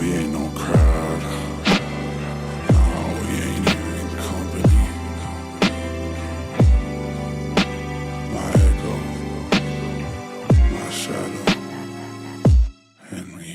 We ain't no crowd. No, we ain't even company. My echo, my shadow, Henry.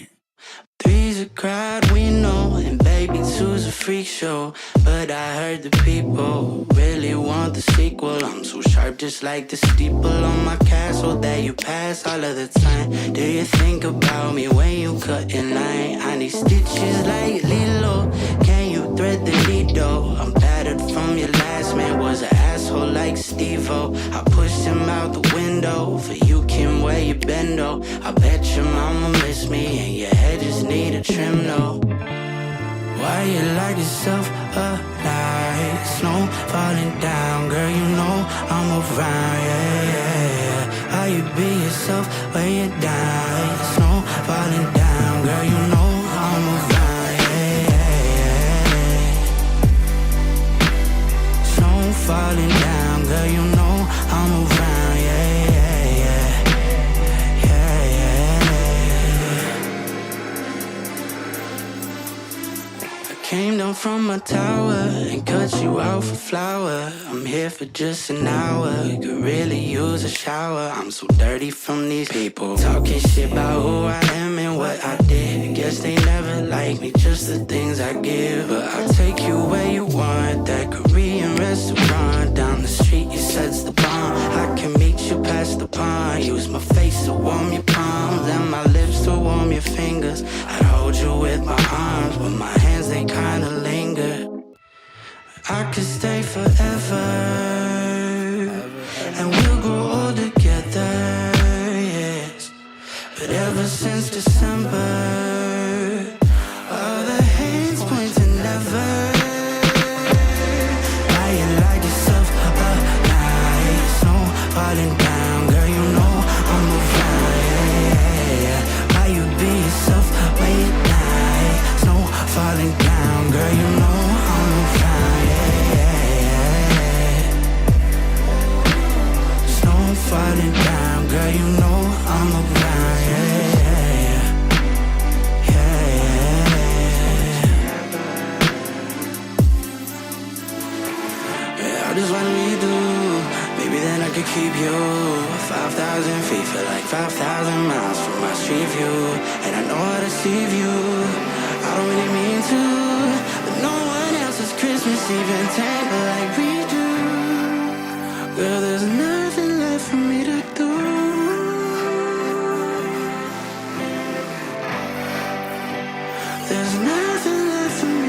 Three's a crowd we know, and baby two's a freak show. But I heard the people really want the sequel. I'm so sharp, just like the steeple on my castle that you pass all of the time. Do you think about me when you cut your line? I need stitches like Lilo. Can you thread the needle? I'm battered from your last man, was an asshole like Steve-O. I pushed him out the window for you, Kim, where you bendo. I bet your mama miss me and your head just need a trim, no. Why you like yourself alive? Snow falling down, girl, you know I'm around, yeah, yeah, yeah. How you be yourself when you die? Snow falling down, girl, you know I'm around, yeah, yeah, yeah. Snow falling down, girl, you know I'm around, yeah, yeah, yeah. Yeah, yeah. I came down from my tower and cut you out for flour. I'm here for just an hour, could really use a shower. I'm so dirty from these people talking shit about who I am and what I did. Guess they never like me, just the things I give. But I'll take you where you want, that Korean restaurant down the street, you said's the bomb. I can meet you past the pond, use my face to warm your palms and my lips to warm your fingers. I'd hold you with my arms, but my hands, they kinda linger. I could stay forever, and we'll grow old together, yes. But ever since December, all the hands point to never. Why you like yourself alive? Snow falling down, girl, you know I'm around, yeah, yeah, yeah. Why you be yourself when you die? Snow falling down, girl, you know I'm around, yeah, yeah, yeah. Snow falling down, girl, you know I'm around, yeah, yeah, yeah. Yeah, yeah. Yeah, I just wanna be you. Maybe then I could keep you 5,000 feet, feel like 5,000 miles from my street view. And I know how to deceive you, I don't really mean to, but no one else's Christmas even tender like we do. Girl, there's nothing left for me to do. There's nothing left for me.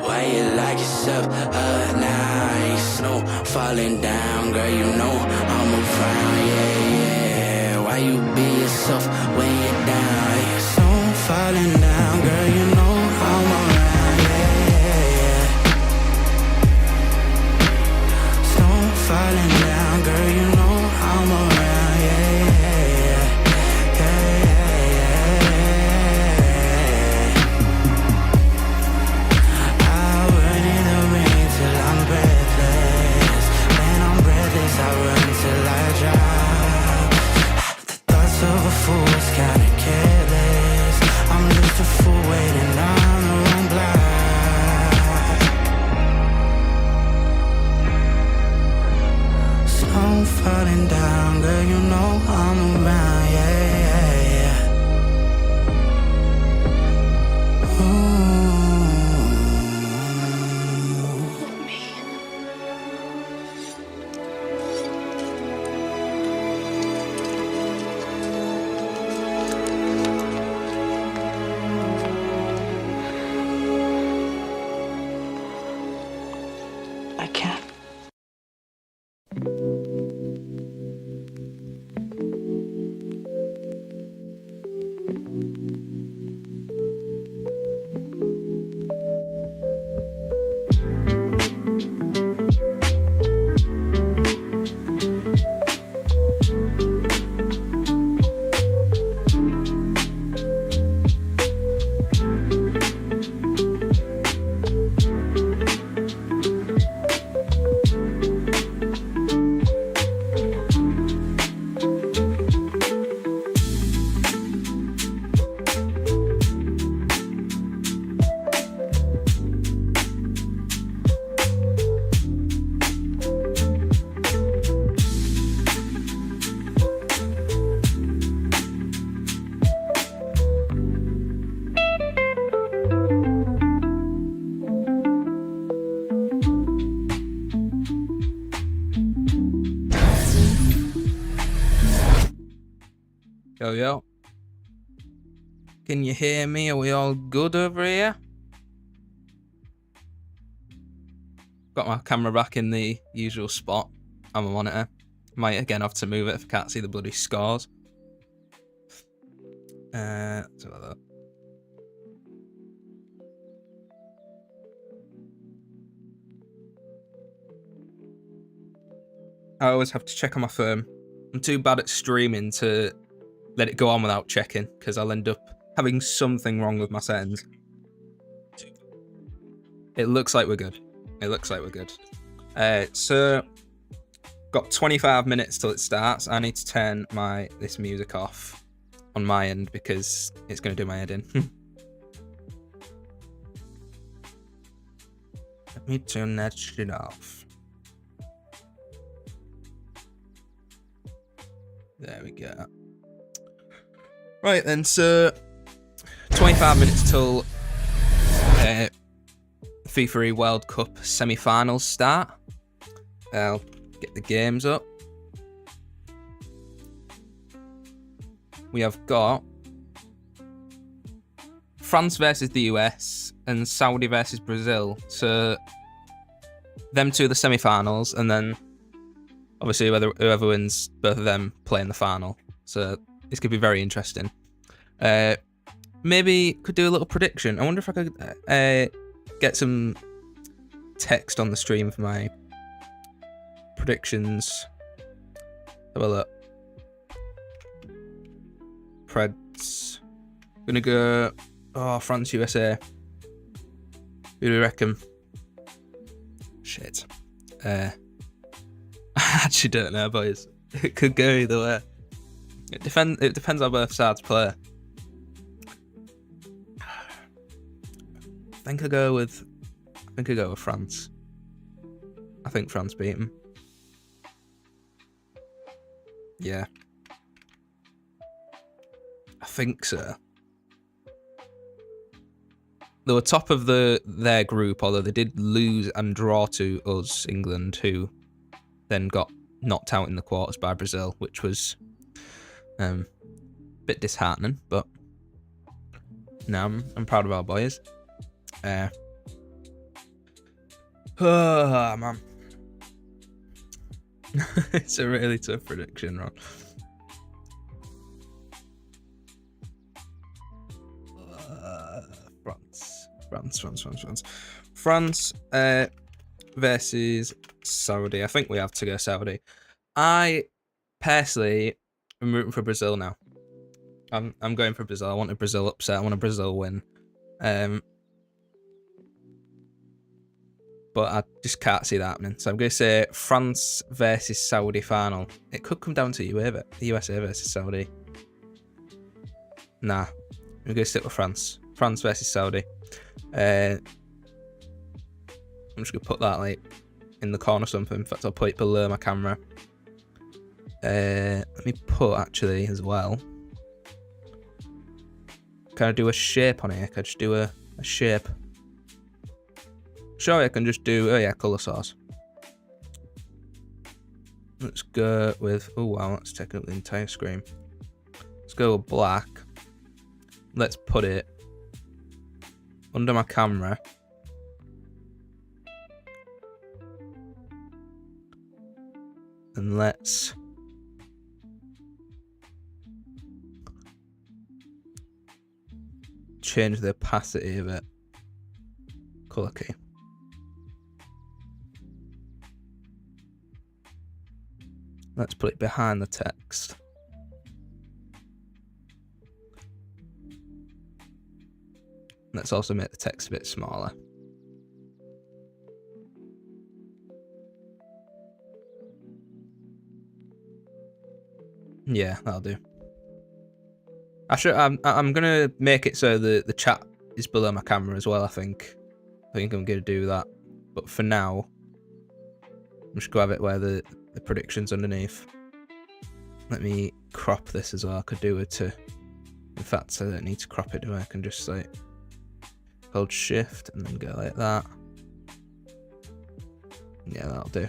Why you like yourself nice? Snow falling down, girl, you know I'm around, yeah, yeah. Why you be yourself when you're down? Yeah, snow falling down, girl, you know I'm around, yeah, yeah, yeah. Snow falling down, girl, you know I'm around, yeah, yeah, yeah. Yeah, yeah, yeah. I'll run in the rain till I'm breathless. When I'm breathless, I run till I drop. The thoughts of a fool is kinda careless. I'm just a fool waiting on the wrong block. Snow falling down, girl, you know I'm around, yeah, yeah, yeah. Ooh. I can't. Yo, yo. Can you hear me? Are we all good over here? Got my camera back in the usual spot on my monitor. Might again have to move it if I can't see the bloody scores. Let's have a look. I always have to check on my phone. I'm too bad at streaming to let it go on without checking, because I'll end up having something wrong with my settings. It looks like we're good. It looks like we're good. So, got 25 minutes till it starts. I need to turn this music off on my end because it's going to do my head in. Let me turn that shit off. There we go. Right then, so 25 minutes till Fifae World Cup semi-finals start. I'll get the games up. We have got France versus the US and Saudi versus Brazil. So them two are the semi-finals, and then obviously whoever wins both of them play in the final. So this could be very interesting. Maybe could do a little prediction. I wonder if I could get some text on the stream for my predictions. Have a look. Preds. Gonna go. Oh, France, USA. Who do we reckon? Shit. I actually don't know, boys. It could go either way. It depends how both sides play. I think I go with France. I think France beat them. Yeah. I think so. They were top of their group, although they did lose and draw to us, England, who then got knocked out in the quarters by Brazil, which was a bit disheartening, but no, I'm proud of our boys. Oh, man. It's a really tough prediction, Ron. France versus Saudi. I think we have to go Saudi. I personally am rooting for Brazil now. I'm going for Brazil. I want a Brazil upset. I want a Brazil win. But I just can't see that happening. So I'm going to say France versus Saudi final. It could come down to USA versus Saudi. Nah, I'm going to stick with France. France versus Saudi. I'm just going to put that like in the corner or something. In fact, I'll put it below my camera. Let me put actually as well. Can I do a shape on here? Can I just do a shape? Sure, I can just do, oh yeah, colour source. Let's go with, oh wow, let's take up the entire screen. Let's go with black. Let's put it under my camera. And let's change the opacity of it. Colour key. Let's put it behind the text. Let's also make the text a bit smaller. Yeah, that'll do. I'm gonna make it so the chat is below my camera as well. I think I'm gonna do that. But for now, I'm just gonna have it where the predictions underneath. Let me crop this as well. I could do it to. In fact, I don't need to crop it, do I? I can just like hold shift and then go like that. Yeah, that'll do.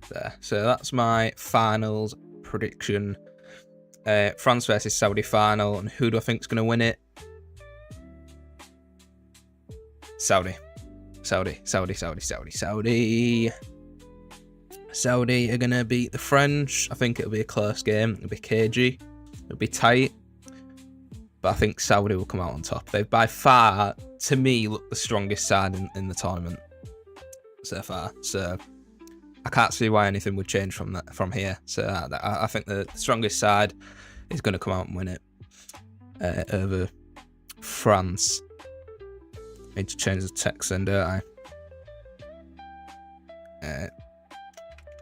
there. So that's my finals prediction. France versus Saudi final, and who do I think is going to win it? Saudi are going to beat the French. I think it'll be a close game. It'll be cagey. It'll be tight. But I think Saudi will come out on top. They've by far, to me, look the strongest side in the tournament so far. So I can't see why anything would change from here. So I think the strongest side is going to come out and win it over France. Need to change the text then, don't I?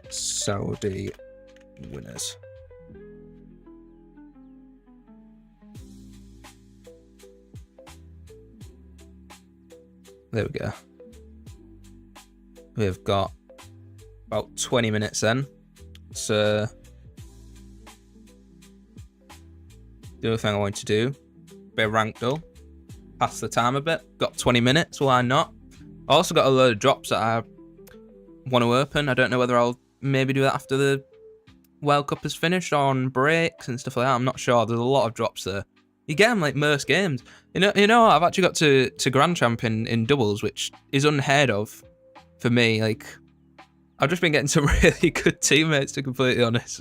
Saudi winners. There we go. We've got about 20 minutes then. So the other thing I want to do, bit of rank duel. Pass the time a bit. Got 20 minutes, why not? I also got a load of drops that I want to open. I don't know whether I'll maybe do that after the World Cup is finished, on breaks and stuff like that. I'm not sure. There's a lot of drops there. You get them like most games. You know, I've actually got to Grand Champ in doubles, which is unheard of for me. Like, I've just been getting some really good teammates, to be completely honest.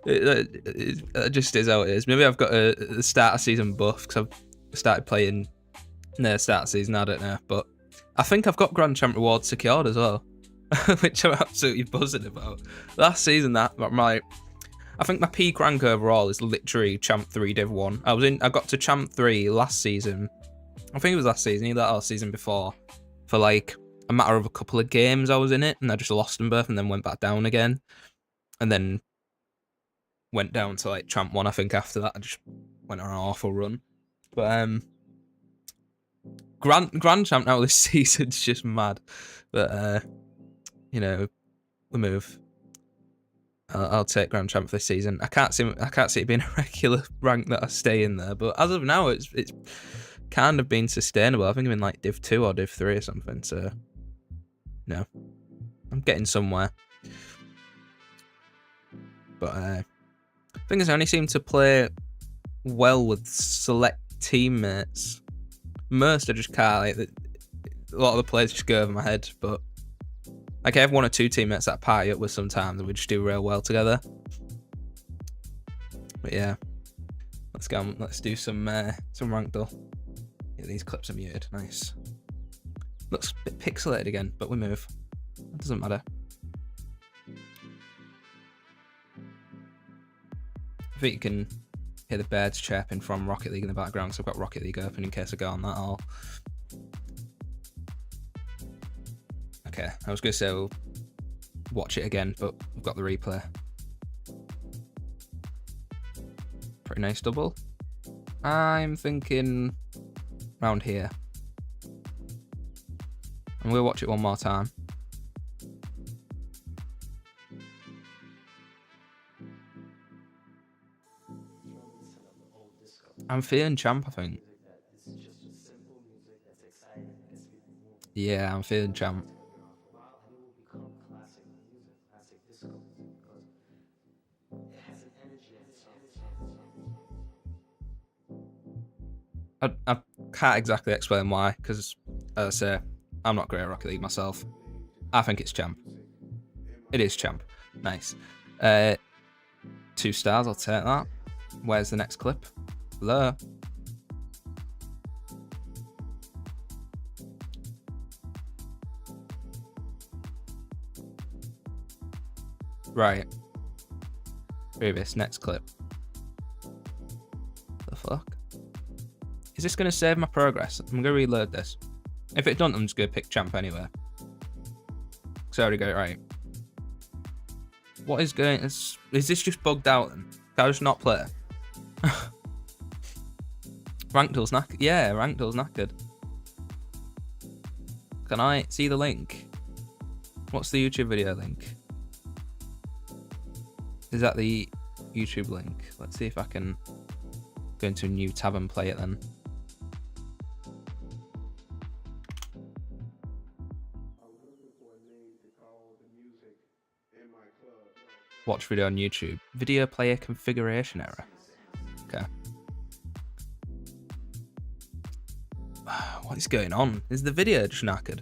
It just is how it is. Maybe I've got a start of season buff because I've started playing in the start of season. I don't know, but I think I've got Grand Champ rewards secured as well, which I'm absolutely buzzing about. Last season, I think my peak rank overall is literally Champ 3 Div 1. I got to Champ 3 last season. I think it was last season, either that or season before, for like a matter of a couple of games I was in it, and I just lost them both and then went back down again. And then went down to like Champ 1, I think after that. I just went on an awful run. But Grand Champ now this season's just mad. But you know, we move. I'll take Grand Champ this season. I can't see it being a regular rank that I stay in there. But as of now, it's kind of been sustainable. I think I'm in like Div 2 or Div 3 or something. So no, I'm getting somewhere. But thing is, I only seem to play well with select teammates. Most I just can't. Like, a lot of the players just go over my head. But like, I have one or two teammates that I party up with sometimes, and we just do real well together. But yeah, let's go. Let's do some rank duel. Yeah, these clips are muted. Nice. Looks a bit pixelated again, but we move. It doesn't matter. I think you can hear the birds chirping from Rocket League in the background, so I've got Rocket League open in case I go on that all. Okay, I was going to say we'll watch it again, but we've got the replay. Pretty nice double. I'm thinking around here. And we'll watch it one more time. I'm feeling Champ, I think. Yeah, I'm feeling Champ. I can't exactly explain why, because as I say, I'm not great at Rocket League myself. I think it's Champ. It is Champ. Nice. 2 stars, I'll take that. Where's the next clip? Hello. Right. Previous, next clip. The fuck? Is this going to save my progress? I'm going to reload this. If it doesn't, I'm just going to pick Champ anyway. Because I already got it right. What is going... Is this just bugged out then? Can I just not play? Rank duel's knackered. Yeah, rank duel's knackered. Can I see the link? What's the YouTube video link? Is that the YouTube link? Let's see if I can go into a new tab and play it then. Watch video on YouTube. Video player configuration error. Okay. What is going on? Is the video just knackered?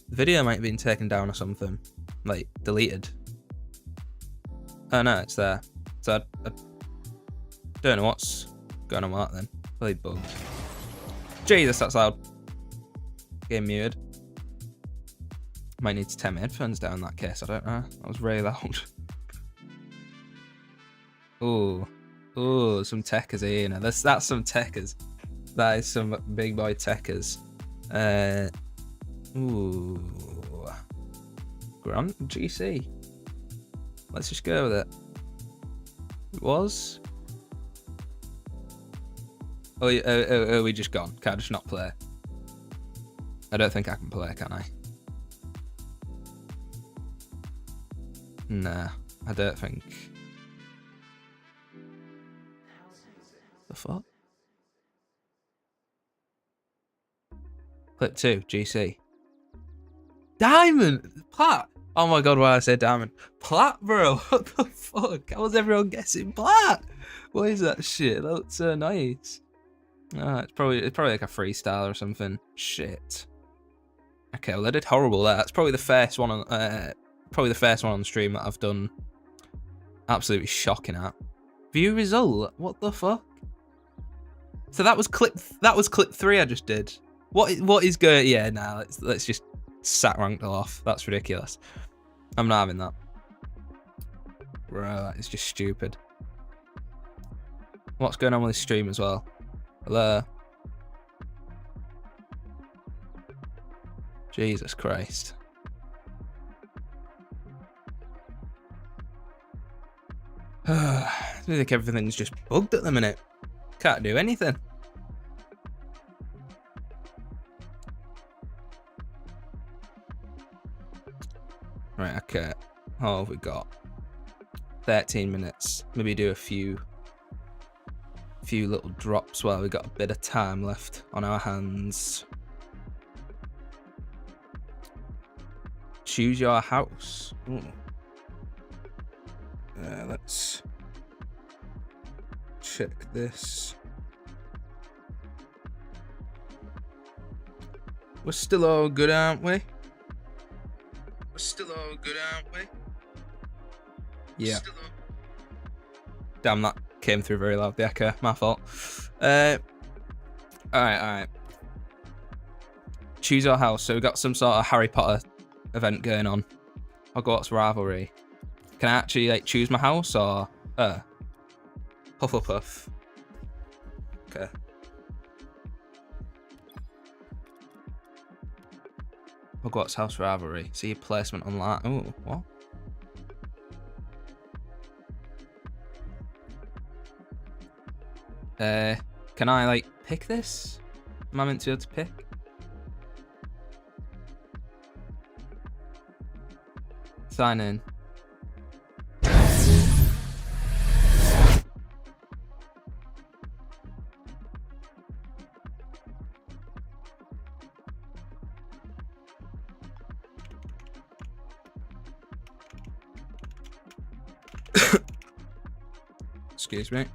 The video might have been taken down or something. Like, deleted. Oh no, it's there. So I don't know what's going on with that then. Really bugged. Jesus, that's loud. Game muted. Might need to turn my headphones down in that case, I don't know. That was really loud. Ooh. Ooh, some techers here, you know. That's some techers. That is some big boy techers. Ooh. Grant GC. Let's just go with it. It was. Oh, we just gone. Can I just not play? I don't think I can play, can I? Nah, I don't think. The fuck? Clip 2, GC. Diamond! Plat! Oh my god, why I said diamond. Plat, bro! What the fuck? How was everyone guessing plat? What is that shit? That looks so nice. Ah, it's probably like a freestyle or something. Shit. Okay, well I did horrible there. That's probably the first one on the stream that I've done absolutely shocking at. View result? What the fuck? So that was clip 3 I just did. What is going? Yeah, nah. Let's just sack ranked off. That's ridiculous. I'm not having that. Bro, that is just stupid. What's going on with this stream as well? Hello. Jesus Christ. I think everything's just bugged at the minute. Can't do anything. Right, okay. How have we got? 13 minutes. Maybe do a few little drops while we got a bit of time left on our hands. Choose your house. Ooh. Let's check this. We're still all good, aren't we? We're still all good, aren't we? Yeah. Damn, that came through very loud. The echo, my fault. Alright. Choose our house. So we've got some sort of Harry Potter event going on. Hogwarts rivalry. Can I actually like choose my house or Hufflepuff? Okay. Hogwarts house rivalry. See your placement online. Oh, what? Can I like pick this? Am I meant to be able to pick? Sign in. Excuse me.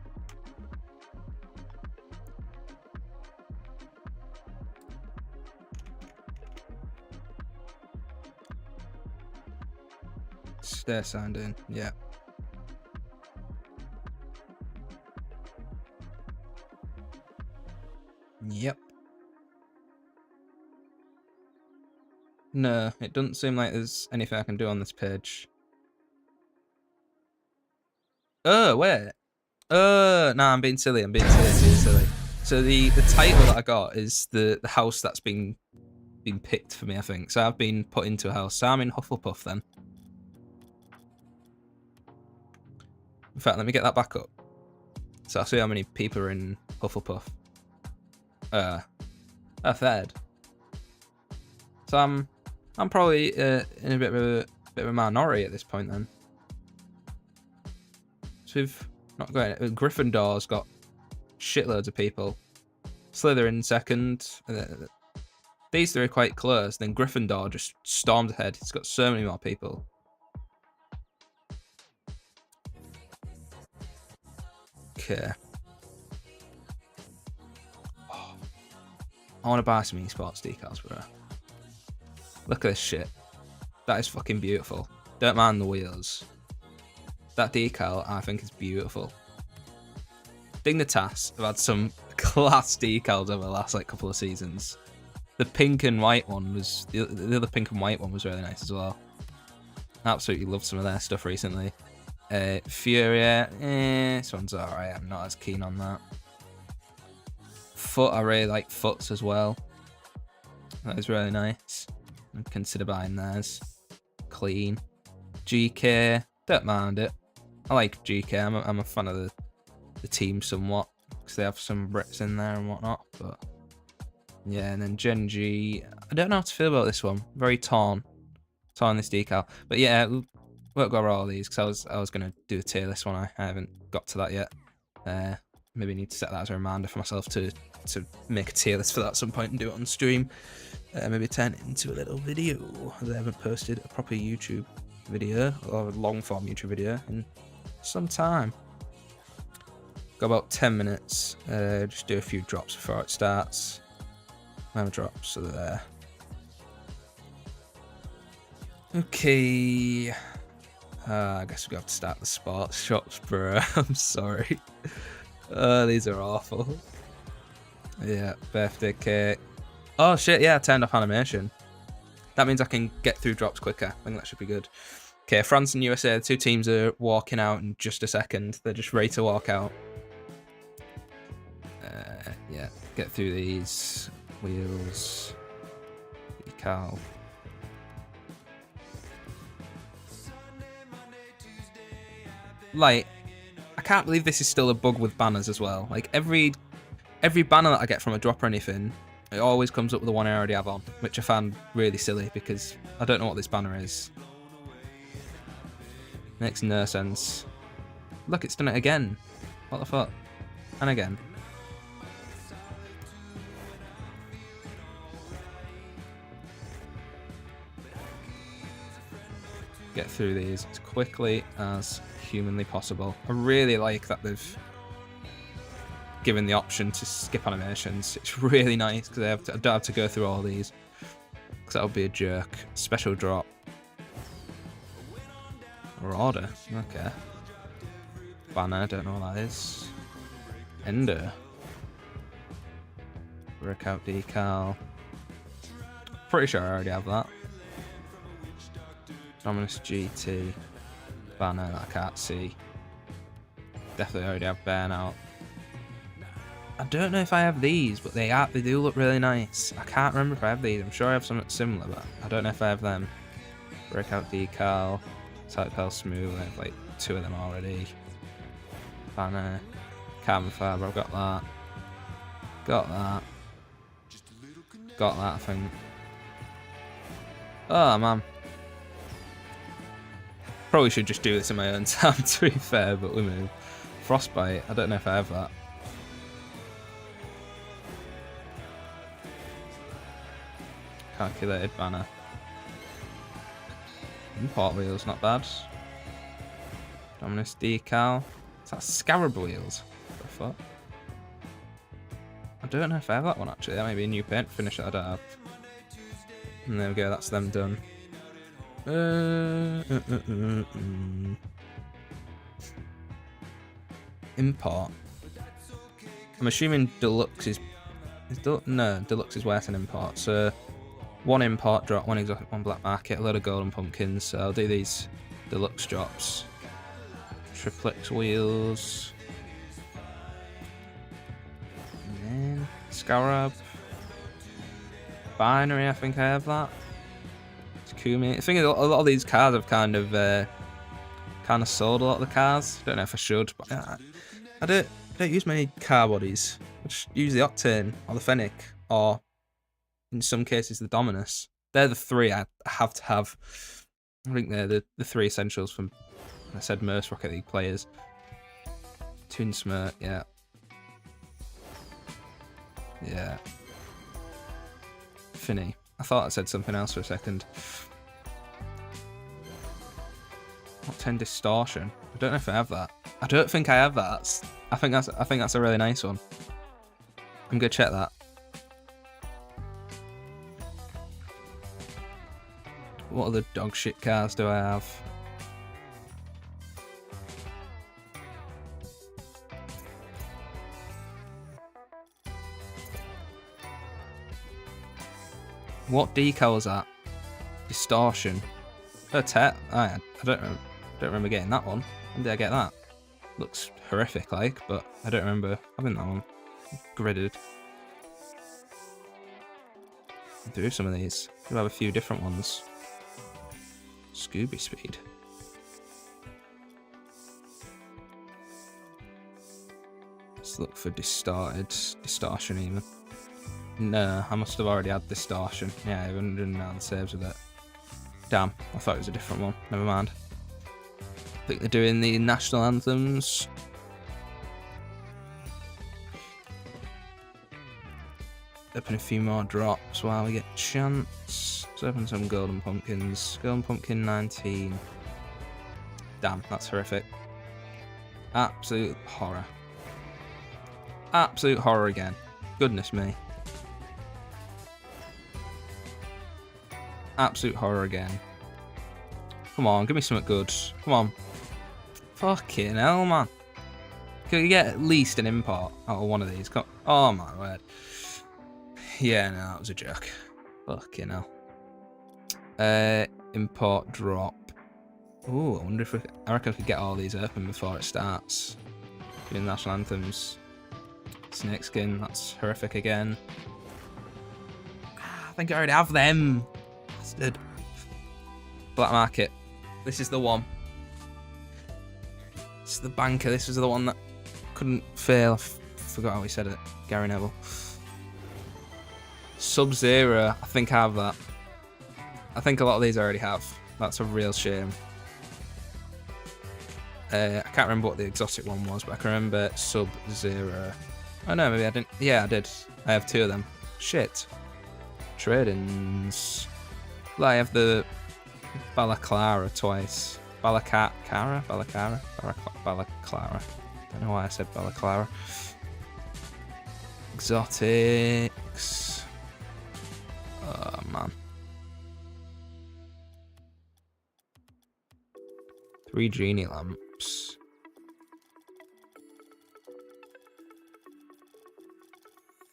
Stay signed in, yeah. Yep. No, it doesn't seem like there's anything I can do on this page. Oh, wait. Nah, I'm being silly. So the title that I got is the house that's been picked for me, I think. So I've been put into a house. So I'm in Hufflepuff then. In fact, let me get that back up. So I'll see how many people are in Hufflepuff. A third. So I'm probably in a bit of a minority at this point then. So we've not got it. Gryffindor's got shitloads of people. Slytherin second. These three are quite close. Then Gryffindor just stormed ahead. It's got so many more people. Okay. Oh, I want to buy some esports decals, bro. Look at this shit. That is fucking beautiful. Don't mind the wheels. That decal, I think, is beautiful. Dignitas have had some class decals over the last like couple of seasons. The pink and white one was the other pink and white one was really nice as well. Absolutely loved some of their stuff recently. Furia, this one's alright. I'm not as keen on that. Foot, I really like Foots as well. That is really nice. I'd consider buying theirs. Clean. GK, don't mind it. I like GK. I'm a fan of the team somewhat because they have some Brits in there and whatnot. But yeah, and then Gen G. I don't know how to feel about this one. Very torn this decal. But yeah, we won't go over all these because I was gonna do a tier list one. I haven't got to that yet. Maybe need to set that as a reminder for myself to make a tier list for that at some point and do it on stream. Maybe turn it into a little video. I haven't posted a proper YouTube video or a long form YouTube video in some time. Got about 10 minutes. Just do a few drops before it starts. My drops are there. Okay. I guess we have to start the sports shops, bro. I'm sorry. These are awful. Yeah, birthday cake. Oh shit, yeah, I turned off animation. That means I can get through drops quicker. I think that should be good. Okay, France and USA, the two teams are walking out in just a second. They're just ready to walk out. Yeah, get through these. Wheels. Decal. Like, I can't believe this is still a bug with banners as well. Like, every banner that I get from a drop or anything, it always comes up with the one I already have on, which I found really silly because I don't know what this banner is. Makes no sense. Look, it's done it again. What the fuck? And again. Get through these as quickly as humanly possible. I really like that they've given the option to skip animations. It's really nice because I don't have to go through all these because that would be a jerk. Special drop. Or order. Okay. Banner, don't know what that is. Ender. Breakout decal. Pretty sure I already have that. Dominus GT. Banner that I can't see. Definitely already have Burnout. I don't know if I have these, but they do look really nice. I can't remember if I have these. I'm sure I have something similar, but I don't know if I have them. Breakout decal. Tactile smooth. I have like 2 of them already. Banner. Carbon fiber. I've got that. Got that. Got that, I think. Oh man. Probably should just do this in my own time, to be fair, but we move. Frostbite. I don't know if I have that. Calculated banner. Import wheels, not bad. Dominus decal. Is that Scarab wheels? What the fuck? I don't know if I have that one actually. That might be a new paint finish that I don't have. And there we go, that's them done. Import. I'm assuming deluxe is no, deluxe is worse than import. So 1 import drop, 1 exotic, 1 black market, a load of golden pumpkins. So I'll do these deluxe drops. Triplex wheels. And then Scarab. Binary, I think I have that. Kumi. I think a lot of these cars have kind of sold a lot of the cars. Don't know if I should, but I don't use many car bodies. I just use the Octane or the Fennec, or in some cases the Dominus. They're the 3 I have to have. I think they're the 3 essentials from, I said, most Rocket League players. Toon Smirk, yeah. Yeah. Finny. I thought I said something else for a second. Octane Distortion. I don't know if I have that. I don't think I have that. I think that's a really nice one. I'm gonna check that. What other dog shit cars do I have? What decal is that? Distortion. I don't remember getting that one. When did I get that? Looks horrific, like, but I don't remember having that one. Gridded. Do some of these. We'll have a few different ones. Scooby speed. Let's look for distortion even. No, I must have already had distortion. Yeah, I haven't done the saves with it. Damn, I thought it was a different one. Never mind. I think they're doing the national anthems. Open a few more drops while we get a chance. Let's open some golden pumpkins. Golden pumpkin 19. Damn, that's horrific. Absolute horror. Absolute horror again. Goodness me. Absolute horror again. Come on, give me something good. Come on. Fucking hell, man. Can you get at least an import out of one of these? Come oh my word. Yeah, no, that was a joke. Fucking hell. Import drop. Ooh, I wonder if I reckon I could get all these open before it starts. Doing national anthems. Snake skin, that's horrific again. I think I already have them. Bastard. Black market. This is the one. This is the banker. This was the one that couldn't fail. I forgot how he said it. Gary Neville. Sub-Zero. I think I have that. I think a lot of these I already have. That's a real shame. I can't remember what the exotic one was, but I can remember Sub-Zero. Oh no, maybe I didn't. Yeah, I did. I have two of them. Shit. Trade-ins. Well, I have the Balaclara twice. Balaclara? Balaclara? Balaclara. I don't know why I said Balaclara. Exotics. Oh, man. 3 genie lamps.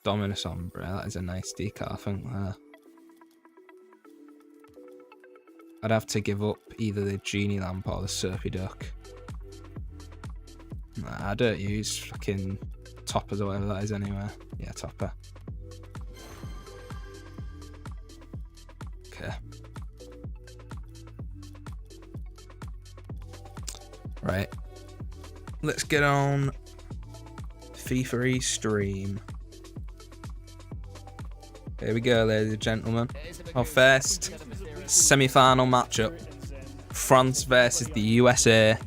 Dominus Ombre. That is a nice decal, I think. I'd have to give up either the genie lamp or the Surfy Duck. Nah, I don't use fucking toppers or whatever that is anyway. Yeah, topper. Okay. Right. Let's get on Fifae stream. Here we go, ladies and gentlemen. Our first semi-final matchup. France versus the USA.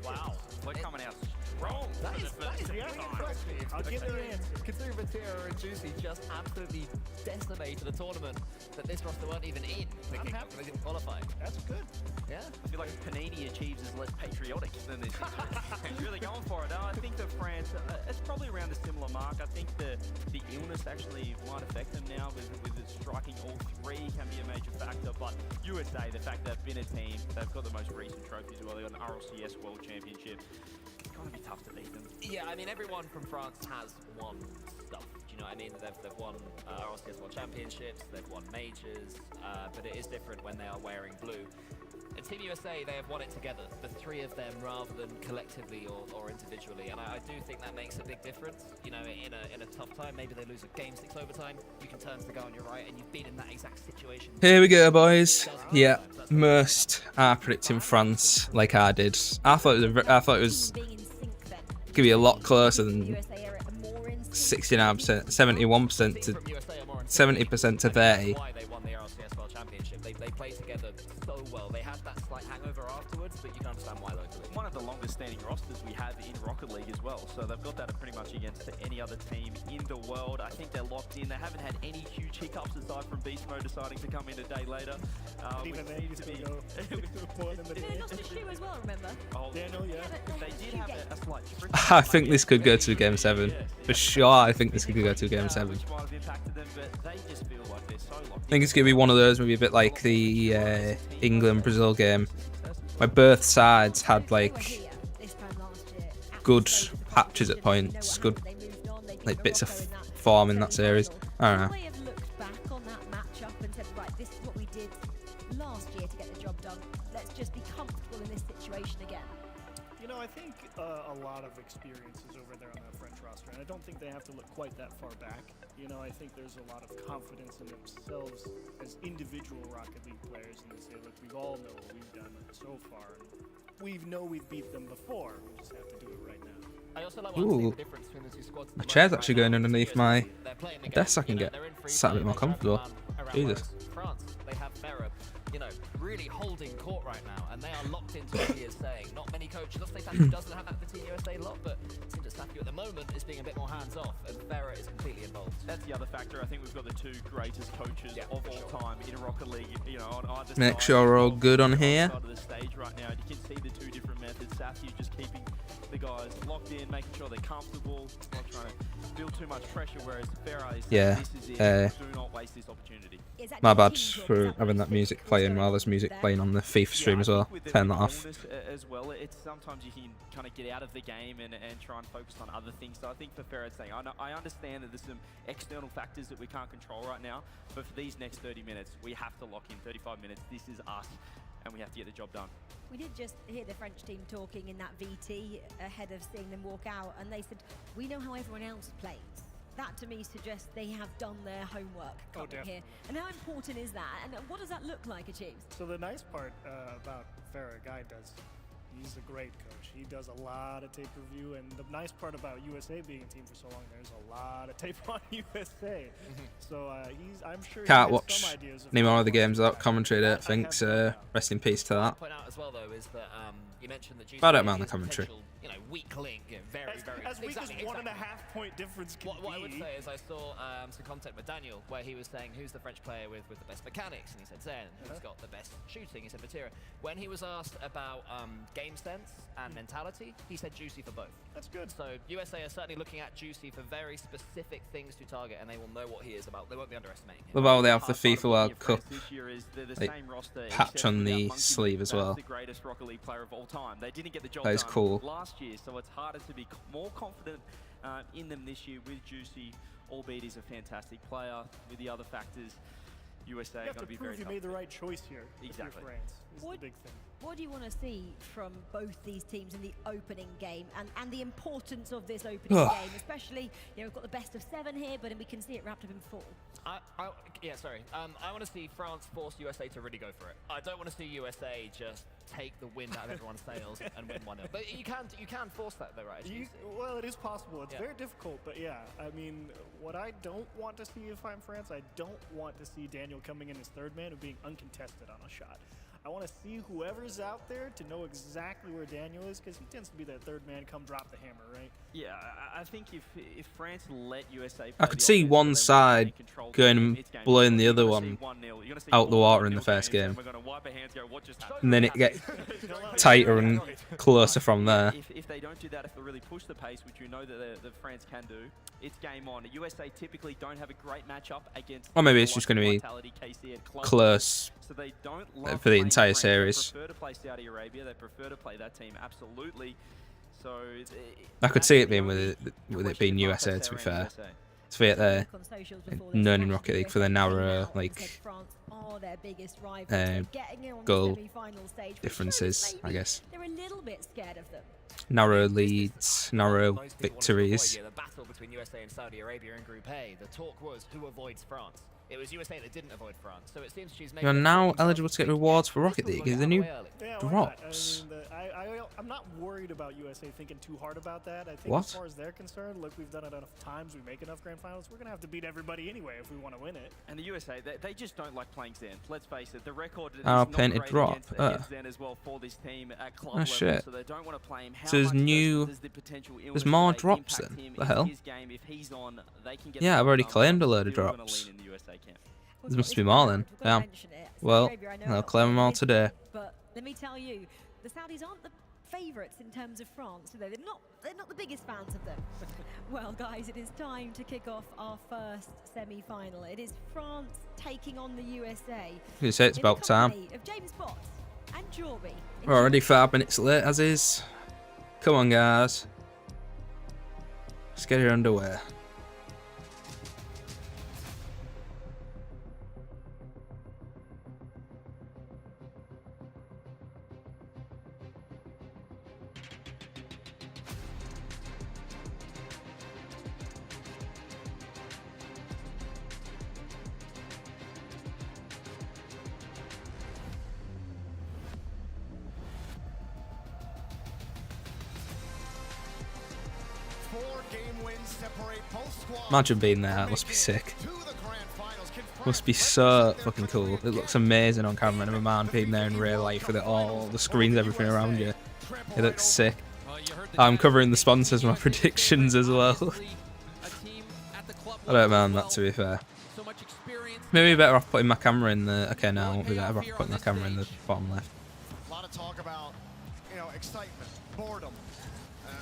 Wow, we're coming out strong. That is impressive. I'll give their answer. Considering Matera and Juicy just absolutely decimated the tournament that this roster weren't even in. I'm happy they didn't qualify. That's good. Yeah. I feel like Panini achieves is less patriotic than this. He's really going for it. I think that France, it's probably around a similar mark. I think the illness actually might affect them now with it striking all three can be a major factor. But USA, the fact they've been a team, they've got the most recent trophies as well. They've got an RLCS World Championship. It's going to be tough to beat them. Yeah, I mean, everyone from France has won stuff. Do you know what I mean? They've won RLCS World Championships, they've won majors, but it is different when they are wearing blue. And Team USA, they have won it together, the three of them, rather than collectively or individually. And I do think that makes a big difference. You know, in a tough time, maybe they lose a game 6 overtime, you can turn to the guy on your right, and you've been in that exact situation. Here we go, boys. Yeah, most are predicting France like I did. I thought it was gonna be a lot closer than 69%, 71% to 70% to 30. Why they won the RLCS World Championship. They they play together so well. They had that slight hangover afterwards, but you can understand why locally. One of the longest standing rosters we have in Rocket League as well, so they've got that pretty much against any other team in the world. I think they're locked in. They haven't had any huge hiccups aside from Beast Mode deciding to come in a day later. Even they used to go more than the They lost a shoe as well, remember? Daniel, yeah. They did have a slight I think this could go to Game 7. For sure, I think this could go to Game 7. which might have impacted them, but they just feel like they're so locked I think it's going to be one of those, maybe a bit like the England-Brazil game, where both sides had like good patches at points, good like bits of form in that series. I don't know. They have looked back on that matchup and said, right, this is what we did last year to get the job done. Let's just be comfortable in this situation again. You know, I think a lot of experiences over there on that French roster, and I don't think they have to look quite that far back. You know, I think there's a lot of confidence in themselves as individual Rocket League players, and they say, look, we all know what we've done so far, and we've beat them before. We just have to do it right now. I also like Ooh. the difference between the two squads. My chair's actually going underneath my desk. I can get sat a bit more comfortable. Jesus. France, they have Ferrer, you know, really holding court right now, and they are locked into what he is saying. Not many coaches, let's say Safi doesn't have that for Team USA a lot, but it seems that Safi at the moment is being a bit more hands-off, and Ferrer is completely involved. That's the other factor. I think we've got the two greatest coaches of all time in Rocket League. You know, on either Make side sure we're all good on of here. the stage right now. You can see the two different methods. Safi just keeping the guys locked in, making sure they're comfortable, not trying to build too much pressure. Whereas Ferrer is saying, this is it. Do not waste this opportunity. My bad for having that music playing while there's music playing on the FIFA stream as well. Turn that off. As well, it's sometimes you can kind of get out of the game and try and focus on other things. So I think for Ferrer saying, I understand that there's some external factors that we can't control right now, but for these next 30 minutes, we have to lock in 35 minutes. This is us, and we have to get the job done. We did just hear the French team talking in that VT ahead of seeing them walk out, and they said, we know how everyone else plays. That to me suggests they have done their homework coming here. And how important is that? And what does that look like achieved? So the nice part about Farah, Guy does, he's a great coach. He does a lot of tape review, and the nice part about USA being a team for so long, there's a lot of tape on USA. So I'm sure Can't he has watch some ideas of any more how of the to games work without commentary, I don't think, so rest in peace to that. Point out as well though is that you mentioned that I don't mind the commentary. You know, weak link, very, as weak as 1.5 point difference can What I would be. say is I saw some content with Daniel where he was saying who's the French player with the best mechanics, and he said Zen. Who's got the best shooting? He said Vatira. When he was asked about game sense and mentality, he said Juicy for both. That's good. So USA are certainly looking at Juicy for very specific things to target, and they will know what he is about. They won't be underestimating him. Love how they have the FIFA World Cup This year is the like, same roster, patch except on the without Monkey. sleeve as well. That's the greatest Rocket League player of all time. They didn't get the job That is done cool. last year, so it's harder to be more confident in them this year with Juicy, albeit he's a fantastic player. With the other factors, USA You are have going to be prove very you tough. made the right choice here. Exactly. With your France. This is the big thing. What do you want to see from both these teams in the opening game, and the importance of this opening game, especially, you know, we've got the best of 7 here, but we can see it wrapped up in 4. I want to see France force USA to really go for it. I don't want to see USA just take the wind out of everyone's sails and win 1-0. But you can force that though, right? Well, it is possible. It's very difficult, but yeah. I mean, what I don't want to see if I'm France, I don't want to see Daniel coming in as third man and being uncontested on a shot. I want to see whoever's out there to know exactly where Daniel is, because he tends to be that third man, come drop the hammer, right? Yeah, I think if France let USA I could see one side going and blowing the other one out the water in the first game. And then it gets tighter and closer from there. If they don't do that, if they really push the pace, which you know that the France can do, it's game on. USA typically don't have a great matchup against. Or maybe it's just going to be close so they don't for the entire series. They prefer to play Saudi Arabia. They prefer to play that team absolutely. So I could see it being with it being USA, to be fair. To be there, known in Rocket League for their narrow goal differences, I guess. They're a little bit scared of them. Narrow leads, narrow victories. The battle between USA and Saudi Arabia in Group A, the talk was who avoids France. It was USA that didn't avoid France, so it seems she's. You're now eligible to get rewards for Rocket League. Is the new Yeah, drops? I I'm not worried about USA thinking too hard about that. I think What? as far as they're concerned, look, we've done it enough times. We make enough grand finals. We're going to have to beat everybody anyway if we want to win it. And the USA, they just don't like playing Zen. Let's face it, the record is Our not painted great drop. against Zen as well for this team at club level, shit. so they don't want to play him. How So there's much new- does the potential illness there's more today drops impact then? him The in hell? his game? If he's on, they can get Yeah, the I've already job claimed a done. load of Still gonna drops. lean in the USA camp. There must be more then. Damn. Well, I'll claim them all today. But let me tell you, the Saudis aren't the favourites in terms of France, today. They're not the biggest fans of them. Well, guys, it is time to kick off our first semi-final. It is France taking on the USA. You say it's in the about time. company of James Bott and Jorby. We're already 5 minutes late as is. Come on, guys. Let's get it underway. Imagine being there, that must be sick. Must be so fucking cool. It looks amazing on camera, never mind being there in real life with it all, the screens, everything around you. It looks sick. I'm covering the sponsors, my predictions as well. I don't mind that, to be fair. Maybe better off putting my camera in the... Okay, no, I won't be better off putting my camera in the bottom left. A lot of talk about, excitement, boredom,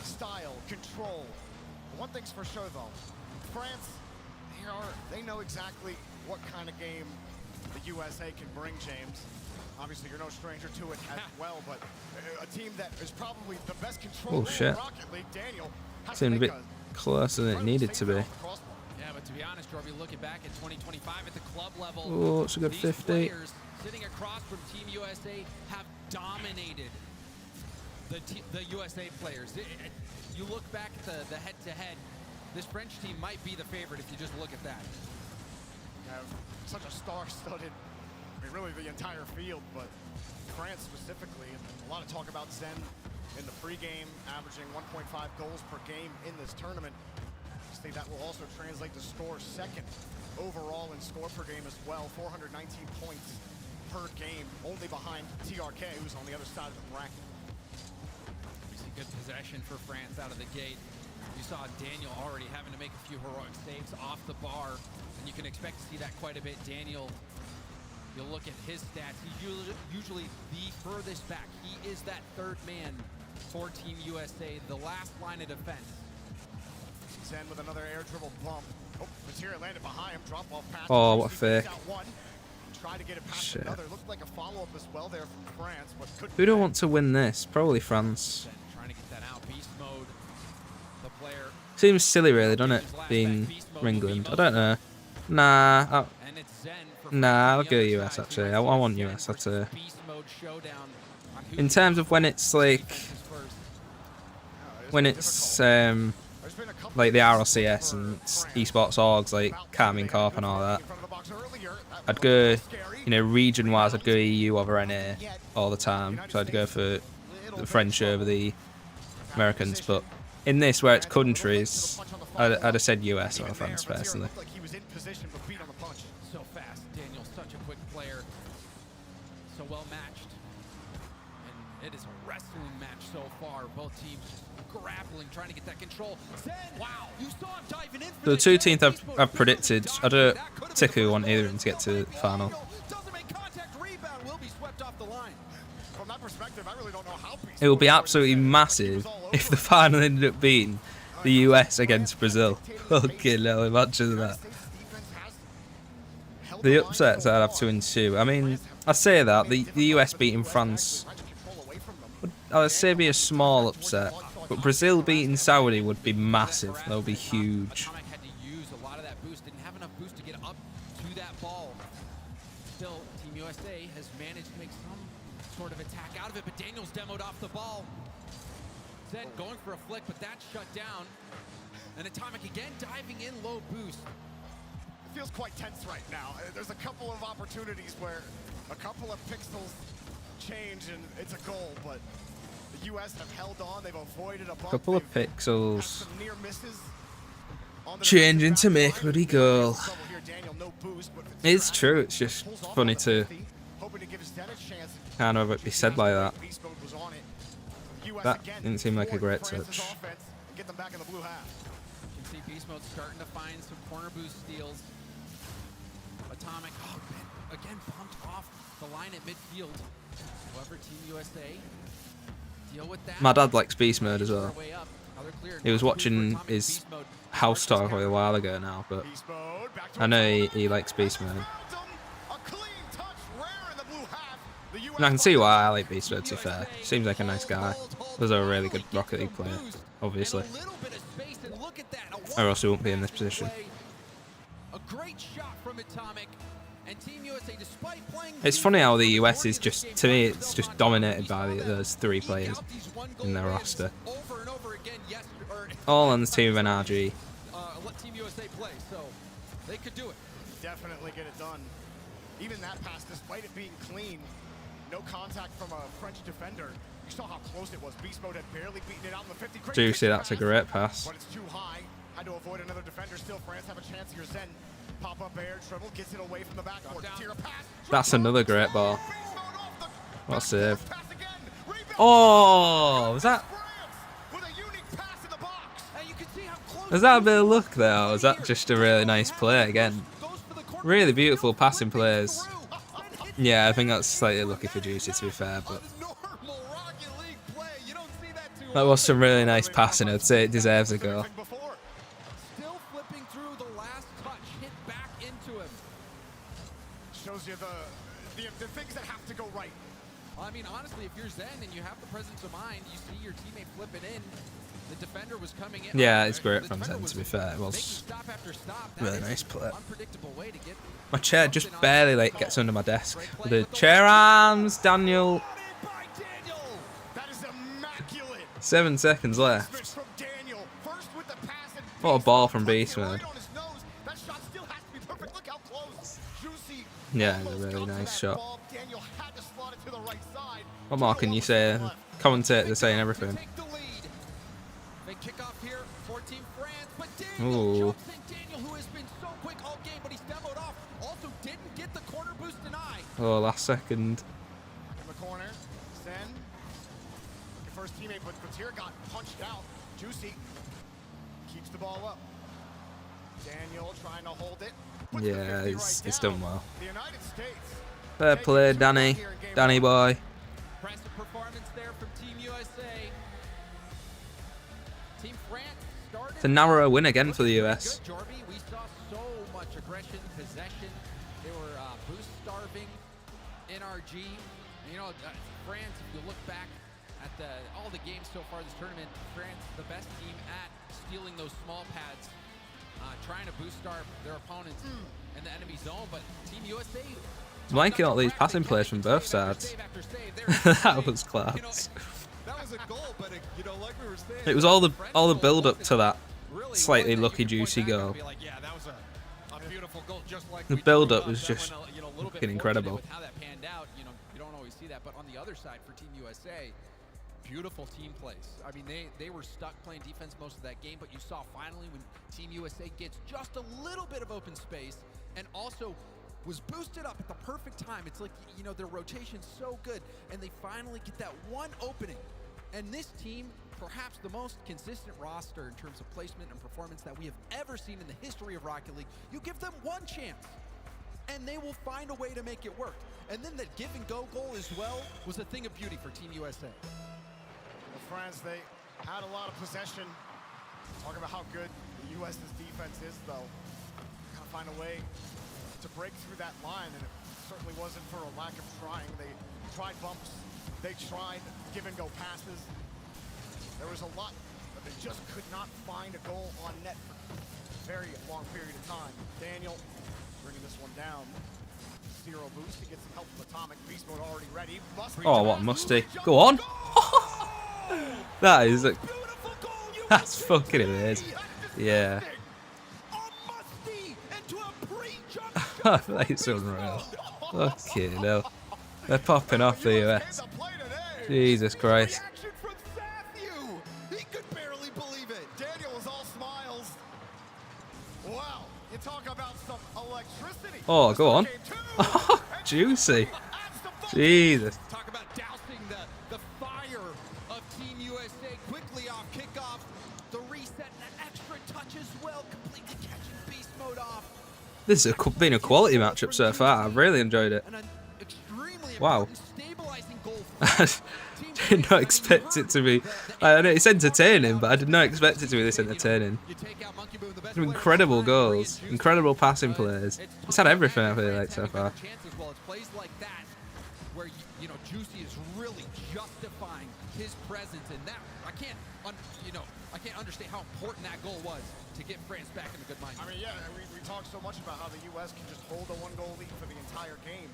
style, control. One thing's for sure, though. France, they know exactly what kind of game the USA can bring, James. Obviously, you're no stranger to it as well, but a team that is probably the best control Oh, shit. Rocket League, Daniel. Seemed a bit closer than it needed to be. Yeah, but to be honest, Jorby, looking back at 2025 at the club level, Oh, it's a good these 50. players sitting across from Team USA have dominated the USA players. You look back at the head-to-head, this French team might be the favorite if you just look at that. Have such a star-studded, really the entire field, but France specifically, and a lot of talk about Zen in the pregame, averaging 1.5 goals per game in this tournament. I think that will also translate to score second overall in score per game as well, 419 points per game, only behind TRK, who's on the other side of the bracket. We see good possession for France out of the gate. You saw Daniel already having to make a few heroic saves off the bar, and you can expect to see that quite a bit. Daniel, you'll look at his stats. He's usually the furthest back. He is that third man for Team USA, the last line of defense. Zen with another air dribble bump. Oh, Materia landed behind him. Drop off pass. Oh, what a fake. Try to get it past Shit. another. Looked like a follow-up as well there from France, but couldn't. Who do want to win this? Probably France. Trying to get that out. Beast mode. The player. Seems silly, really, doesn't it? Being from England. I don't know. Nah. And it's Zen for Nah, I'll the go other US, side. actually. So I it's want Zen US. versus That's a... beast mode showdown on who In terms of when it's like... defenses first. When it's like the RLCS and esports orgs like Carmine Corp and all that, I'd go, region-wise, I'd go EU over NA all the time. So I'd go for the French over the Americans. But in this, where it's countries, I'd have said US or France personally. So fast. Daniel's such a quick player. So well matched. And it is a wrestling match so far. Both teams just grappling, trying to get that control. Zen, wow, you saw him diving in for The two teams I've predicted, I don't particularly want either of them to get to the final. Doesn't make contact, rebound will be swept off the line. From that perspective, I really don't know how. It will be absolutely massive if the final ended up being the US against Brazil. Fucking hell, imagine that. The upsets I'd have 2-2. I mean, I say that the US beating France would, I'd say, be a small upset, but Brazil beating Saudi would be massive. That would be huge. Atomic had to use a lot of that boost, didn't have enough boost to get up to that ball. Still, Team USA has managed to make some sort of attack out of it, but Daniel's demoed off the ball. Zen going for a flick, but that's shut down. And Atomic again diving in, low boost. It feels quite tense right now. There's a couple of opportunities where a couple of pixels change and it's a goal, but the US have held on. They've avoided a bump. Couple of They've pixels. had some near misses on the Changing to defensive make back bloody line. goal. Trouble here, Daniel, no boost, but It's Fitzgerald true, it's just pulls off funny another to 50, hoping to give Zen a chance. kind of be said like that. Beast mode was on it. US That again, didn't seem like a great France's touch. offense and get them back in the blue half. You can see Beast Mode starting to find some corner boost steals. Atomic, oh, again, bumped off the line at midfield. However, Team USA deal with that. My dad likes Beast Mode as well. Way up. Now they're clear. He was Not watching good for Atomic. his Beast Mode house starts talk to a while ago now, but Beast mode, back to I know Atomic. he likes Beast Mode. A clean touch, rare in the blue half. The US And I can see why I like Beast Mode, to be fair. Seems like a nice guy. Was a really good Rocket League player, obviously. Or else he won't be in this position. A great shot from Atomic. And Team USA, despite playing It's funny how the US is just, to me, it's just dominated by those 3 players in their roster. over and over again, yes, All on the team of NRG. let Team USA play, so they could do it. definitely get it done. Even that pass, despite it being clean, no contact from a French defender. You saw how close it was. Beast mode had barely beaten it out in the 50. Great Juicy, kick that's a pass, great pass. but it's too high. Had to avoid another defender. Still, France have a chance here. Zen pop up air dribble, gets it away from the backboard. Tira pass. That's another great ball. Beast mode off the What a save. pass again. Rebound. Oh, was that France with a unique pass in the box. And you can see how close was that a bit of luck there, or was that just a really nice play again? goes for the corner. Really beautiful passing plays. Yeah, I think that's slightly lucky for Juicy, to be fair, but Normal Rocket League play. You don't see that too that was some really nice passing. I'd say it deserves a goal. Before. Still flipping through the last touch, hit back into him. Shows you the things that have to go right. I mean, honestly, if you're Zen and you have the presence of mind, you see your teammate flipping in. The defender was coming in. Yeah, it's great The from defender Zen, was to be fair. It making was stop after stop. really That is nice an play. unpredictable way to get My chair just barely like gets under my desk. The chair arms, Daniel. By Daniel. That is immaculate. 7 seconds left. Switch from Daniel. First with the pass and What a Beast ball from puts it Beast right Mode. on his nose. That shot still has to be perfect. Look how close. Juicy. Yeah, it's a almost really got to nice that shot. ball. Daniel had to slot it to the right side. What more can you say? Commentators are saying everything. Take the lead. They kick off here for Team France, but Daniel Ooh. jumps in. Daniel, who has been so quick all game, but he's demoed off. Also didn't get the corner boost deny. Oh, last second. In the corner. Zen. Your first teammate, but Batir got punched out. Juicy. Keeps the ball up. Daniel trying to hold it. Puts the Yeah, 50 it's right done down. well. The United States. Fair play, Danny. Danny boy. Impressive performance there from Team USA. Team France started. It's a narrow win again for the US. Good, Jorby. We saw so much aggression, possession. They were boost starving, NRG. And, you know, France, if you look back at all the games so far this tournament, France, the best team at stealing those small pads, trying to boost starve their opponents in the enemy zone. But Team USA. I'm liking all these passing plays from both sides. That was class. That was a goal, but you know, like we were saying, It was all the build up to that slightly lucky Juicy goal. Yeah, that was a beautiful goal, just like The we build talked up was about that just one, you know, a little bit fucking incredible. fortunate with how that panned out. You know, you don't always see that, but on the other side for Team USA, beautiful team plays. I mean, they were stuck playing defense most of that game, but you saw finally when Team USA gets just a little bit of open space and also was boosted up at the perfect time. It's like, you know, their rotation's so good, and they finally get that one opening. And this team, perhaps the most consistent roster in terms of placement and performance that we have ever seen in the history of Rocket League. You give them one chance, and they will find a way to make it work. And then that give and go goal as well was a thing of beauty for Team USA. Well, France, they had a lot of possession. Talking about how good the U.S.'s defense is, though. Gotta find a way to break through that line, and it certainly wasn't for a lack of trying. They tried bumps. They tried give-and-go passes. There was a lot, but they just could not find a goal on net for a very long period of time. Daniel bringing this one down. Zero boost. He gets some help from Atomic. Beast mode already ready. Oh, what musty. Go on. That is that's fucking amazing. Yeah. That's unreal. Fucking hell. They're popping off the US. Jesus Christ. Oh, go on. Oh, juicy. Jesus. Talk about dousing the fire of Team USA quickly off kickoff. The reset and that extra touch as well, completely catching beast mode off. This has been a quality matchup so far. I've really enjoyed it. And an extremely Wow. important stabilizing goal. I did not expect it to be. I know it's entertaining, but I did not expect it to be this entertaining. Some incredible goals, incredible passing plays. It's had everything I feel like so far. It's plays like that where you know Juicy is really justifying his presence, and that I can't understand how important that goal was to get France back in a good mind. I mean, yeah, we talk so much about how the U.S. can just hold a one-goal lead for the entire game.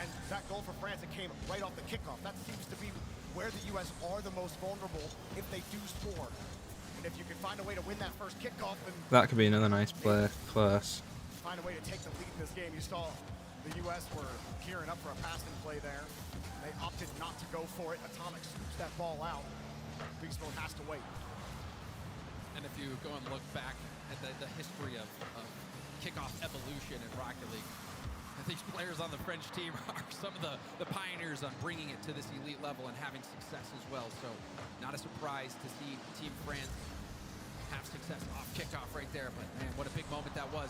And that goal for France, it came right off the kickoff. That seems to be where the U.S. are the most vulnerable if they do score. And if you can find a way to win that first kickoff, then That could be another nice play. Close. find a way to take the lead in this game. You saw the U.S. were gearing up for a passing play there. They opted not to go for it. Atomic scoops that ball out. Beast Mode has to wait. And if you go and look back at the history of kickoff evolution in Rocket League, these players on the French team are some of the pioneers on bringing it to this elite level and having success as well. So not a surprise to see Team France have success off kickoff right there. But man, what a big moment that was.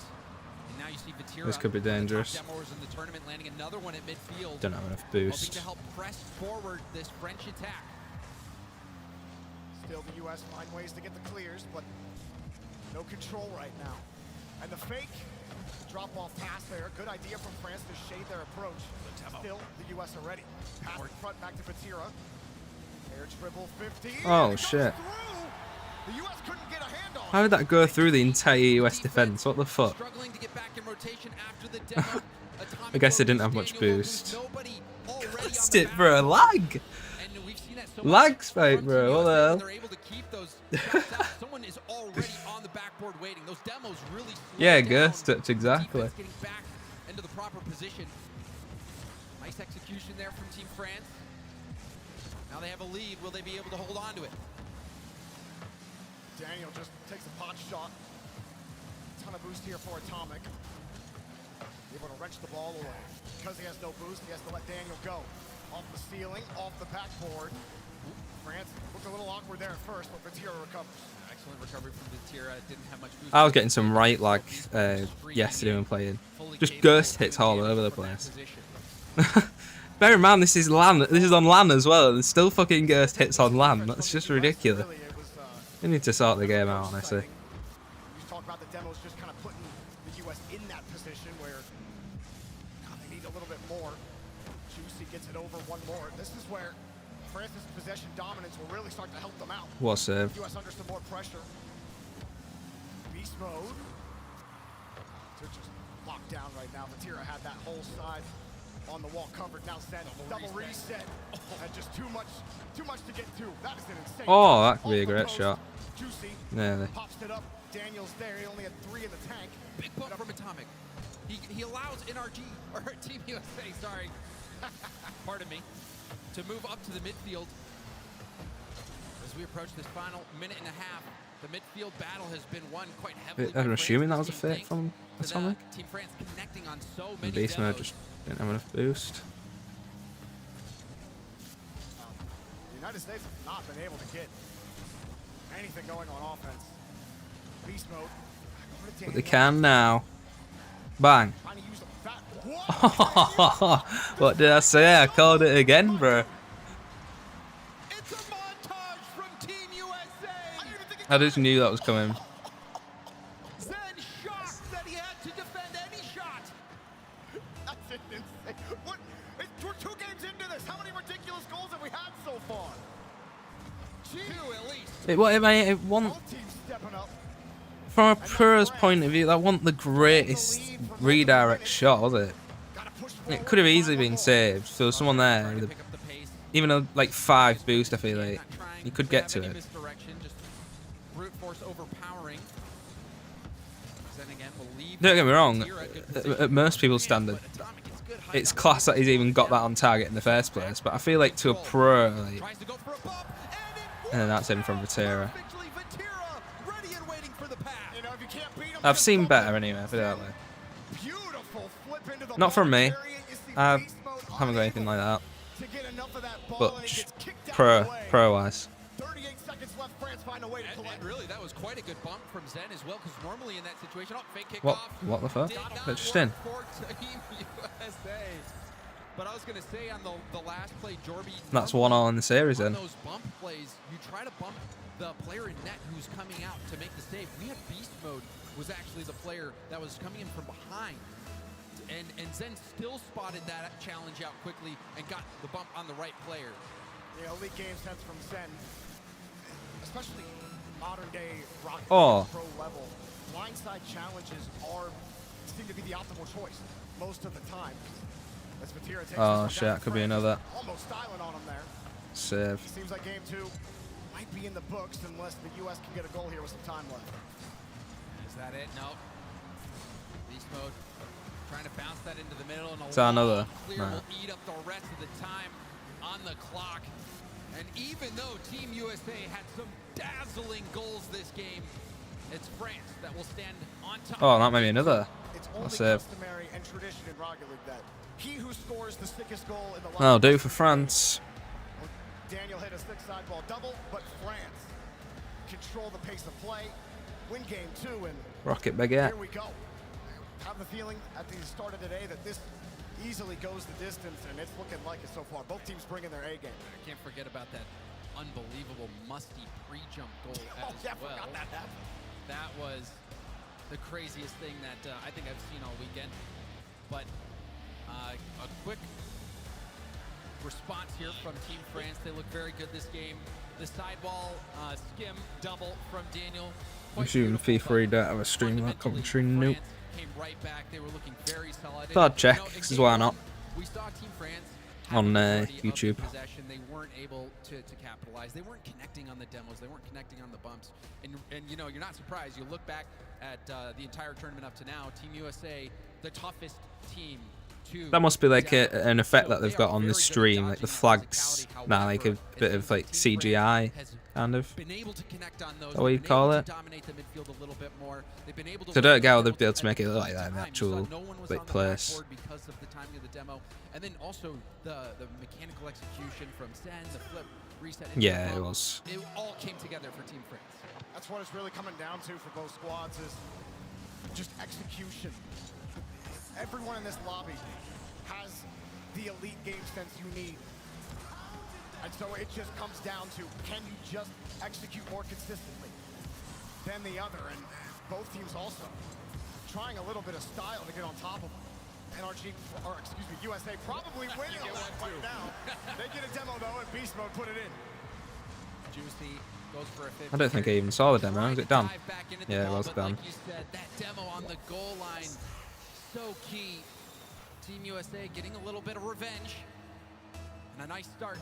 And now you see Vatira, This could be dangerous. one of the top demoers in the tournament, landing another one at midfield. Don't have enough Hoping boost. to help press forward this French attack. Still, the U.S. find ways to get the clears, but no control right now. And the fake drop-off pass there. Good idea from France to shade their approach. Still, the U.S. are ready. Pass in front back to Vatira. Air dribble 15. Oh, shit. The U.S. couldn't get a hand on it. How did that go through the entire US defense? What the fuck? Struggling to get back in rotation after the demo. I guess they didn't have much Daniel boost. nobody already Missed on it, the bro. back. Lag. And we've seen that so Lag much spike, from bro. Team What the USA, hell? they're able to keep those shots out. Someone is already on the backboard waiting. Those demos really slow Yeah, down ghost touch, exactly. defense getting back into the proper position. Nice execution there from Team France. Now they have a lead. Will they be able to hold on to it? Daniel just takes a pot shot. Ton of boost here for Atomic. Able to wrench the ball away. Because he has no boost, he has to let Daniel go. Off the ceiling, off the backboard. France looked a little awkward there at first, but Vatira recovers. Excellent recovery from Vatira. Didn't have much boost. I was getting some right lag yesterday when playing. Just ghost hits all over the place. Bear in mind, this is LAN. This is on LAN as well. There's still fucking ghost hits on LAN. That's just ridiculous. Really, it was, We need to sort the game out, honestly. You talk about the demos just kind of putting the U.S. in that position where they need a little bit more. Juicy gets it over one more. This is where France's possession dominance will really start to help them out. What save? U.S. under some more pressure. Beast mode. They're just locked down right now. Vatira had that whole side on the wall covered. Now Zen, double reset. And just too much to get to. That is an insane. Oh, that could be a Off the great post. shot. Juicy Nearly. pops it up. Daniel's there. He only had 3 in the tank. Big bump from Atomic. He allows NRG, or Team USA, sorry, pardon me, to move up to the midfield. As we approach this final minute and a half, the midfield battle has been won quite heavily. I'm by assuming that France. was a fake from To the Atomic. Team France connecting on so many And Beast mode demos. just didn't have enough boost. The United States have not been able to get anything going on offense. Beast mode. Over to But they Daniel. can now. Bang. Trying to use the fat. What did I say? I called it again, bro. It's a montage from Team USA. I just knew that was coming. Zen shocked that he had to defend any shot. That's insane. What? We're 2 games into this. How many ridiculous goals have we had so far? 2 at least. It want Both teams stepping up. from a pro's point of view, that wasn't the greatest redirect shot, was it? Gotta push It forward. could have easily been saved. So someone there, Trying to with pick up the pace. even a like 5 boost, I feel Yeah, like not trying you could get have to any it. Misdirection, just brute force overpowering. Then again, will leave Don't get me wrong. Vatira at good position. At most people's standard, But Atomic is good height it's on class the that he's even got that on target in the first place. But I feel like to a pro, like, Tries to go for a bump, and then that's in from Vatira. perfectly. Vatira ready and waiting for the pass. You know, if you can't beat 'em, I've just seen bump better it. anyway. I feel that way. Beautiful flip Not from me. I haven't got anything like that. But pro-wise. 38 seconds left, France find a way to collect. And really, that was quite a good bump from Zen as well, because normally in that situation, fake kick What? off. What the fuck? Did not That's just in. work for Team USA. But I was going to say on the last play, Jorby. That's 1-1 in the series on then. those bump plays, you try to bump the player in net who's coming out to make the save. We had Beast Mode was actually the player that was coming in from behind. And Zen still spotted that challenge out quickly and got the bump on the right player. Yeah, elite game sense from Zen, especially modern day Rocket Oh. Pro level. Blindside challenges seem to be the optimal choice most of the time. As Vatira takes Oh this one shit, down that could be France, another almost styling on him there. save. Seems like game 2 might be in the books unless the U.S. can get a goal here with some time left. Is that it? No. Beast Mode trying to bounce that into the middle, and Is that another? clear No. will eat up the rest of the time on the clock. And even though Team USA had some dazzling goals this game, it's France that will stand on top. Oh, that may be another. It's only save. customary and tradition in Rocket League that he who scores the sickest goal in the That'll do for France. Daniel hit a stick side ball double, but France control the pace of play, win game 2, and Rocket baguette. here we go. I have the feeling at the start of today that this easily goes the distance, and it's looking like it so far. Both teams bringing their A game. I can't forget about that unbelievable musty pre-jump goal as yeah, well. forgot that happened. That was the craziest thing that I think I've seen all weekend. But a quick response here from Team France. They look very good this game. The sideball skim double from Daniel. I'm shooting FIFA, you don't have a stream that commentary. Nope. Came right back. They were looking very solid. Thought I'd check, this is why not. We saw Team France On having majority of the YouTube. possession. They weren't able to capitalize. They weren't connecting on the demos. They weren't connecting on the bumps. And you know, you're not surprised. You look back at the entire tournament up to now. Team USA, the toughest team. That must be like an effect that they've got on the stream, like the flags. Nah, like a bit of like CGI, kind of. Been able to connect on those. Is that what you call it? Dominate the midfield a little bit more. They've been able to. So I don't get how they'd be able to make it look like that in the actual like place. Because of the timing of the demo, and then also the mechanical execution from Zen, the flip, reset. Yeah, it was. It all came together for Team France. That's what it's really coming down to for both squads is just execution. Everyone in this lobby has the elite game sense you need. And so it just comes down to, can you just execute more consistently than the other? And both teams also trying a little bit of style to get on top of them. NRG, or excuse me, USA probably winning on that right now. They get a demo though, and Beast Mode put it in. Juicy goes for a 50. I don't think I even saw the demo. Is it done? Yeah, it was done. Like you said, that demo on the goal line, so key. Team USA getting a little bit of revenge and a nice start.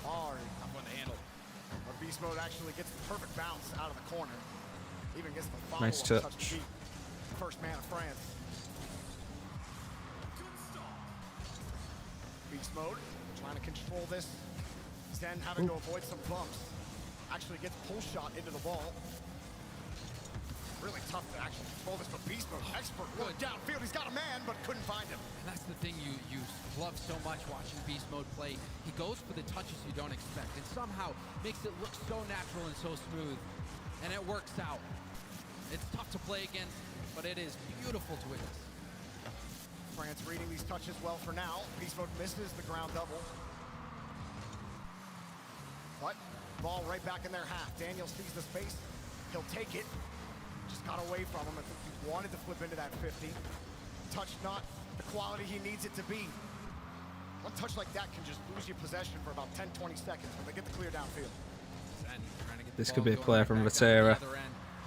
Hard. I'm going to handle. But Beast Mode actually gets the perfect bounce out of the corner. Even gets the follow-up Nice touch touch. to beat first man of France. Beast Mode trying to control this. Zen having to avoid some bumps. Actually gets pull shot into the ball. Really tough to actually control this, but Beast Mode, expert work downfield. He's got a man, but couldn't find him. And that's the thing you love so much watching Beast Mode play. He goes for the touches you don't expect and somehow makes it look so natural and so smooth. And it works out. It's tough to play against, but it is beautiful to witness. France reading these touches well for now. Beast Mode misses the ground double. But ball right back in their half. Daniel sees the space. He'll take it. Just got away from him. I think he wanted to flip into that 50. Touch not the quality he needs it to be. One touch like that can just lose you possession for about 10, 20 seconds when they get the clear downfield. This could be a player from Vatira.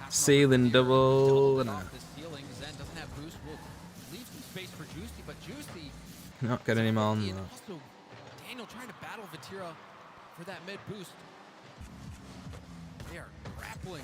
Ceiling double. No. The ceiling, Zen doesn't have boost. Will leave some space for Juicy, but Juicy Not getting him on. and No. also Daniel trying to battle Vatira for that mid boost. They are grappling.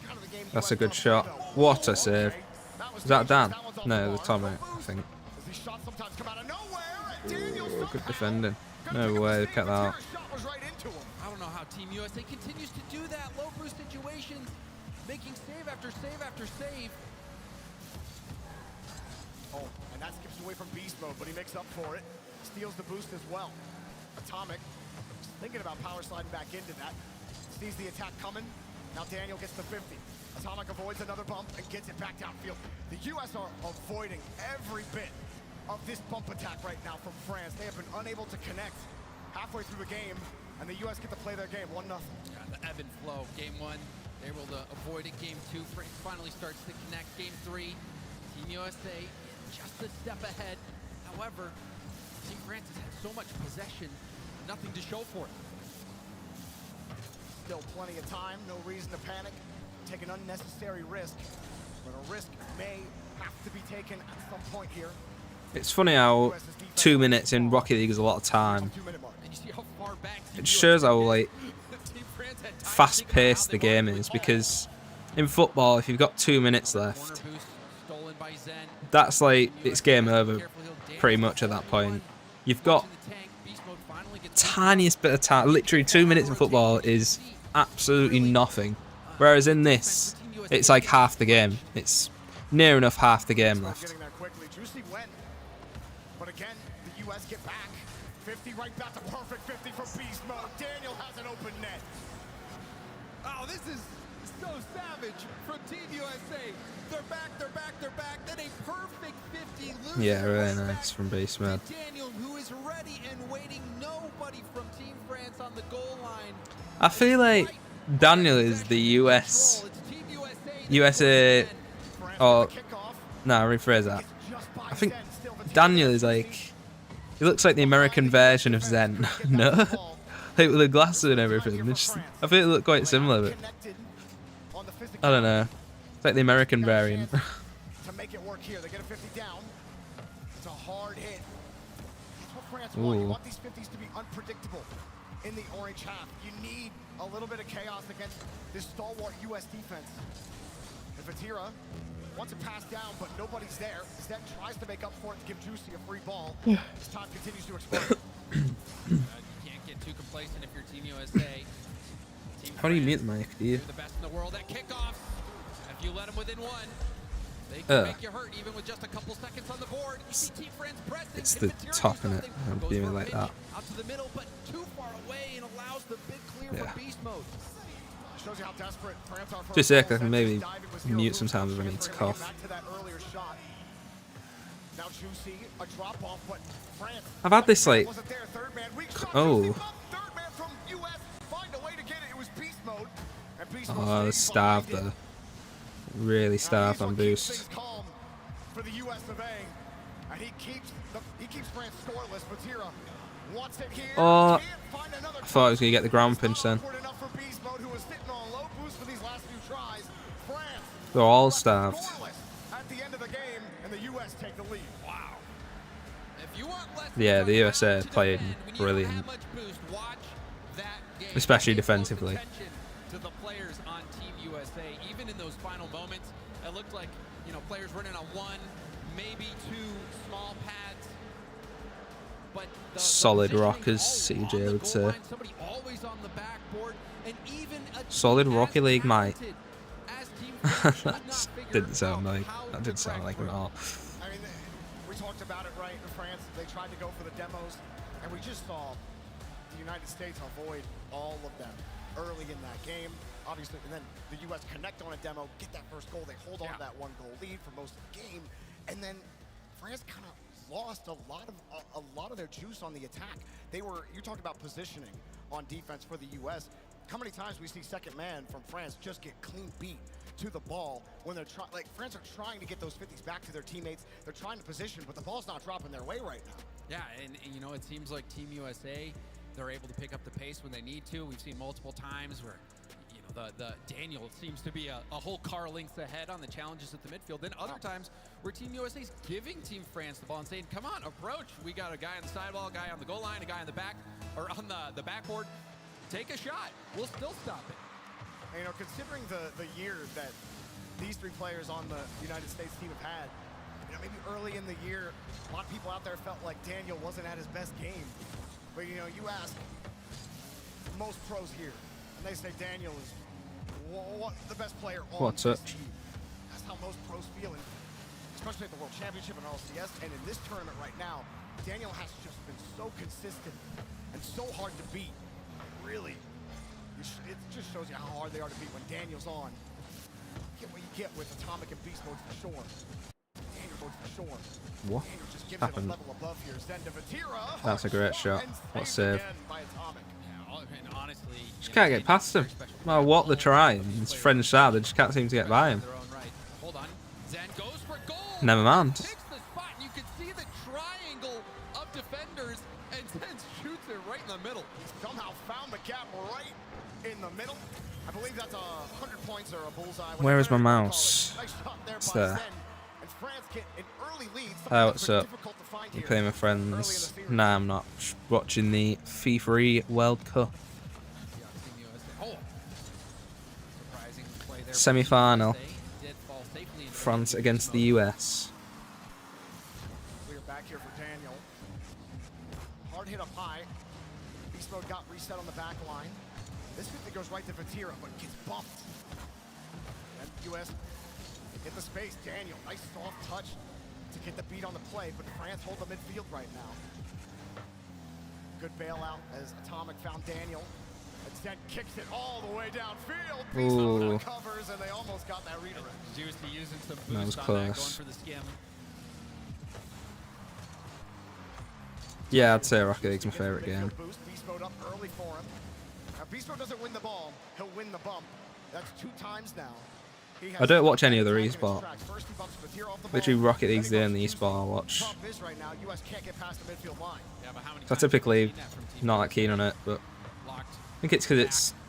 Kind of the game That's a US good loves shot. to play, though. What a Okay. save. That was Is that Dan? dangerous. That one's off No, the the bar. Tommy, I think. As these shots sometimes come out of nowhere, and Daniel Good somehow defending. gonna No pick up way, the they kept that save. out. Vatira's shot was right into him. I don't know how Team USA continues to do that. Low boost situations, making save after save after save. Oh, and that skips away from beast mode, but he makes up for it. Steals the boost as well. Atomic, just thinking about power sliding back into that. Sees the attack coming. Now Daniel gets the 50. Atomic avoids another bump and gets it back downfield. The U.S. are avoiding every bit of this bump attack right now from France. They have been unable to connect halfway through the game, and the U.S. get to play their game 1-0. Yeah, the ebb and flow. Game 1, they're able to avoid it. Game 2, France finally starts to connect. Game 3, Team USA just a step ahead. However, Team France has had so much possession, nothing to show for it. Still plenty of time, no reason to panic. Take an unnecessary risk, but a risk may have to be taken at some point here. It's funny how 2 minutes in Rocket League is a lot of time. It shows how like fast-paced the game is, because in football, if you've got 2 minutes left, that's like it's game over pretty much at that point. You've got tiniest bit of time. Literally 2 minutes in football is absolutely nothing, whereas in this, it's like half the game. It's near enough half the game left. But again, the U.S. get back. 50 right back to perfect 50 for beast mode. Daniel has an open net. Oh, this is so savage from Team USA. They're back, they're back, they're back. Then a perfect 50. Yeah, really nice from beast mode. Daniel, who is ready and waiting. Nobody from Team France on the goal line. I feel like Daniel is the USA, or nah, rephrase that. I think Daniel is like, he looks like the American version of Zen. No, like with the glasses and everything. I feel it look quite similar, but I don't know. It's like the American variant. To make it work here, they get a 50 down. It's a hard hit. That's what France want. You want these 50s to be unpredictable in the orange half. You need a little bit of chaos against this stalwart U.S. defense. And Vatira wants it passed down, but nobody's there. Zed tries to make up for it to give Juicy a free ball. As time continues to expire. You can't get too complacent if you're Team USA. How do you mute the mic? Do you? The best in the world at kickoffs. If you let them within one, they can make you hurt even with just a couple seconds on the board. You see Team France pressing. It's the top in it. I'm doing it like that. Out to the middle, but too far away, and allows the big clear for beast mode. Shows you how desperate France are for Just a sec, I can maybe mute sometimes if I need to cough. Now Juicy, a drop off, but France I've had this like, oh, oh, starved there. Really starved on boost. For the US of A, and he keeps France scoreless. Vatira wants it here. Oh, I thought I was gonna get the ground pinch then. They're all starved. At the end of the game, and the US take the lead. Wow. Yeah, the USA are playing brilliant, especially defensively. To the players on Team USA, even in those final moments, it looked like, you know, players running on one, maybe two small pads. But solid rockers, CJ would say. Solid Rocket League, mate. That didn't sound like it at all. I mean, we talked about it, right? In France, they tried to go for the demos, and we just saw the United States avoid all of them early in that game. Obviously, and then the U.S. connect on a demo, get that first goal. They hold on to that 1-goal lead for most of the game, and then France kind of lost a lot of their juice on the attack. You talked about positioning on defense for the U.S. How many times we see second man from France just get clean beat to the ball when they're trying? Like, France are trying to get those 50s back to their teammates. They're trying to position, but the ball's not dropping their way right now. Yeah, and you know, it seems like Team USA, they're able to pick up the pace when they need to. We've seen multiple times where, you know, the Daniel seems to be a whole car length ahead on the challenges at the midfield. Then other times where Team USA is giving Team France the ball and saying, come on, approach. We got a guy on the sidewall, a guy on the goal line, a guy on the back, or on the backboard. Take a shot. We'll still stop it. And, you know, considering the year that these three players on the United States team have had, you know, maybe early in the year, a lot of people out there felt like Daniel wasn't at his best game. But, you know, you ask most pros here, and they say Daniel is the best player on What's this up? team. That's how most pros feel, especially at the World Championship and LCS, and in this tournament right now, Daniel has just been so consistent and so hard to beat. Really, it just shows you how hard they are to beat when Daniel's on. Get what you get with Atomic and Beast Mode for sure. Daniel mode for sure. What Daniel just gives happened? it a level above here. Zen to Vatira. That's a great shot. What a save. Again by Atomic. And honestly, Just can't get past him. No matter what they're trying, it's French style, they just can't seem to get by him. Hold on. Zen goes for goal. Never mind. Picks the spot, and you can see the triangle of defenders, and Zen shoots it right in the middle. Somehow found the gap right in the middle. I believe that's 100 points or a bullseye. Where is my mouse? Nice shot there It's by there. Zen. And France get an early lead. Hi, what's up? I'm playing with friends. Nah, I'm not. Just watching the Fifae World Cup semi-final. France against the US. We're back here for Daniel. Hard hit up high. Beast Mode got reset on the back line. This 50 goes right to Vatira, but gets bumped. And US hit the space. Daniel, nice soft touch to get the beat on the play, but France hold the midfield right now. Good bailout as Atomic found Daniel. And Zen kicks it all the way downfield. Beast Mode covers, and they almost got that redirect. Juicy using some That was boost on that, going close. for the skim. Yeah, I'd say Rocket League's my favourite game. Boost. Beast Mode up early for him. Now Beast Mode doesn't win the ball, he'll win the bump. That's 2 times now. He has I don't watch any other in his esport. tracks. First he bumps Vatira off the ball, Literally, Rocket League's the then only he bumps esport I watch. Team. Problem is right now, US can't get past the midfield line. Yeah, but how many So times typically, have we seen that from Team not that USA? keen on it, but Locked I think it's because it's back.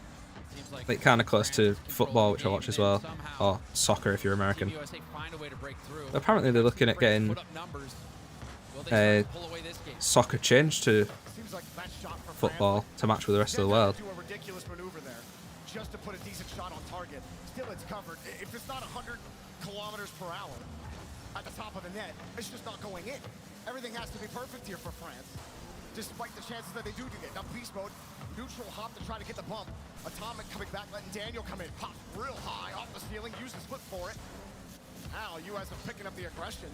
Seems like kind of close to France control football, the which I game, watch as and well, somehow or soccer if you're American. Team USA find a way to break through. Apparently, they're looking at getting Put up numbers. Will they start to pull away this game? soccer changed to Seems like that shot for football France. to match with the rest of the Zen world. had to do a ridiculous maneuver there just to put a decent shot on target. Still, it's covered. If it's not 100 kilometers per hour at the top of the net, it's just not going in. Everything has to be perfect here for France, despite the chances that they do get. Now Beast Mode, neutral hop to try to get the bump. Atomic coming back, letting Daniel come in. Pops real high off the ceiling, uses flip for it. Now US are picking up the aggression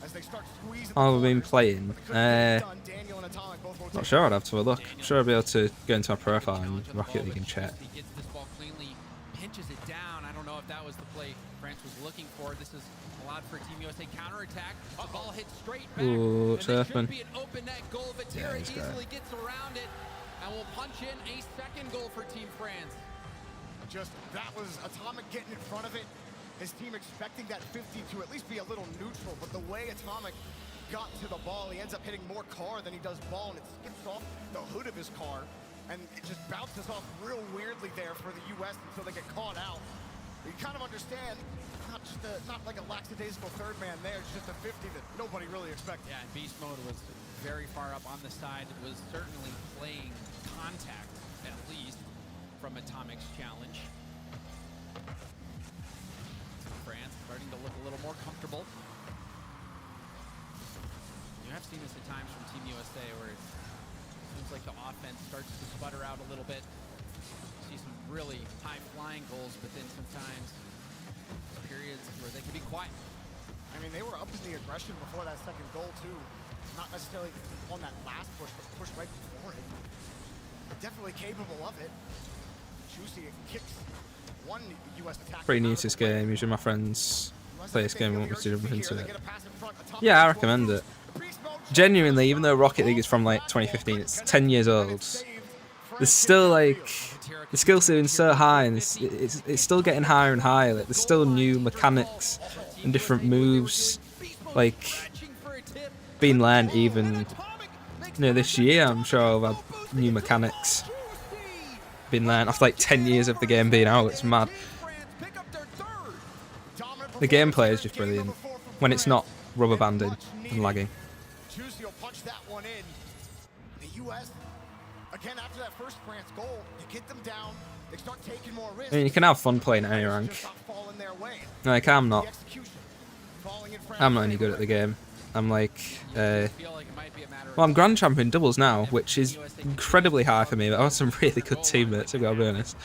as they start squeezing. How have I been corners. playing? But they couldn't get it done. Daniel and Atomic both rotate. Not sure, I'd have to have a look. I'm sure I'll be able to go into my profile and Rocket League and check. He gets this ball cleanly, pinches it down. I don't know if that was the play France was looking for. This is allowed for Team USA counterattack. The ball hits straight back. Ooh, and there surfing. should be an open net goal. Yeah, Vatira he's got it. easily gets around it and will punch in a second goal for Team France. Just that was Atomic getting in front of it. His team expecting that 50 to at least be a little neutral, but the way Atomic got to the ball, he ends up hitting more car than he does ball, and it skips off the hood of his car, and it just bounces off real weirdly there for the US until they get caught out. You kind of understand, not like a lackadaisical third man there, it's just a 50 that nobody really expected. Yeah, and Beast Mode was very far up on the side. It was certainly playing contact, at least, from Atomic's challenge. France starting to look a little more comfortable. You have seen this at times from Team USA where it seems like the offense starts to sputter out a little bit. See some really high-flying goals, but then sometimes periods where they can be quiet. I mean, they were up in the aggression before that second goal, too. Not necessarily on that last push, but the push right before it. Definitely capable of it. Juicy kicks one US attack. Pretty new to this game. Usually my friends play this game and want me to jump into it. Yeah, I recommend it. Genuinely, even though Rocket League is from like 2015, it's 10 years old. There's still like the skill ceiling's so high, and it's still getting higher and higher. Like there's still new mechanics and different moves, like being learned even this year. I'm sure I'll have new mechanics being learned after like 10 years of the game being out. It's mad. The gameplay is just brilliant when it's not rubber banding and lagging. Juicy will punch that one in. The US, again after that first France goal, they get them down, they start taking more risks. I mean, you can have fun playing at any rank. Just not fall in their way. Like I'm not The execution falling in any France's good at the game. I'm like, well, I'm Grand Champion doubles now, which is incredibly high for me, but I have some really good teammates, I've got to be honest.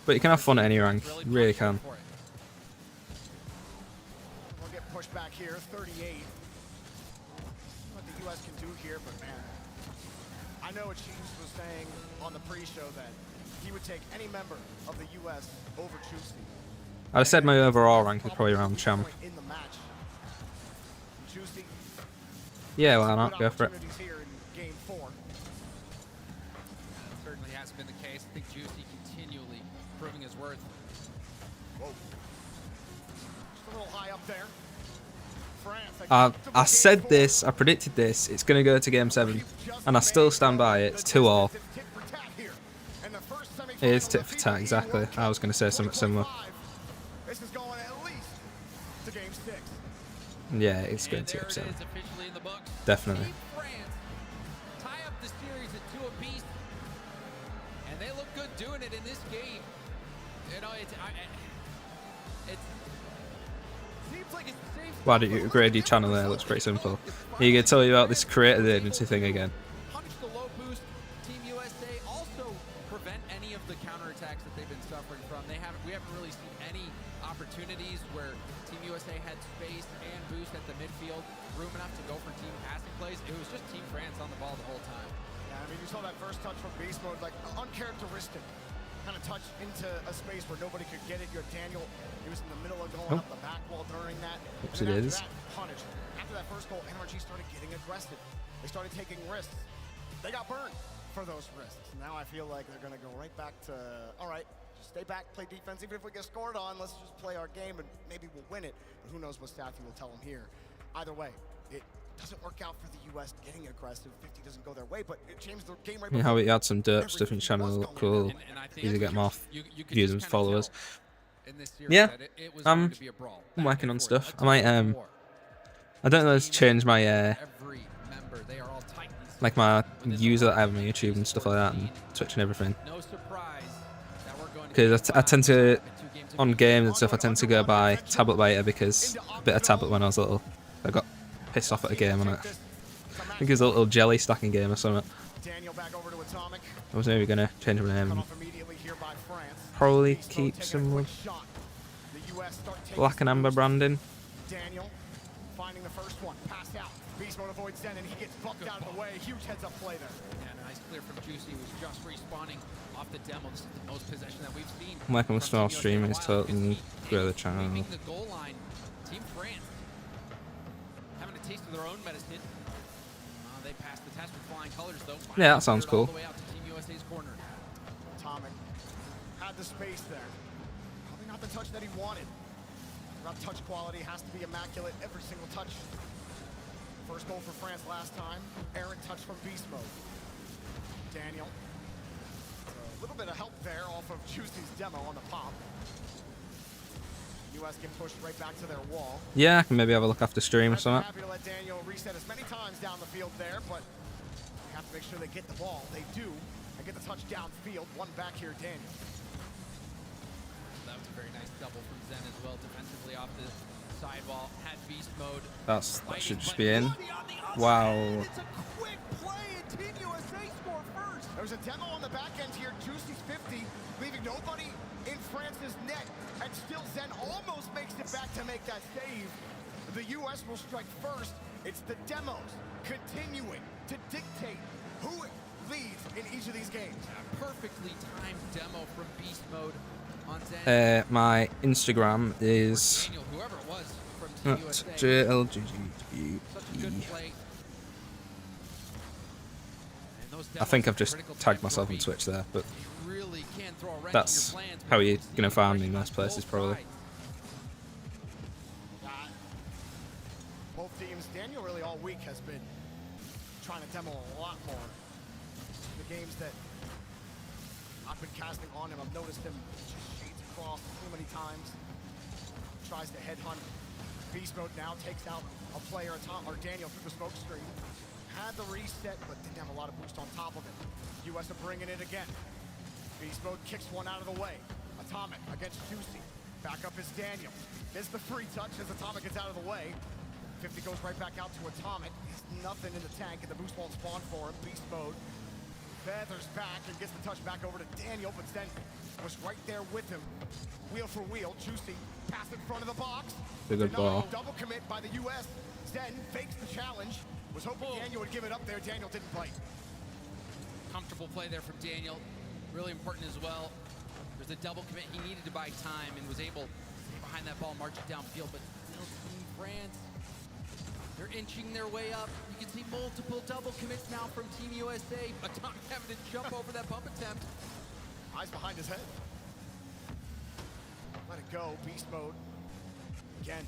But you can have fun at any rank, you really can. We'll get pushed back here, 38. What the U.S. can do here, but man, I know Chiefs was saying on the pre-show that he would take any member of the U.S. over Juicy. I'd have said my overall rank is probably around champ. In the match. Juicy. Yeah, why not? Go for it. Here in game 4. Certainly has been the case. I think Juicy continually proving his worth. Whoa. Just a little high up there. France. I said this, I predicted this, it's going to go to game 7, and I still stand by it. It's 2-all. It is tit for tat, exactly. I was going to say something similar. This is going at least to game 6. Yeah, it's going to game 7. Definitely. Tie up the series at 2 apiece, and they look good doing it in this game. You know, it seems like it's safe. Why don't you upgrade your channel there? It looks pretty simple. Are you going to tell you about this creator agency thing again? Punish the low boost. Team USA also prevent any of the counterattacks that they've been suffering from. We haven't really seen any opportunities where Team USA had space and boost at the midfield, room enough to go for team passing plays. It was just Team France on the ball the whole time. Yeah, I mean, you saw that first touch from beast mode, like uncharacteristic. Kind of touch into a space where nobody could get it. Your Daniel, he was in the middle of going up the back wall during that. Oops, it is. Punish. After that first goal, NRG started getting aggressive. They started taking risks. They got burned for those risks. Now I feel like they're going to go right back to, all right, just stay back, play defense. Even if we get scored on, let's just play our game and maybe we'll win it. But who knows what Staffy will tell them here. Either way, it doesn't work out for the U.S. getting aggressive. 50 doesn't go their way, but it changed the game right. You know how you had some derp stuff in your channel, look cool. Easy to get more views and followers. Yeah, I'm working on stuff. I might I don't know how to change my like my user that I have on YouTube and stuff like that, and Twitch and everything. Because I tend to, on games and stuff, I tend to go by tablet beta because a bit of tablet when I was little. I got pissed off at a game on it. I think it was a little jelly stacking game or something. I was maybe going to change my name and probably keep some black and amber branding. Daniel finding the first one, pass out. Beast mode avoids Zen and he gets bumped out of the way. Huge heads up play there. Yeah, nice clear from Juicy, who's just respawning off the demo. This is the most possession that we've seen. I'm working with small streamers to help them grow the channel. Leaving the goal line, Team France having a taste of their own medicine. They passed the test with flying colors, though. Yeah, that sounds cool. All the way out to Team USA's corner. Atomic had the space there. Probably not the touch that he wanted. Not touch quality, has to be immaculate every single touch. First goal for France last time. Errant touch from beast mode. Daniel. A little bit of help there off of Juicy's demo on the pop. US get pushed right back to their wall. Yeah, I can maybe have a look after stream or something. Happy to let Daniel reset as many times down the field there, but they have to make sure they get the ball. They do. They get the touch downfield. One back here, Daniel. That was a very nice double from Zen as well, defensively off the sidewall. Had beast mode. That should just be in. Wow. It's a quick play and Team USA score first. There's a demo on the back end here. Juicy's 50, leaving nobody in France's net. And still Zen almost makes it back to make that save. The US will strike first. It's the demos continuing to dictate who leads in each of these games. A perfectly timed demo from beast mode on Zen. My Instagram is Daniel, whoever it was from Team USA. JLGGB. I think I've just tagged myself on Twitch there, but that's how you're going to find me in most places, probably. Both teams, Daniel really all week has been trying to demo a lot more. The games that I've been casting on him, I've noticed him just shades across too many times. Tries to headhunt. Beast mode now takes out a player, or Daniel through the smoke screen. Had the reset, but didn't have a lot of boost on top of it. US are bringing it again. Beast mode kicks one out of the way. Atomic against Juicy. Back up is Daniel. There's the free touch as Atomic gets out of the way. 50 goes right back out to Atomic. There's nothing in the tank, and the boost won't spawn for him. Beast mode. Feathers back and gets the touch back over to Daniel, but Zen was right there with him. Wheel for wheel. Juicy pass in front of the box. Good ball. Double commit by the U.S. Zen fakes the challenge. Was hoping Daniel would give it up there. Daniel didn't bite. Comfortable play there from Daniel. Really important as well. There's a double commit. He needed to buy time and was able to stay behind that ball, march it downfield, but still Team France. They're inching their way up. You can see multiple double commits now from Team USA. Atomic having to jump over that bump attempt. Eyes behind his head. Let it go. Beast mode. Again,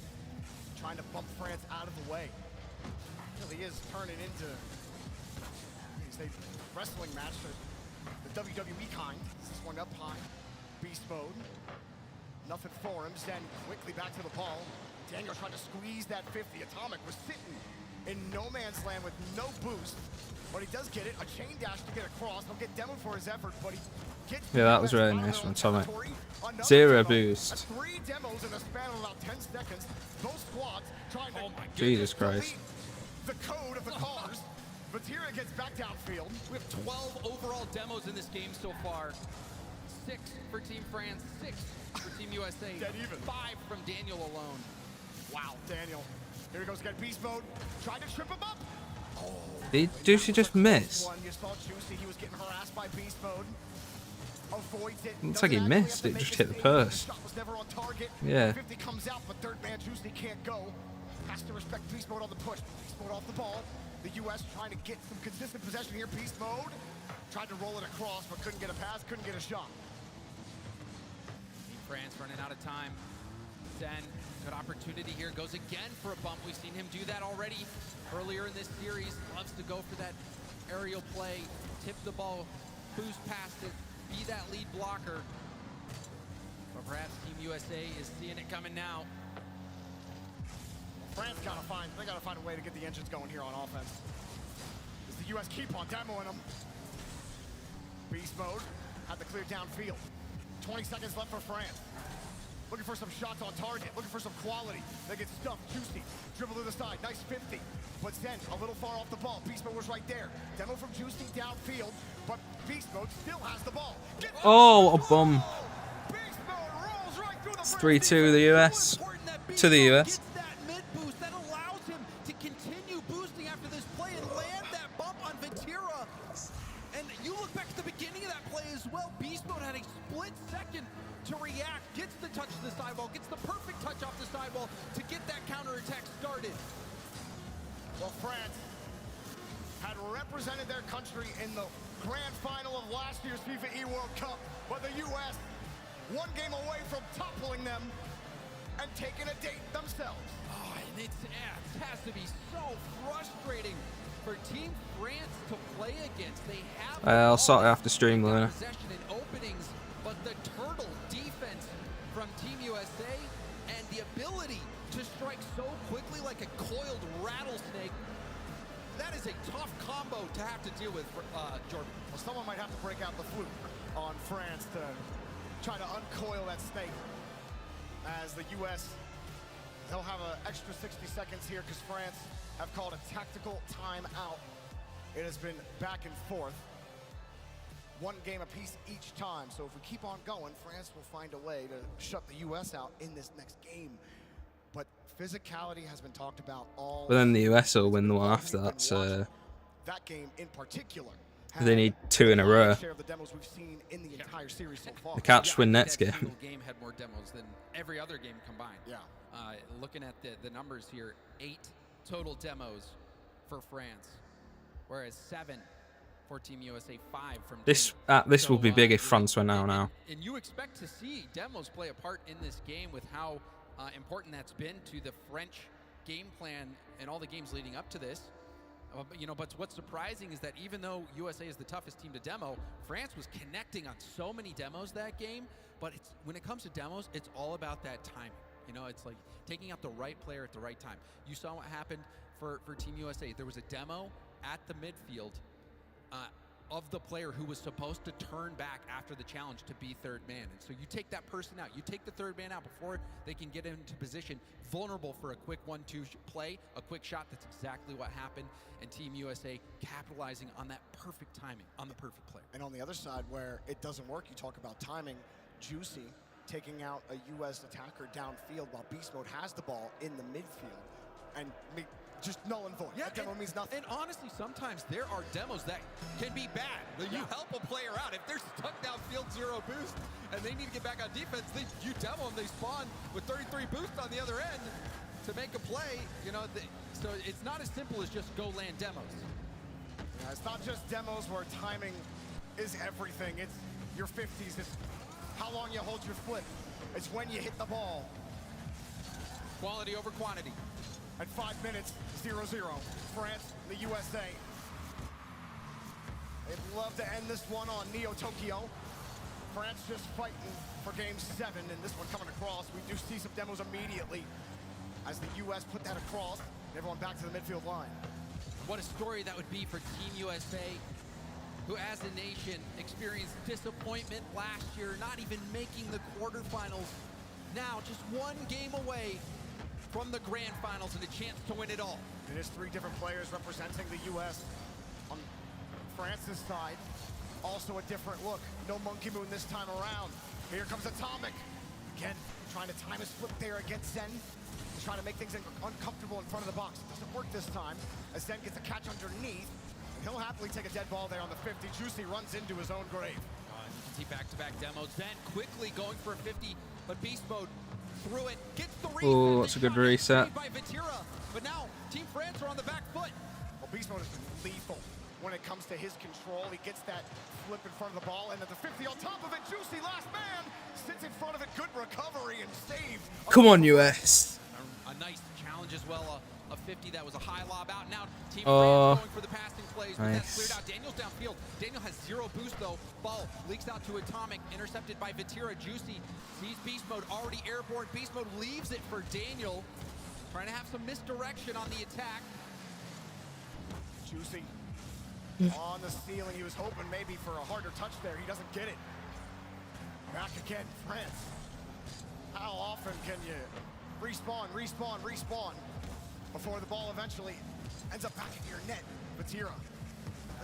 trying to bump France out of the way. Really is turning into a wrestling match, the WWE kind. This one up high. Beast mode. Nothing for him. Zen quickly back to the ball. Daniel trying to squeeze that 50. Atomic was sitting in no man's land with no boost, but he does get it. A chain dash to get across. He'll get demoed for his effort, but he gets... Yeah, that was really nice from Atomic. 0 boost. That's 3 demos in the span of about 10 seconds. Both squads trying to... Jesus Christ. The code of the cars. Vatira gets back downfield. We have 12 overall demos in this game so far. 6 for Team France, 6 for Team USA. Dead even. 5 from Daniel alone. Wow, Daniel. Here he goes again, beast mode. Tried to trip him up. Oh, Did Juicy just miss? You saw Juicy, he was getting harassed by beast mode. Avoids it. Looks like he missed. It just hit the purse. Shot was never on target. Yeah. 50 comes out, but third man Juicy can't go. Has to respect beast mode on the push. Beast mode off the ball. The U.S. trying to get some consistent possession here. Beast mode. Tried to roll it across, but couldn't get a pass, couldn't get a shot. Team France running out of time. Zen, good opportunity here. Goes again for a bump. We've seen him do that already earlier in this series. Loves to go for that aerial play. Tip the ball, boost past it, be that lead blocker. But perhaps Team USA is seeing it coming now. France they gotta find a way to get the engines going here on offense. Does the U.S. keep on demoing them? Beast mode, had the clear downfield. 20 seconds left for France. Looking for some shots on target, looking for some quality. They get stuffed, Juicy, dribble to the side, nice 50. But Zen, a little far off the ball. Beast mode was right there. Demo from Juicy downfield, but Beast mode still has the ball. Oh, a bum. Beast mode rolls right through the... It's 3-2 the US. To the US. That mid boost that allows him to continue boosting after this play and land that bump on Vatira. And you look back at the beginning of that play as well. Beast mode had a split second to react, gets the touch to the sidewall, gets the perfect touch off the sidewall to get that counterattack started. Well, France had represented their country in the grand final of last year's Fifae World Cup, but the U.S. one game away from toppling them and taking a date themselves. Oh, and it has to be so frustrating for Team France to play against. They have I'll sort it after stream later. possession in openings, but the turtle defense from Team USA and the ability to strike so quickly like a coiled rattlesnake, that is a tough combo to have to deal with, Jordan. Well, someone might have to break out the flute on France to try to uncoil that snake. As the U.S., they'll have an extra 60 seconds here because France have called a tactical timeout. It has been back and forth. One game apiece each time. So if we keep on going, France will find a way to shut the U.S. out in this next game. But physicality has been talked about all... But then the US will win the one after that, so... That game in particular... They need 2 in a row. Share of the demos we've seen in the entire series so far. They can't just win next game. That game had more demos than every other game combined. Yeah. Looking at the numbers here, 8 total demos for France, whereas 7 for Team USA, 5 from This Team. this will be big if France win now. And you expect to see demos play a part in this game with how important that's been to the French game plan and all the games leading up to this. But what's surprising is that even though USA is the toughest team to demo, France was connecting on so many demos that game. But when it comes to demos, it's all about that timing. It's like taking out the right player at the right time. You saw what happened for Team USA. There was a demo at the midfield. of the player who was supposed to turn back after the challenge to be third man. And so you take that person out, you take the third man out before they can get into position, vulnerable for a quick 1-2 play, a quick shot. That's exactly what happened. And Team USA capitalizing on that perfect timing, on the perfect player. And on the other side where it doesn't work, you talk about timing. Juicy taking out a U.S. attacker downfield while Beast Mode has the ball in the midfield. And just null and void. That demo means nothing. And honestly, sometimes there are demos that can be bad. You help a player out. If they're stuck downfield 0 boost and they need to get back on defense, you demo them, they spawn with 33 boost on the other end to make a play. You know, so it's not as simple as just go land demos. Yeah, it's not just demos where timing is everything. It's your 50s. It's how long you hold your flip. It's when you hit the ball. Quality over quantity. At 5 minutes, 0-0. France, the USA. They'd love to end this one on Neo Tokyo. France just fighting for game 7, and this one coming across. We do see some demos immediately as the US put that across. Everyone back to the midfield line. What a story that would be for Team USA, who as a nation experienced disappointment last year, not even making the quarterfinals. Now just one game away from the grand finals and a chance to win it all. It is 3 different players representing the U.S. on France's side. Also a different look. No Monkey Moon this time around. Here comes Atomic. Again, trying to time his flip there against Zen. He's trying to make things uncomfortable in front of the box. It doesn't work this time, as Zen gets a catch underneath. And he'll happily take a dead ball there on the 50. Juicy runs into his own grave. You can see back-to-back demos. Zen quickly going for a 50, but Beast Mode through it, gets the reset. Oh, that's a good reset. By Vitira, but now Team France are on the back foot. Well, Beast Mode has been lethal when it comes to his control. He gets that flip in front of the ball, and at the 50 on top of it, Juicy, last man, sits in front of it. Good recovery and save. Come on, US. A nice challenge as well. A 50 that was a high lob out. Now Team France going for the passing plays. But that's cleared out. Daniel's downfield. Daniel has 0 boost though. Ball leaks out to Atomic, intercepted by Vitira. Juicy sees Beast Mode already airborne. Beast Mode leaves it for Daniel. Trying to have some misdirection on the attack. Juicy on the ceiling. He was hoping maybe for a harder touch there. He doesn't get it. Back again, France. How often can you respawn before the ball eventually ends up back in your net? Vitira,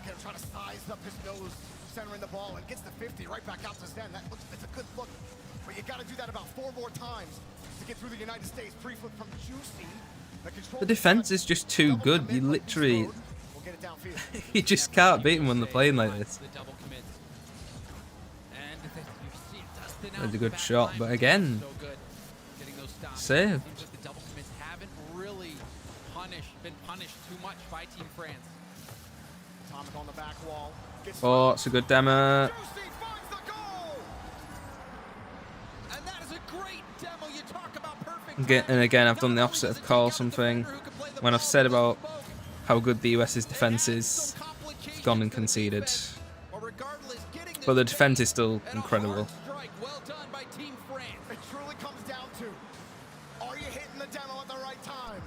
again, trying to size up his nose, centering the ball, and gets the 50 right back out to Zen. It's a good look, but you got to do that about 4 more times to get through the United States. Pre-flip from Juicy. The defense is just too good. You literally, we'll get it downfield. you just can't beat them when they're playing like this. That's a good shot, but again, saved. The double commits haven't really been punished too much by Team France. Atomic on the back wall. Oh, it's a good demo. Juicy finds the goal! And that is a great demo. You talk about perfect. And again, I've done the opposite of Call something. When I've said about how good the US's defense is, it's gone and conceded. But the defense is still incredible. Well done by Team France. It truly comes down to, are you hitting the demo at the right time?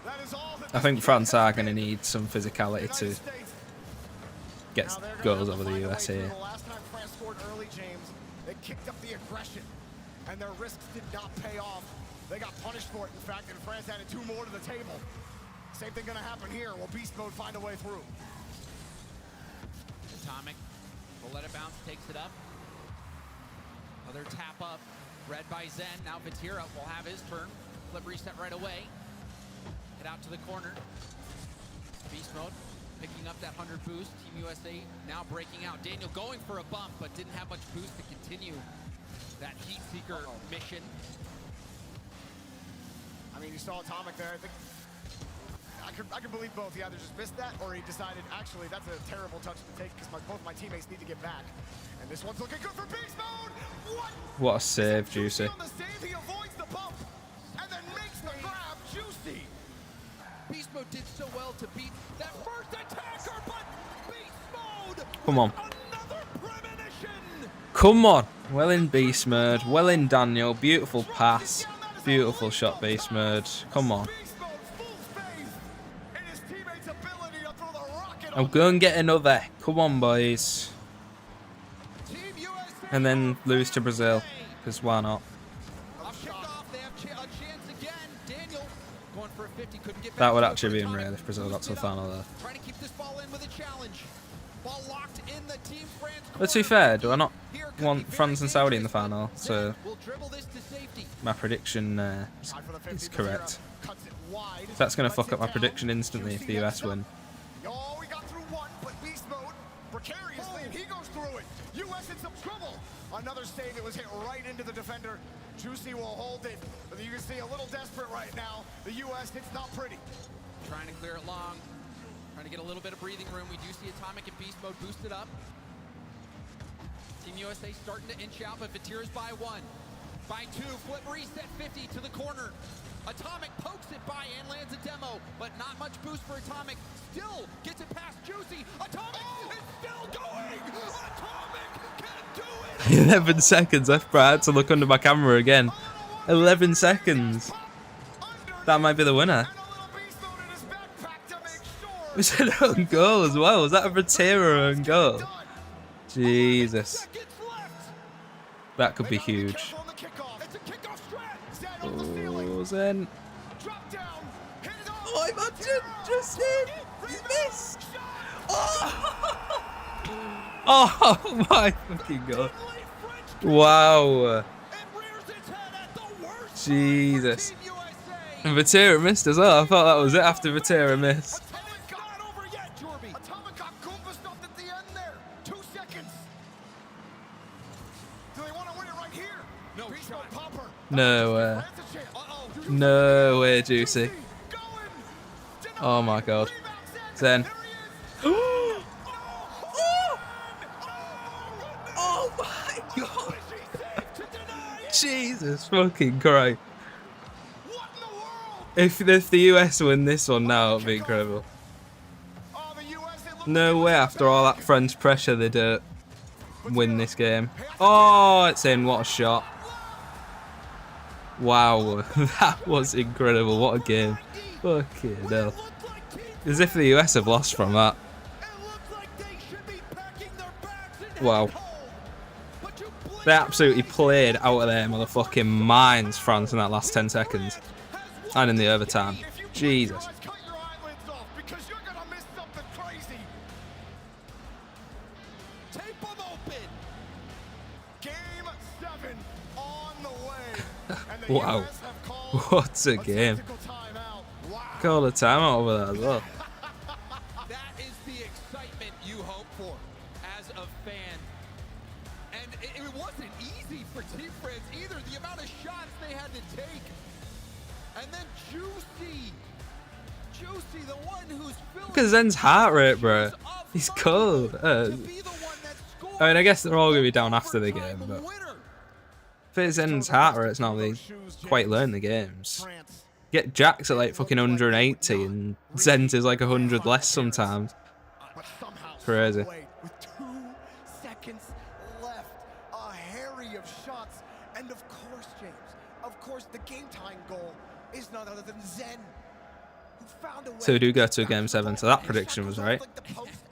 That is all that I think France are going to need some physicality to get goals over the US here. The last time France scored early, James, they kicked up the aggression, and their risks did not pay off. They got punished for it, in fact, and France added 2 more to the table. Same thing going to happen here. Will Beast Mode find a way through? Atomic will let it bounce, takes it up. Another tap up, read by Zen. Now Vitira will have his turn. Flip reset right away. Hit out to the corner. Beast Mode picking up that 100 boost. Team USA now breaking out. Daniel going for a bump, but didn't have much boost to continue that heat seeker mission. I mean, you saw Atomic there. I could believe both. He either just missed that or he decided, actually, that's a terrible touch to take because both my teammates need to get back. And this one's looking good for Beast Mode. What a save, Juicy. On the save, he avoids the bump and then makes the grab. Juicy. Beast Mode did so well to beat that first attacker, but Beast Mode. Come on. Another premonition. Come on. Well in Beast Mode. Well in Daniel. Beautiful pass. Beautiful shot, Beast Mode. Come on. Beast Mode, full faith in his teammates' ability to throw the rocket I'll go and get another. Come on, boys. And then lose to Brazil, because why not? That would actually be unreal if Brazil got to the final there. But to be fair, do I not want France and Saudi in the final? So my prediction is correct. That's going to fuck up my prediction instantly if the US win. Oh, we got through one, but beast mode, precariously, and he goes through it. US in some trouble. Another save, it was hit right into the defender. Juicy will hold it, but you can see a little desperate right now. The US, it's not pretty. Trying to clear it long, trying to get a little bit of breathing room. We do see Atomic and Beast Mode boosted up. Team USA starting to inch out, but Vatira's by 1. By 2, flip reset 50 to the corner. Atomic pokes it by and lands a demo, but not much boost for Atomic. Still gets it past Juicy. Atomic is still going. Atomic can do it. 11 seconds left, bro. I had to look under my camera again. 11 seconds. That might be the winner. Was it an own goal as well? Was that a Vatira own goal? Jesus. That could be huge. Oh, Zen. Oh, imagine! Just in! He missed! Oh! Oh my fucking god. Wow. Jesus. And Vatira missed as well. I thought that was it after Vatira missed. No way. No way, Juicy. Oh my god. Zen. Oh my god. Jesus fucking Christ. If the US win this one now, it'll be incredible. No way after all that French pressure they don't win this game. Oh, it's in. What a shot. Wow, that was incredible. What a game. Fucking hell. As if the US have lost from that. Wow. They absolutely played out of their motherfucking minds, France, in that last 10 seconds. And in the overtime. Jesus. Wow. What a game. Call the timeout over there as well. That is the excitement you hope for as a fan. And it wasn't easy for Team France either. The amount of shots they had to take. And then Juicy, the one who's filling. Look at Zen's heart rate, bro. He's cold. I mean, I guess they're all going to be down after the game, but if Zen's heart rate's not really quite learn the games. Get Jax at like fucking 180 and Zen's is like 100 less sometimes. Crazy. With 2 seconds left, a harry of shots, and of course, the game-tying goal is none other than Zen, who found a way. So we do go to game 7, so that prediction was right.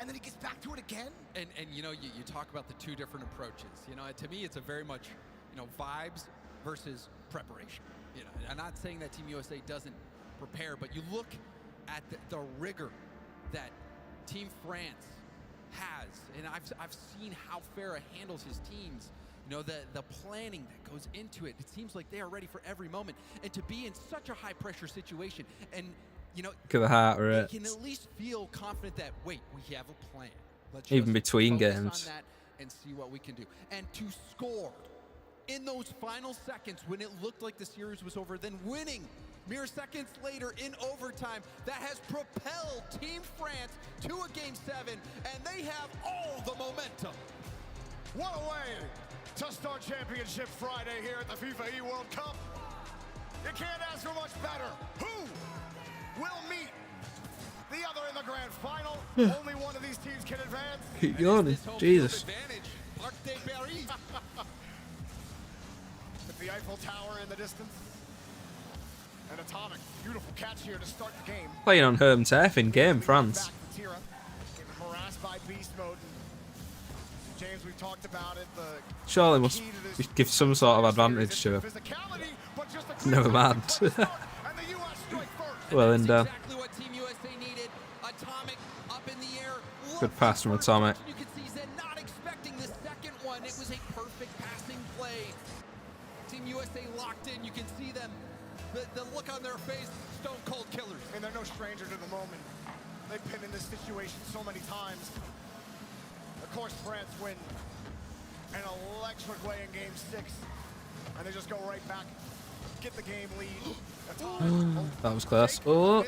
And then he gets back to it again. And you know, you talk about the 2 different approaches. You know, to me, it's a very much, you know, vibes versus preparation. You know, I'm not saying that Team USA doesn't prepare, but you look at the rigor that Team France has, and I've seen how Farah handles his teams. You know, the planning that goes into it. It seems like they are ready for every moment, and to be in such a high pressure situation, and you know, look at the heart rate. They can at least feel confident that we have a plan. Let's even just between focus games on that and see what we can do, and to score in those final seconds when it looked like the series was over, then winning mere seconds later in overtime, that has propelled Team France to a Game 7, and they have all the momentum. What a way to start Championship Friday here at the Fifae World Cup. You can't ask for much better. Who will meet the other in the grand final? Only one of these teams can advance. Keep yawning. Jesus. With the Eiffel Tower in the distance. And Atomic, beautiful catch here to start the game. Playing on home turf in game, France. by Beast Mode. James, we've talked about it. Surely must give some sort of advantage to him. Never mind. Well in done. Exactly what Team USA needed. Atomic up in the air. Good pass from Atomic. You can see Zen not expecting the second one. It was a perfect passing play. Team USA locked in. You can see them. The look on their face, stone cold killers. And they're no stranger to the moment. They've been in this situation so many times. Of course, France win an electric way in Game 6. And they just go right back, get the game lead. That was close. Oh.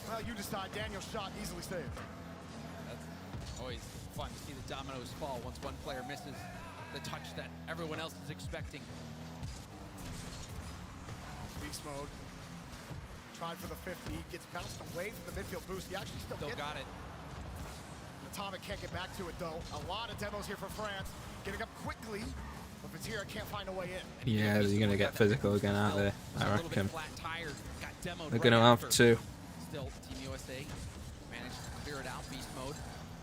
Well, you decide. Daniel's shot easily saved. That's always fun to see the dominoes fall once one player misses the touch that everyone else is expecting. Beast Mode. Tried for the 50. He gets bounced away from the midfield boost. He actually still got it. Atomic can't get back to it, though. A lot of demos here for France. Getting up quickly. But Fifae can't find a way in. Yeah, they're going to get physical again, aren't they? I reckon. They're Got going to have to. Still, Team USA manages to clear it out. Beast Mode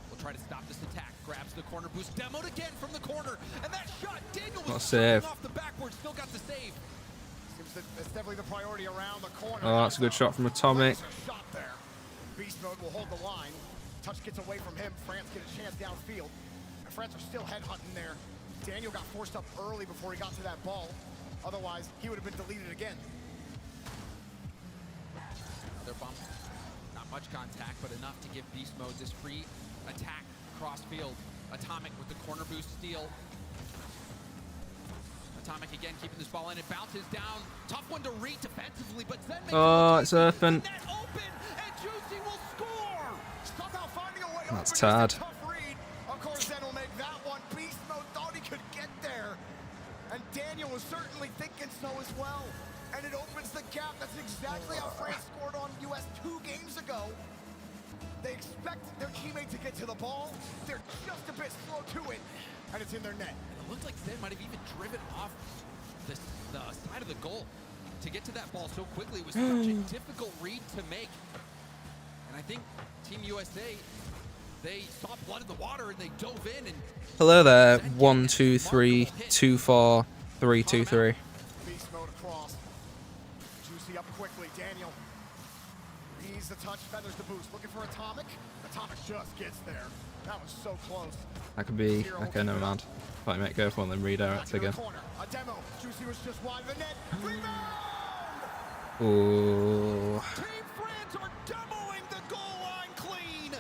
will try to stop this attack. Grabs the corner boost. Demoed again from the corner. And that shot, Daniel was save. off the backboard. Still got the save. Seems that it's definitely the priority around the corner. Oh, that's a good shot from Atomic. Shot there. Beast Mode will hold the line. Touch gets away from him. France get a chance downfield. And France are still headhunting there. Daniel got forced up early before he got to that ball. Otherwise, he would have been deleted again. Another bump. Not much contact, but enough to give Beast Mode this free attack cross field. Atomic with the corner boost steal. Atomic again keeping this ball in. It bounces down. Tough one to read defensively, but Zen makes it's open. Net open, and Juicy will score. Somehow finding a way That's open. tad. Tough read. Of course, Zen will make that one. Beast Mode thought he could get there. And Daniel was certainly thinking so as well. And it opens the gap. That's exactly how France scored on US 2 games ago. They expect their teammate to get to the ball. They're just a bit slow to it. And it's in their net. It looked like Zen might have even driven off the side of the goal to get to that ball so quickly. It was such a difficult read to make. And I think Team USA, they saw blood in the water and they dove in. And Hello there. 1, 2, 3, 2, 4, 3, 2, 3. Beast Mode across. Juicy up quickly. Daniel. He's the touch, feathers the boost. Looking for Atomic. Atomic just gets there. That was so close. That could be. Okay, never mind. Thought you might go for one, then redirect again. A demo. Juicy was just wide of the net. Rebound! Ooh. Team France are demoing the goal line clean.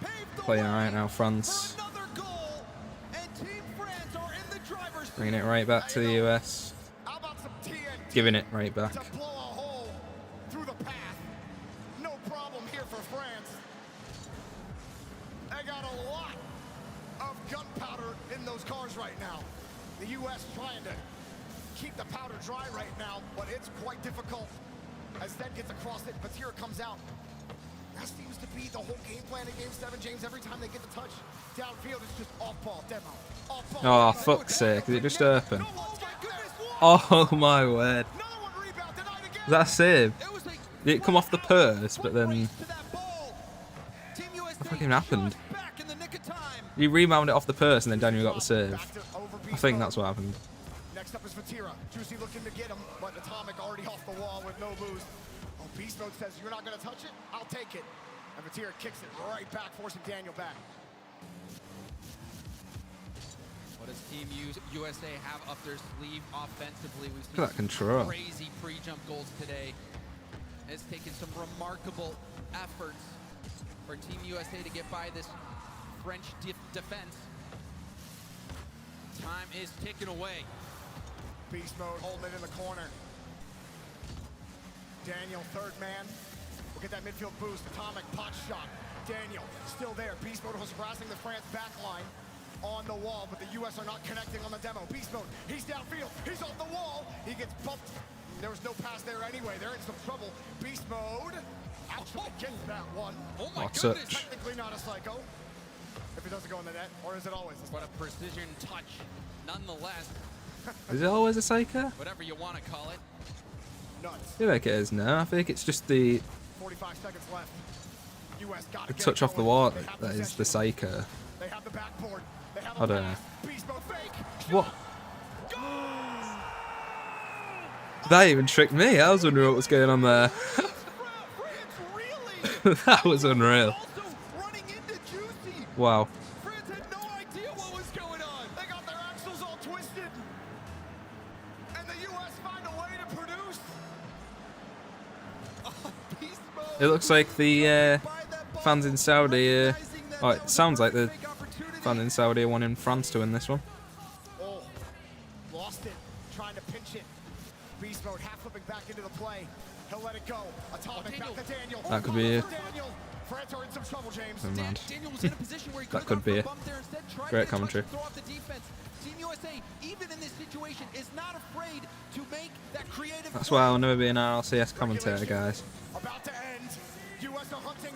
Paved the Playing way right now, France. for another goal. And Team France are in the driver's seat. Bringing it right back to the US. How about some TNT Giving it right back. to blow a hole through the path? No problem here for France. They got a lot of gunpowder in those cars right now. The U.S. trying to keep the powder dry right now, but it's quite difficult. As Zen gets across it, Batira comes out. That seems to be the whole game plan in Game 7, James. Every time they get the touch downfield, it's just off-ball, demo. Off-ball. Oh, fuck's sake. Is it just open? Oh, my word. Was that a save? Did it come off the purse, but then... What fucking happened? You rebounded it off the purse and then Daniel got the save. I think that's what happened. Next up is Vatira. Juicy looking to get him, but Atomic already off the wall with no boost. Oh, Beast Mode says, you're not going to touch it? I'll take it. And Vatira kicks it right back, forcing Daniel back. What does Team USA have up their sleeve offensively? We've seen Look at that control. crazy pre-jump goals today. It's taken some remarkable efforts for Team USA to get by this French defense. Time is ticking away. Beast Mode holding it in the corner. Daniel, third man. Look at that midfield boost. Atomic pot shot. Daniel still there. Beast Mode was harassing the France back line on the wall, but the U.S. are not connecting on the demo. Beast Mode, he's downfield. He's off the wall. He gets bumped. There was no pass there anyway. They're in some trouble. Beast Mode actually gets that one. Oh my What's goodness. it? Technically not a psycho. If it doesn't go in the net, or is it always? What a precision touch, nonetheless. Is it always a psycho? Whatever you want to call it. Nuts. I feel like it is now. I think it's just the... 45 seconds left. US got The to touch off the wall, that is the Psycho. They have the backboard. They have I don't know. Beast Mode fake. What? That even tricked me. I was wondering what was going on there. That was unreal. Wow. France had no idea what was going on. They got their axles all twisted. And the US find a way to produce. Beast Mode. It looks like the fans in Saudi. Oh, it sounds like the fans in Saudi are wanting France to win this one. Oh, lost it. Trying to pinch it. Beast Mode half flipping back into the play. He'll let it go. Atomic back to Daniel. That could be it. Daniel. France are in some trouble, James. Never mind. Daniel was in a position where he That could be it. Great commentary. Throw off the defense. Team USA, even in this situation, is not afraid to make that creative. That's why I'll never be an RLCS commentator, guys. About to end. US are hunting.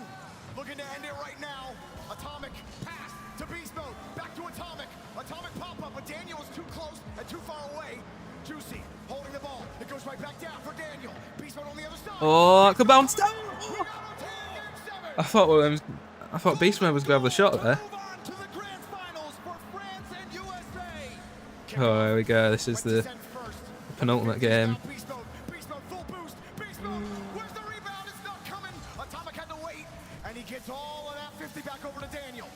Looking to end it right now. Atomic pass to Beast Mode. Back to Atomic. Atomic pop up, but Daniel is too close and too far away. Juicy holding the ball. It goes right back down for Daniel. Beast Mode on the other side. Oh, it could bounce down. I thought Beast Mode was going to have the shot there. Oh, here we go. This is the penultimate game. Beast Mode full boost. Beast Mode, where's the rebound? It's not coming. Atomic had to wait, and he gets all of that 50 back over to Daniel.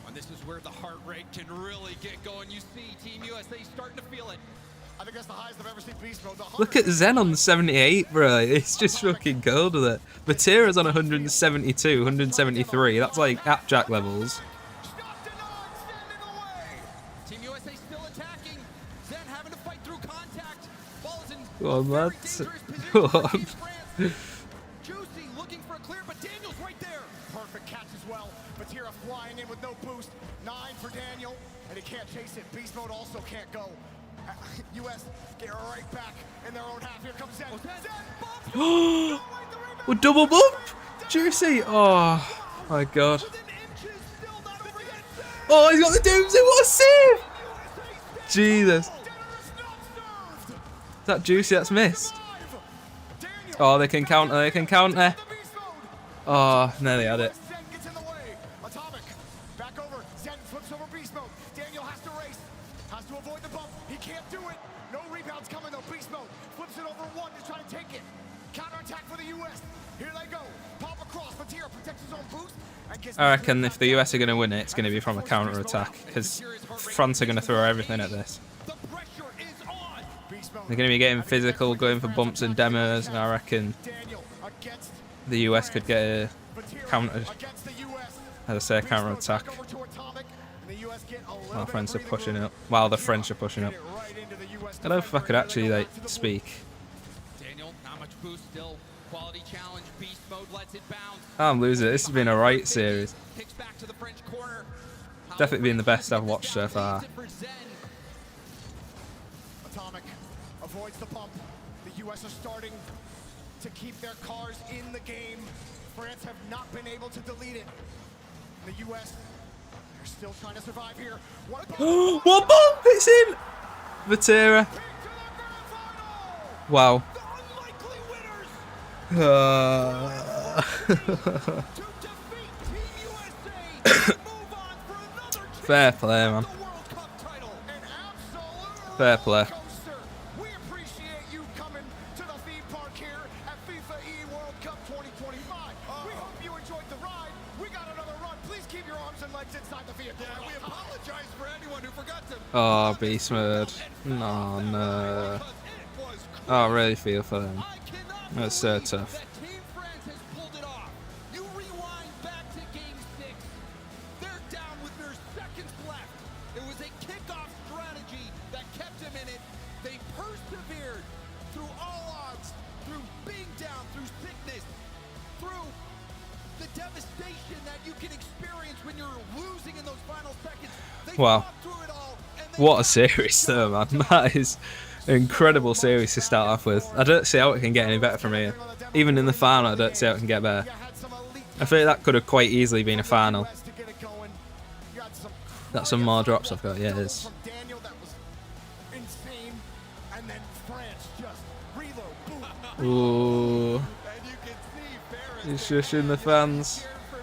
And this is where the heart rate can really get going. You see Team USA starting to feel it. I think that's the highest I've ever seen Beast Mode. Look at Zen on 78, bro. It's just fucking gold with it. Vatira's on 172, 173. That's like Appjack levels. Team USA still attacking. Zen having to fight through contact. Ball's in Go on, very lads. dangerous position Go for on. Team France. Juicy looking for a clear, but Daniel's right there. Perfect catch as well. Batira flying in with no boost. 9 for Daniel, and he can't chase it. Beast Mode also can't go. US get right back in their own half. Here comes Zen. Zen What double bump? Juicy. Oh my god. Oh, he's got the Doomsday. What a save! Jesus. Is that Juicy that's missed? Oh, they can counter. They can counter. Oh, nearly had it. Zen gets in the way. Atomic back over. Zen flips over Beast Mode. Daniel has to race. Has to avoid the bump. He can't do it. No rebounds coming though. Beast Mode flips it over one to try to take it. Counterattack for the US. Here they go. Pop across. Batira protects his own boost. And gets I reckon if the US are going to win it, it's going to be from a counter attack because France are going to throw everything at this. The pressure is on. Beast Mode. They're going to be getting physical, going for bumps and demos, and I reckon Daniel against the US could get a counter, against the US. as I say, a counter attack. Back over to Atomic, and the US get a little While bit France are of breathing pushing room. up. While the French are pushing up. Get it right into the US I don't know if I could actually like defender. speak. Daniel, not much boost still. Quality challenge. Beast Mode lets it bounce. I'm losing it. This has been a right series. Kicks back to the French corner. Definitely been the best I've watched so far. Atomic avoids the bump. The US are starting to keep their cars in the game. France have not been able to delete it. The US, they're still trying to survive here. One bump. One bump! It's in! Vatira. Wow. Fair play, man. Fair play. We appreciate you coming to the theme park here at Fifae World Cup 2025. We hope you enjoyed the ride. We got another run. Please keep your arms and legs inside the vehicle. Yeah, we apologize for anyone who forgot to. Oh, Beast Mode. No, no. Oh, I really feel for them. That's so tough. That Team France has pulled it off. You rewind back to Game 6. They're down with mere seconds left. It was a kickoff strategy that kept them in it. They persevered through all odds, through being down, through sickness, through the devastation that you can experience when you're losing in those final seconds. They Wow. fought through it all, and they What a series, though, man. That is an incredible series to start off with. I don't see how it can get any better from here. Even in the final, I don't see how it can get better. I feel like that could have quite easily been a final. Got some more drops I've got, yeah, it is. From Daniel, that was insane. And then France just reload. Boom. Ooh. And you can see Barrett He's shushing the fans. here for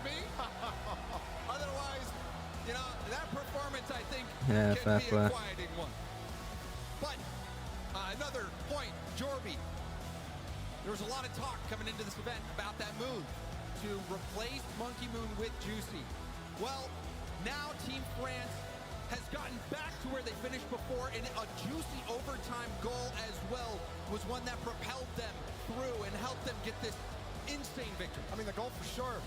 Yeah, can fair be play. a quieting one. But another point, Jorby. There was a lot of talk coming into this event about that move to replace Monkey Moon with Juicy. Well, now Team France has gotten back to where they finished before, and a juicy overtime goal as well was one that propelled them through and helped them get this insane victory. I mean, the goal for sure.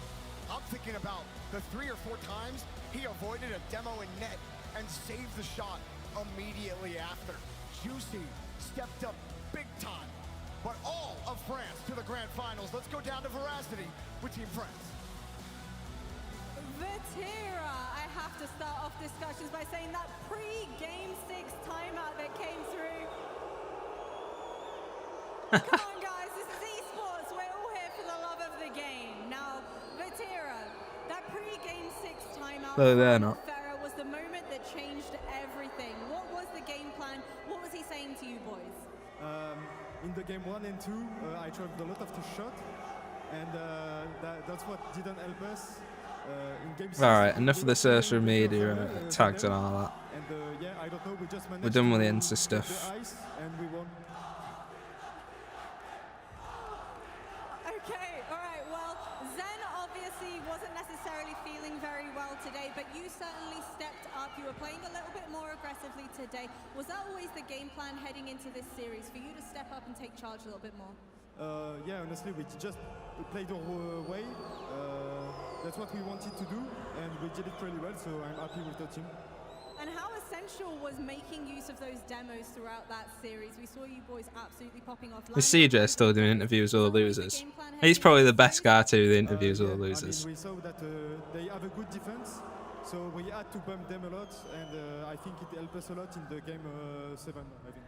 I'm thinking about the 3 or 4 times he avoided a demo in net and saved the shot immediately after. Juicy stepped up big time. But all of France to the grand finals. Let's go down to Veracity with Team France. Vatira, I have to start off discussions by saying that pre-Game 6 timeout that came through. Come on, guys, this is esports. We're all here for the love of the game. Now, Vatira, that pre-Game 6 timeout No, they're not. Farah was the moment that changed everything. What was the game plan? What was he saying to you boys? In the game 1 and 2, I traveled a lot of the shot, and that's what didn't help us. In game 6, Alright, enough of the social media tags and all that. And yeah, I don't know, we just managed We're done with the to Insta get stuff. the ice, and we won. Okay, all right, well, Zen obviously wasn't necessarily feeling very well today, but you certainly stepped up. You were playing a little bit more aggressively today. Was that always the game plan heading into this series, for you to step up and take charge a little bit more? Yeah, honestly, we played our way. That's what we wanted to do, and we did it pretty well, so I'm happy with the team. And how essential was making use of those demos throughout that series? We saw you boys absolutely popping off. Is CJ still doing interviews with all the losers? He's probably the best guy to do the interviews with all the losers. I mean, we saw that they have a good defense, so we had to bump them a lot, and I think it helped us a lot in the game 7, I think.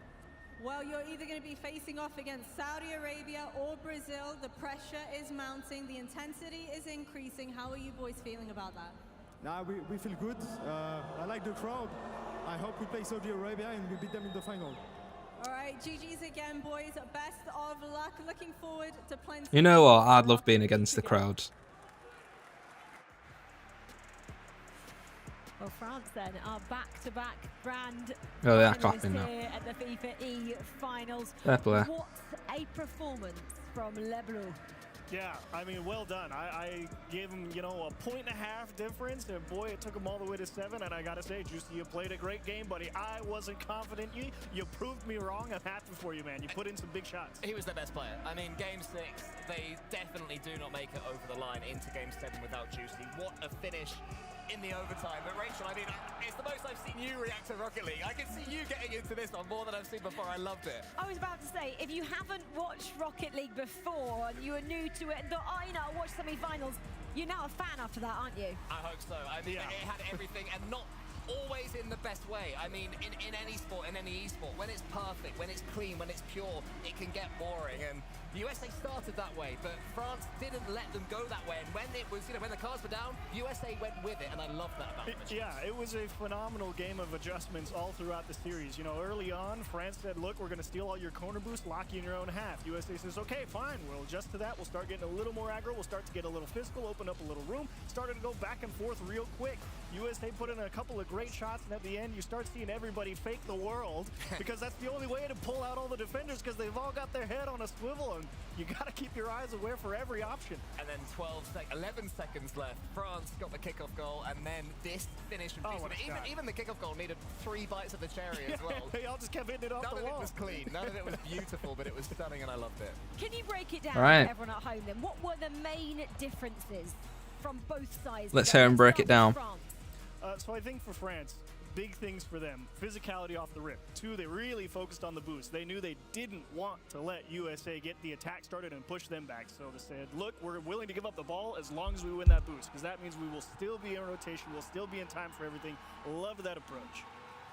Well, you're either going to be facing off against Saudi Arabia or Brazil. The pressure is mounting, the intensity is increasing. How are you boys feeling about that? Nah, we feel good. I like the crowd. I hope we play Saudi Arabia and we beat them in the final. All right, GG's again, boys. Best of luck. Looking forward to plenty. You know what? I'd love being against the crowd. Well, France then are back-to-back brand Oh, they are finalists clapping now. here at the FIFA E finals. Fair play. What a performance from Le Bleu. Yeah, I mean, well done. I gave him, you know, a 1.5 difference, and boy, it took him all the way to 7. And I gotta say, Juicy, you played a great game, buddy. I wasn't confident. You proved me wrong. I'm happy for you, man. You put in some big shots. He was the best player. I mean, Game 6, they definitely do not make it over the line into Game 7 without Juicy. What a finish in the overtime. But Rachel, I mean, it's the most I've seen you react to Rocket League. I can see you getting into this one more than I've seen before. I loved it. I was about to say, if you haven't watched Rocket League before and you were new to it and thought, oh, you know, I'll watch semi-finals, you're now a fan after that, aren't you? I hope so. I mean, Yeah. it had everything, and not always in the best way. I mean, in any sport, in any esport, when it's perfect, when it's clean, when it's pure, it can get boring. And the USA started that way, but France didn't let them go that way. And when it was, you know, when the cards were down, USA went with it, and I love that about them. Yeah, it was a phenomenal game of adjustments all throughout the series. You know, early on, France said, look, we're going to steal all your corner boost, lock you in your own half. USA says, okay, fine, we'll adjust to that. We'll start getting a little more aggro. We'll start to get a little physical, open up a little room. Started to go back and forth real quick. USA put in a couple of great shots, and at the end, you start seeing everybody fake the world because that's the only way to pull out all the defenders because they've all got their head on a swivel, and you got to keep your eyes aware for every option. And then 11 seconds left. France got the kickoff goal, and then this finish. Oh, what a shot. Even the kickoff goal needed 3 bites of the cherry as well. They all just kept hitting it off None the of wall. it was clean. None of it was beautiful, but it was stunning, and I loved it. Can you break it down Right. for everyone at home then? What were the main differences from both sides? Let's hear him break it down. So I think for France, big things for them. Physicality off the rip. 2, they really focused on the boost. They knew they didn't want to let USA get the attack started and push them back. So they said, look, we're willing to give up the ball as long as we win that boost, because that means we will still be in rotation. We'll still be in time for everything. Love that approach.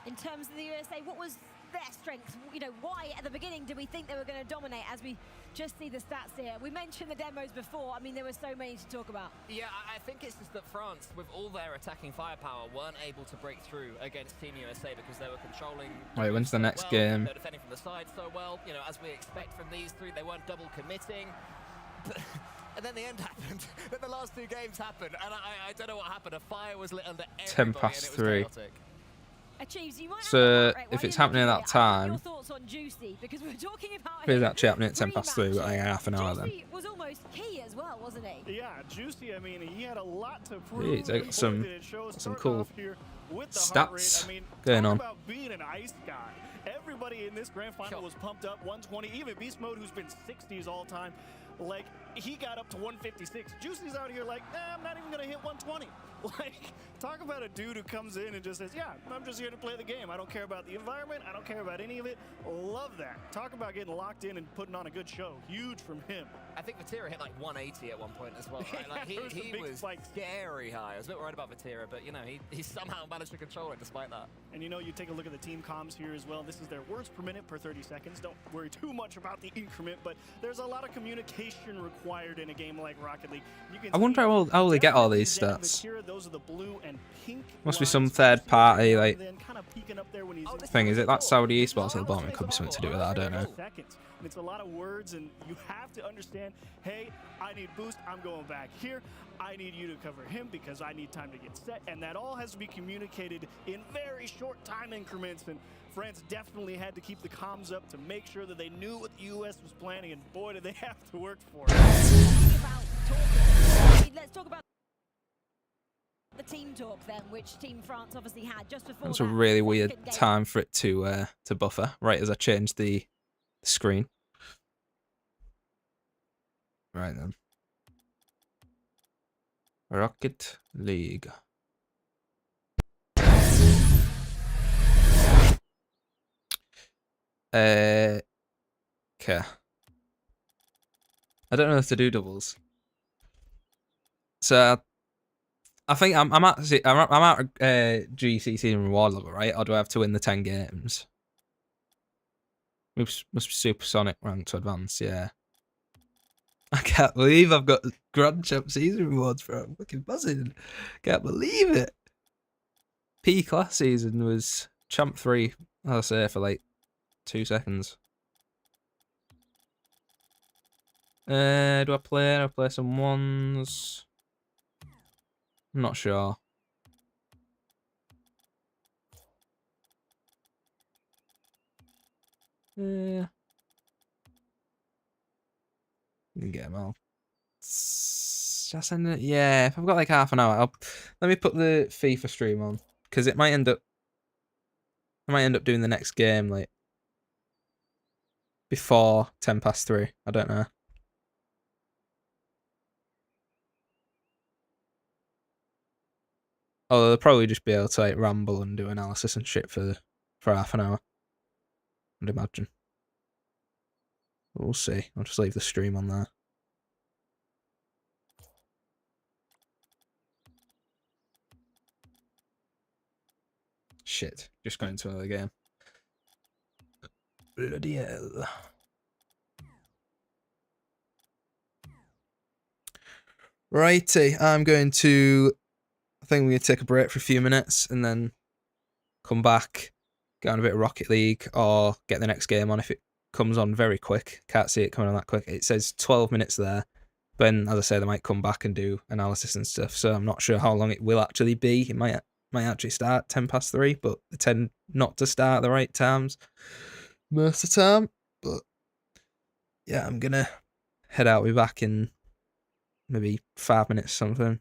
In terms of the USA, what was their strength? You know, why at the beginning did we think they were going to dominate as we just see the stats here? We mentioned the demos before. I mean, there were so many to talk about. Yeah, I think it's just that France, with all their attacking firepower, weren't able to break through against Team USA because they were controlling... Wait, when's the next game? They were defending from the side so well. You know, as we expect from these 3, they weren't double committing. And then the end happened. Then the last 2 games happened, and I don't know what happened. A fire was lit under everybody, 10 past and it was 3. chaotic. Achieves, you might So, have the heart rate if while it's you're happening looking at at that it. I want time, your thoughts on Juicy, because we're talking about it's him actually happening at 10 past 3, but I got half an hour then. Juicy was almost key as well, wasn't he? Yeah, Juicy, I mean, he had a lot to prove. Jeez, they got some cool stats going on. About being an ice guy. Everybody in this grand final was pumped up 120. Even Beast Mode, who's been 60s all time, like, he got up to 156. Juicy's out here like, nah, I'm not even going to hit 120. Like, talk about a dude who comes in and just says, yeah, I'm just here to play the game. I don't care about the environment. I don't care about any of it. Love that. Talk about getting locked in and putting on a good show. Huge from him. I think Vatira hit like 180 at one point as well, right? Like, he was scary high. I was a bit worried about Vatira, but, you know, he somehow managed to control it despite that. And, you know, you take a look at the team comms here as well. This is their words per minute per 30 seconds. Don't worry too much about the increment, but there's a lot of communication required in a game like Rocket League. I wonder how they get all these stats. Those are the blue and pink. Must be some third party, like, thing. Is it that Saudi esports at the bottom? It could be something to do with that, I don't know. It's a lot of words, and you have to understand, hey, I need boost, I'm going back here. I need you to cover him because I need time to get set, and that all has to be communicated in very short time increments, and France definitely had to keep the comms up to make sure that they knew what the US was planning, and boy, did they have to work for it. Let's talk about the team talk then, which Team France obviously had just before. That's a really weird time for it to buffer, right as I changed the screen. Right then. Rocket League. Okay. I don't know if to do doubles. So I think I'm at GCC and reward level, right? Or do I have to win the 10 games? Must be supersonic rank to advance, yeah. I can't believe I've got Grand Champ season rewards, bro. I'm fucking buzzing. Can't believe it. P class season was Champ 3, I'll say, for like 2 seconds. Do I play some ones? I'm not sure. Yeah. You can get them all. Just end it. Yeah, if I've got like half an hour, let me put the FIFA stream on because it might end up. I might end up doing the next game like before 10 past 3. I don't know. Oh, they'll probably just be able to like ramble and do analysis and shit for half an hour. I'd imagine. We'll see. I'll just leave the stream on there. Shit. Just going into another game. Bloody hell. Righty. I'm going to... I think we're going to take a break for a few minutes and then come back, get on a bit of Rocket League or get the next game on if it comes on very quick. Can't see it coming on that quick. It says 12 minutes there. But then, as I say, they might come back and do analysis and stuff. So I'm not sure how long it will actually be. It might actually start 10 past 3, but they tend not to start at the right times most of the time. But yeah, I'm going to head out. We'll be back in maybe 5 minutes or something.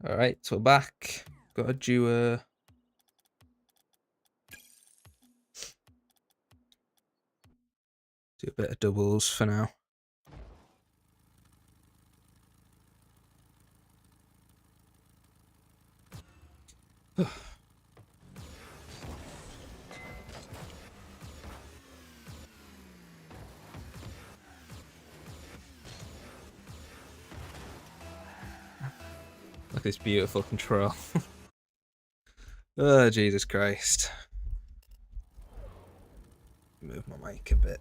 Alright, so we're back. Got to do a bit of doubles for now. Look at this beautiful control. Oh, Jesus Christ. Move my mic a bit.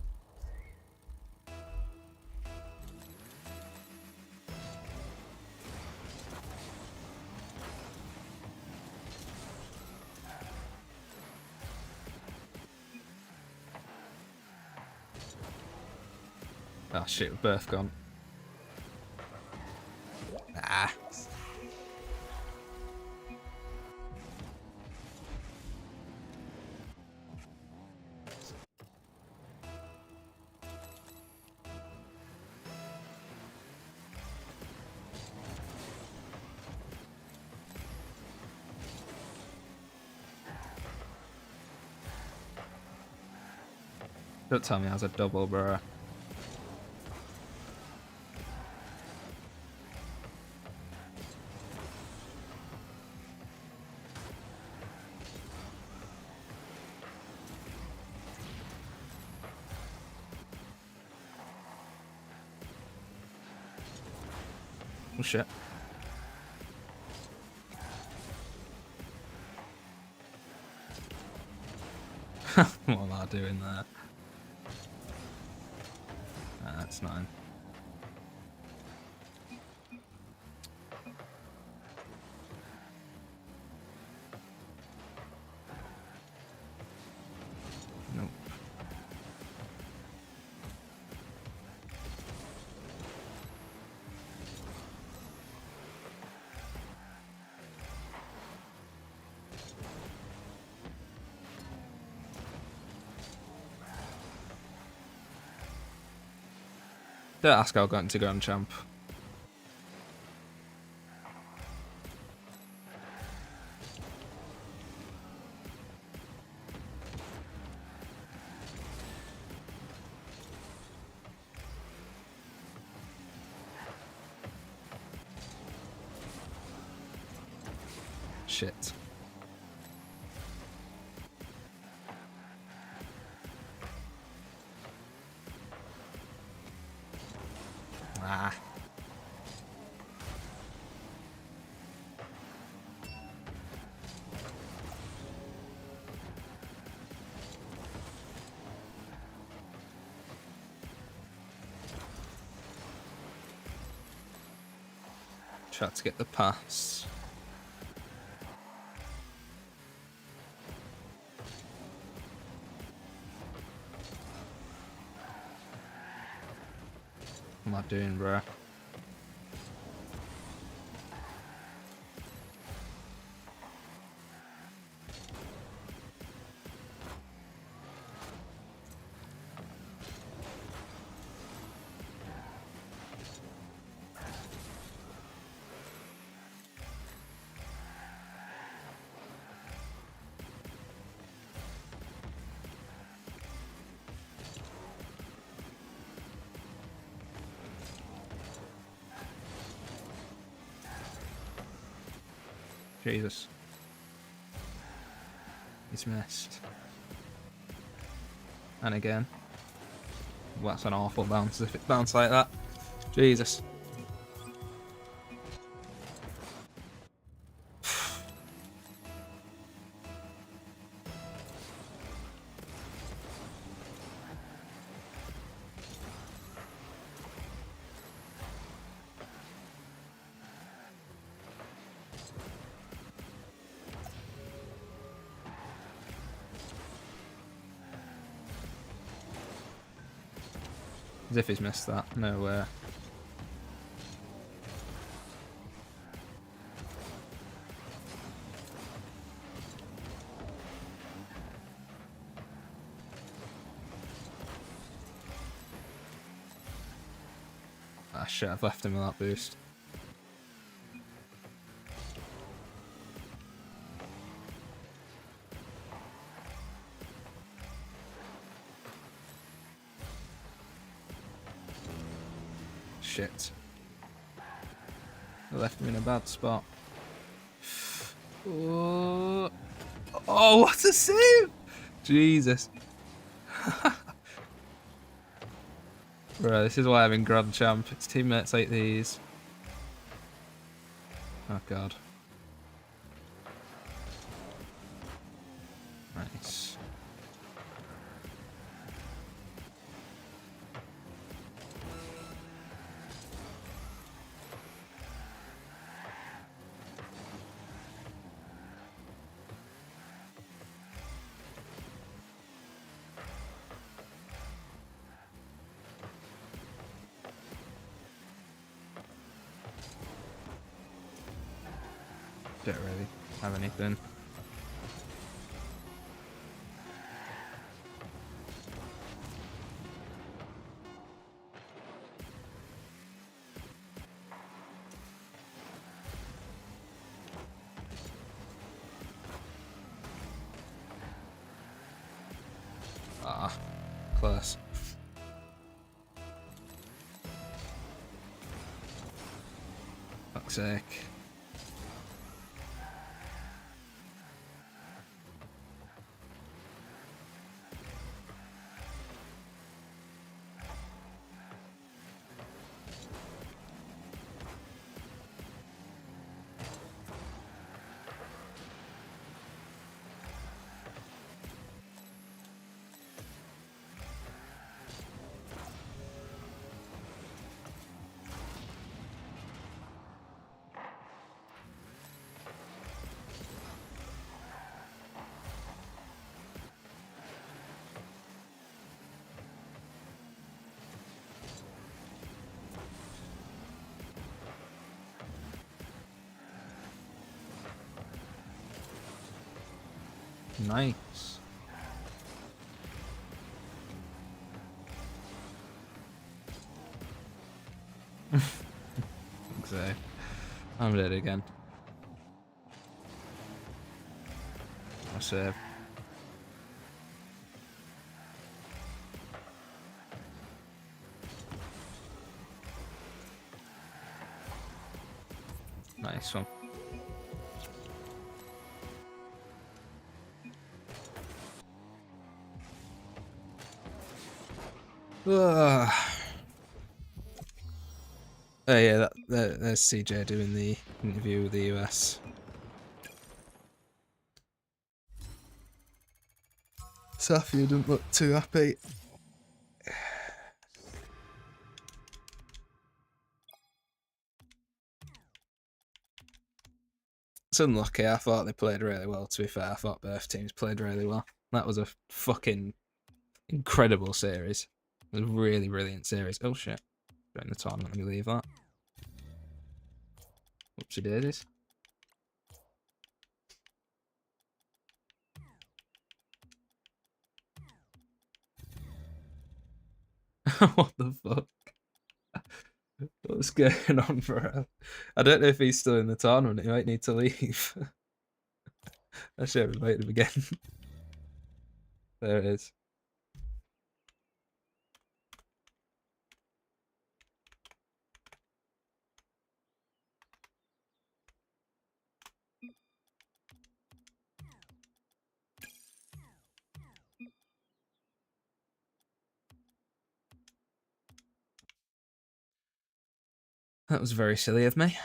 Oh shit, we're both gone. Ah. Don't tell me I was a double, bro. Oh shit. What am I doing there? That's 9. Nope. Don't ask how I got into Grand Champ. Shit. Ah. Try to get the pass. What am I doing, bro? Jesus. He's missed. And again. Well, that's an awful bounce if it bounced like that. Jesus. As if he's missed that. No way. Ah shit, I've left him with that boost. shit. They left me in a bad spot. Oh, oh, what a save! Jesus. Bro, this is why I'm in Grand Champ. It's teammates like these. Oh god. Nice. Don't really have anything. Ah, close. Fuck's sake. Nice. So, I'm dead again. I'll save. Nice one. Oh yeah, there's CJ doing the interview with the US. Safia doesn't look too happy. It's unlucky. I thought they played really well, to be fair. I thought both teams played really well. That was a fucking incredible series. It was a really brilliant series. Oh shit. Going the tournament, let me leave that. Whoopsie daisies. What the fuck? What's going on, bro? I don't know if he's still in the tournament. He might need to leave. I should have invited him again. There it is. That was very silly of me.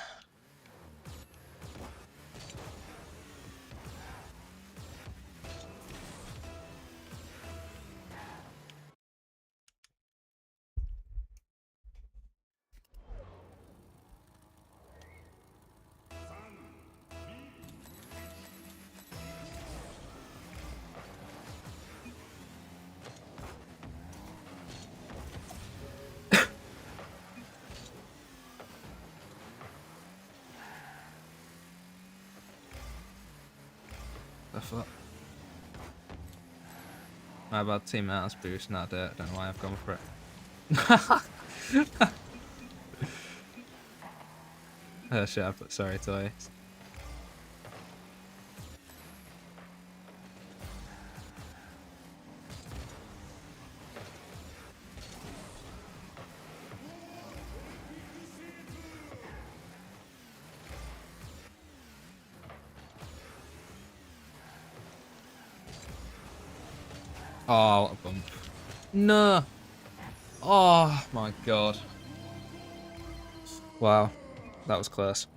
The fuck? My bad, team out boost, not dirt. I don't know why I've gone for it. Oh shit, I put sorry twice. Oh, what a bump. No. Oh, my God. Wow. That was close.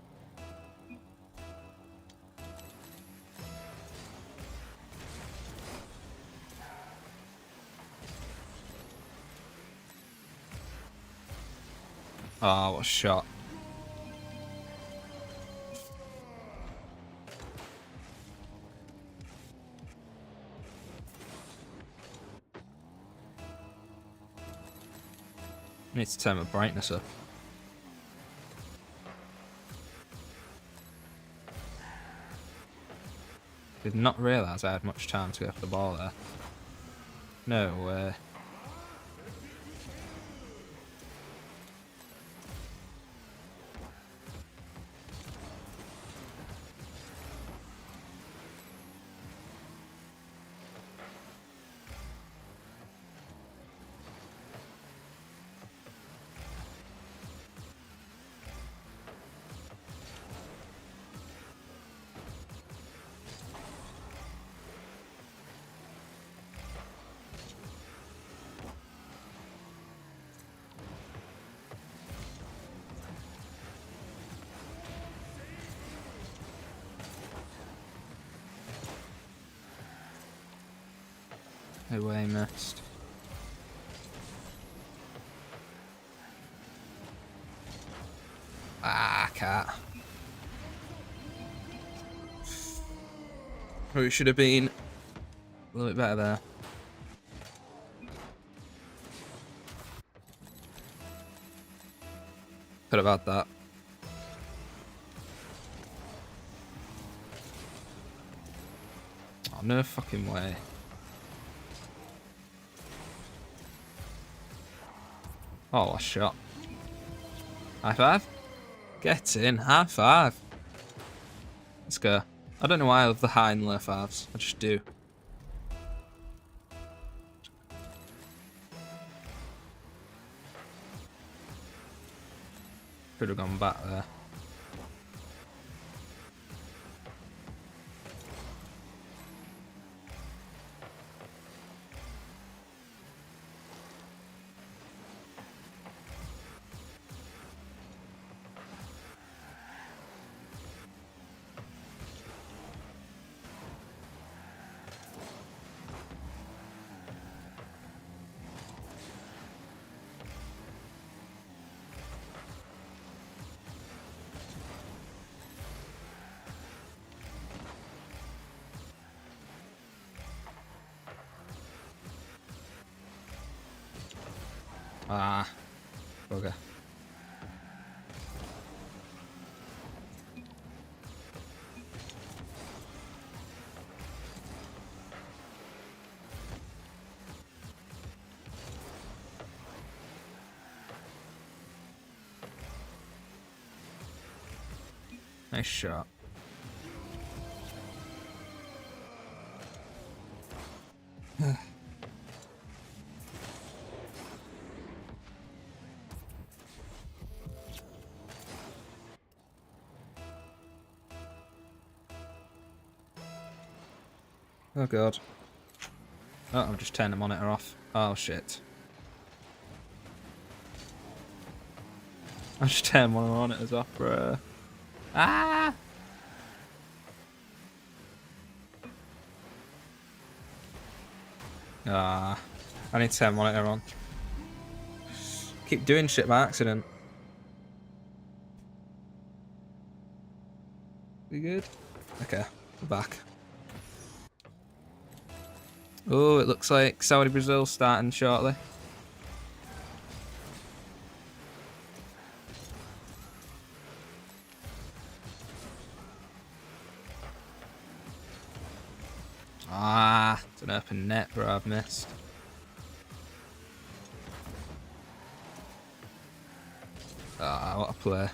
Oh, what a shot. I need to turn my brightness up. Did not realise I had much time to go for the ball there. No way. No way, missed. Ah, cat. Oh, it should have been a little bit better there. Could have had that. Oh, no fucking way. Oh, a shot. High five? Get in. High five. Let's go. I don't know why I love the high and low fives. I just do. Could have gone back there. Ah, bugger. Nice shot. Oh god. Oh, I've just turned the monitor off. Oh shit. I just turned one of the monitors off, bro. Ah! Ah. I need to turn the monitor on. Keep doing shit by accident. We good? Okay, we're back. Oh, it looks like Saudi Brazil starting shortly. Ah, it's an open net, bro. I've missed. Ah, what a play.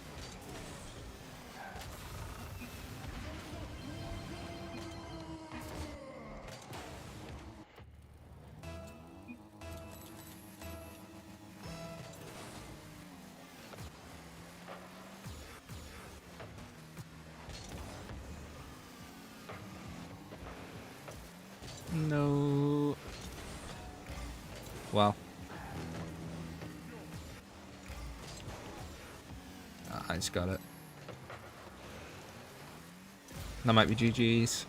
No. Wow. I just got it. That might be GG's.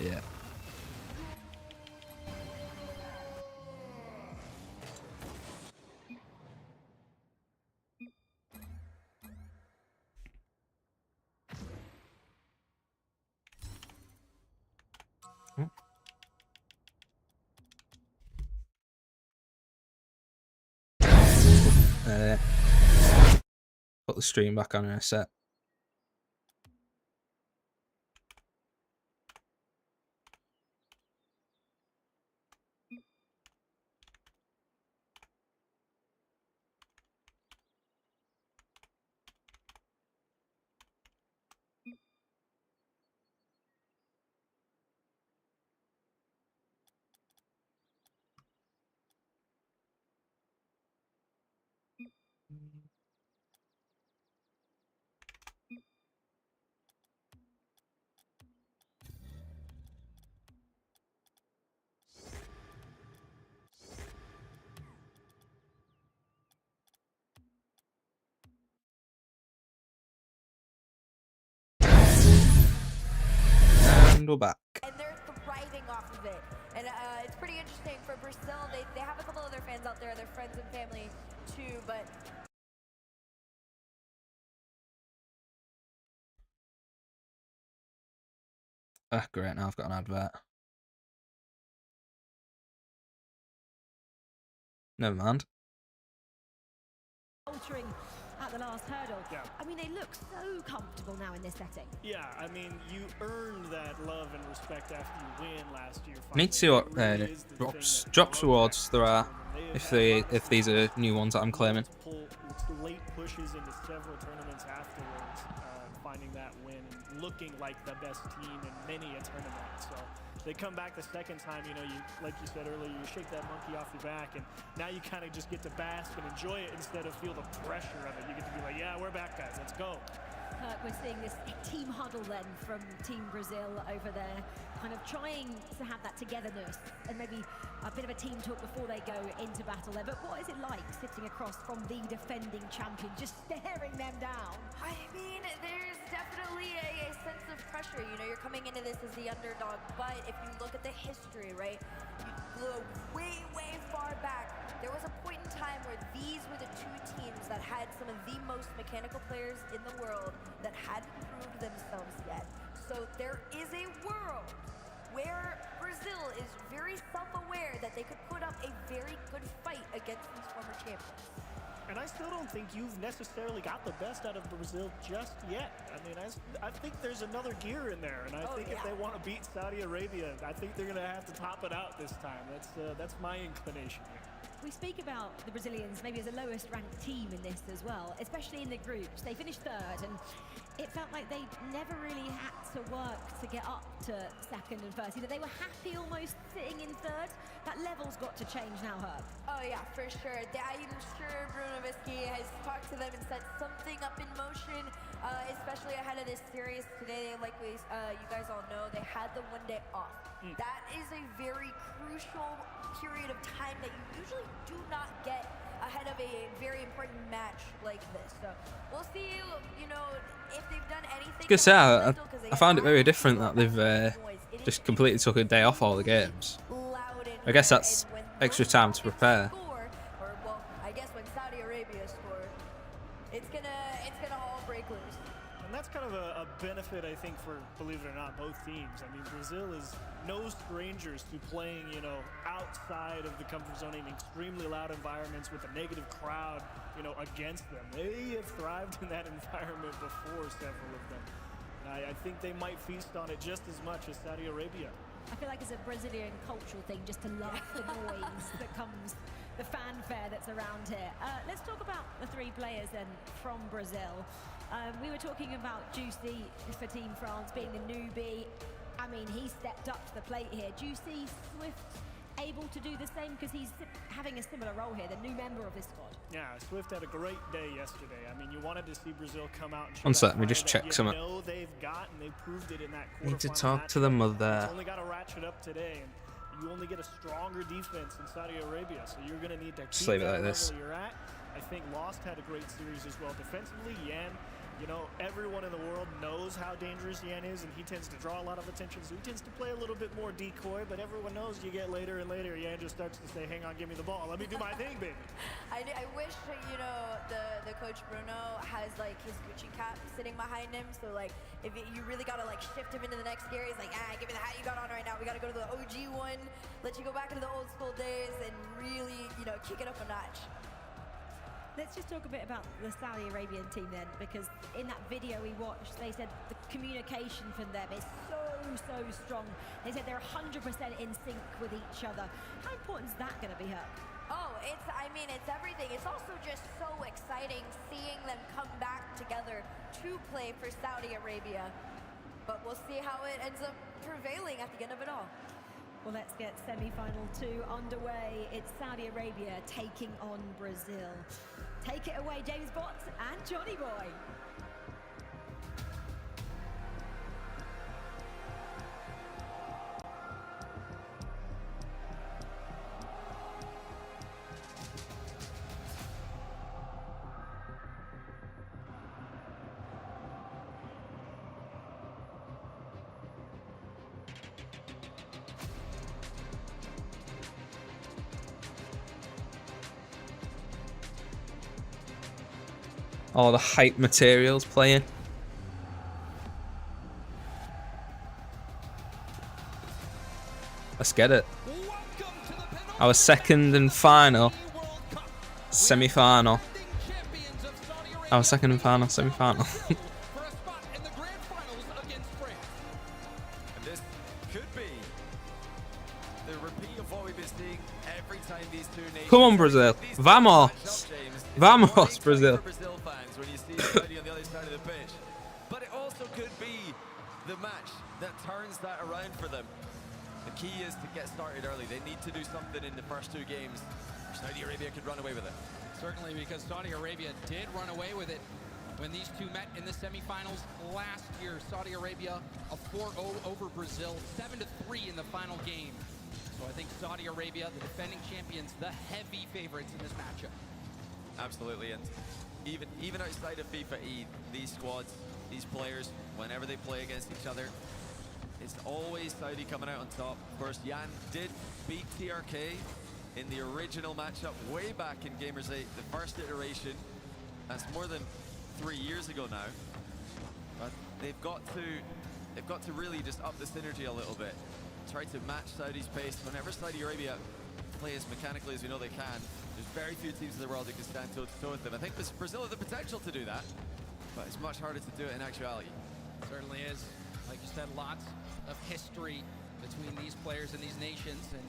Yeah. Put the stream back on in a sec. And we're back. And they're thriving off of it. And it's pretty interesting for Brazil. They have a couple other fans out there, their friends and family too, but Ah, great, now I've got an advert. Never mind. Altering at the last hurdle. Yeah. I mean, they look so comfortable now in this setting. Yeah, I mean, you earned that love and respect after you win last year. I need to see what drops rewards there are, if these are new ones that I'm claiming. Late pushes into several tournaments afterwards, finding that win and looking like the best team in many a tournament. So they come back the second time, you know, you like you said earlier, you shake that monkey off your back, and now you kind of just get to bask and enjoy it instead of feel the pressure of it. You get to be like, yeah, we're back, guys, let's go. We're seeing this team huddle then from Team Brazil over there, kind of trying to have that togetherness and maybe a bit of a team talk before they go into battle there. But what is it like sitting across from the defending champion, just staring them down? I mean, there's definitely a sense of pressure. You know, you're coming into this as the underdog, but if you look at the history, right, you go way, way far back. There was a point in time where these were the two teams that had some of the most mechanical players in the world that hadn't proved themselves yet. So there is a world where Brazil is very self-aware that they could put up a very good fight against these former champions. And I still don't think you've necessarily got the best out of Brazil just yet. I mean, I think there's another gear in there, and I think if they want to beat Saudi Arabia, I think they're going to have to top it out this time. That's my inclination here. We speak about the Brazilians maybe as the lowest ranked team in this as well, especially in the groups. They finished third, and it felt like they never really had to work to get up to second and first. You know, they were happy almost sitting in third. That level's got to change now, Herb. Oh yeah, for sure. I'm sure Bruno Visky has talked to them and set something up in motion, especially ahead of this series today. Like you guys all know, they had the 1 day off. That is a very crucial period of time that you usually do not get ahead of a very important match like this. So we'll see, you know, if they've done anything. Good say, I found it very different that they've just completely took a day off all the games. I guess that's extra time to prepare. Or well, I guess when Saudi Arabia score, it's gonna all break loose. And that's kind of a benefit, I think, for, believe it or not, both teams. I mean, Brazil is no strangers to playing, you know, outside of the comfort zone in extremely loud environments with a negative crowd, you know, against them. They have thrived in that environment before, several of them. I think they might feast on it just as much as Saudi Arabia. I feel like it's a Brazilian cultural thing just to love the noise that comes, the fanfare that's around here. Let's talk about the three players then from Brazil. We were talking about Juicy for Team France being the newbie. I mean, he stepped up to the plate here. Do you see Swift able to do the same? Because he's having a similar role here, the new member of this squad. Yeah, Swift had a great day yesterday. I mean, you wanted to see Brazil come out and show One sec, that let me just fire check that some. you know they've got, and they proved it in that quarterfinal Need to talk match. to the mother. It's only got to ratchet up today, and you only get a stronger defense in Saudi Arabia, so you're going to need to Just keep leave it that like this. level you're at. I think Lost had a great series as well. Defensively, Yan, you know, everyone in the world knows how dangerous Yan is, and he tends to draw a lot of attention, so he tends to play a little bit more decoy, but everyone knows you get later and later, Yan just starts to say, hang on, give me the ball. Let me do my thing, baby. I wish, you know, the coach Bruno has, like, his Gucci cap sitting behind him, so, like, if you really got to, like, shift him into the next gear, he's like, give me the hat you got on right now. We got to go to the OG one, let you go back into the old school days, and really, you know, kick it up a notch. Let's just talk a bit about the Saudi Arabian team then, because in that video we watched, they said the communication from them is so strong. They said they're 100% in sync with each other. How important is that going to be, Herc? Oh, I mean, it's everything. It's also just so exciting seeing them come back together to play for Saudi Arabia. But we'll see how it ends up prevailing at the end of it all. Well, let's get semi-final 2 underway. It's Saudi Arabia taking on Brazil. Take it away, James Bott and Johnny Boy. All the hype materials playing. Let's get it. Our second and final semi-final. Our second and final semi-final. This could be the repeat of what we've been seeing every time these two nations. Come on, Brazil. Vamos. Vamos, Brazil. Brazil fans when you see Saudi on the other side of the pitch. But it also could be the match that turns that around for them. The key is to get started early. They need to do something in the first 2 games. Saudi Arabia could run away with it. Certainly, because Saudi Arabia did run away with it when these two met in the semifinals last year. Saudi Arabia a 4-0 over Brazil, 7-3 in the final game. So I think Saudi Arabia, the defending champions, the heavy favorites in this matchup. Absolutely, and even outside of Fifae, these squads, these players, whenever they play against each other, it's always Saudi coming out on top. Of course, Yan did beat TRK in the original matchup way back in Gamers 8, the first iteration. That's more than 3 years ago now. But they've got to really just up the synergy a little bit. Try to match Saudi's pace. Whenever Saudi Arabia play as mechanically as we know they can, there's very few teams in the world that can stand toe-to-toe with them. I think Brazil have the potential to do that, but it's much harder to do it in actuality. Certainly is. Like you said, lots of history between these players and these nations. And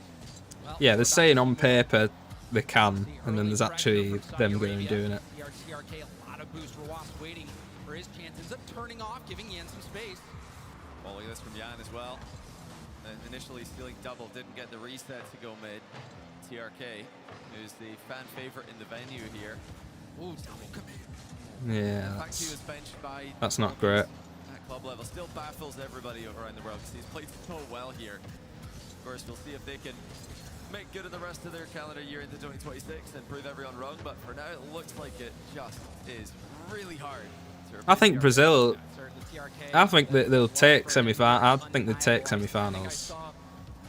well, Yeah, they're saying on paper they can, and then there's actually them going and doing it. TRK, a lot of boost for Wasp waiting for his chances of turning off, giving Yan some space. Well, look at this from Yan as well. Initially stealing double, didn't get the reset to go mid. TRK, who's the fan favorite in the venue here. Ooh, double commit. Yeah, In fact, he was benched by that's not great. at club level. Still baffles everybody around the world because he's played so well here. Of course, we'll see if they can make good of the rest of their calendar year into 2026 and prove everyone wrong. But for now, it looks like it just is really hard. I think Brazil. I think that they'll take semi-final. I think they'd take semi-finals.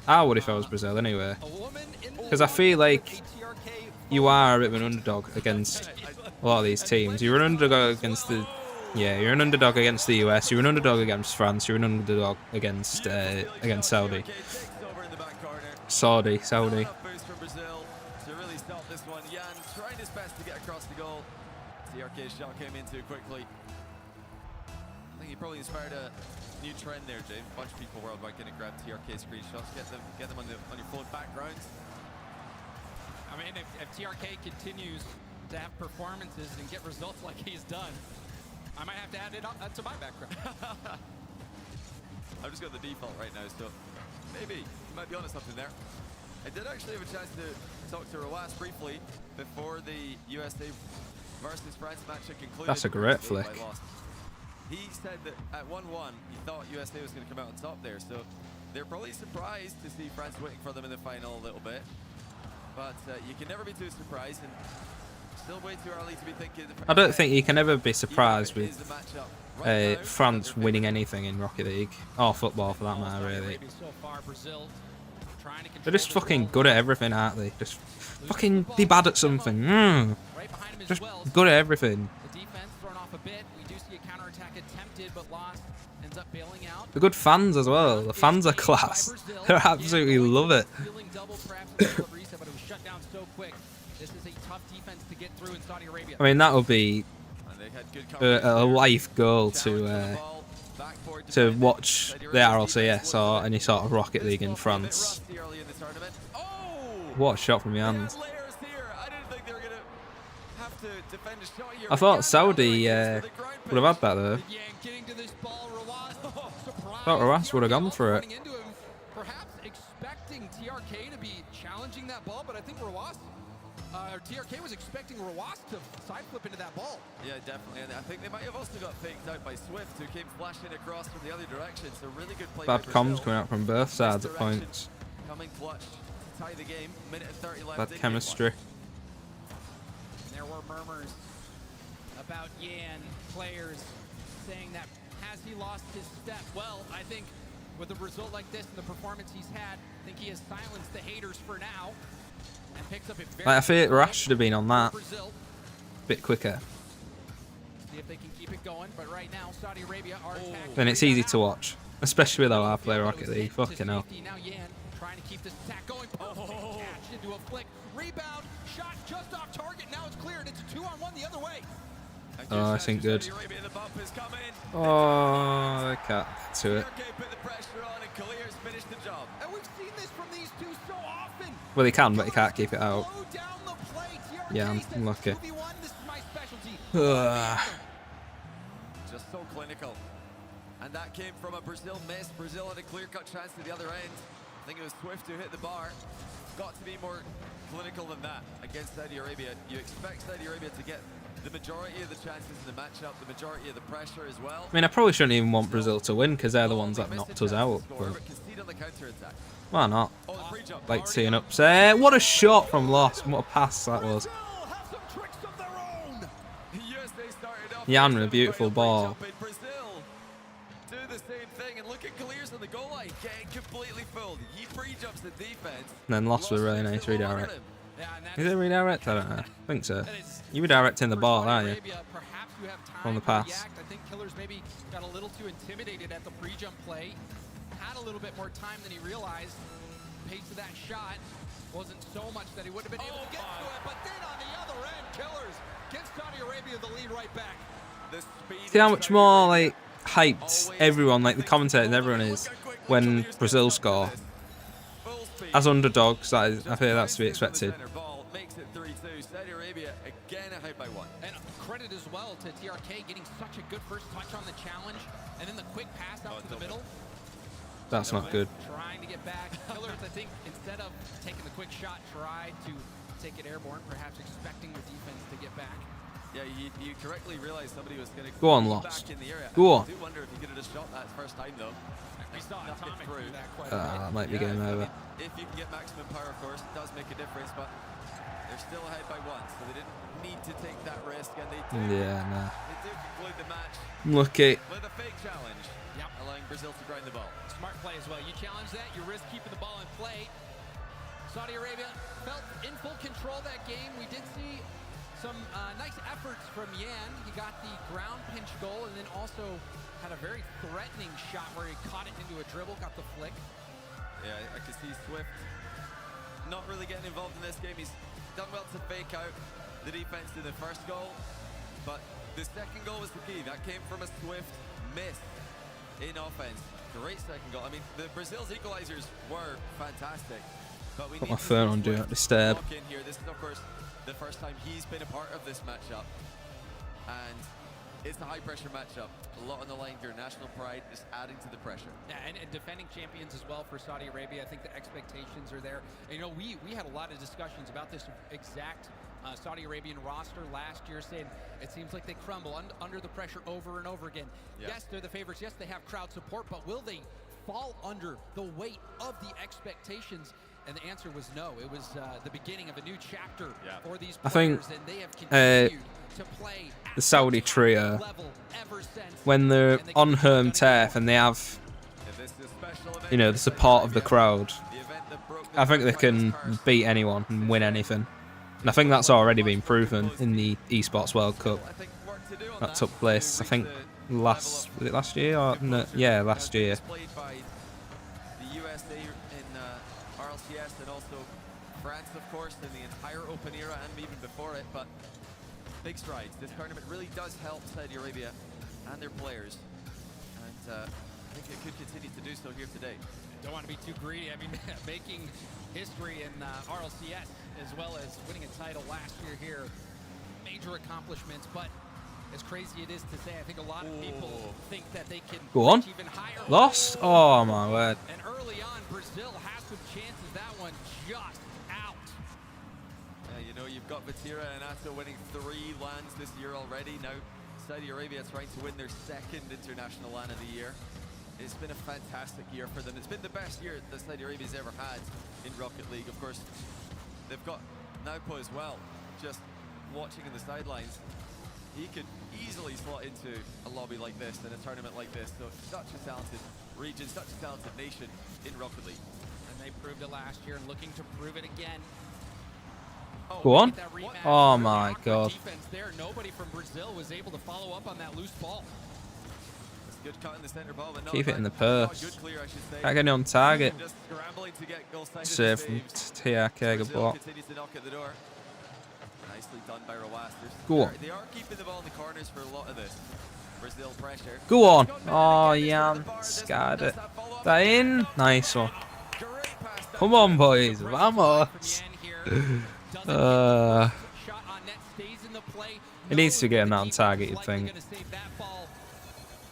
I would if I was Brazil anyway, because I feel like you are a bit of an underdog against a lot of these teams. You're an underdog against the, you're an underdog against the US. You're an underdog against France. You're an underdog against Saudi. Saudi. Boost from Brazil to really stop this one. Yan trying his best to get across the goal. TRK's shot came in too quickly. I think he probably inspired a new trend there, James. A bunch of people worldwide going to grab TRK screenshots, get them on your phone backgrounds. I mean, if TRK continues to have performances and get results like he's done, I might have to add it to my background. I've just got the default right now, so maybe you might be onto something there. I did actually have a chance to talk to Rawas briefly before the USA versus France match had concluded. That's a great flick. He said that at 1-1, he thought USA was going to come out on top there, so they're probably surprised to see France waiting for them in the final a little bit. But you can never be too surprised, and still way too early to be thinking. I don't think you can ever be surprised with France winning anything in Rocket League, or football for that matter, really. They're just fucking good at everything, aren't they? Just fucking be bad at something. Just good at everything. The defense thrown off a bit. We do see a counterattack attempted, but lost. Ends up bailing out. The good fans as well. The fans are class. They absolutely love it. I mean, that would be a life goal to watch the RLCS or any sort of Rocket League in France. What a shot from Jan. I thought Saudi would have had that though. I thought Rawas would have gone for it. Perhaps expecting TRK to be challenging that ball, but I think TRK was expecting Rawas to side flip into that ball. Yeah, definitely. And I think they might have also got faked out by Swift, who came flashing across from the other direction. So really good play. Bad comms coming out from both sides at points. Coming clutch to tie the game. Minute and 30 left. Bad chemistry. There were murmurs about Yan, players saying that has he lost his step? Well, I think with a result like this and the performance he's had, I think he has silenced the haters for now. And picks up a very I feel Rash should have been on that a bit quicker. See if they can keep it going, but right now Saudi Arabia are attacking. Then it's easy to watch, especially with how I play Rocket League. Fucking hell. Now Yan trying to keep this attack going. Catch into a flick. Rebound. Shot just off target. Now it's cleared. It's a 2-on-1 the other way. Oh, this ain't good. Oh, I can't get to it. And we've seen this from these two so often. Well, he can, but he can't keep it out. Yeah, I'm unlucky. Just so clinical. And that came from a Brazil miss. Brazil had a clear-cut chance to the other end. I think it was Swift who hit the bar. Got to be more clinical than that against Saudi Arabia. You expect Saudi Arabia to get the majority of the chances in the matchup, the majority of the pressure as well. I mean, I probably shouldn't even want Brazil to win because they're the ones that knocked us out. But why not? Like to see an upset. What a shot from Lost. What a pass that was. Jan with a beautiful ball. Do the same thing, and look at Clears on the goal line, getting completely filled. He pre-jumps the defense. And then Lost with a really nice redirect. Is it redirect? I don't know. I think so. You redirecting the ball, aren't you? On the pass. I think Killers maybe got a little too intimidated at the pre-jump play. Had a little bit more time than he realized. Pace of that shot wasn't so much that he would have been able to get to it, but then on the other end, Killers gives Saudi Arabia the lead right back. See how much more like hyped everyone, like the commentators and everyone is when Brazil score. As underdogs, I feel that's to be expected. Makes it 3-2. Saudi Arabia again ahead by 1. And credit as well to TRK getting such a good first touch on the challenge, and then the quick pass out to the middle. That's not good. Trying to get back. Killers, I think, instead of taking the quick shot, tried to take it airborne, perhaps expecting the defense to get back. Yeah, you correctly realized somebody was going to go on, Lost. Go on. I do wonder if he could have just shot that first time though. We saw it through that quite that might be game over. If you can get maximum power, of course, it does make a difference, but they're still ahead by 1, so they didn't need to take that risk, and they do. Yeah, nah. They do conclude the match. Lucky. With a fake challenge, allowing Brazil to grind the ball. Smart play as well. You challenge that, you risk keeping the ball in play. Saudi Arabia felt in full control that game. We did see some nice efforts from Yan. He got the ground pinch goal and then also had a very threatening shot where he caught it into a dribble, got the flick. Yeah, I could see Swift not really getting involved in this game. He's done well to fake out the defense in the first goal, but the second goal was the key. That came from a Swift miss in offense. Great second goal. I mean, the Brazil's equalizers were fantastic, but we Put need my phone on Do Not Disturb. in here. This is, of course, the first time he's been a part of this matchup, and it's a high-pressure matchup. A lot on the line here. National pride is adding to the pressure. Yeah, and defending champions as well for Saudi Arabia. I think the expectations are there. And, you know, we had a lot of discussions about this exact Saudi Arabian roster last year, saying it seems like they crumble under the pressure over and over again. Yeah. Yes, they're the favorites. Yes, they have crowd support, but will they fall under the weight of the expectations? And the answer was no. It was the beginning of a new chapter for these players, I think and they have continued to play the Saudi trio, level ever since. when they're on home turf and they have, you know, the support of the crowd, I think they can beat anyone and win anything. And I think that's already been proven in the Esports World Cup that took place, I think, was it last year? Or, no, yeah, last year. The USA in RLCS and also France, of course, in the entire Open era and even before it. But big strides. This tournament really does help Saudi Arabia and their players. And I think it could continue to do so here today. Don't want to be too greedy. I mean, making history in RLCS as well as winning a title last year here. Major accomplishments, but as crazy it is to say, I think a lot of people think that they can Go on. even higher. Lost? Oh my word. And early on, Brazil has some chances. That one just out. You know, you've got Vatira and Ato winning 3 LANs this year already. Now, Saudi Arabia trying to win their 2nd international LAN of the year. It's been a fantastic year for them. It's been the best year that Saudi Arabia's ever had in Rocket League. Of course, they've got Naupo as well, just watching in the sidelines. He could easily slot into a lobby like this and a tournament like this. So such a talented region, such a talented nation in Rocket League. And they proved it last year and looking to prove it again. Go on. Oh my god. Defense there. Nobody from Brazil was able to follow up on that loose ball. Good cut in the center ball, but Keep it in the purse. Can't get it on target. Just scrambling to get goal side Save from TRK, good block. Continues to knock at the door. Nicely done by Rawasters. Go on. They are keeping the ball in the corners for a lot of this. Brazil pressure. Go on. Oh, Jan scarred it. That in? Nice one. Come on, boys. Vamos. He needs to get him out on target, you'd think.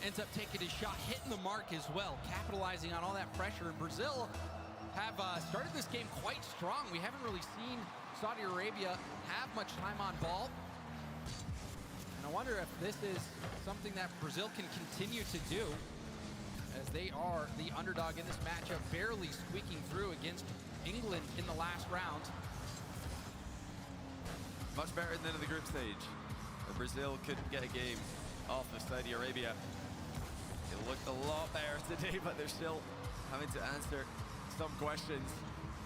Ends up taking his shot, hitting the mark as well, capitalizing on all that pressure. And Brazil have started this game quite strong. We haven't really seen Saudi Arabia have much time on ball. And I wonder if this is something that Brazil can continue to do, as they are the underdog in this matchup, barely squeaking through against England in the last round. Much better than in the group stage, where Brazil couldn't get a game off of Saudi Arabia. It looked a lot better today, but they're still having to answer some questions,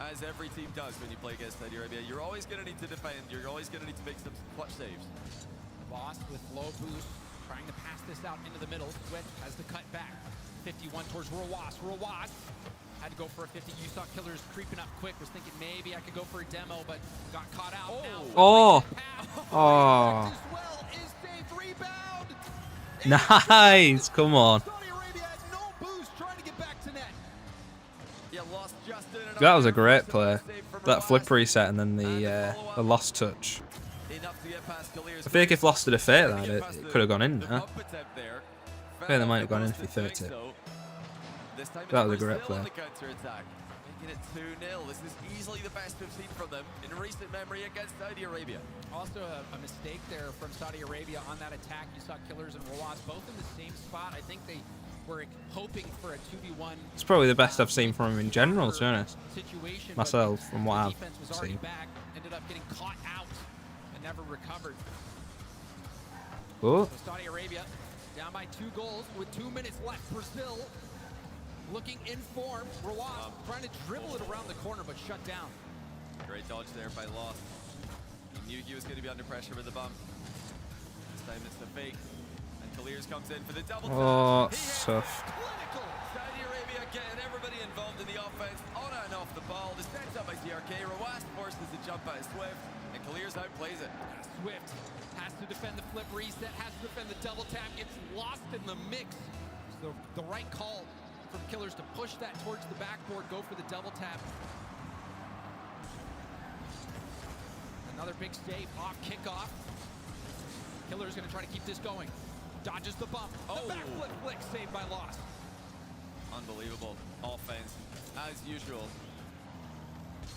as every team does when you play against Saudi Arabia. You're always going to need to defend. You're always going to need to make some clutch saves. Lost with low boost, trying to pass this out into the middle. Swift has the cut back. 51 towards Rawas. Rawas had to go for a 50. You saw Killers creeping up quick. Was thinking maybe I could go for a demo, but got caught out. Oh. Oh. Nice. Come on. That was a great play. That flip reset and then the lost touch. I think if Lost had a fate that, it could have gone in there. I think they might have gone in if he 30. That was a great play. Making it 2-0. This is easily the best we've seen from them in recent memory against Saudi Arabia. Also a mistake there from Saudi Arabia on that attack. You saw Killers and Rawas both in the same spot. I think they were hoping for a 2v1. It's probably the best I've seen from him in general, to be honest. Myself, from what I've seen. Ended up getting caught out and never recovered. Oh. So Saudi Arabia down by 2 goals with 2 minutes left. Brazil looking in form. Rawas trying to dribble it around the corner, but shut down. Great dodge there by Lost. He knew he was going to be under pressure with the bump. This time it's the fake. And Kaliers comes in for the double. Oh, tough. Saudi Arabia getting everybody involved in the offense, on and off the ball. The set's up by TRK. Rawas forces the jump by Swift, and Kaliers outplays it. Swift has to defend the flip reset, has to defend the double tap, gets lost in the mix. So the right call from Killers to push that towards the backboard, go for the double tap. Another big save off kickoff. Killers gonna try to keep this going. Dodges the bump. The back flip flick saved by Lost. Unbelievable offense, as usual.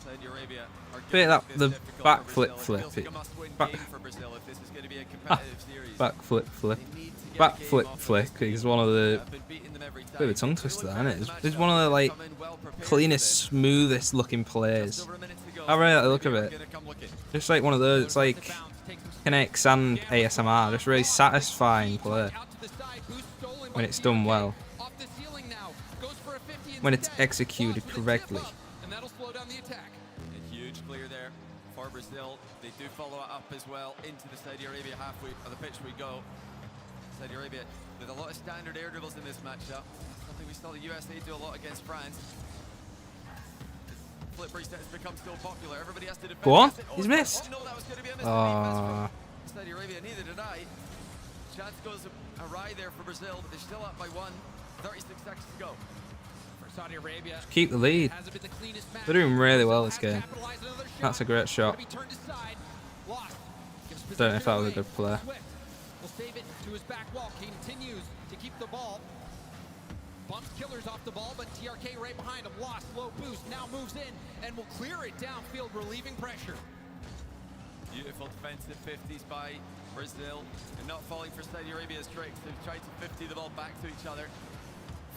Saudi Arabia are Bit gonna that make the this difficult back for flip Brazil. It flip. feels like a must-win Back, game for Brazil if this is going to be a competitive series. back flip flip. They need to get Back a game flip off of flick this is team one of the that have been beating them every bit of a time. tongue They twister, look isn't better it? in the It's matchup. one of the They've like come in well prepared for cleanest, this. smoothest looking plays. Just over a minute to go. I really like the look Saudi of Arabia it. are gonna come looking. Just like one of those, it's like connects and ASMR. Just really satisfying play when it's done well. When it's executed correctly. And that'll slow down the attack. A huge clear there for Brazil. They do follow it up as well into the Saudi Arabia halfway of the pitch we go. Saudi Arabia with a lot of standard air dribbles in this matchup. Something we saw the USA do a lot against France. Flip reset has become so popular. Everybody has to defend. Go on, Oh, he's missed. Oh no, that was going to be a miss. Saudi Arabia, neither did I. Chance goes awry there for Brazil, but they're still up by 1. 36 seconds to go. For Saudi Arabia, Keep the lead. hasn't been the cleanest match. They're doing really well this Has game. capitalized another shot. That's a great shot. Gonna be turned aside. Lost. Gives Don't know if that was a possession good play. Swift will save it to his back wall. Continues to keep the ball. Bumps Killers off the ball, but TRK right behind him. Lost, low boost, now moves in and will clear it downfield, relieving pressure. Beautiful defensive 50s by Brazil. And not falling for Saudi Arabia's tricks. They've tried to 50 the ball back to each other.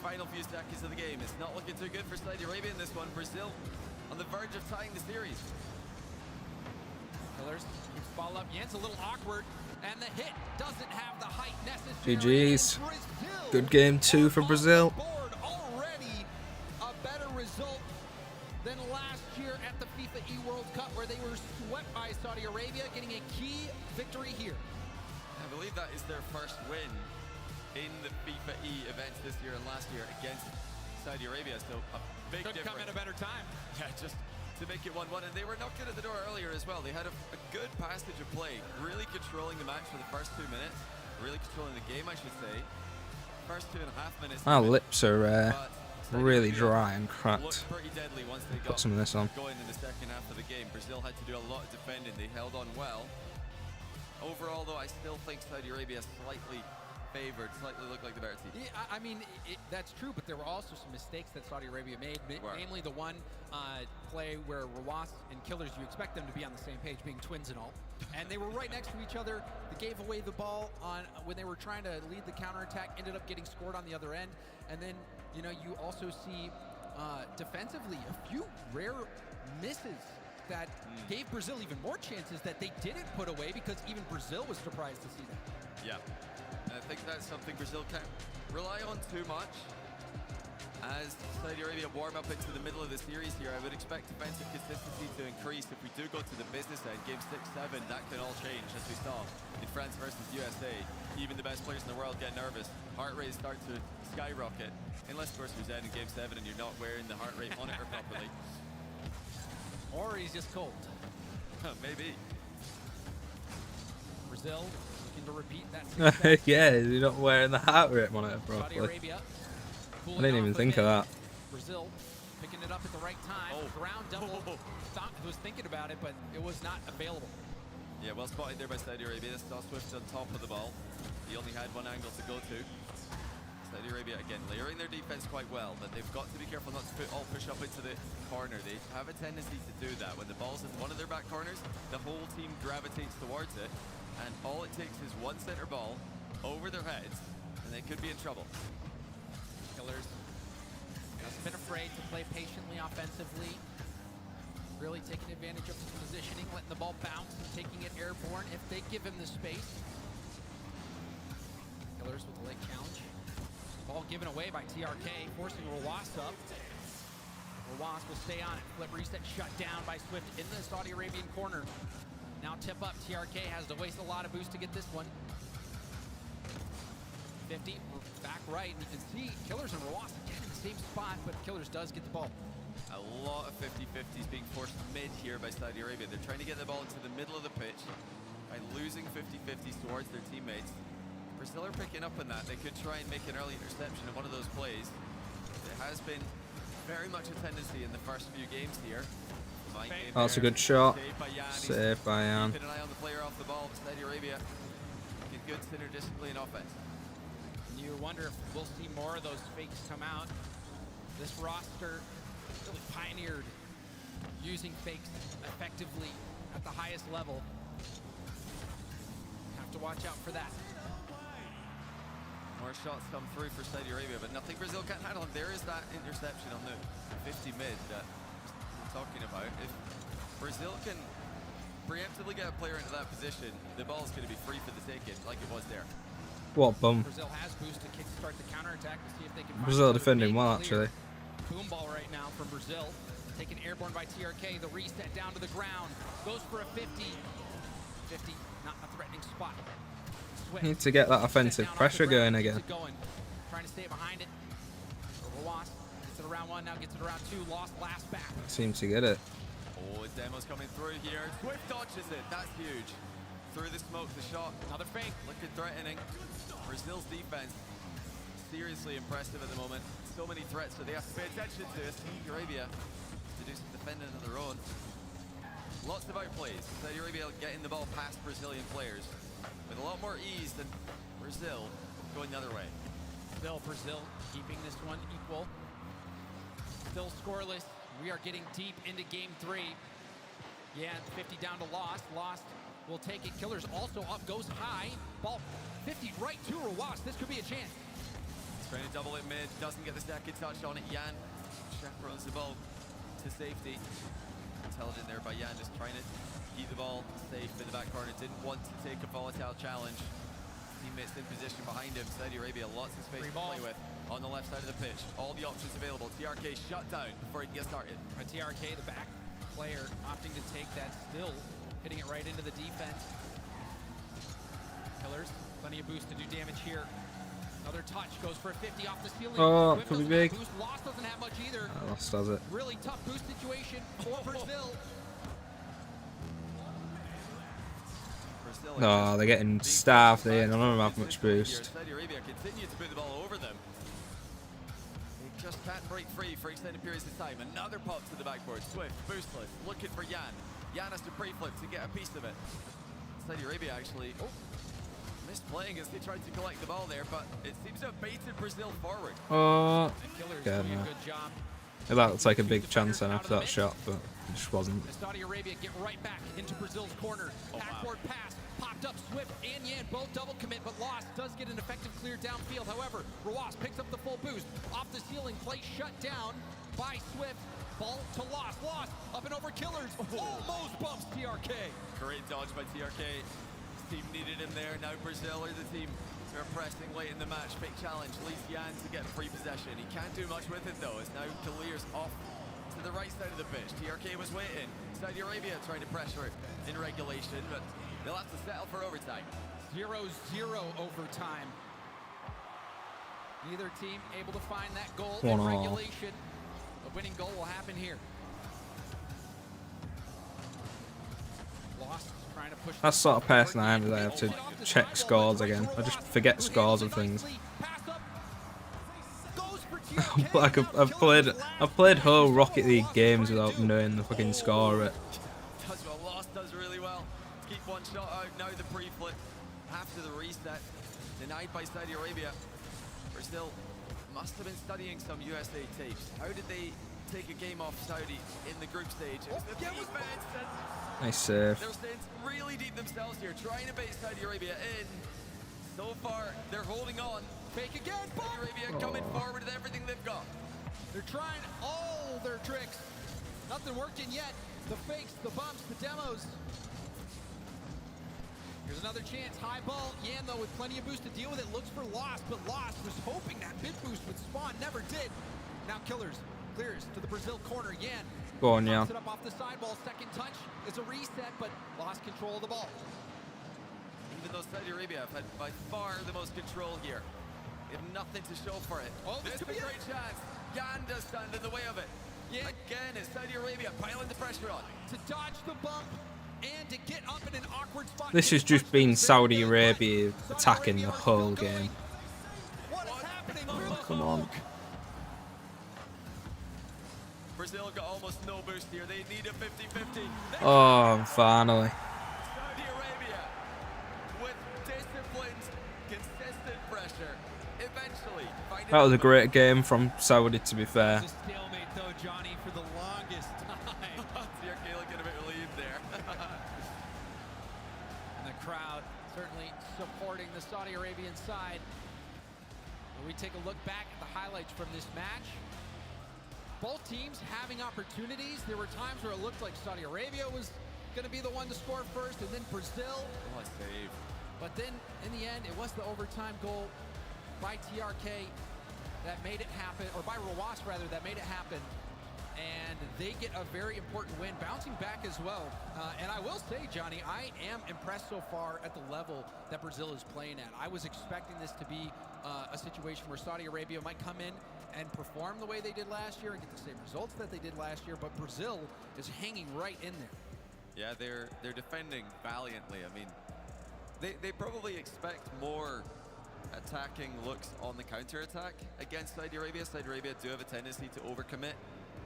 Final few seconds of the game. It's not looking too good for Saudi Arabia in this one. Brazil on the verge of tying the series. Killers keeps the ball up. Yance a little awkward, and the hit doesn't have the height necessary. GG's. Good game 2 for Brazil. Already a better result than last year at the FIFA E World Cup, where they were swept by Saudi Arabia, getting a key victory here. I believe that is their first win in the FIFA E events this year and last year against Saudi Arabia. So a big Couldn't difference. come at a better time. Yeah, just to make it 1-1. And they were knocked in at the door earlier as well. They had a good passage of play, really controlling the match for the first 2 minutes, really controlling the game, I should say. First 2.5 minutes. My lips are really dry and cracked. Looked pretty deadly once they Put got some of this on. going in the second half of the game. Brazil had to do a lot of defending. They held on well. Overall, though, I still think Saudi Arabia slightly favored, slightly looked like the better team. Yeah, I mean, that's true, but there were also some mistakes that Saudi Arabia made, namely the one play where Rawas and Killers, you expect them to be on the same page, being twins and all, and they were right next to each other. They gave away the ball on when they were trying to lead the counterattack, ended up getting scored on the other end, and then, you know, you also see defensively a few rare misses that gave Brazil even more chances that they didn't put away, because even Brazil was surprised to see that. Yeah, I think that's something Brazil can't rely on too much. As Saudi Arabia warm up into the middle of the series here, I would expect defensive consistency to increase. If we do go to the business end, game 6-7, that can all change, as we saw in France versus USA. Even the best players in the world get nervous. Heart rates start to skyrocket. Unless, of course, you're in game 7 and you're not wearing the heart rate monitor properly. Or he's just cold. Maybe. Brazil looking to repeat that. Yeah, you're not wearing the heart rate monitor Saudi properly. Arabia I didn't even think of that. Brazil picking it up at the right time. Ground double. Thought was thinking about it, but it was not available. Yeah, well spotted there by Saudi Arabia. This saw Swift on top of the ball. He only had one angle to go to. Saudi Arabia, again, layering their defense quite well, but they've got to be careful not to all push up into the corner. They have a tendency to do that. When the ball's in one of their back corners, the whole team gravitates towards it, and all it takes is one center ball over their heads, and they could be in trouble. Killers has been afraid to play patiently offensively, really taking advantage of his positioning, letting the ball bounce and taking it airborne if they give him the space. Killers with the leg challenge. Ball given away by TRK, forcing Rawas up. Rawas will stay on it. Flip reset shut down by Swift in the Saudi Arabian corner. Now tip up. TRK has to waste a lot of boost to get this one. 50, back right, and you can see Killers and Rawas again in the same spot, but Killers does get the ball. A lot of 50-50s being forced mid here by Saudi Arabia. They're trying to get the ball into the middle of the pitch by losing 50-50s towards their teammates. Brazil are picking up on that. They could try and make an early interception in one of those plays. There has been very much a tendency in the first few games here. That's a good shot. Saved by Jan. Keeping an eye on the player off the ball. Saudi Arabia get good synergistically in offense. You wonder if we'll see more of those fakes come out. This roster really pioneered using fakes effectively at the highest level. Have to watch out for that. More shots come through for Saudi Arabia, but nothing Brazil can't handle. There is that interception on the 50 mid that I'm talking about. If Brazil can preemptively get a player into that position, the ball's going to be free for the taking, like it was there. What bum. Brazil has boost to kickstart the counterattack to see if they can Brazil defending well, actually. Boom ball right now from Brazil. Taken airborne by TRK. The reset down to the ground. Goes for a 50. 50, not a threatening spot. Swift. Need to get that offensive pressure going again. Trying to stay behind it. Rawas gets it around one, now gets it around two. Lost last back. Seems to get it. Oh, Demo's coming through here. Swift dodges it. That's huge. Through the smoke, the shot. Another fake. Looking threatening. Brazil's defense, seriously impressive at the moment. So many threats that they have to pay attention to. Saudi Arabia to do some defending of their own. Lots of outplays. Saudi Arabia getting the ball past Brazilian players with a lot more ease than Brazil going the other way. Still Brazil keeping this one equal. Still scoreless. We are getting deep into game 3. Yeah, 50 down to Lost. Lost will take it. Killers also up, goes high. Ball 50 right to Rawas. This could be a chance. He's trying to double it mid, doesn't get the second touch on it. Yan chaperones the ball to safety. Intelligent there by Yan, just trying to keep the ball safe in the back corner. Didn't want to take a volatile challenge. Teammates in position behind him. Saudi Arabia, lots of space to play with on the left side of the pitch. All the options available. TRK shut down before he can get started. TRK, the back player, opting to take that, still hitting it right into the defense. Killers, plenty of boost to do damage here. Another touch, goes for a 50 off the ceiling. Oh, could be big. Boost. Lost doesn't have much either. Lost does it. Really tough boost situation for Brazil. No, they're getting starved there. None of them have much boost. Saudi Arabia continue to put the ball over them. They just can't break free for extended periods of time. Another pop to the backboard. Swift, boostless, looking for Yan. Yan has to pre-flip to get a piece of it. Saudi Arabia actually missed playing as they tried to collect the ball there, but it seems to have baited Brazil forward. Oh, good job. That looks like a big chance then after that shot, but it just wasn't. Saudi Arabia get right back into Brazil's corner. Backboard pass, popped up. Swift and Yan both double commit, but Lost does get an effective clear downfield. However, Rawas picks up the full boost. Off the ceiling, play shut down by Swift. Ball to Lost. Lost up and over Killers. Almost bumps TRK. Great dodge by TRK. His team needed him there. Now Brazil are the team who are pressing late in the match. Big challenge leads Yan to get free possession. He can't do much with it though. It's now Kalir's off to the right side of the pitch. TRK was waiting. Saudi Arabia trying to pressure in regulation, but they'll have to settle for overtime. 0-0 overtime. Neither team able to find that goal in regulation. The winning goal will happen here. Lost trying to push. That's the sort of person I am, that I have to check scores again. I just forget scores of things. Like I've played whole Rocket League games without knowing the fucking score of it. Does what Lost does really well. Keep one shot out. Now the pre-flip after the reset. Denied by Saudi Arabia. Brazil must have been studying some USA tapes. How did they take a game off Saudi in the group stage? It was the defense. Nice save. They're staying really deep themselves here, trying to bait Saudi Arabia in. So far, they're holding on. Fake again. Saudi Arabia coming forward with everything they've got. They're trying all their tricks. Nothing working yet. The fakes, the bumps, the demos. Here's another chance. High ball. Yan, though, with plenty of boost to deal with it, looks for Lost, but Lost was hoping that mid boost would spawn. Never did. Now Killers clears to the Brazil corner. Yan. Go on, Yan. It up off the side ball. Second touch is a reset, but lost control of the ball. Even though Saudi Arabia have had by far the most control here, they have nothing to show for it. Oh, this is a great chance. Yan does stand in the way of it. Yeah. Again, it's Saudi Arabia piling the pressure on. To dodge the bump and to get up in an awkward spot. This has just been Saudi Arabia attacking the whole game. What is happening? Oh, come on. Brazil got almost no boost here. They need a 50-50. Oh, finally. Saudi Arabia with disciplined, consistent pressure. Eventually, That was a great game from Saudi, to be fair. It's a stalemate though, Johnny, for the longest time. crowd certainly supporting the Saudi Arabian side. When we take a look back at the highlights from this match, both teams having opportunities. There were times where it looked like Saudi Arabia was going to be the one to score first, and then Brazil. What a save. But then, in the end, it was the overtime goal by TRK that made it happen, or by Rawas, rather, that made it happen. And they get a very important win, bouncing back as well. And I will say, Johnny, I am impressed so far at the level that Brazil is playing at. I was expecting this to be a situation where Saudi Arabia might come in and perform the way they did last year and get the same results that they did last year, but Brazil is hanging right in there. Yeah, they're defending valiantly. I mean, they probably expect more attacking looks on the counter-attack against Saudi Arabia. Saudi Arabia do have a tendency to overcommit,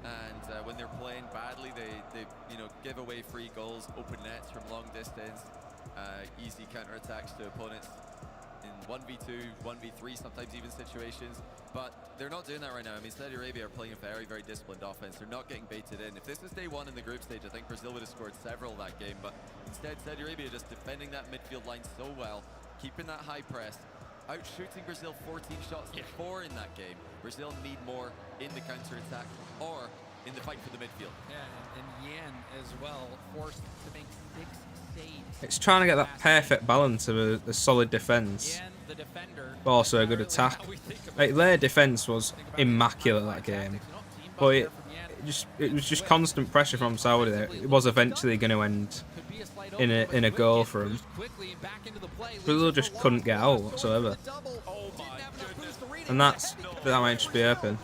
and when they're playing badly, they give away free goals, open nets from long distance, easy counter-attacks to opponents in 1v2, 1v3, sometimes even situations. But they're not doing that right now. I mean, Saudi Arabia are playing a very, very disciplined offense. They're not getting baited in. If this is day one in the group stage, I think Brazil would have scored several that game. But instead, Saudi Arabia just defending that midfield line so well, keeping that high press, out-shooting Brazil 14 shots to 4 in that game. Brazil need more in the counter-attack or in the fight for the midfield. Yeah, and Yan as well, forced to make 6 saves. It's trying to get that perfect balance of a solid defense, Yan, the defender, but also a good attack. Like, their defense was immaculate that game, but it was just constant pressure from Saudi there. It was eventually going to end in a goal for them. Brazil just couldn't get out whatsoever, and that might just be open.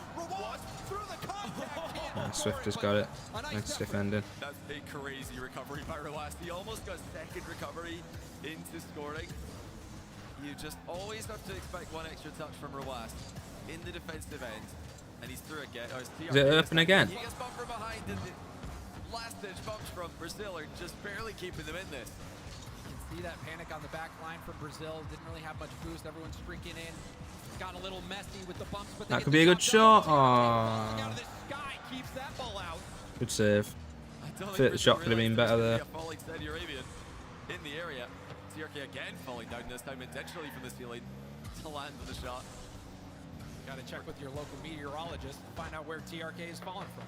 Swift has got it. Nice defending. That's a crazy recovery by Rawas. He almost got second recovery into scoring. You just always have to expect one extra touch from Rawas in the defensive end, and he's through again. Is it open again? He gets bumped from behind, and the last-ditch bumps from Brazil are just barely keeping them in this. You can see that panic on the back line from Brazil. Didn't really have much boost. Everyone's streaking in. Got a little messy with the bumps, but That could be a good shot. Aww. Keeps that ball out. Good save. I think the shot could have been better there. Falling Saudi Arabian in the area. TRK again falling down, this time intentionally from the ceiling to land the shot. Got to check with your local meteorologist to find out where TRK is falling from.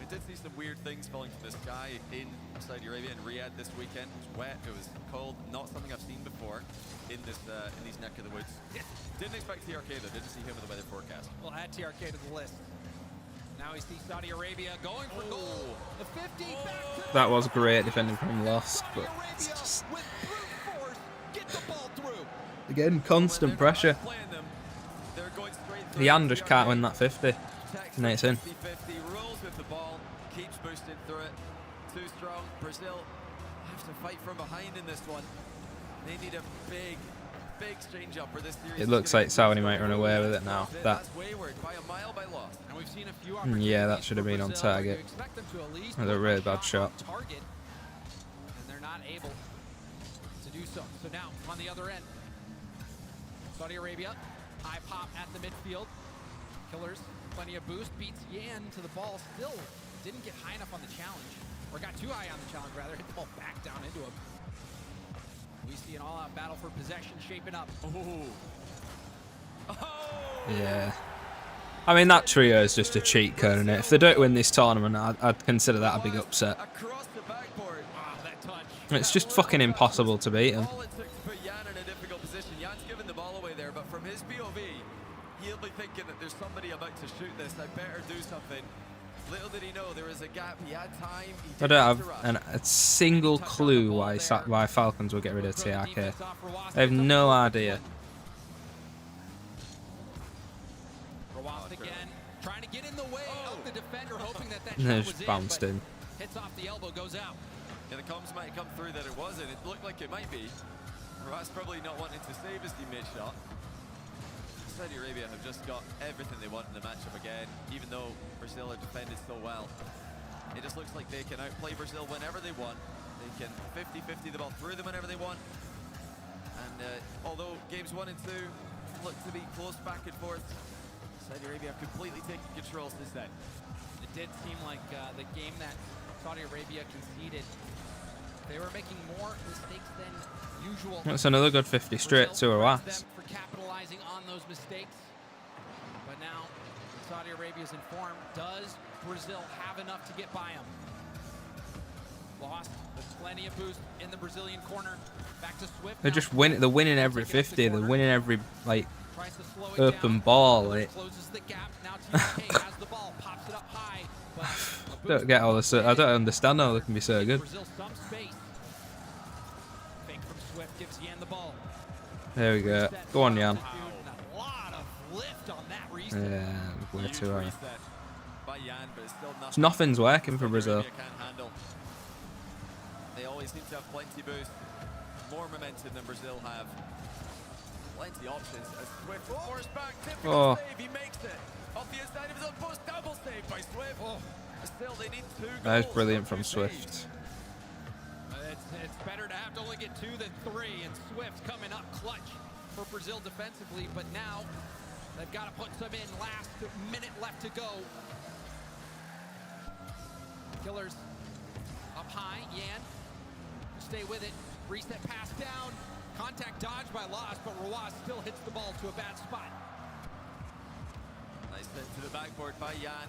We did see some weird things falling from the sky in Saudi Arabia and Riyadh this weekend. It was wet, it was cold, not something I've seen before in these neck of the woods. Didn't expect TRK though, didn't see him in the weather forecast. We'll add TRK to the list. Now we see Saudi Arabia going for goal. The 50 back to That was great defending from Lost, but it's just... Again, constant pressure. The Yan just can't win that 50. And it's in. 50-50, rolls with the ball, keeps boosting through it. Too strong. Brazil have to fight from behind in this one. They need a big change up for this series. It looks like Saudi might run away with it now. That's wayward by a mile by Loss. And we've seen a few Yeah, that should have been on target. That was a really bad shot. Target, and they're not able to do so. So now on the other end, Saudi Arabia, high pop at the midfield. Killers, plenty of boost, beats Yan to the ball. Still didn't get high enough on the challenge, or got too high on the challenge rather. Hit the ball back down into him. We see an all-out battle for possession shaping up. Yeah. I mean, that trio is just a cheat code, isn't it? If they don't win this tournament, I'd consider that a big upset. Across the backboard. Wow, that touch. It's just fucking impossible to beat them. All it took to put Yan in a difficult position. Yan's given the ball away there, but from his POV, he'll be thinking that there's somebody about to shoot this. I better do something. Little did he know there was a gap. He had time. I don't have a single clue why Falcons will get rid of TRK. I have no idea. Rawas again, trying to get in the way of the defender, hoping that And shot they was just in, bounced but in. hits off the elbow, goes out. Yeah, the comms might come through that it wasn't. It looked like it might be. Rawas probably not wanting to save his teammate shot. Saudi Arabia have just got everything they want in the matchup again, even though Brazil are defended so well. It just looks like they can outplay Brazil whenever they want. They can 50-50 the ball through them whenever they want. And although games 1 and 2 look to be close back and forth, Saudi Arabia have completely taken control since then. It did seem like the game that Saudi Arabia conceded, they were making more mistakes than usual. unusual. That's another good 50 straight to a wax. For capitalizing on those mistakes. But now Saudi Arabia's in form. Does Brazil have enough to get by them? Lost, but plenty of boost in the Brazilian corner. Back to Swift. They're just winning. They're winning every 50. They're winning every like open ball. Like, Closes the gap. Now TRK has the ball, pops it up high. But don't get all this. I don't understand how they can be so good. Brazil some space. Fake from Swift gives Yan the ball. There we go. Go on, Yan. A lot of lift on that reset. Yeah, way too high. By Yan, but it's still nothing. Nothing's working for Brazil. Can't handle. They always seem to have plenty boost, more momentum than Brazil have. Plenty options. As Swift forced back, typical save, he makes it. Off the inside of his own post, double save by Swift. Still, they need 2 goals. That is brilliant from Swift. It's better to have to only get 2 than 3, and Swift coming up clutch for Brazil defensively, but now they've got to put some in. Last minute left to go. Killers up high, Yan. Stay with it. Reset pass down. Contact dodged by Loss, but Rawaz still hits the ball to a bad spot. Nice hit to the backboard by Yan.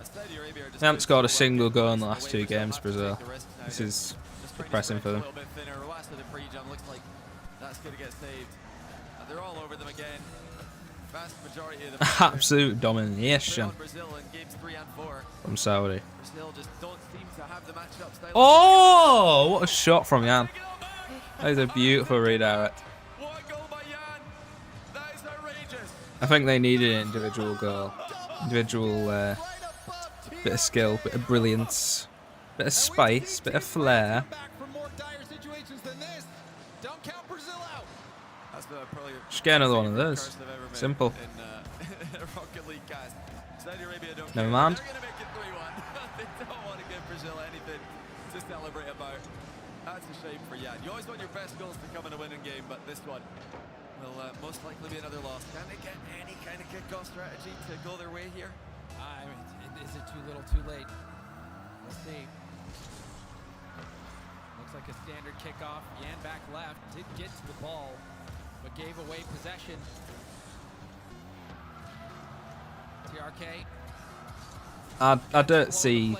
Saudi Arabia They haven't scored a single goal in the last 2 games, Brazil. This is depressing for them. A little bit thinner. Rawaz with the pre-jump looks like that's going to get saved. They're all over them again. Vast majority of them. Absolute domination Brazil in games 3 and 4. from Saudi. Brazil just don't seem to have the matchup style. Oh, what a shot from Yan. That is a beautiful redirect. One goal by Yan. That is outrageous. I think they needed an individual goal. Individual bit of skill, bit of brilliance, bit of spice, bit of flair. Just get another one of those. Simple. Never mind. They're going to make it 3-1. They don't want to give Brazil anything to celebrate about. That's a shame for Yan. You always want your best goals to come in a winning game, but this one will most likely be another loss. Can they get any kind of kickoff strategy to go their way here? Is it too little, too late? We'll see. Looks like a standard kickoff. Yan back left, did get to the ball, but gave away possession. TRK. I don't see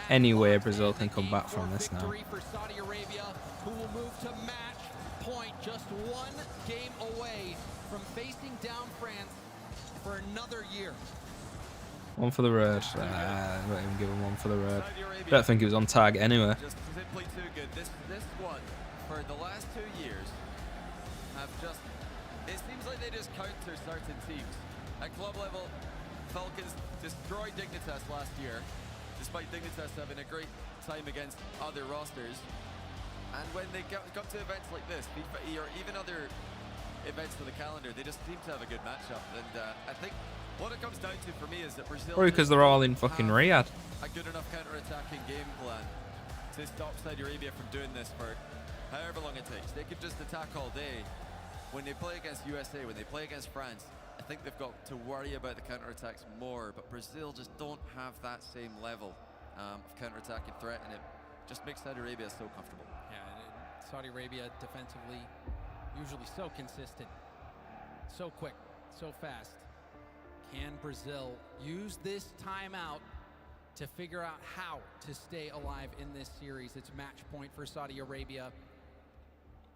any way Brazil can come back from this now. For Saudi Arabia, who will move to match point, just 1 game away from facing down France for another year. One for the road. I won't even give him one for the road. Don't think he was on target anyway. Just simply too good. This squad for the last 2 years have just. It seems like they just counter certain teams. At club level, Falcons destroyed Dignitas last year, despite Dignitas having a great time against other rosters. And when they come to events like this, Fifae or even other events for the calendar, they just seem to have a good matchup. And I think what it comes down to for me is that Brazil. Probably because they're all in fucking Riyadh. A good enough counter-attacking game plan to stop Saudi Arabia from doing this for however long it takes. They could just attack all day. When they play against USA, when they play against France, I think they've got to worry about the counter-attacks more, but Brazil just don't have that same level of counter-attacking threat, and it just makes Saudi Arabia so comfortable. Yeah, Saudi Arabia defensively usually so consistent, so quick, so fast. Can Brazil use this timeout to figure out how to stay alive in this series? It's match point for Saudi Arabia.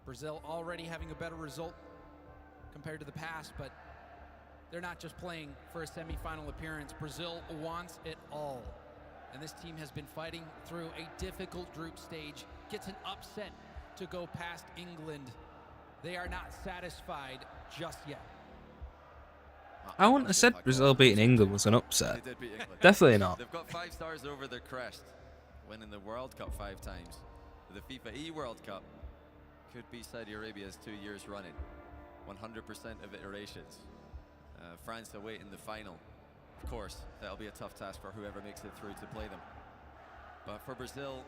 Brazil already having a better result compared to the past, but they're not just playing for a semifinal appearance. Brazil wants it all. And this team has been fighting through a difficult group stage, gets an upset to go past England. They are not satisfied just yet. I wouldn't have said Brazil beating England was an upset. They did beat England. Definitely not. They've got 5 stars over their crest, winning the World Cup 5 times. The FIFA World Cup could be Saudi Arabia's 2 years running. 100% of iterations. France awaiting the final. Of course, that'll be a tough task for whoever makes it through to play them. But for Brazil,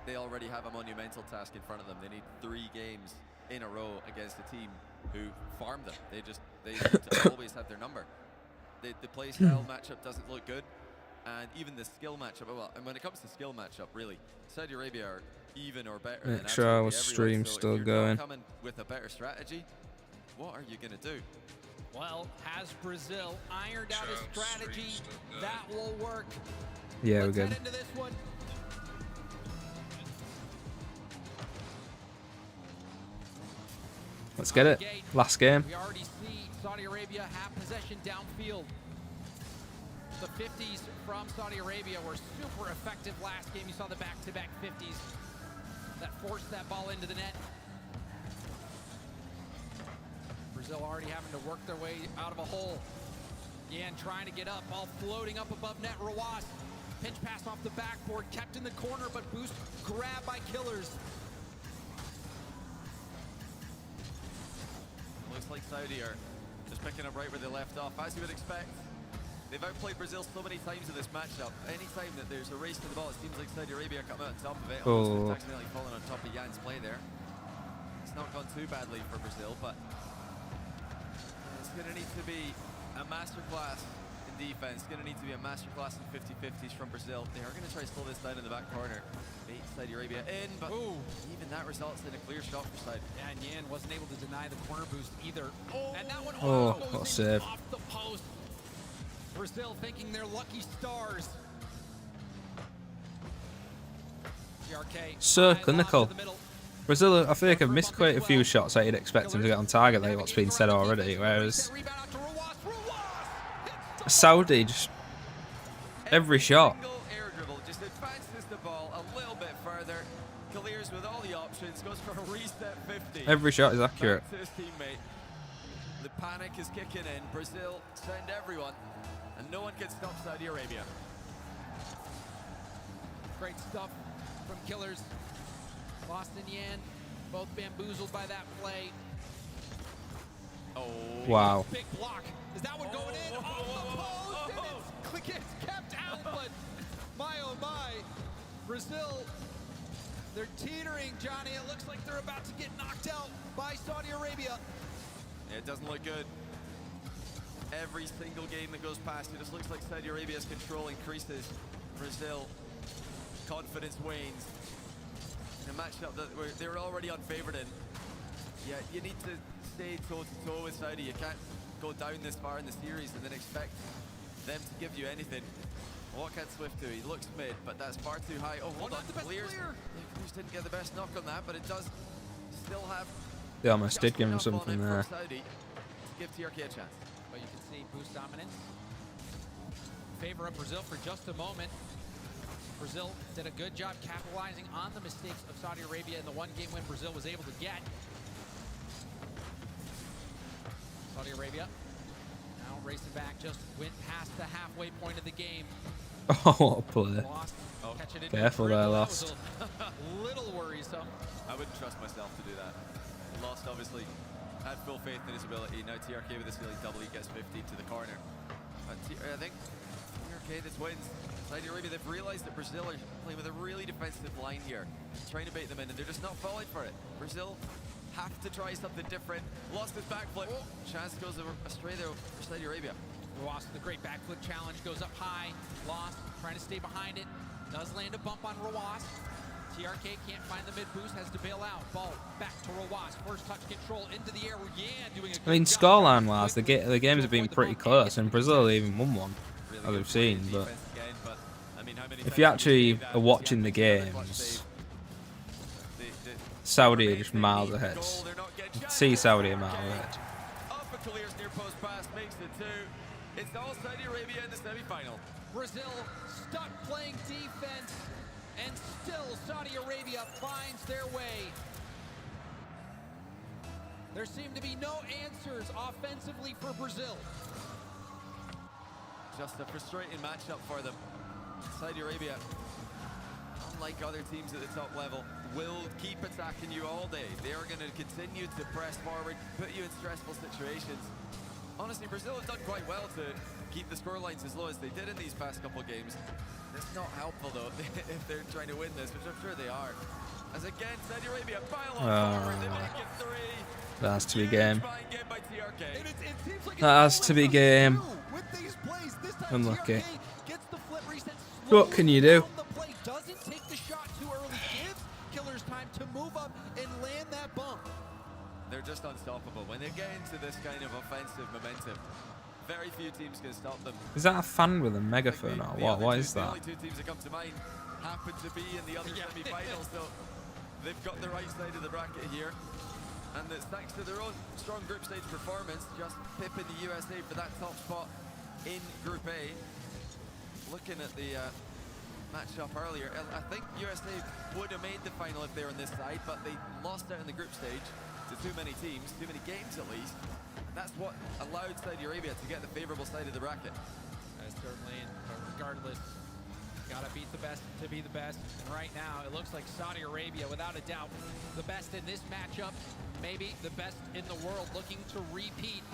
they already have a monumental task in front of them. They need 3 games in a row against a team who farmed them. They seem to always have their number. The play style matchup doesn't look good, and even the skill matchup. Well, and when it comes to skill matchup, really, Saudi Arabia are even or better. Make sure our stream's still going. Coming with a better strategy, what are you going to do? Well, has Brazil ironed out a strategy that will work? Yeah, Let's we're head good. into this one. Let's get it. Last game. We already see Saudi Arabia have possession downfield. The 50s from Saudi Arabia were super effective last game. You saw the back-to-back 50s that forced that ball into the net. Brazil already having to work their way out of a hole. Yan trying to get up, ball floating up above net. Rawas, pinch pass off the backboard, kept in the corner, but boost grabbed by Killers. Looks like Saudi are just picking up right where they left off, as you would expect. They've outplayed Brazil so many times in this matchup. Any time that there's a race to the ball, it seems like Saudi Arabia come out on top of it. Almost accidentally falling on top of Jan's play there. It's not gone too badly for Brazil, but it's going to need to be a masterclass in defense. It's going to need to be a masterclass in 50-50s from Brazil. They are going to try to slow this down in the back corner. Bait Saudi Arabia in, but even that results in a clear shot for Saudi. Yeah, and Yan wasn't able to deny the corner boost either. And that one what a save. off the post. Brazil thinking they're lucky stars. GRK So clinical. Brazil, I feel like have missed quite a few shots that you'd expect them to get on target, like what's been said already, whereas Saudi just every shot. Air dribble just advances the ball a little bit further. Clears with all the options, goes for a reset 50. Every shot is accurate. Back to his teammate. The panic is kicking in. Brazil send everyone, and no one can stop Saudi Arabia. Great stuff from Killers. Lost in Yan, both bamboozled by that play. Oh. Wow. Big block. Is that one going in? Off the post, and it's kept out, but my oh my. Brazil, they're teetering, Johnny. It looks like they're about to get knocked out by Saudi Arabia. Yeah, it doesn't look good. Every single game that goes past, it just looks like Saudi Arabia's control increases. Brazil, confidence wanes. In a matchup that they're already unfavored in. Yeah, you need to stay toe-to-toe with Saudi. You can't go down this far in the series and then expect them to give you anything. What can Swift do? He looks mid, but that's far too high. Oh, hold on. Clears. Yeah, Clears didn't get the best knock on that, but it does still have. They almost did give him something there. Saudi to give TRK a chance. But you can see boost dominance. Favor of Brazil for just a moment. Brazil did a good job capitalizing on the mistakes of Saudi Arabia in the one game win Brazil was able to get. Saudi Arabia now racing back, just went past the halfway point of the game. Oh, what a play. Lost. Catch it in Careful there, Lost. A little worrisome. I wouldn't trust myself to do that. Lost obviously had full faith in his ability. Now TRK with a silly double, he gets 50 to the corner. But I think TRK this wins. Saudi Arabia, they've realized that Brazil are playing with a really defensive line here, trying to bait them in, and they're just not falling for it. Brazil have to try something different. Lost his backflip. Chance goes astray there for Saudi Arabia. Lost the great backflip challenge, goes up high. Lost, trying to stay behind it. Does land a bump on Rawas. TRK can't find the mid boost, has to bail out. Ball back to Rawas. First touch control into the air. Yan doing a good I mean, scoreline wise, the games have been pretty close, and Brazil even won one, as we've seen. But if you actually are watching the games, Saudi are just miles ahead. You can see Saudi a mile ahead. Up a Clears near post pass makes it 2. It's all Saudi Arabia in the semi-final. Brazil stuck playing defense, and still Saudi Arabia finds their way. There seem to be no answers offensively for Brazil. Just a frustrating matchup for them. Saudi Arabia, unlike other teams at the top level, will keep attacking you all day. They are going to continue to press forward, put you in stressful situations. Honestly, Brazil have done quite well to keep the scorelines as low as they did in these past couple of games. It's not helpful though if they're trying to win this, which I'm sure they are. As again, Saudi Arabia pile on forward, they make it 3. That has to be game. By TRK. That has to be game. Unlucky. What can you do? Doesn't take the shot too early. Gives Killers time to move up and land that bump. they're just unstoppable. When they get into this kind of offensive momentum, very few teams can stop them. Is that a fan with a megaphone or what? What is The that? only two teams that come to mind happen to be in the other semi-finals, so they've got the right side of the bracket here. And it's thanks to their own strong group stage performance, just pipping the USA for that top spot in Group A. Looking at the matchup earlier, I think USA would have made the final if they were on this side, but they lost out in the group stage to too many teams, too many games at least. And that's what allowed Saudi Arabia to get the favorable side of the bracket. Certainly, but regardless, gotta beat the best to be the best. And right now, it looks like Saudi Arabia, without a doubt, the best in this matchup, maybe the best in the world, looking to repeat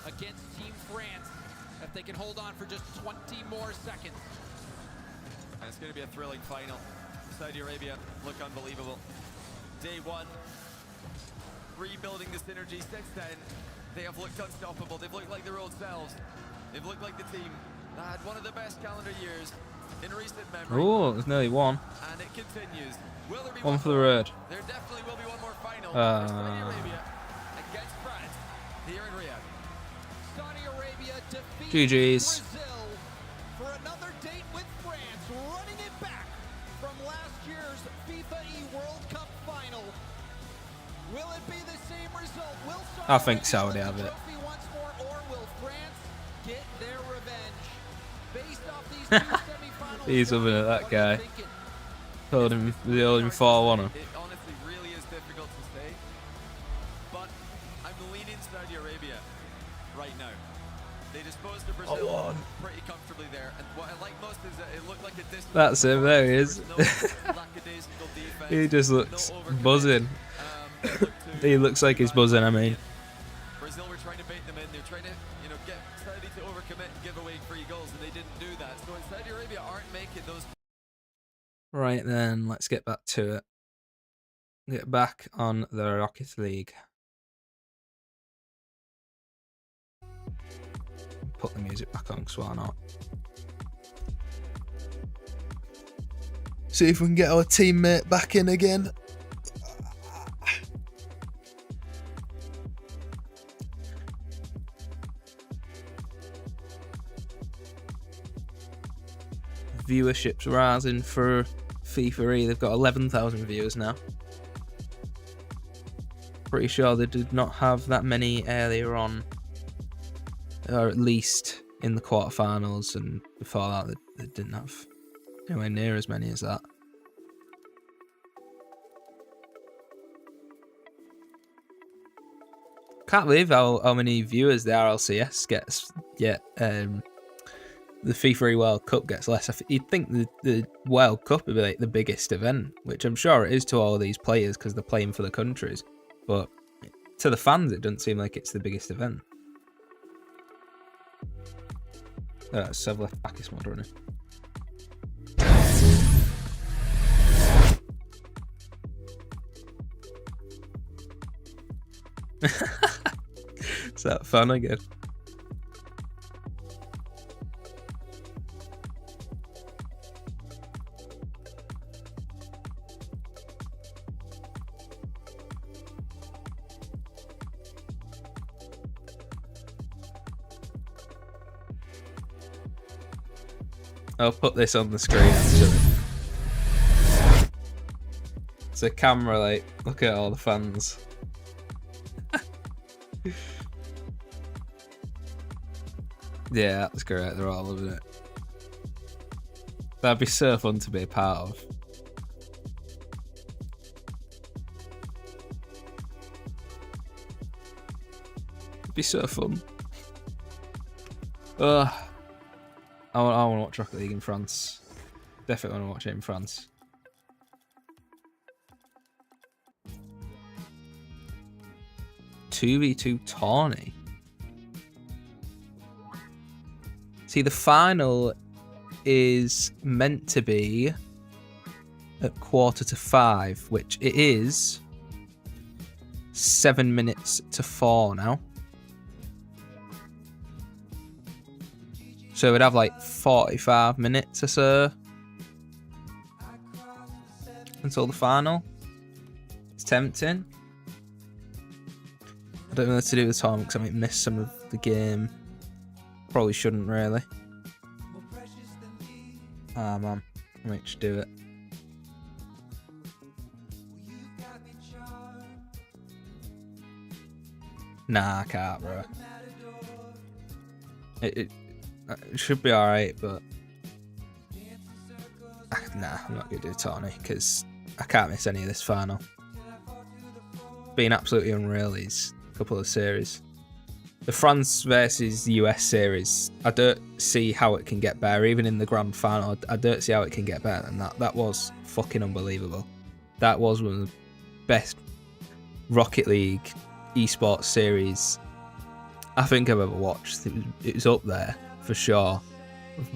against Team France if they can hold on for just 20 more seconds. And it's going to be a thrilling final. Saudi Arabia look unbelievable. Day one, rebuilding the synergy since then. They have looked unstoppable. They've looked like their old selves. They've looked like the team that had one of the best calendar years in recent memory. Oh, there's nearly one. And it continues. Will there be One for the road. There definitely will be one more final. For Saudi Arabia against France here in Riyadh. Saudi Arabia defeats GG's. Brazil for another date with France, running it back from last year's Fifae World Cup final. Will it be the same result? Will Saudi I think Saudi have it. trophy once more, or will France get their revenge? Based off these two semifinals, He's loving it, that guy. Told him 4-1. It honestly really is difficult to say, but I'm leaning Saudi Arabia right now. They disposed of Brazil pretty comfortably there, and what I like most is that it looked like a distance. That's him, there he is. There was no lackadaisical defense, He just looks no overcommitment. buzzing. He looks like he's buzzing, I mean. Brazil were trying to bait them in. They're trying to, get Saudi to overcommit and give away free goals, and they didn't do that. So when Saudi Arabia aren't making those. Right then, let's get back to it. Get back on the Rocket League. Put the music back on, because why not? See if we can get our teammate back in again. Viewership's rising for FIFA E. They've got 11,000 viewers now. Pretty sure they did not have that many earlier on, or at least in the quarterfinals, and before that they didn't have anywhere near as many as that. Can't believe how many viewers the RLCS gets, yet the FIFA World Cup gets less. You'd think the World Cup would be like the biggest event, which I'm sure it is to all these players because they're playing for the countries. But to the fans, it doesn't seem like it's the biggest event. That's Sevlef Bakis mod running. Is that fun again? I'll put this on the screen actually. It's a camera, like, look at all the fans. Yeah, that's great, they're all loving it. That'd be so fun to be a part of. It'd be so fun. Ugh. I want to watch Rocket League in France. Definitely want to watch it in France. (2v2) tourney. See, the final is meant to be at 4:45, which it is 7 minutes to 4 now. So we'd have like 45 minutes or so until the final. It's tempting. don't know what to do with the tournament because I might miss some of the game. Probably shouldn't really. Ah man, I might just do it. Nah, I can't, bro. It should be alright, but nah, I'm not gonna do a tourney because I can't miss any of this final. Been absolutely unreal these couple of series. The France versus US series, I don't see how it can get better. Even in the grand final, I don't see how it can get better than that. That was fucking unbelievable. That was one of the best Rocket League esports series I think I've ever watched. It was up there for sure.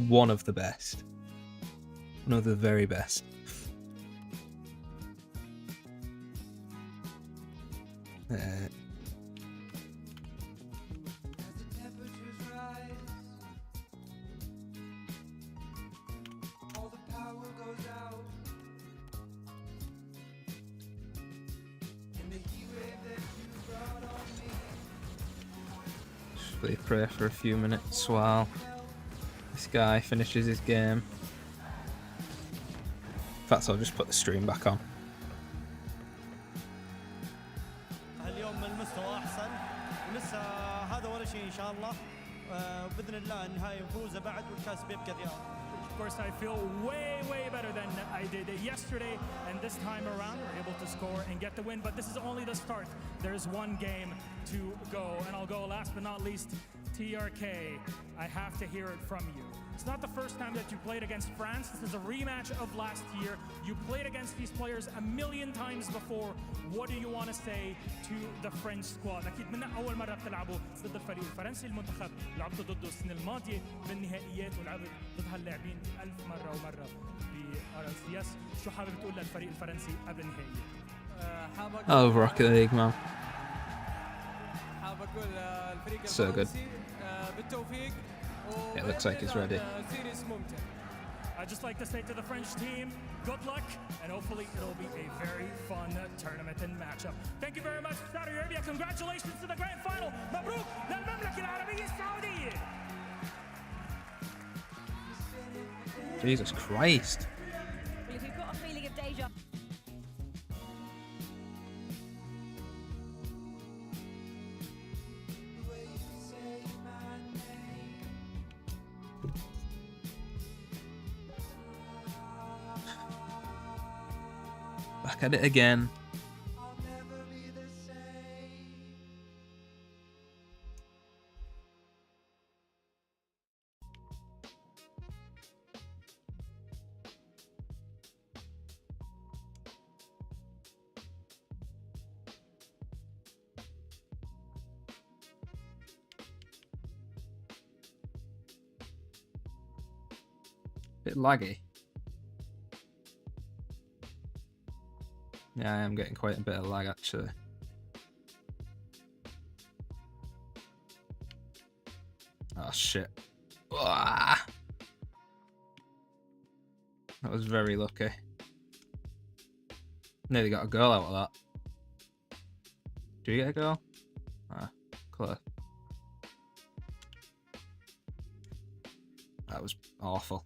One of the best. One of the very best. Just pray for a few minutes while this guy finishes his game. In fact, I'll just put the stream back on. اليوم المستوى احسن ولسه هذا ولا شيء ان شاء الله باذن الله النهايه نفوز بعد والكاس بيبقى ذياب. Of course, I feel way better than I did yesterday, and this time around we're able to score and get the win, but this is only the start. There's one game to go, and I'll go last but not least. TRK, I have to hear it from you. It's not the first time that you played against France. This is a rematch of last year. You played against these players a million times before. What do you want to say to the French squad? أكيد من أول مرة بتلعبوا ضد الفريق الفرنسي. المنتخب لعبتوا ضده السنة الماضية بالنهائيات ولعبت ضد هاللاعبين ألف مرة ومرة بأرانسياس. شو حابب تقول للفريق الفرنسي قبل النهائيات؟ Oh, Rocket League, man. حاب أقول الفريق So good. بالتوفيق. It looks like it's ready. I'd just like to say to the French team, good luck, and hopefully it'll be a very fun tournament and matchup. Thank you very much, Saudi Arabia. Congratulations to the grand final. مبروك للمملكة العربية السعودية. Jesus Christ. Well, if you've got a feeling of deja. Back at it again. Bit laggy. Yeah, I am getting quite a bit of lag actually. Oh shit. Ah! That was very lucky. Nearly got a goal out of that. Do you get a goal? Ah, close. That was awful.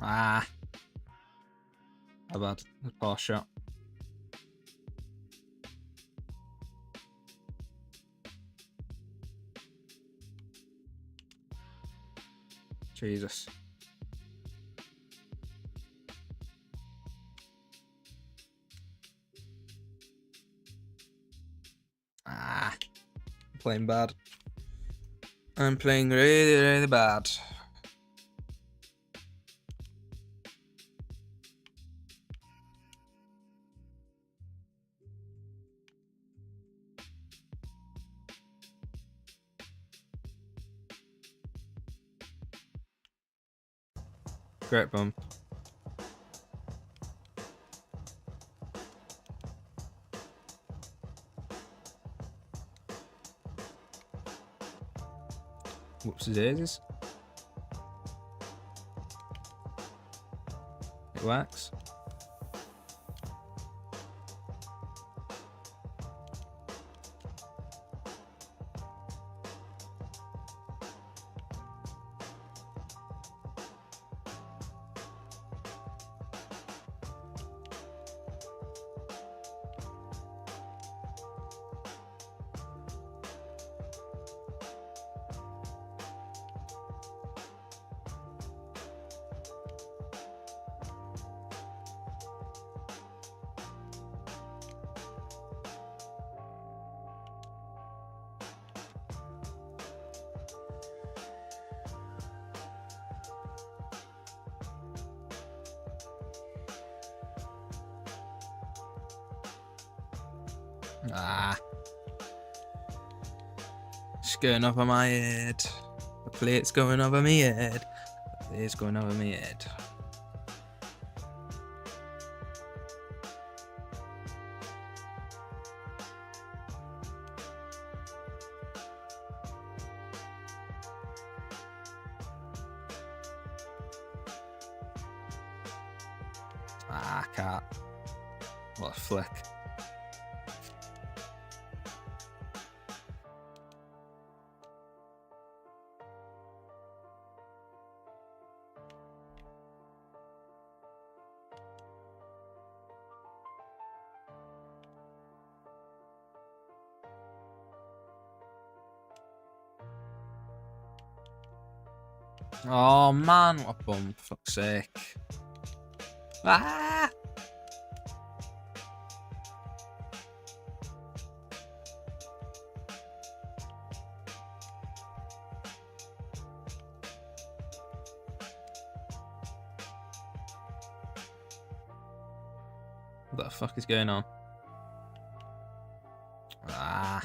Ah, how bad? A poor shot. Jesus. Ah, I'm playing bad. I'm playing really bad. Great bump. Whoops, daisies. It works. Ah. It's going over my head. The plate's going over my head. The plate's going over my head. Ah, can't. What a flick. Oh man, what a bump, for fuck's sake. Ah! What the fuck is going on? Ah.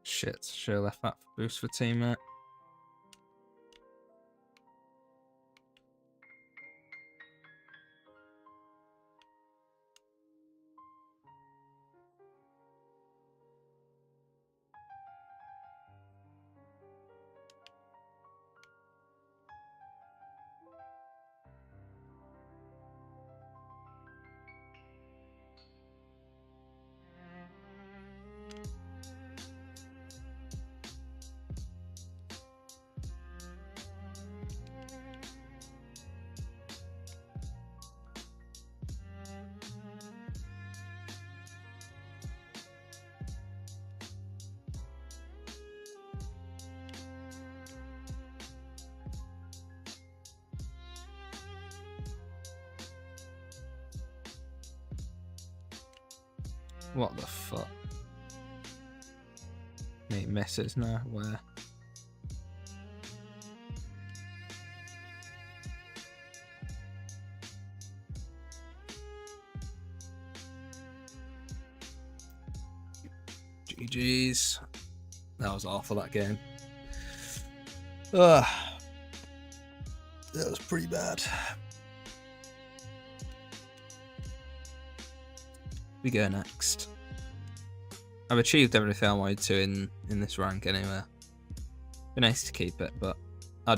Shit, should have left that for boost for teammate. What the fuck? He misses now, where? GG's. That was awful, that game. Ugh. That was pretty bad. We go next. I've achieved everything I wanted to in this rank anyway. Be nice to keep it, but I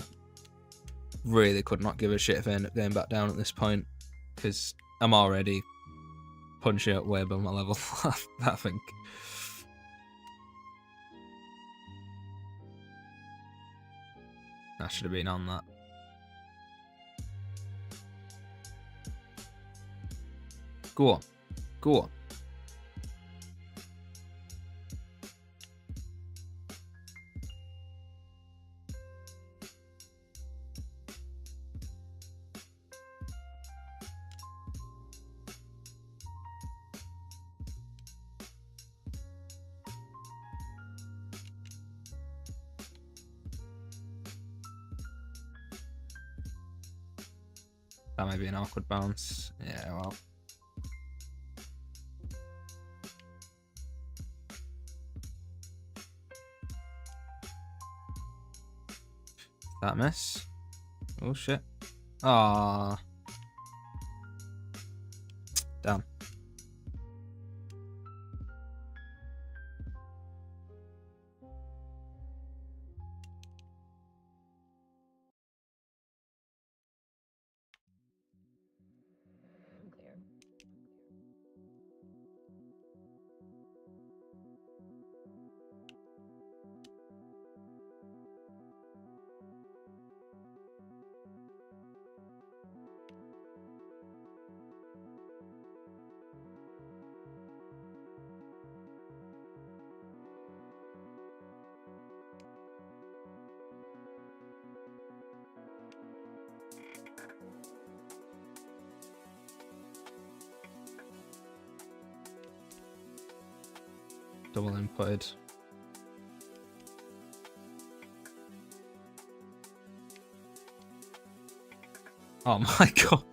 really could not give a shit if I end up going back down at this point, because I'm already punching up way above my level, I think. I should have been on that. Go on. Go on. That might be an awkward bounce. Yeah, well. That miss. Oh shit. Ah. Damn. Double inputted. Oh my god.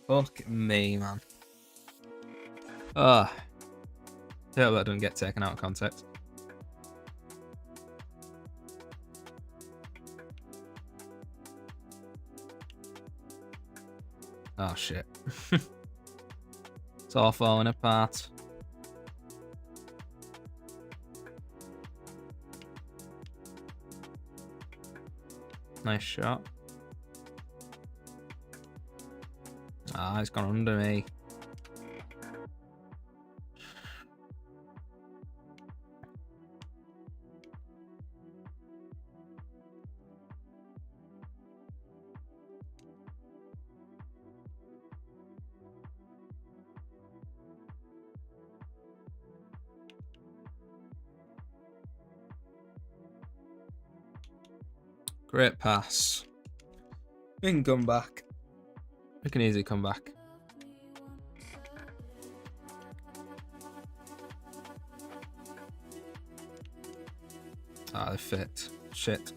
Fuck me, man. Ugh. I hope that doesn't get taken out of context. Oh shit. It's all falling apart. Nice shot. Ah, it's gone under me. Great pass. We can come back. We can easily come back. Ah, they fit. Shit.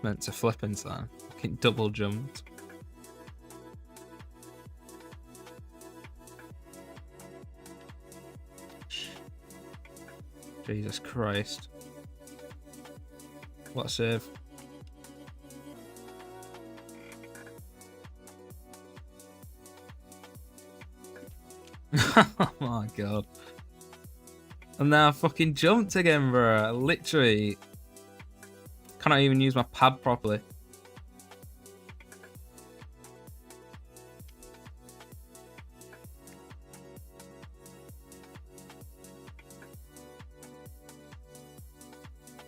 Meant to flip into that. Fucking double jumped. Jesus Christ. What a save. Oh my god. And now I fucking jumped again, bro. I literally cannot even use my pad properly.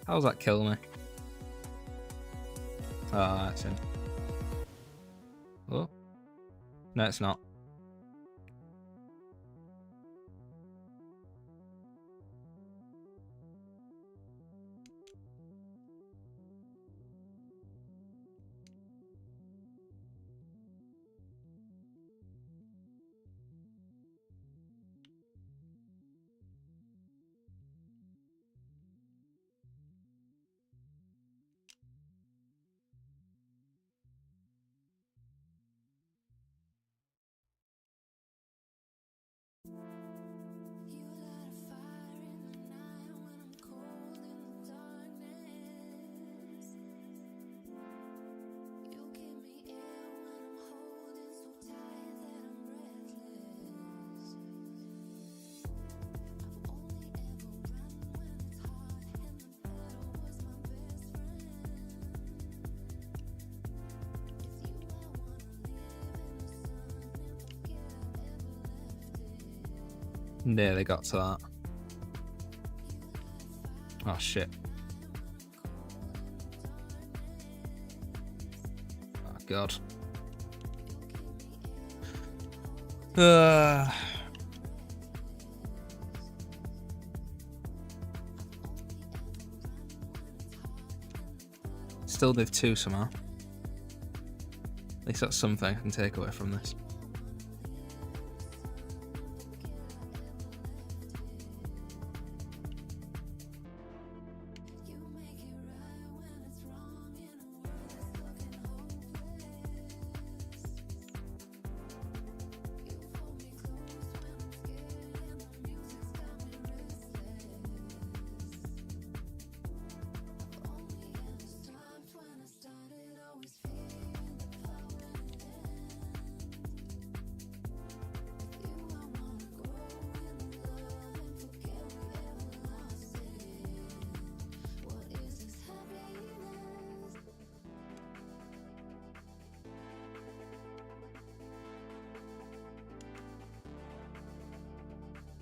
How's that kill me? Ah, that's in. Oh. No, it's not. Nearly got to that. Oh shit. Oh god. Still div 2 somehow. At least that's something I can take away from this.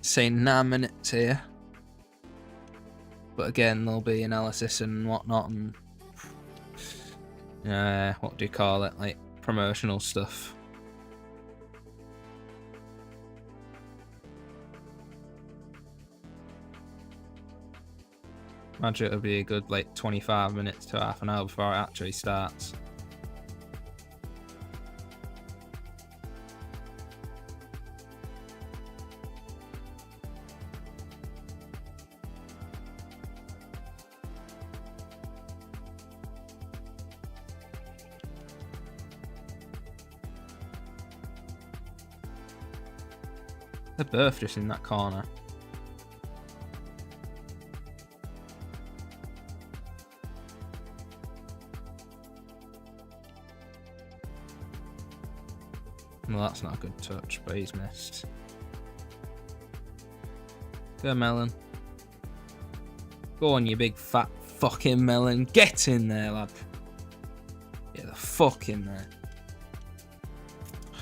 Say 9 minutes here, but again there'll be analysis and whatnot, and what do you call it, like promotional stuff. Imagine it'll be a good like 25 minutes to half an hour before it actually starts. They're both just in that corner. Well, that's not a good touch, but he's missed. Go, Melon. Go on, you big fat fucking melon. Get in there, lad. Get the fuck in there.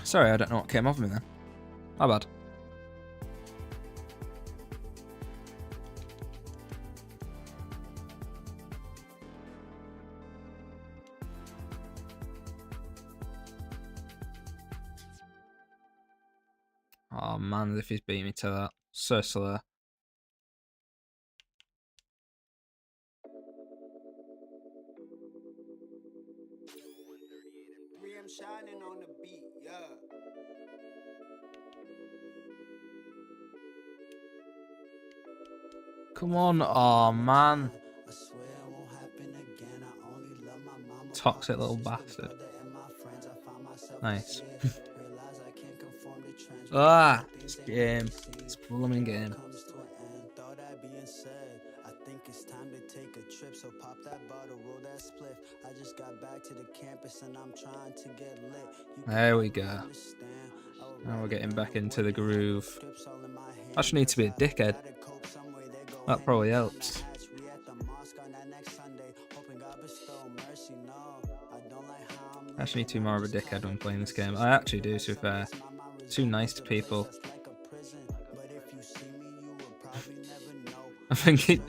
Sorry, I don't know what came off me then. My bad. Oh man, as if he's beat me to that. So slow. Shining on the beat, yeah. Come on, oh man. Toxic little bastard. Nice. Ah, this game. It's a blooming game. It's time to take a trip, so pop that bottle, roll that spliff. I just got back to the campus and I'm trying to get lit. There we go. Now we're getting back into the groove. I just need to be a dickhead. That probably helps. I actually need to be more of a dickhead when playing this game. I actually do, to be fair. Too nice to people. I think it...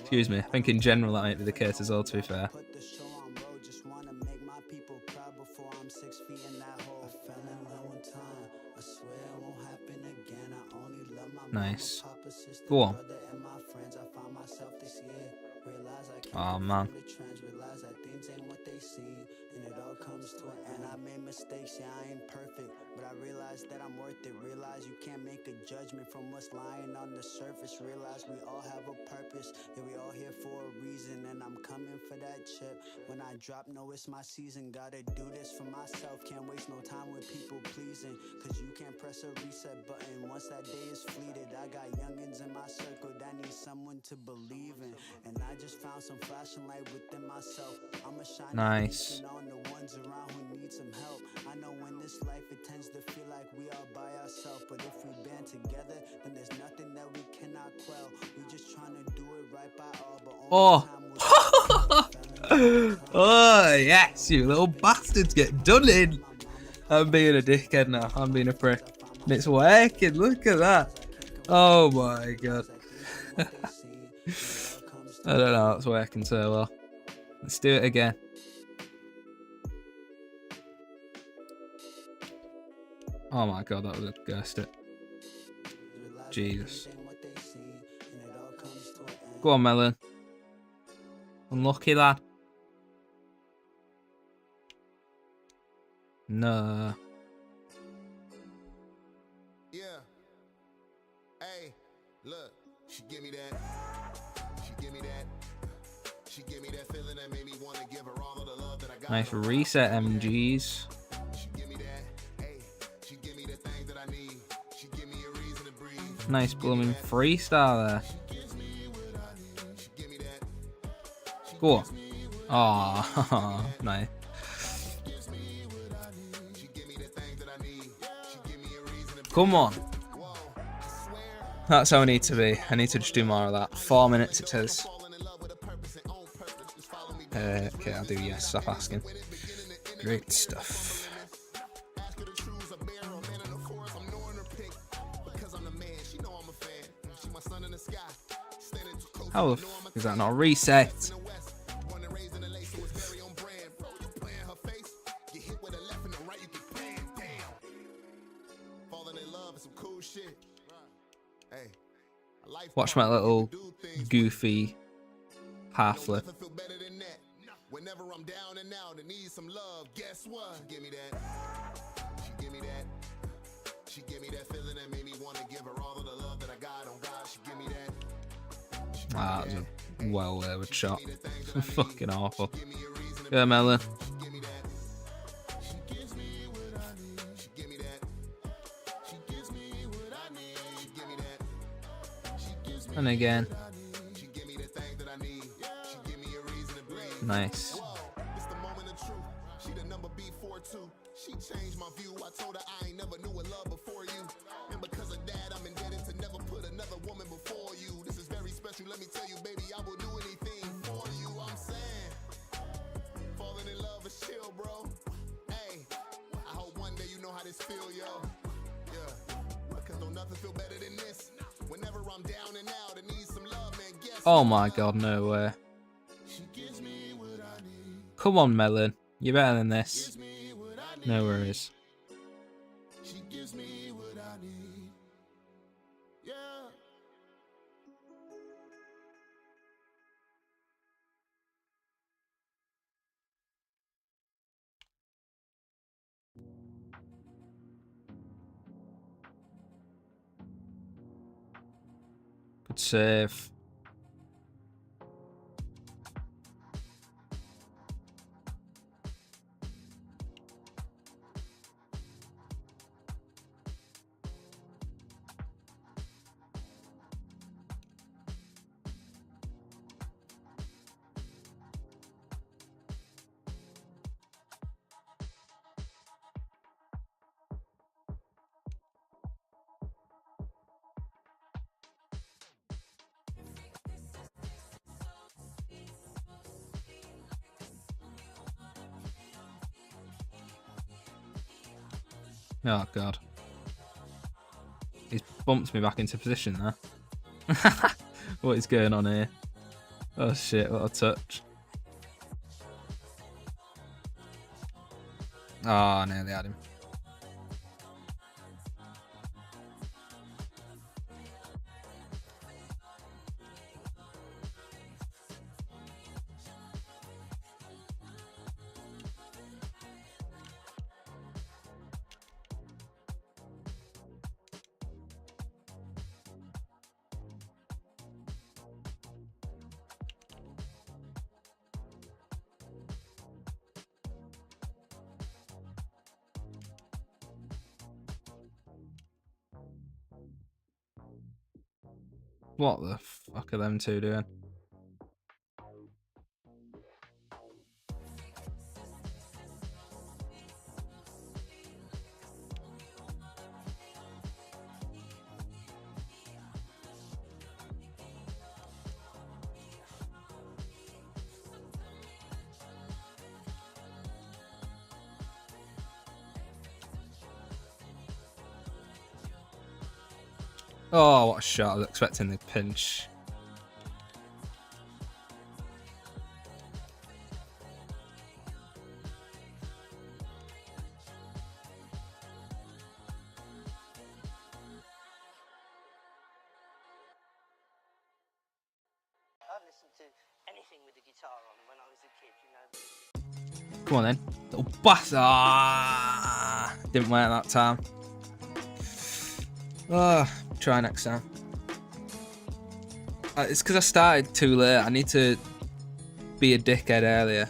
Excuse me. I think in general that might be the case as well, to be fair. Nice. Go on. Oh man. And it all comes to an end. I made mistakes, yeah, I ain't perfect, but I realize that I'm worth it. Realize you can't make a judgment from what's lying on the surface. Realize we all have a purpose, yeah, we all here for a reason, and I'm coming for that chip. When I drop, no, it's my season. Gotta do this for myself, can't waste no time with people pleasing, cause you can't press a reset button once that day is fleeted. I got youngins in my circle that need someone to believe in, and I just found some flashing light within myself. I'm a shining nice. on the ones around who need some help. I know in this life it tends to feel like we are by ourselves, but if we band together, then there's nothing that we cannot quell. We just trying to do it right by all, but oh yes, you little bastards, get done in. I'm being a dickhead now. I'm being a prick. And it's working. Look at that. Oh my god. I don't know. It's working so well. Let's do it again. Oh my god, that would have guessed it. Jesus. Go on, Melon. Unlucky, lad. No. Yeah. Hey, look, she give me that. She give me that. She give me that feeling that made me want to give her all of the love that I got. Nice reset, MGs. She give me that. Hey, she give me the things that I need. She give me a reason to breathe. Nice blooming freestyle there. Go on. Oh, nice. Come on. That's how I need to be. I need to just do more of that. 4 minutes it says. Okay, I'll do yes. Stop asking. Great stuff. How the f is that not a reset? Watch my little goofy half flip. Whenever I'm down and out and need some love, guess what? She give me that. She give me that. She give me that feeling that made me want to give her all of the love that I got on God. She give me that. Ah, that was a well-worth shot. Fucking awful. Yeah, Melon. And again. Nice. It's the moment of truth. She the number B42. She changed my view. I told her I ain't never knew a love before you. And because of that, I'm indebted to never put another woman before you. This is very special. Let me tell you, baby, I will do anything for you. I'm saying, falling in love is chill, bro. Hey, I hope one day you know how this feel, yo. Yeah, because don't nothing feel better than this. Whenever I'm down and out and need some love, man, guess. Oh my god, no way. Come on, Melon. You're better than this. No worries. She gives me what I need. Yeah. Good save. Oh god. He's bumped me back into position there. What is going on here? Oh shit, what a touch. Oh, nearly had him. What the fuck are them two doing? Oh, what a shot. I was expecting the pinch. I listened to anything with the guitar on when I was a kid, you know. Come on then. Little bust. Ah, didn't work that time. Oh, try next time. It's because I started too late. I need to be a dickhead earlier.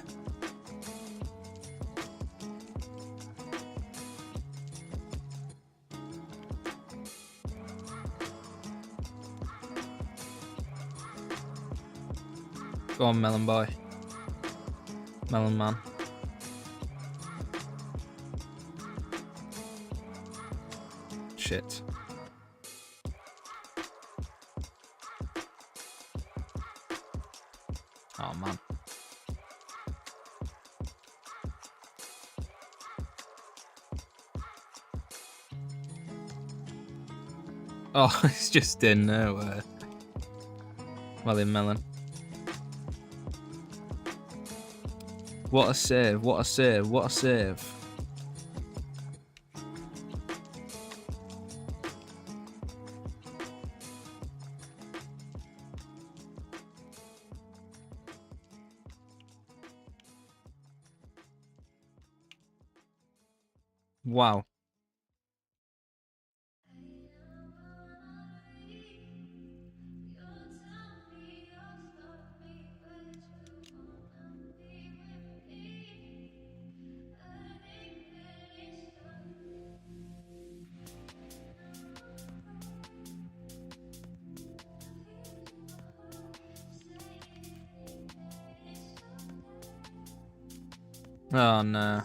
Go on, Melon Boy. Melon Man. Shit. Oh, man. Oh, it's just in nowhere. Well, in Melon. What a save, what a save, what a save. Wow. Oh no.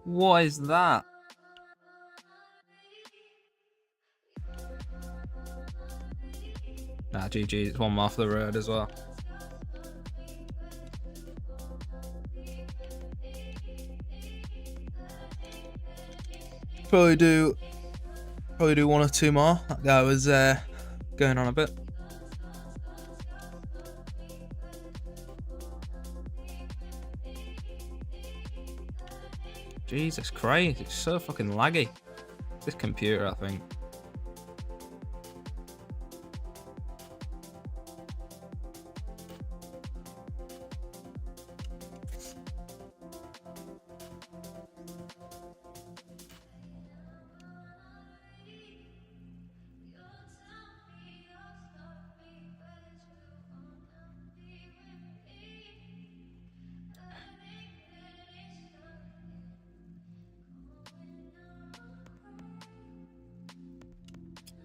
What is that? Nah, GG, it's one more off the road as well. Probably do one or two more. That guy was going on a bit. Jesus Christ, it's so fucking laggy. This computer, I think.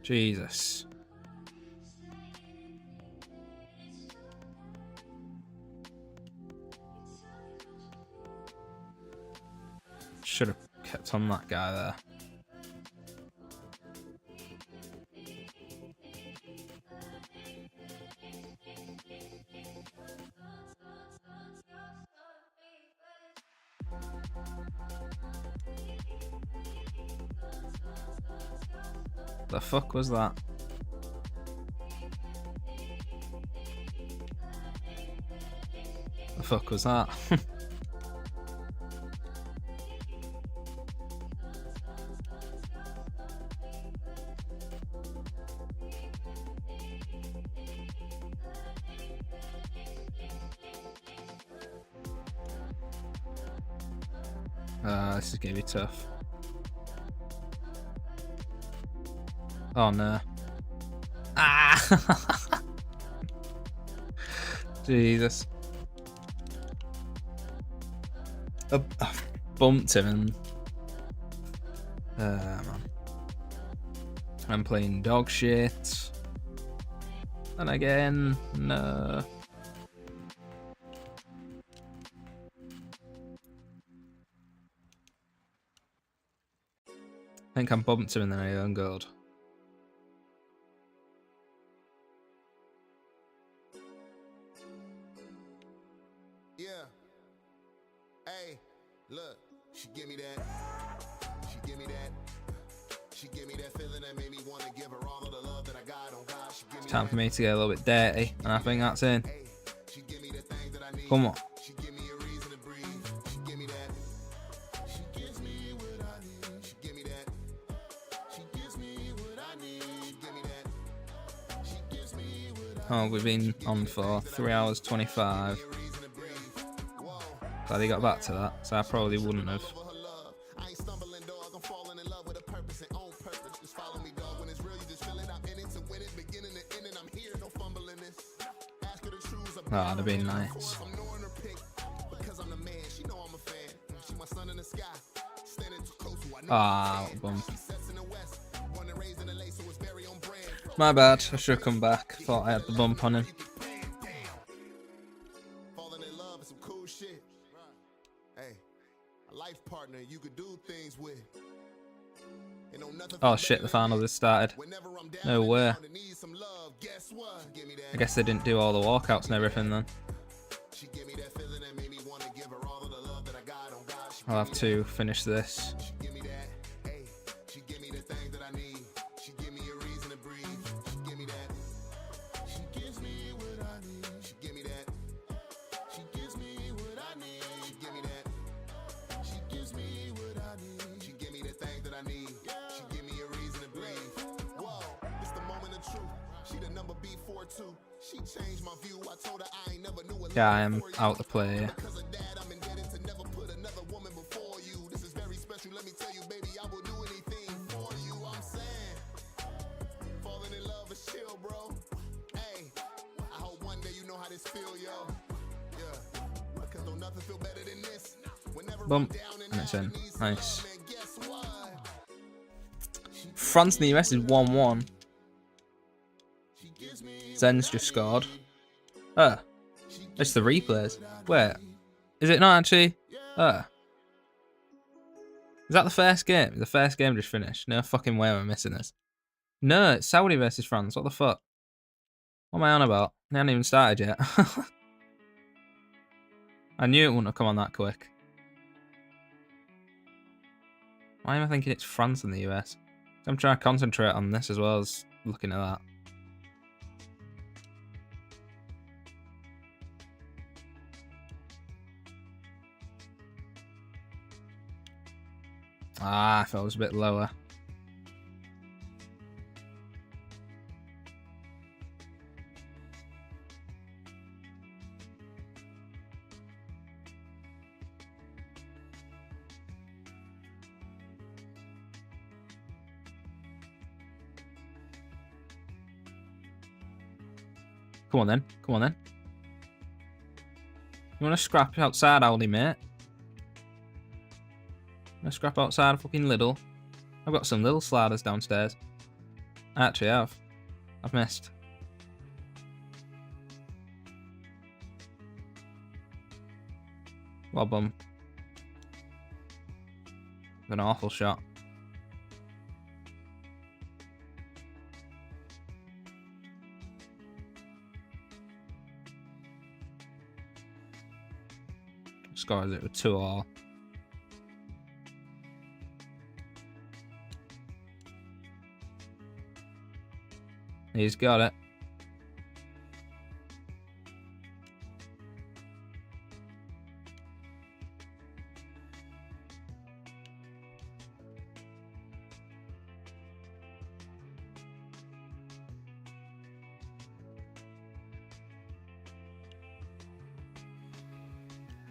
Jesus. Should have kept on that guy there. The fuck was that? The fuck was that? This is gonna be tough. Oh no. Ah! Jesus. I bumped him and... man. I'm playing dog shit. And again, no. I think I bumped him and then I own gold. Yeah. Hey, look, she give me that. She give me that. It's time for me to get a little bit dirty, and I think that's in. Come on. Oh, we've been on for 3 hours 25. Glad he got back to that, so I probably wouldn't have. Oh, that'd have been nice. Ah, bum. My bad, I should have come back. Thought I had the bump on him. Oh shit, the final just started. No way. I guess they didn't do all the walkouts and everything then. I'll have to finish this. Yeah, I am out the play. Bump, and it's in. Nice. France and the US is 1-1. Zen's just scored. It's the replays. Wait, is it not actually? Is that the first game? The first game just finished. No fucking way am I missing this. No, it's Saudi versus France. What the fuck? What am I on about? They haven't even started yet. I knew it wouldn't have come on that quick. Why am I thinking it's France and the US? I'm trying to concentrate on this as well as looking at that. Ah, I thought it was a bit lower. Come on then. Come on then. You want to scrap outside, Aldi, mate? I scrap outside a fucking Lidl. I've got some little sliders downstairs. I actually have. I've missed. Well, bum. An awful shot. Scores it with 2-2. He's got it.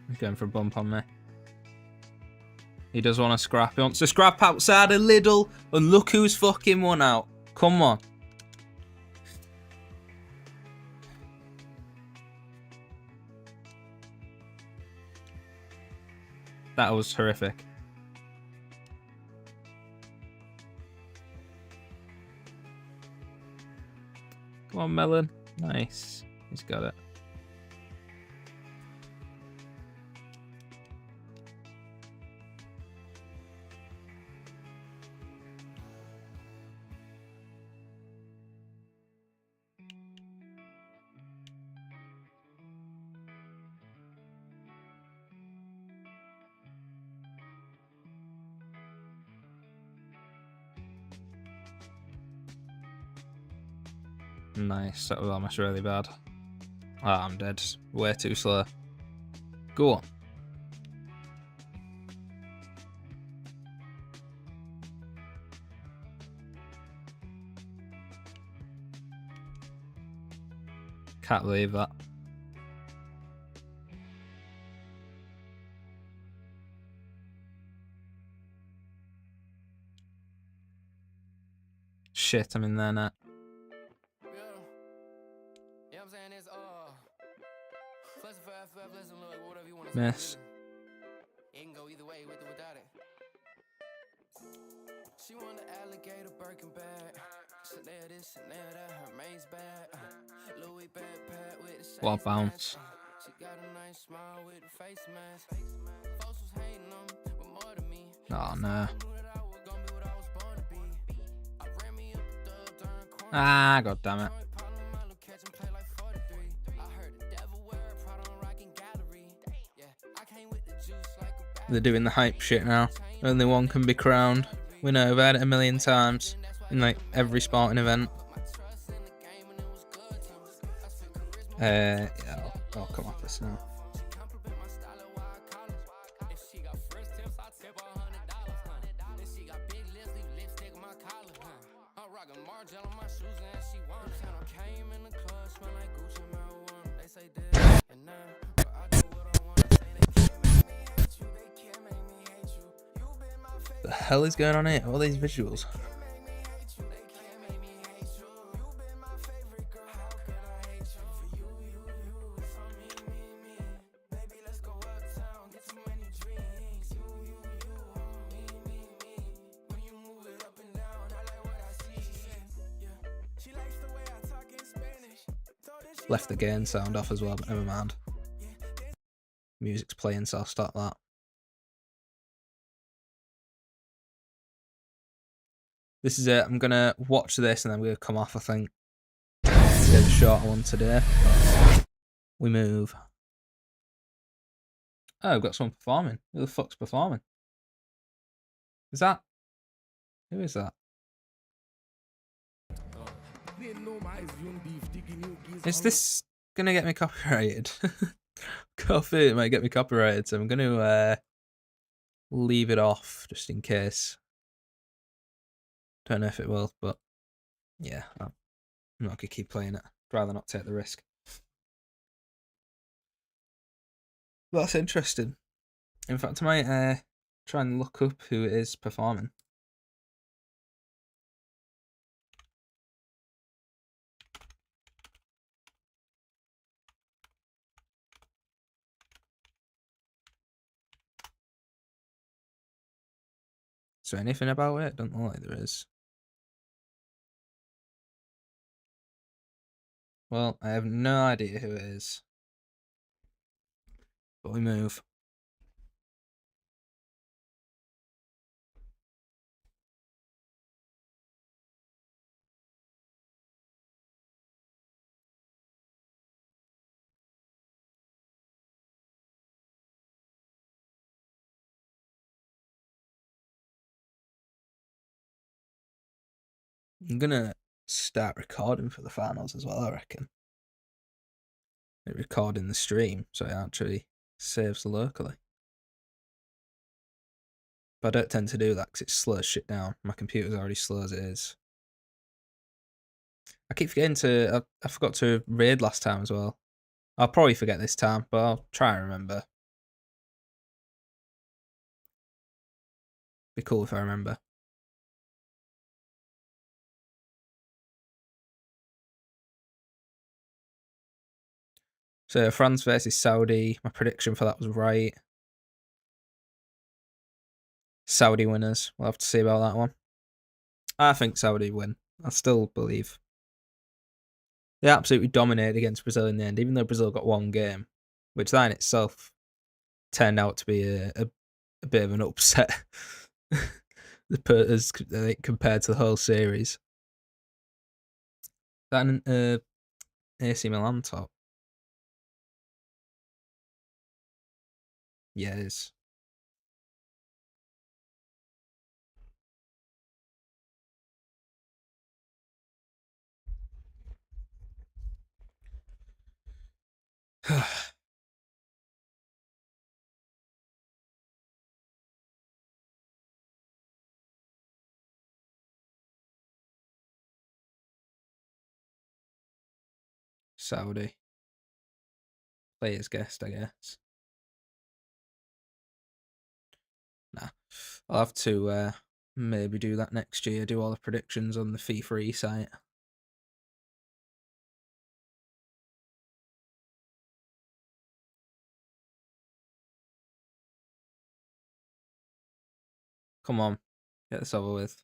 He's going for a bump on me. He does want to scrap. He wants to scrap outside a Lidl. And look who's fucking won out. Come on. That was horrific. Come on, Melon. Nice. He's got it. Nice, that was almost really bad. Ah, I'm dead. Way too slow. Go on. Can't believe that. Shit, I'm in there now. Miss. It can go either way, with or without it. She want the alligator Birkin bag. Chanel this, Chanel that, her main's bad. Louis backpack with the shades. What a bounce. She got a nice smile with the face mask. Folks was hating on me, but more than me. Oh no. I Ah, god damn it. They're doing the hype shit now. Only one can be crowned. We know, I've heard it a million times in like every sporting event. Yeah, I'll come off this now. The hell is going on here? All these visuals. Left the gain sound off as well, but never mind. Music's playing, so I'll stop that. This is it. I'm gonna watch this and then we're gonna come off, I think. It's a shorter one today. We move. Oh, we've got someone performing. Who the fuck's performing? Is that? Who is that? Is this gonna get me copyrighted? Coffee, it might get me copyrighted, so I'm gonna leave it off just in case. Don't know if it will, but yeah, I'm not gonna keep playing it. I'd rather not take the risk. That's interesting. In fact, I might try and look up who it is performing. Is there anything about it? Don't know like there is. Well, I have no idea who it is. But we move. I'm gonna start recording for the finals as well, I reckon. Recording the stream, so it actually saves locally. But I don't tend to do that because it slows shit down. My computer's already slow as it is. I keep forgetting to... I forgot to raid last time as well. I'll probably forget this time, but I'll try and remember. Be cool if I remember. So France versus Saudi. My prediction for that was right. Saudi winners. We'll have to see about that one. I think Saudi win. I still believe. They absolutely dominated against Brazil in the end, even though Brazil got one game, which that in itself turned out to be a bit of an upset as compared to the whole series. That an AC Milan top. Yeah, it is. Saudi. Player's guest, I guess. Nah. I'll have to maybe do that next year, do all the predictions on the Fifae site. Come on, get this over with.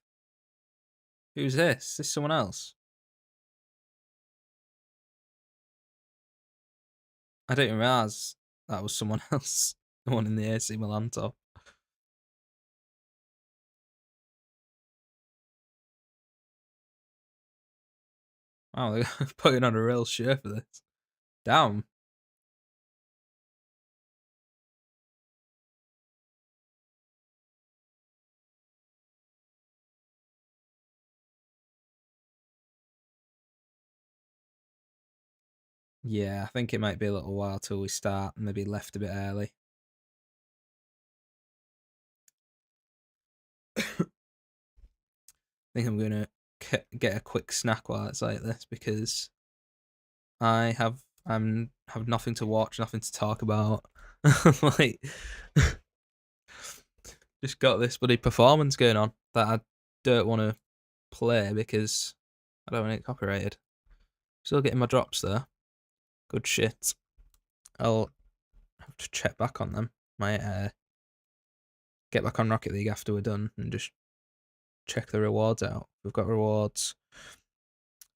Who's this? Is this someone else? I didn't realise that was someone else. The one in the AC Milan top. Wow, they're putting on a real show for this. Damn. Yeah, I think it might be a little while till we start. Maybe left a bit early. I think I'm gonna get a quick snack while it's like this because I have nothing to watch, nothing to talk about. Like, just got this bloody performance going on that I don't want to play because I don't want it copyrighted. Still getting my drops there. Good shit. I'll have to check back on them. Might get back on Rocket League after we're done and just check the rewards out. We've got rewards.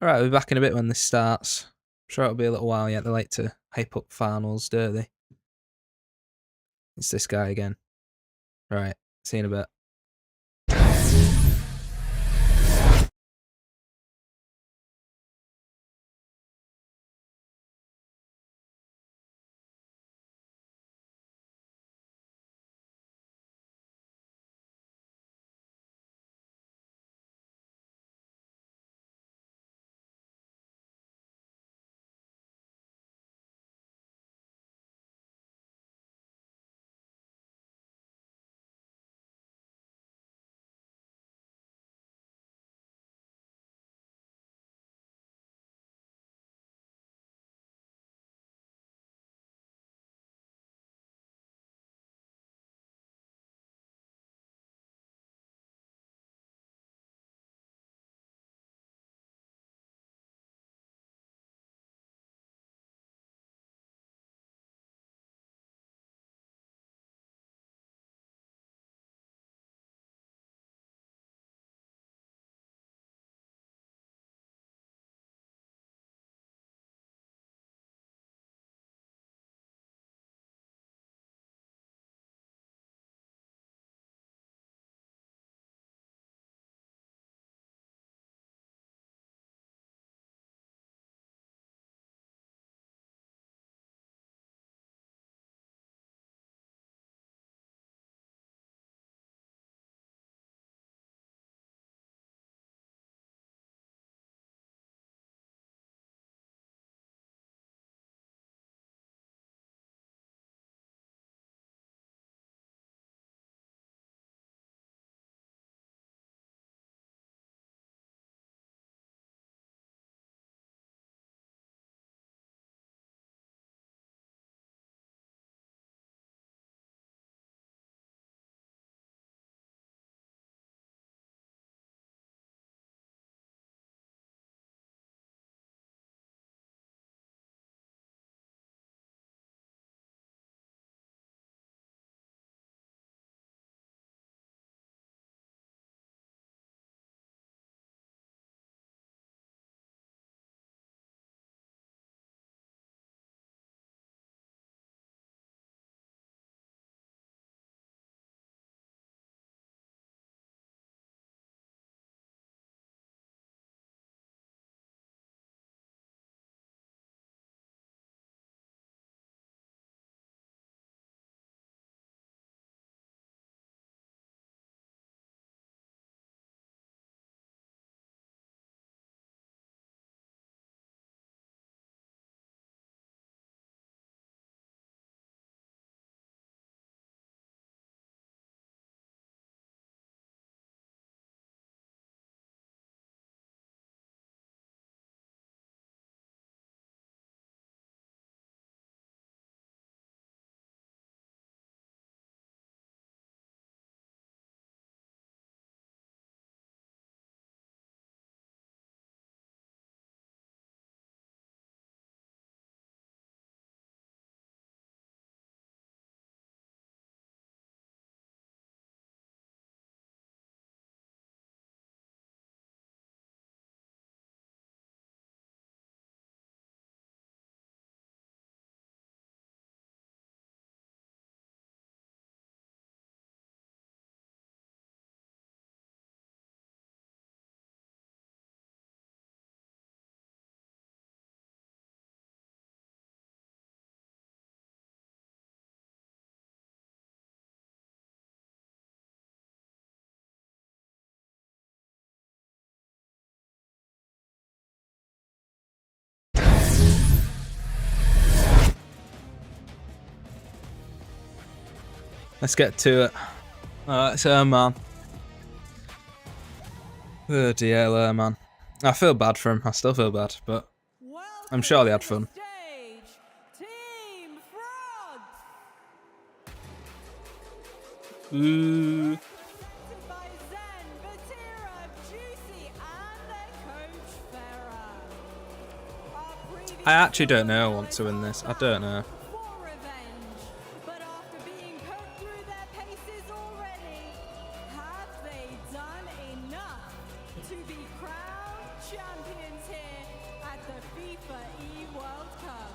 Alright, we'll be back in a bit when this starts. I'm sure it'll be a little while yet. They like to hype up finals, don't they? It's this guy again. Right, see you in a bit. Let's get to it. Oh, it's man. Oh dear, man. I feel bad for him. I still feel bad, but I'm sure they had fun. Ooh. I actually don't know who wants to win this. I don't know. To be crowned champions here at the Fifae World Cup.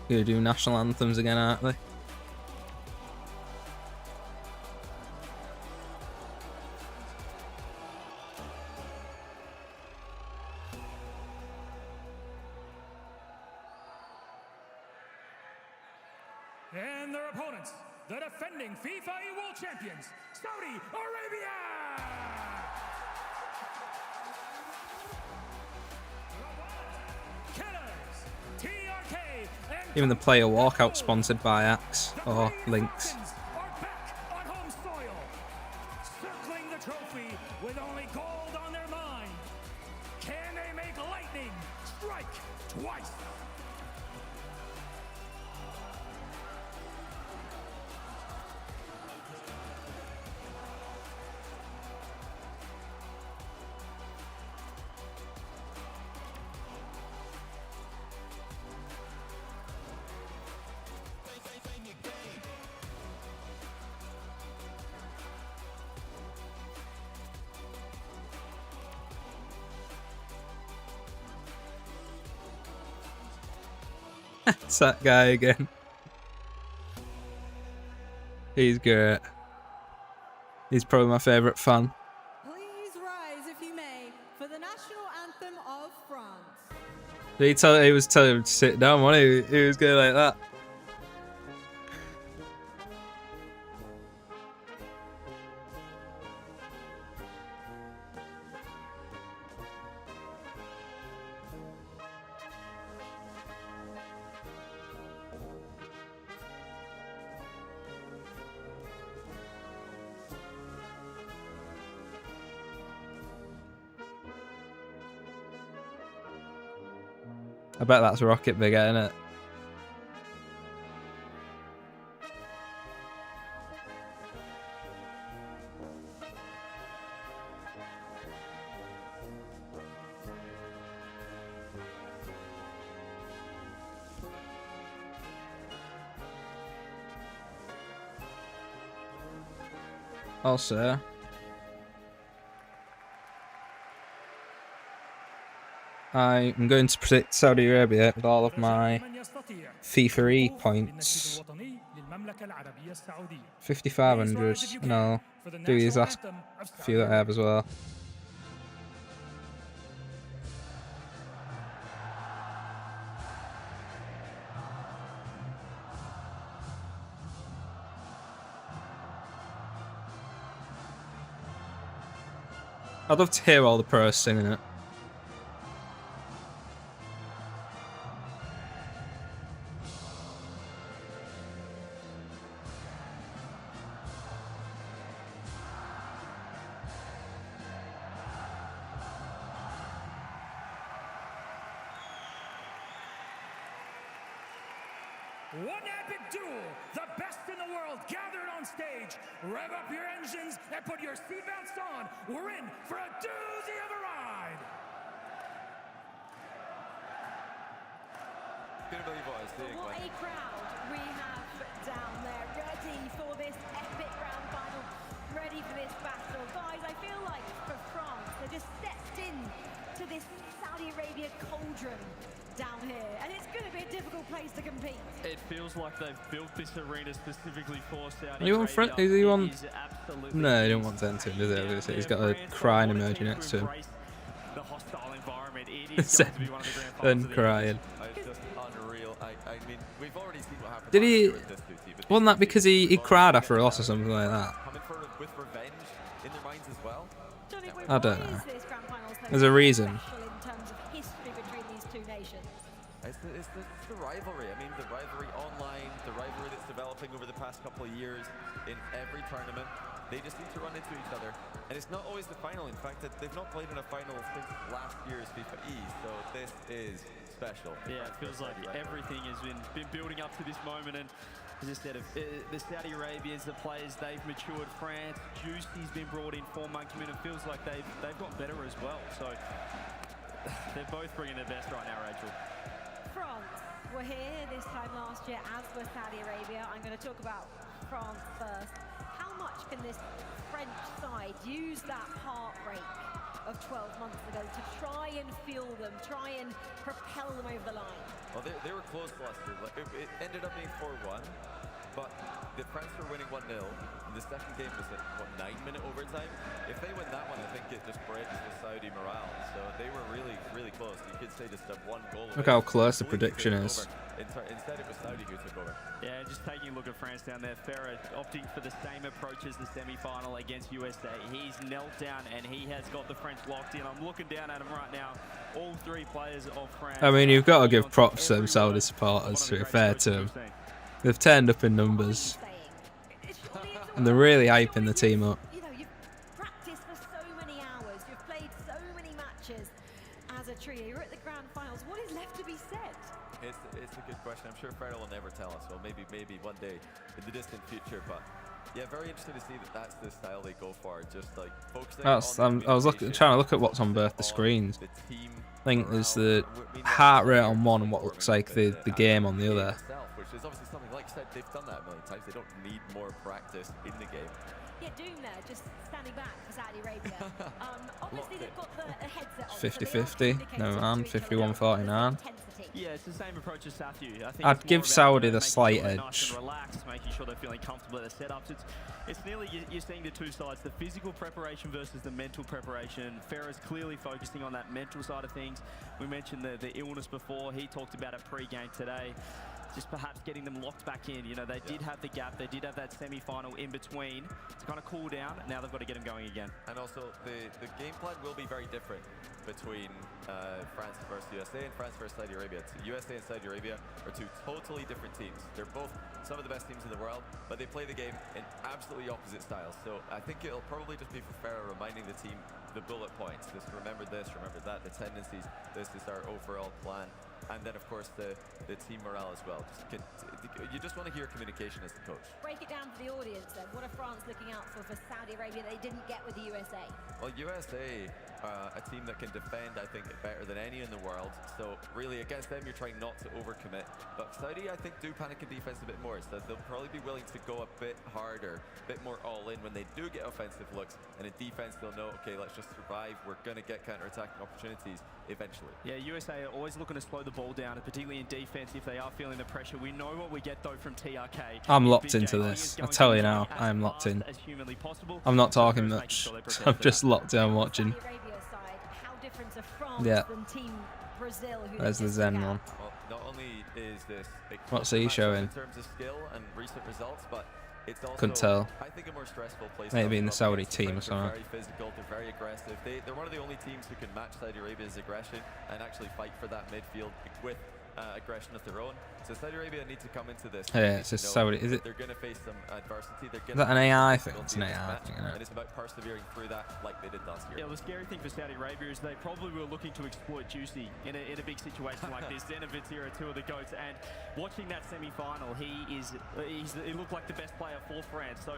Gonna do national anthems again, aren't they? And their opponents, the defending Fifae World Champions, Saudi Arabia! Killers, TRK, and Even the player walkout sponsored by Axe or Lynx. are back on home soil, circling the trophy with only gold on their mind. Can they make lightning strike twice? It's that guy again. He's great. He's probably my favourite fan. Please rise, if you may, for the national anthem of France. He was telling him to sit down, wasn't he? He was going like that. I bet that's Rocket Bigger, isn't it? Also, I am going to predict Saudi Arabia with all of my FIFA points. 5,500, and I'll do these last few that I have as well. I'd love to hear all the pros singing it. One epic duel, the best in the world gathered on stage. Rev up your engines and put your seatbelts on. We're in for a doozy of a ride. Couldn't believe what I was seeing. What a crowd we have down there, ready for this epic grand final, ready for this battle. Guys, I feel like for France, they just stepped in to this Saudi Arabia cauldron down here, and it's going to be a difficult place to compete. It feels like they've built this arena specifically for Saudi Are you on front? Is he on? absolutely No, he don't want to enter him, does he? Obviously, he's got a crying emoji next to him. the hostile environment. It is Said, going to be one of the grand finals and of the crying. It's just unreal. I mean, we've already seen what happened. Did he? With this two team, but Wasn't that because he cried after a loss or something like that? coming with revenge in their minds as well. I don't know. There's a reason. In terms of history between these two nations. It's the rivalry. I mean, the rivalry online, the rivalry that's developing over the past couple of years in every tournament. They just need to run into each other. And it's not always the final. In fact, they've not played in a final since last year's FIFA E, so this is special. Yeah, it feels like everything has been building up to this moment. And as I said, the Saudi Arabians, the players, they've matured. France, Juicy's been brought in for Monkeyman. It feels like they've got better as well. So they're both bringing their best right now, Rachel. France were here this time last year, as were Saudi Arabia. I'm going to talk about France first. How much can this French side use that heartbreak of 12 months ago to try and fuel them, try and propel them over the line? Well, they were close last year. It ended up being 4-1, but the France were winning 1-0. The second game was at, 9-minute overtime? If they win that one, I think it just breaks the Saudi morale. So they were really, really close. You could say just a 1 goal. Look how close the prediction is. Instead, it was Saudi who took over. Yeah, just taking a look at France down there. Ferrer opting for the same approach as the semi-final against USA. He's knelt down and he has got the French locked in. I'm looking down at him right now. All three players of France. I mean, you've got to give props to them Saudi supporters, to be fair to them. They've turned up in numbers. And they're really hyping the team up. You know, you've practiced for so many hours, you've played so many matches as a trio. You're at the grand finals. What is left to be said? It's a good question. I'm sure Ferrer will never tell us. Well, maybe one day in the distant future. But yeah, very interesting to see that that's the style they go for. Just like focusing. I was trying to look at what's on both the screens. I think there's the heart rate on one and what looks like the game on the other. Which is obviously something, like I said, they've done that a million times. They don't need more practice in the game. Yeah, Doom there, just standing back for Saudi Arabia. Obviously they've got the headset on. 50-50, no man, 51-49. Yeah, it's the same approach as Sathu. I think I'd give Saudi the slight edge. Relax, making sure they're feeling comfortable at the setups. It's nearly, you're seeing the two sides, the physical preparation versus the mental preparation. Ferrer's clearly focusing on that mental side of things. We mentioned the illness before. He talked about it pre-game today. Just perhaps getting them locked back in. You know, they did have the gap. They did have that semi-final in between to kind of cool down. Now they've got to get them going again. And also, the game plan will be very different between France versus USA and France versus Saudi Arabia. USA and Saudi Arabia are two totally different teams. They're both some of the best teams in the world, but they play the game in absolutely opposite styles. So I think it'll probably just be for Ferrer reminding the team the bullet points. Just remember this, remember that, the tendencies. This is our overall plan. And then, of course, the team morale as well. You just want to hear communication as the coach. Break it down for the audience then. What are France looking out for Saudi Arabia they didn't get with the USA? Well, USA, a team that can defend, I think, better than any in the world. So really, against them, you're trying not to overcommit. But Saudi, I think, do panic in defense a bit more. So they'll probably be willing to go a bit harder, a bit more all-in when they do get offensive looks. And in defense, they'll know, okay, let's just survive. We're going to get counter-attacking opportunities eventually. Yeah, USA are always looking to slow the ball down, and particularly in defense if they are feeling the pressure. We know what we get though from TRK. I'm locked into this. I tell you now, I am locked in. I'm not talking much. I'm just locked in watching. Yeah. There's the Zen one. Well, not only is this what's he showing? In terms of skill and recent results, but it's also, couldn't tell. I think, a more stressful place. Maybe in the Saudi team or something. They're very physical, they're very aggressive. They're one of the only teams who can match Saudi Arabia's aggression and actually fight for that midfield with aggression of their own. So Saudi Arabia need to come into this. Yeah, it's just Saudi. Is it? They're going to face some adversity. Is that an AI thing? It's an AI thing, isn't it? And it's about persevering through that like they did last year. Yeah, the scary thing for Saudi Arabia is they probably were looking to exploit Juicy in a big situation like this. Zenovit's here, two of the GOATs, and watching that semi-final, he looked like the best player for France. So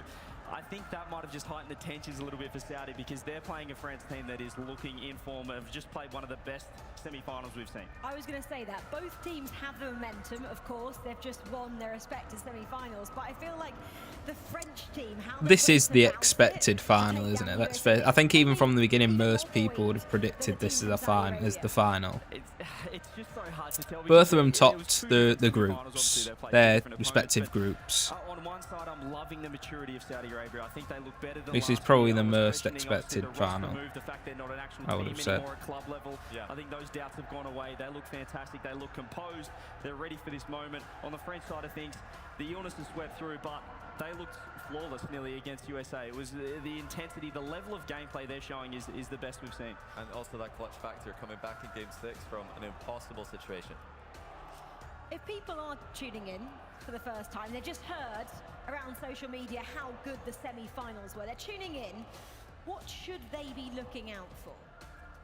I think that might have just heightened the tensions a little bit for Saudi because they're playing a France team that is looking in form, have just played one of the best semi-finals we've seen. I was going to say that. Both teams have the momentum, of course. They've just won their respective semi-finals, but I feel like the French team... This is the expected final, isn't it? Let's face it. I think even from the beginning, most people would have predicted this as the final. It's just so hard to tell. Both of them topped the groups, their respective groups. one side, I'm loving the maturity of Saudi Arabia. I think they look better than This is last probably year. the I was most questioning, expected obviously, the roster final, move, the fact they're not an actual I would team have said. anymore at club level. I think those doubts have gone away. They look fantastic. They look composed. They're ready for this moment. On the French side of things, the illness has swept through, but they looked flawless nearly against USA. It was the intensity, the level of gameplay they're showing is the best we've seen. And also that clutch factor coming back in Game 6 from an impossible situation. If people are tuning in for the first time, they've just heard around social media how good the semi-finals were. They're tuning in. What should they be looking out for?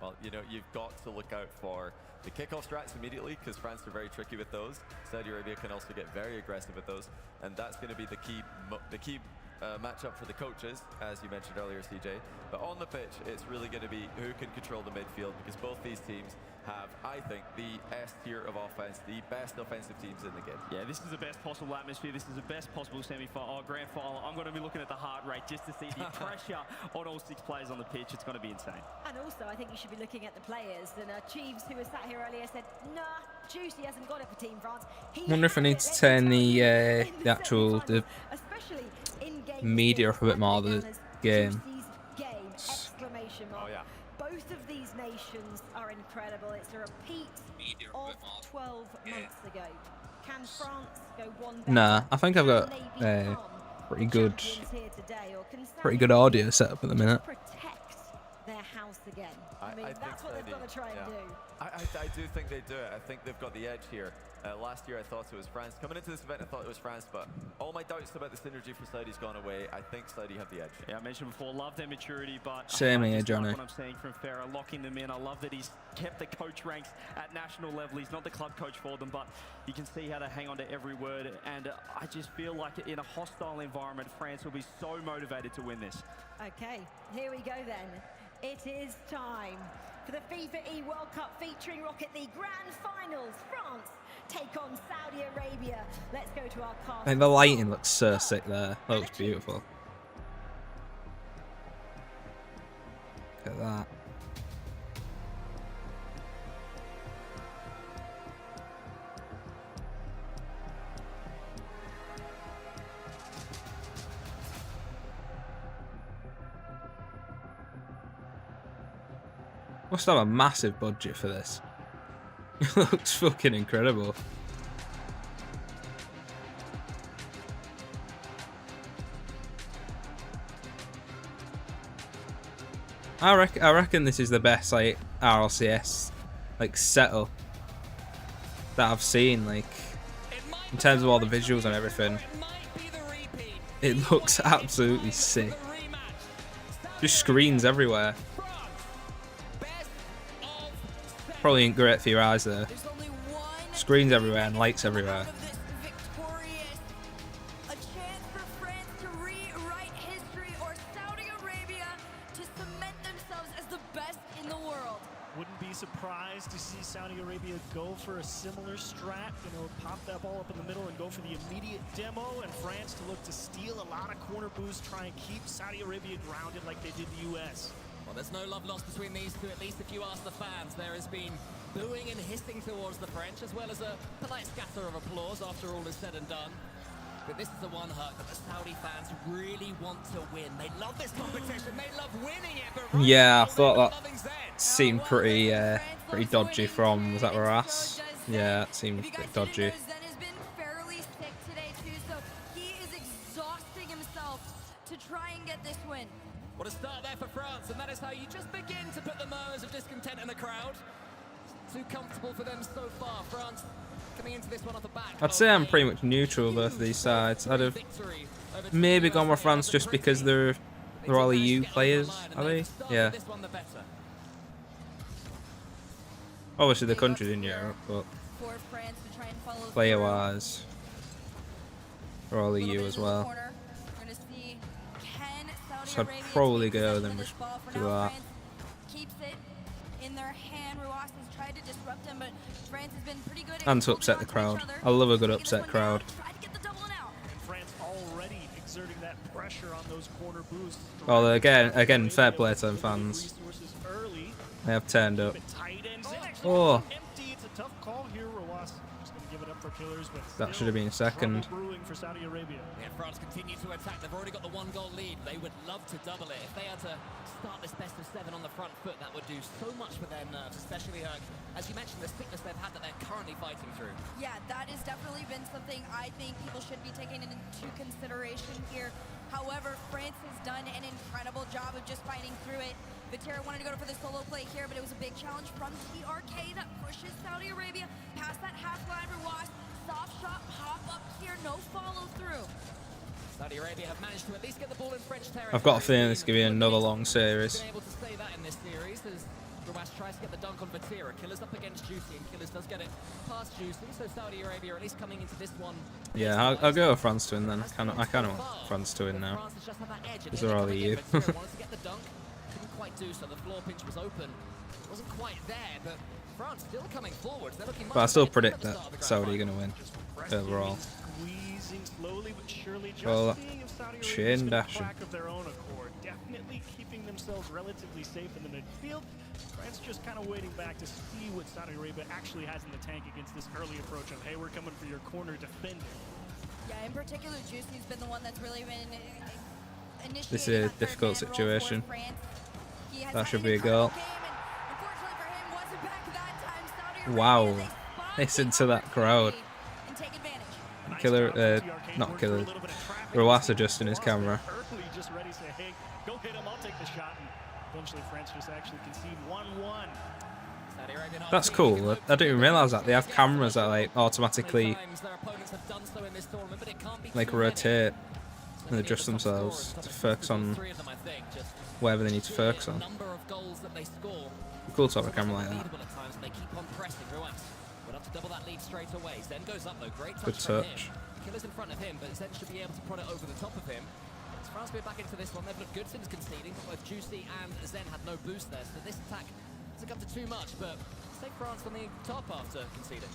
Well, you know, you've got to look out for the kickoff strats immediately, because France are very tricky with those. Saudi Arabia can also get very aggressive with those, and that's going to be the key matchup for the coaches, as you mentioned earlier, CJ. But on the pitch, it's really going to be who can control the midfield, because both these teams have, I think, the S tier of offense, the best offensive teams in the game. Yeah, this is the best possible atmosphere. This is the best possible semi-final, grand final. I'm going to be looking at the heart rate just to see the pressure on all 6 players on the pitch. It's going to be insane. And also, I think you should be looking at the players. And Chiefs, who was sat here earlier, said, nah, Juicy hasn't got it for Team France. I wonder if I need to turn the actual media up a bit more of the game. Exclamation mark. Oh, yeah. Both of these nations are incredible. It's a repeat of 12 months ago. Can France go one better? Nah, I think I've got pretty good audio set up at the minute. Protect their house again. I mean, I that's what they've got to try and do. I do think they do it. I think they've got the edge here. Last year I thought it was France. Coming into this event I thought it was France, but all my doubts about the synergy for Saudi's gone away. I think Saudi have the edge. Yeah, I mentioned before, love their maturity, but Same I here, just Johnny. like what I'm seeing from Farah, locking them in. I love that he's kept the coach ranks at national level. He's not the club coach for them, but you can see how they hang on to every word. And I just feel like in a hostile environment, France will be so motivated to win this. Okay, here we go then. It is time for the Fifae World Cup featuring Rocket League Grand Finals. France take on Saudi Arabia. Let's go to our cast. I think the lighting looks so sick there. That looks beautiful. Look at that. Must have a massive budget for this. It looks fucking incredible. I reckon this is the best like RLCS like setup that I've seen, like in terms of all the visuals and everything. It looks absolutely sick. Just screens everywhere. Probably ain't great for your eyes there. Screens everywhere and lights everywhere. A chance for France to rewrite history, or Saudi Arabia to cement themselves as the best in the world. Wouldn't be surprised to see Saudi Arabia go for a similar strat, you know, pop that ball up in the middle and go for the immediate demo, and France to look to steal a lot of corner boosts, try and keep Saudi Arabia grounded like they did the US. Well, there's no love lost between these two, at least if you ask the fans. There has been booing and hissing towards the French, as well as a polite scatter of applause after all is said and done. But this is the one hurt that the Saudi fans really want to win. They love this competition, they love winning it, but right Yeah, I thought that seemed pretty pretty dodgy from, was that Ras? Yeah, it seemed a bit dodgy. Zen has been fairly sick today too, so he is exhausting himself to try and get this win. What a start there for France, and that is how you just begin to put the murmurs of discontent in the crowd. Too comfortable for them so far. France coming into this one off the back. I'd say I'm pretty much neutral both of these sides. I'd have maybe gone with France just because they're all EU players, are they? Yeah. Obviously the country's in Europe, but player-wise, they're all EU as well. So I'd probably go then with that. Keeps it in their hand. Ruas has tried to disrupt him, but France has been pretty good. And to upset the crowd. I love a good upset crowd. And France already exerting that pressure on those corner boosts. Well, again, fair play to them fans. They have turned up. Oh. Empty. It's a tough call here. Ruas just going to give it up for Killers, but That should have been a second. brewing for Saudi Arabia. Yeah, France continue to attack. They've already got the 1-goal lead. They would love to double it. If they had to start this best of 7 on the front foot, that would do so much for their nerves, especially, as you mentioned, the sickness they've had that they're currently fighting through. Yeah, that has definitely been something I think people should be taking into consideration here. However, France has done an incredible job of just fighting through it. Vatira wanted to go for the solo play here, but it was a big challenge from TRK that pushes Saudi Arabia past that half line. Ruas, soft shot, pop up here, no follow through. Saudi Arabia have managed to at least get the ball in French territory. I've got a feeling this could be another long series. Been able to say that in this series as Ruas tries to get the dunk on Vatira. Killers up against Juicy, and Killers does get it past Juicy, so Saudi Arabia at least coming into this one. Yeah, I'll go with France to win then. I kind of want France to win now. These are all the you. Wanted to get the dunk, couldn't quite do so. The floor pinch was open, wasn't quite there, but France still coming forward. They're looking much But I still better predict at the that start of the Saudi are grand going to win overall. Squeezing slowly but surely, just Well, seeing if Saudi chain Arabia's going to dashing. crack of their own accord. Definitely keeping themselves relatively safe in the midfield. France just kind of waiting back to see what Saudi Arabia actually has in the tank against this early approach of, hey, we're coming for your corner defender. Yeah, in particular, Juicy's been the one that's really been initiating. This is a difficult situation. That should be a goal. Wow. Listen to that crowd. Killer, not Killer. Ruas adjusting his camera. Early, just ready to say, hey, go hit him, I'll take the shot. And eventually, France just actually concede 1-1. That's cool. I didn't even realise that. They have cameras that like automatically like rotate and adjust themselves to focus on wherever they need to focus on. Cool to have a camera like that. Good touch. Killer's in front of him, but Zen should be able to prod it over the top of him. As France be back into this one, they've looked good since conceding, but both Juicy and Zen had no boost there, so this attack hasn't come to too much, but save France on the top after conceding.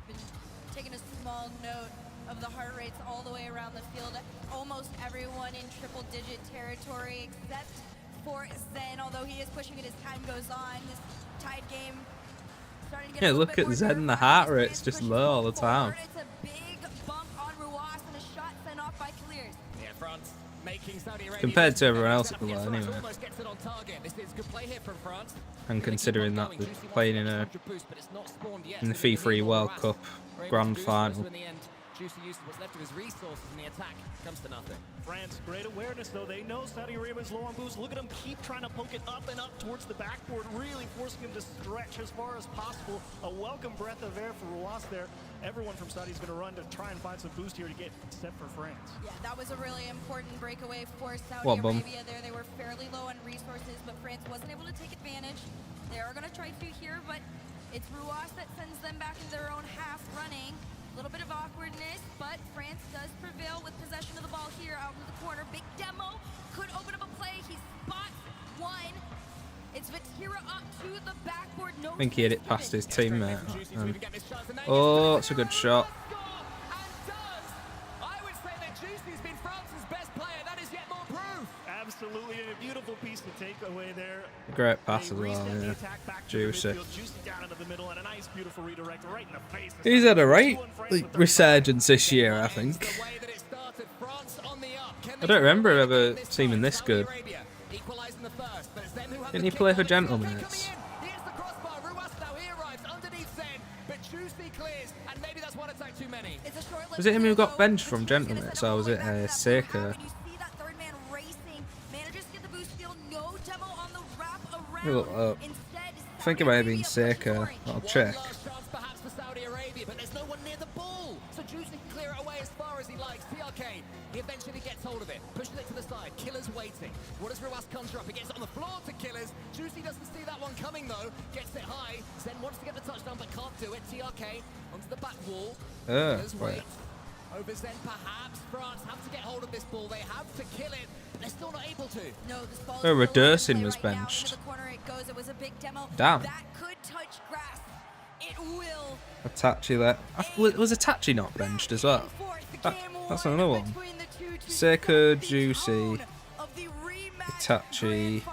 Been taking a small note of the heart rates all the way around the field. Almost everyone in triple-digit territory except for Zen, although he is pushing it as time goes on. This tied game starting to get Yeah, a little look bit at more Zen. The heart rate's just low all the time. It's a big bump on Ruas and a shot sent off by Clears. Yeah, France making Saudi Arabia Compared to everyone else at the low, anyway. almost gets it on target. This is good play here from France. And considering that they're playing in the FIFA World Cup Grand Final. In the end, Juicy used what's left of his resources, and the attack comes to nothing. France, great awareness though. They know Saudi Arabia's low on boost. Look at them keep trying to poke it up and up towards the backboard, really forcing him to stretch as far as possible. A welcome breath of air for Ruas there. Everyone from Saudi is going to run to try and find some boost here to get set for France. Yeah, that was a really important breakaway for Saudi What bum? Arabia there. They were fairly low on resources, but France wasn't able to take advantage. They are going to try to here, but it's Ruas that sends them back into their own half running. A little bit of awkwardness, but France does prevail with possession of the ball here out in the corner. Big demo could open up a play. He spots one. It's Vatira up to the backboard. No, I think he hit it past his teammate. Oh, it's a good shot. I would say that Juicy's been France's best player. That is yet more proof. Absolutely, a beautiful piece to take away there. Great pass as well, yeah. Juicy. He's had a right resurgence this year, I think. I don't remember him ever seeming this good. Didn't he play for Gentlemen's? Was it him who got benched from Gentlemen's, or was it Seika? Look up. I think it might have been Seika. I'll check. Perhaps for Saudi Arabia, but there's no one near the ball. So Juicy can clear it away as far as he likes. TRK, he eventually gets hold of it, pushes it to the side. Killer's waiting. What does Ruas conjure up? He gets it on the floor to Killers. Juicy doesn't see that one coming though. Gets it high. Zen wants to get the touchdown but can't do it. TRK onto the back wall. Killers wait. Over Zen, perhaps. France have to get hold of this ball. They have to kill it. They're still not able to. No, this ball Oh, Redursing was benched. It was a big demo. Damn. That could touch grass. It will. Itachi there. Was Itachi not benched as well? That's another one. Seika, Juicy, Itachi,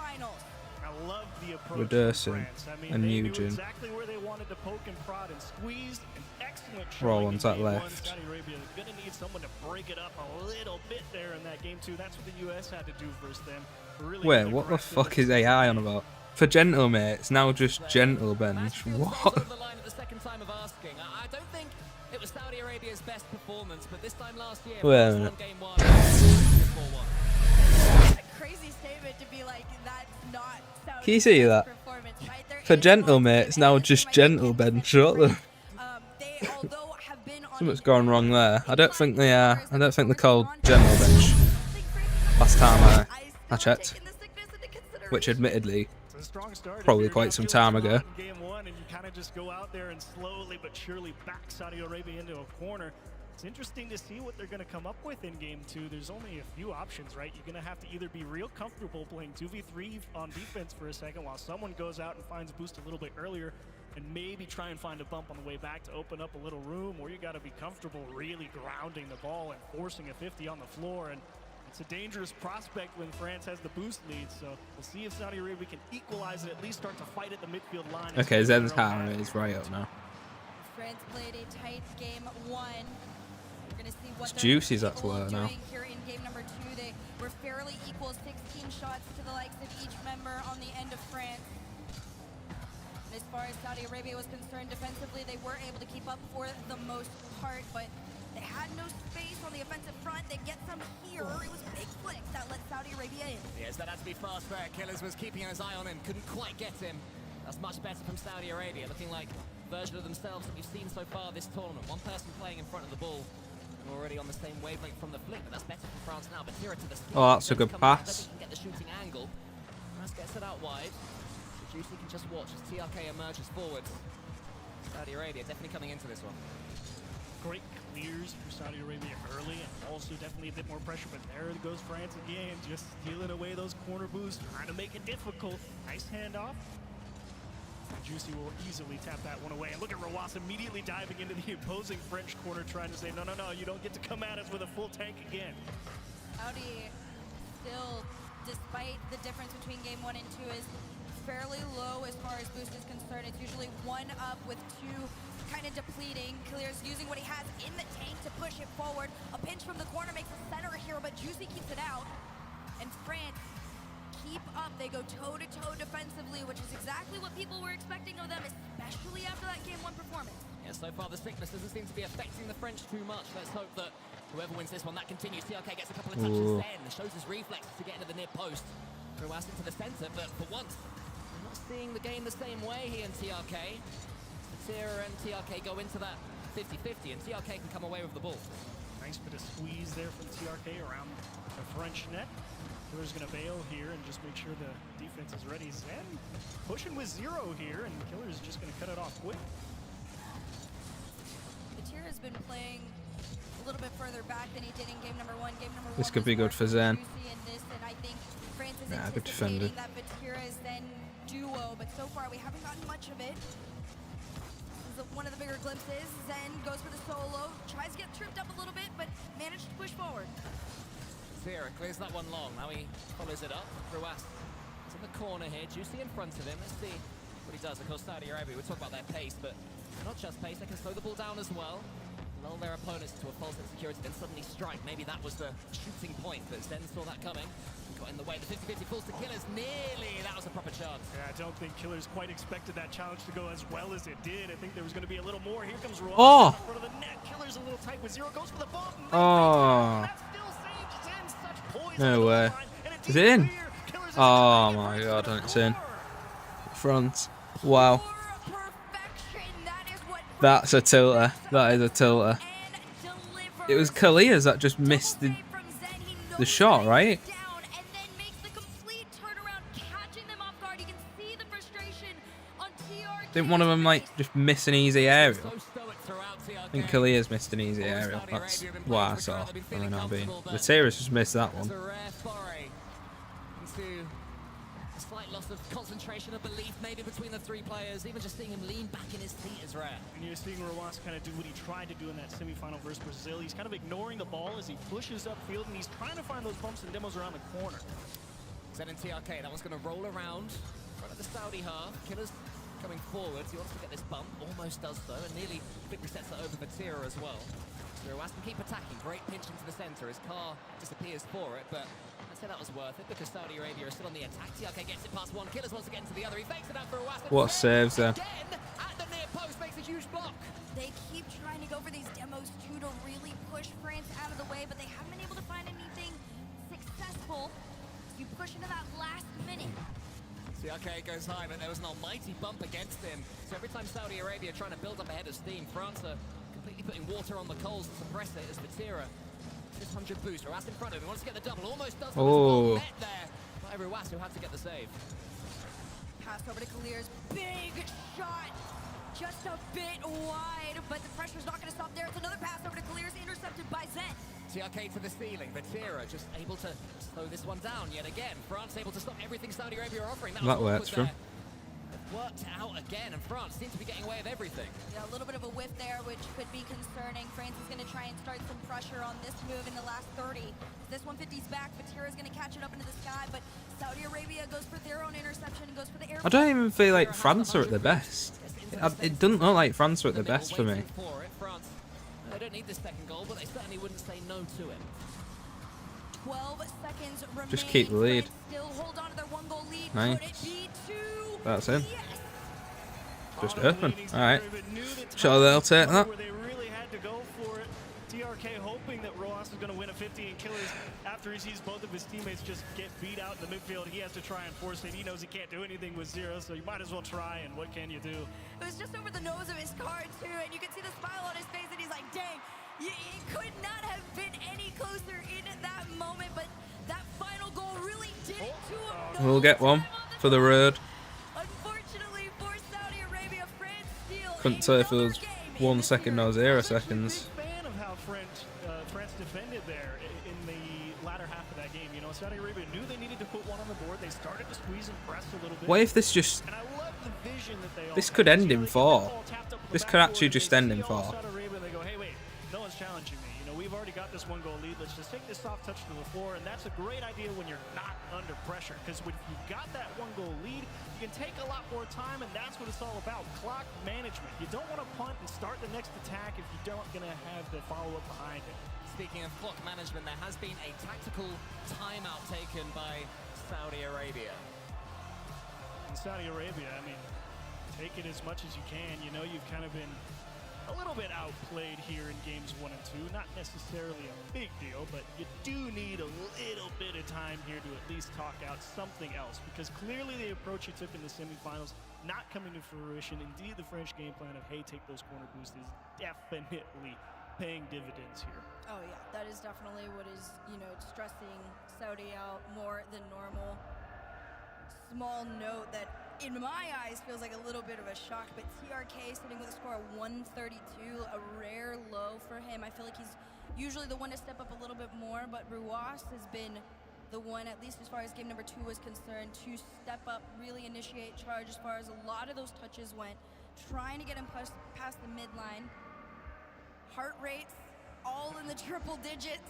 Redursing, and Nugent. Exactly where they wanted to poke and prod and squeeze and execute excellent Raw showing ones in that game one. left. Saudi Arabia is going to need someone to break it up a little bit there in that game two. That's what the US had to do versus them. Really Wait, what the fuck is AI on about? For gentle mates, now just gentle bench. What? The line at the second time of asking. I don't think it was Saudi Arabia's best performance, but this time last year, Wait a France minute. won game 1. 4-1. A crazy statement to be like, that's not Saudi Can you see that? performance, right? There For is gentle one mates, now just gentle bench. What the? they, although have been on Something's gone wrong there. I don't think they are. I don't think they're called gentle bench. Last time I checked, which admittedly probably quite some time ago. Game one, and you kind of just go out there and slowly but surely back Saudi Arabia into a corner. It's interesting to see what they're going to come up with in game two. There's only a few options, right? You're going to have to either be real comfortable playing 2v3 on defense for a second while someone goes out and finds boost a little bit earlier, and maybe try and find a bump on the way back to open up a little room, or you got to be comfortable really grounding the ball and forcing a 50 on the floor. And it's a dangerous prospect when France has the boost lead, so we'll see if Saudi Arabia can equalize and at least start to fight at the midfield line. Okay, Zen's hammer is right up now. France played a tight game one. We're going to see what It's juicy, that's where now. here in game number two. They were fairly equal, 16 shots to the likes of each member on the end of France. And as far as Saudi Arabia was concerned defensively, they were able to keep up for the most part, but they had no space on the offensive front. They get some here. It was big flicks that let Saudi Arabia in. Yes, that had to be fast there. Killers was keeping his eye on him, couldn't quite get him. That's much better from Saudi Arabia, looking like a version of themselves that we've seen so far this tournament. One person playing in front of the ball, and already on the same wavelength from the flick, but that's better for France now. But here to the slot. Oh, that's a good pass. Can get the shooting angle. Let's get it out wide. So Juicy can just watch as TRK emerges forwards. Saudi Arabia definitely coming into this one. Great clears for Saudi Arabia early, and also definitely a bit more pressure, but there goes France again, just stealing away those corner boosts, trying to make it difficult. Nice handoff. Juicy will easily tap that one away. And look at Rawas immediately diving into the opposing French corner, trying to say, no, no, no, you don't get to come at us with a full tank again. Saudi still, despite the difference between game one and two, is fairly low as far as boost is concerned. It's usually one up with two kind of depleting. Clear's using what he has in the tank to push it forward. A pinch from the corner makes a center here, but Juicy keeps it out. And France keep up. They go toe-to-toe defensively, which is exactly what people were expecting of them, especially after that game one performance. Yeah, so far the sickness doesn't seem to be affecting the French too much. Let's hope that whoever wins this one, that continues. TRK gets a couple of touches then, shows his reflexes to get into the near post. Throw us into the center, but for once, we're not seeing the game the same way here in TRK. Tira and TRK go into that 50-50, and TRK can come away with the ball. Nice bit of squeeze there from TRK around the French net. Killer's going to bail here and just make sure the defense is ready. Zen pushing with 0 here, and Killer's just going to cut it off quick. Tira's been playing a little bit further back than he did in game number one. Game number This one could be good for Zen. And I think France is Nah, good defender. anticipating that Vatira-Zen duo, but so far we haven't gotten much of it. This is one of the bigger glimpses. Zen goes for the solo, tries to get tripped up a little bit, but managed to push forward. Tira clears that one long. Now he follows it up. Ruas is in the corner here. Juicy in front of him. Let's see what he does. Of course, Saudi Arabia, we talk about their pace, but not just pace. They can slow the ball down as well. Lull their opponents to a false insecurity, then suddenly strike. Maybe that was the shooting point, but Zen saw that coming. Got in the way. The 50-50 falls to Killers. Nearly. That was a proper chance. Yeah, I don't think Killers quite expected that challenge to go as well as it did. I think there was going to be a little more. Here comes Ruas in front of the net. Killers a little tight with 0. Goes for the bump. Oh. No way. Is it in? Oh my god, and it's in. Front. Wow. That's a tilter. That is a tilter. It was Kalias that just missed the shot, right? Didn't one of them like just miss an easy aerial? I think Kalias missed an easy aerial. That's what I saw. I mean, the Tira's just missed that one. A slight loss of concentration, of belief maybe between the three players. Even just seeing him lean back in his feet is rare. And you're seeing Ruas kind of do what he tried to do in that semifinal versus Brazil. He's kind of ignoring the ball as he pushes upfield, and he's trying to find those bumps and demos around the corner. Zen and TRK, that one's going to roll around. Front of the Saudi half. Killers coming forwards. He wants to get this bump, almost does so, and nearly quickly sets it over Vatira as well. So Ruas can keep attacking. Great pinch into the center. His car disappears for it, but I'd say that was worth it because Saudi Arabia is still on the attack. TRK gets it past one. Killers wants to get into the other. He fakes it out for Ruas. What saves there? Again, at the near post, makes a huge block. They keep trying to go for these demos too to really push France out of the way, but they haven't been able to find anything successful. You push into that last minute. TRK goes high, but there was an almighty bump against him. So every time Saudi Arabia are trying to build up a head of steam, France are completely putting water on the coals to suppress it as Vatira. 600 boost. Ruas in front of him. Wants to get the double. Almost does. Oh. Net there by Ruas, who had to get the save. Pass over to Kalir's. Big shot. Just a bit wide, but the pressure's not going to stop there. It's another pass over to Kalir's, intercepted by Zen. TRK to the ceiling. Vatira just able to slow this one down yet again. France able to stop everything Saudi Arabia are offering. That works for him. Worked out again, and France seems to be getting away with everything. Yeah, a little bit of a whiff there, which could be concerning. France is going to try and start some pressure on this move in the last 30. This 150's back. Vatira is going to catch it up into the sky, but Saudi Arabia goes for their own interception and goes for the air. I don't even feel like France are at their best. It doesn't look like France are at their best for me. France, they don't need this second goal, but they certainly wouldn't say no to it. 12 seconds remaining. Just keep the lead. Still hold on to their 1-goal lead. Nice. Could it be 2? That's in. Just open. Alright. Sure they'll take that. Where they really had to go for it. TRK hoping that Ruas is going to win a 50 and Killers after he sees both of his teammates just get beat out in the midfield. He has to try and force it. He knows he can't do anything with 0, so you might as well try, and what can you do? It was just over the nose of his car, too, and you can see the smile on his face, and he's like, dang, it could not have been any closer in that moment, but that final goal really did it to him. We'll get one for the road. Unfortunately for Saudi Arabia, France steal. Couldn't tell if it was 1 second or 0 seconds. Fan of how France defended there in the latter half of that game. You know, Saudi Arabia knew they needed to put one on the board. They started to squeeze and press a little bit. What if this just... And I love the vision that they all This had. could end in You know, 4. tapped up the This back could board, actually and just they end see in all 4. Saudi Arabia, and they go, hey, wait, no one's challenging me. You know, we've already got this 1-goal lead. Let's just take this soft touch to the floor, and that's a great idea when you're not under pressure. Because when you've got that 1-goal lead, you can take a lot more time, and that's what it's all about. Clock management. You don't want to punt and start the next attack if you don't going to have the follow-up behind it. Speaking of clock management, there has been a tactical timeout taken by Saudi Arabia. In Saudi Arabia, I mean, take it as much as you can. You know, you've kind of been a little bit outplayed here in games 1 and 2. Not necessarily a big deal, but you do need a little bit of time here to at least talk out something else, because clearly the approach you took in the semifinals not coming to fruition. Indeed, the French game plan of, hey, take those corner boosts is definitely paying dividends here. Oh yeah, that is definitely what is, you know, stressing Saudi out more than normal. Small note that in my eyes feels like a little bit of a shock, but TRK sitting with a score of 132, a rare low for him. I feel like he's usually the one to step up a little bit more, but Ruas has been the one, at least as far as game number 2 was concerned, to step up, really initiate charge as far as a lot of those touches went, trying to get him past the midline. Heart rates all in the triple digits.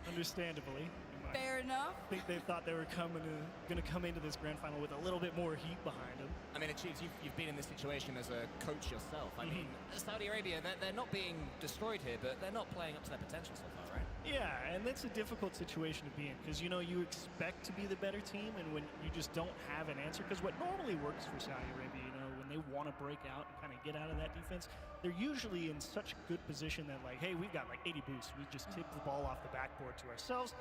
Understandably. Fair enough. I think they thought they were going to come into this grand final with a little bit more heat behind them. I mean, Chiefs, you've been in this situation as a coach yourself. I mean, Saudi Arabia, they're not being destroyed here, but they're not playing up to their potential so far, right? Yeah, and that's a difficult situation to be in, because, you know, you expect to be the better team, and when you just don't have an answer, because what normally works for Saudi Arabia, you know, when they want to break out and kind of get out of that defense, they're usually in such a good position that, like, hey, we've got like 80 boosts. We just tip the ball off the backboard to ourselves.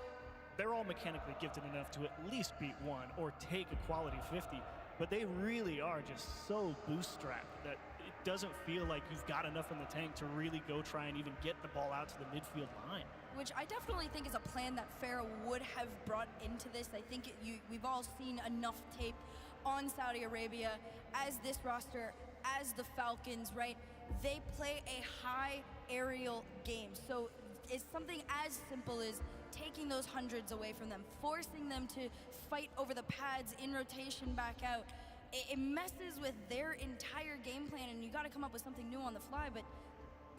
They're all mechanically gifted enough to at least beat 1 or take a quality 50, but they really are just so bootstrapped that it doesn't feel like you've got enough in the tank to really go try and even get the ball out to the midfield line. Which I definitely think is a plan that Farah would have brought into this. I think we've all seen enough tape on Saudi Arabia as this roster, as the Falcons, right? They play a high aerial game. So it's something as simple as taking those hundreds away from them, forcing them to fight over the pads in rotation back out. It messes with their entire game plan, and you got to come up with something new on the fly, but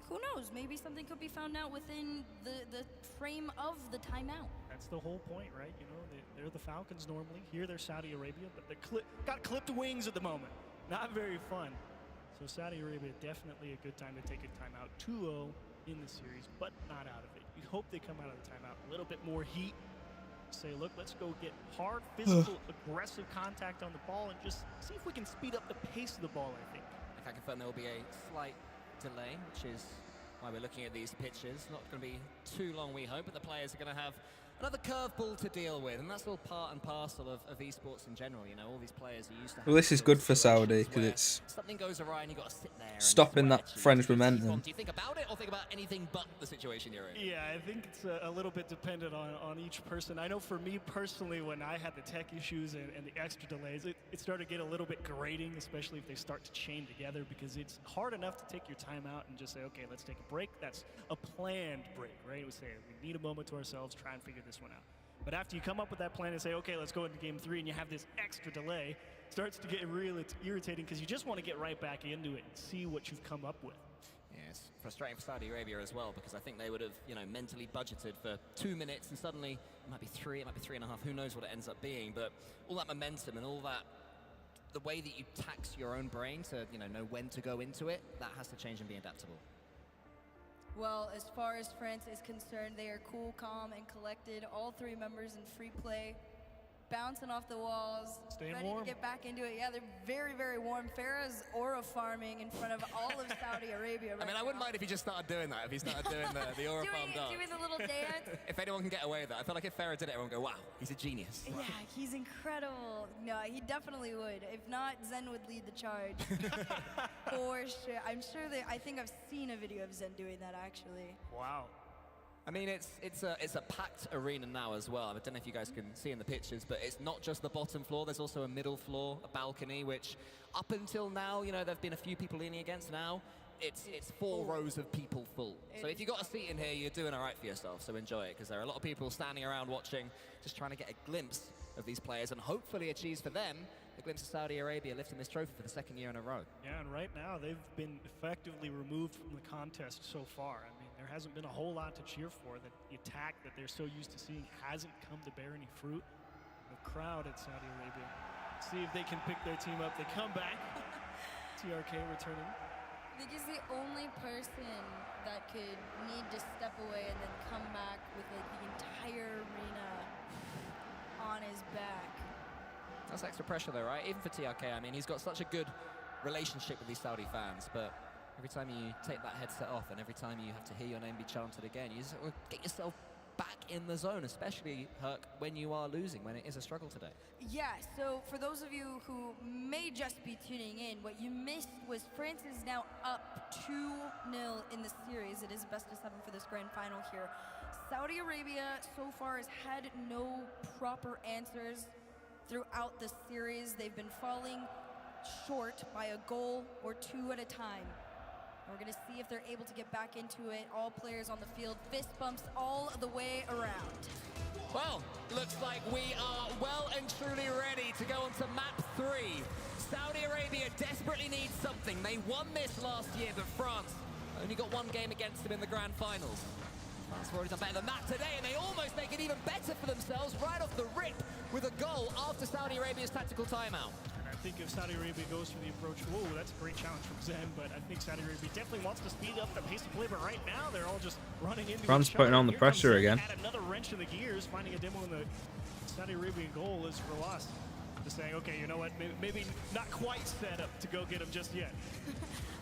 who knows? Maybe something could be found out within the frame of the timeout. That's the whole point, right? You know, they're the Falcons normally. Here they're Saudi Arabia, but they're got clipped wings at the moment. not very fun. So Saudi Arabia, definitely a good time to take a timeout. 2-0 in the series, but not out of it. We hope they come out of the timeout a little bit more heat. Say, look, let's go get hard, physical, aggressive contact on the ball and just see if we can speed up the pace of the ball, I think. I can confirm there will be a slight delay, which is why we're looking at these pitches. Not going to be too long, we hope, but the players are going to have another curveball to deal with, and that's all part and parcel of esports in general. You know, all these players are used to. Well, this is good for Saudi because it's something goes awry and you got to sit there. Stopping that French momentum. Do you think about it or think about anything but the situation you're in? Yeah, I think it's a little bit dependent on each person. I know for me personally, when I had the tech issues and the extra delays, it started to get a little bit grating, especially if they start to chain together, because it's hard enough to take your time out and just say, okay, let's take a break. That's a planned break, right? We say we need a moment to ourselves, try and figure this one out. But after you come up with that plan and say, okay, let's go into game 3, and you have this extra delay, it starts to get really irritating because you just want to get right back into it and see what you've come up with. Yeah, it's frustrating for Saudi Arabia as well, because I think they would have, mentally budgeted for 2 minutes, and suddenly it might be 3, it might be 3.5, who knows what it ends up being. But all that momentum and all that, the way that you tax your own brain to, know when to go into it, that has to change and be adaptable. Well, as far as France is concerned, they are cool, calm, and collected. All 3 members in free play, bouncing off the walls, staying ready warm. To get back into it. Yeah, they're very, very warm. Farah's aura farming in front of all of Saudi Arabia right I wouldn't mind if he just started doing that, if he started doing the aura farm dance. Doing the little dance. If anyone can get away with that. I feel like if Farah did it, everyone would go, wow, he's a genius. Yeah, he's incredible. No, he definitely would. If not, Zen would lead the charge. For sure. I think I've seen a video of Zen doing that, actually. Wow. I mean, it's a packed arena now as well. I don't know if you guys can see in the pictures, but it's not just the bottom floor. There's also a middle floor, a balcony, which up until now, there've been a few people leaning against. Now it's 4 rows of people full. So if you got a seat in here, you're doing all right for yourself. So enjoy it, because there are a lot of people standing around watching, just trying to get a glimpse of these players, and hopefully achieves for them a glimpse of Saudi Arabia lifting this trophy for the 2nd year in a row. Yeah, and right now they've been effectively removed from the contest so far. I mean, there hasn't been a whole lot to cheer for. The attack that they're so used to seeing hasn't come to bear any fruit. The crowd at Saudi Arabia. See if they can pick their team up. They come back. TRK returning. I think he's the only person that could need to step away and then come back with the entire arena on his back. That's extra pressure though, right? Even for TRK, I mean, he's got such a good relationship with these Saudi fans, but every time you take that headset off and every time you have to hear your name be chanted again, you just get yourself back in the zone, especially, Herc, when you are losing, when it is a struggle today. Yeah, so for those of you who may just be tuning in, what you missed was France is now up 2-0 in the series. It is best of 7 for this grand final here. Saudi Arabia so far has had no proper answers throughout the series. They've been falling short by a goal or 2 at a time. We're going to see if they're able to get back into it. All players on the field, fist bumps all the way around. Well, looks like we are well and truly ready to go on to map 3. Saudi Arabia desperately needs something. They won this last year, but France only got 1 game against them in the grand finals. France have already done better than that today, and they almost make it even better for themselves right off the rip with a goal after Saudi Arabia's tactical timeout. I think if Saudi Arabia goes for the approach, whoa, that's a great challenge from Zen, but I think Saudi Arabia definitely wants to speed up the pace of play, but right now they're all just running into France each other. putting on the pressure again. Add another wrench in the gears, finding a demo in the Saudi Arabian goal is Roas. Just saying, okay, you know what, maybe not quite set up to go get him just yet.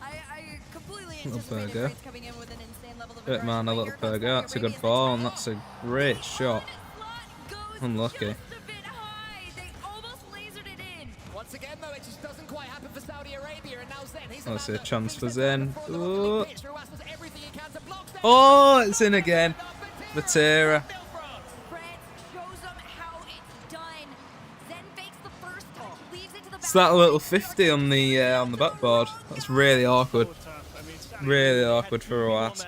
I completely anticipated France coming in with an insane level of Bit man, a little burger. That's a good ball, and that's a great shot. Unlucky. Once again, though, it just doesn't quite happen for Saudi Arabia, and now Zen, he's That's a chance for Zen. Oh, it's in again. Vatera. It's that little 50 on the backboard. That's really awkward. Really awkward for Roas.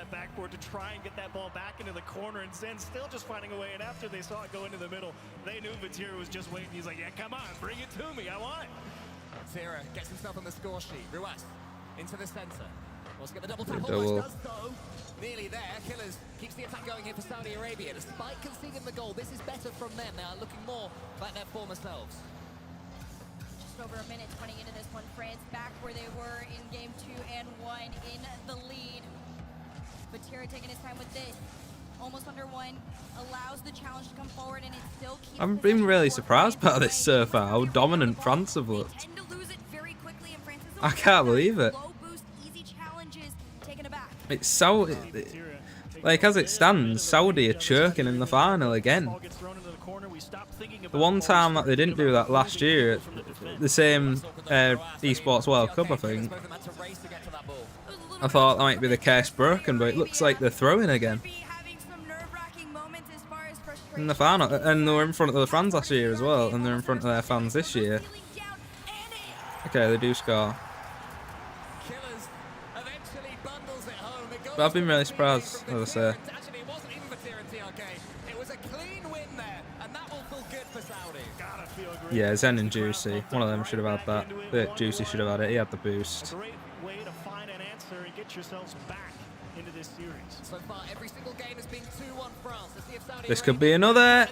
To try and get that ball back into the corner, and Zen still just finding a way. And after they saw it go into the middle, they knew Vatira was just waiting. He's like, yeah, come on, bring it to me. I want it. Vatira gets himself on the score sheet. Ruas into the center. Wants to get the double tap. Almost does so. Nearly there. Killers keeps the attack going here for Saudi Arabia. Despite conceding the goal, this is better from them. They are looking more like their former selves. over a minute 20 into this one. France back where they were in game 2 and 1 in the lead. Vatira taking his time with this. Almost under 1. Allows the challenge to come forward and it still keeps... I've been really surprised by this so far, how dominant France have looked. I can't believe it. It's so... Like, as it stands, Saudi are choking in the final again. The one time that they didn't do that last year, the same Esports World Cup, I think, I thought that might be the case broken, but it looks like they're throwing again. In the final, and they were in front of the fans last year as well, and they're in front of their fans this year. Okay, they do score. But I've been really surprised, as I say. Yeah, Zen and Juicy. One of them should have had that. Juicy should have had it. He had the boost. Great way to find an answer and get yourselves back into this series. So far, every single game has been 2-1 France. Let's see if Saudi This could be another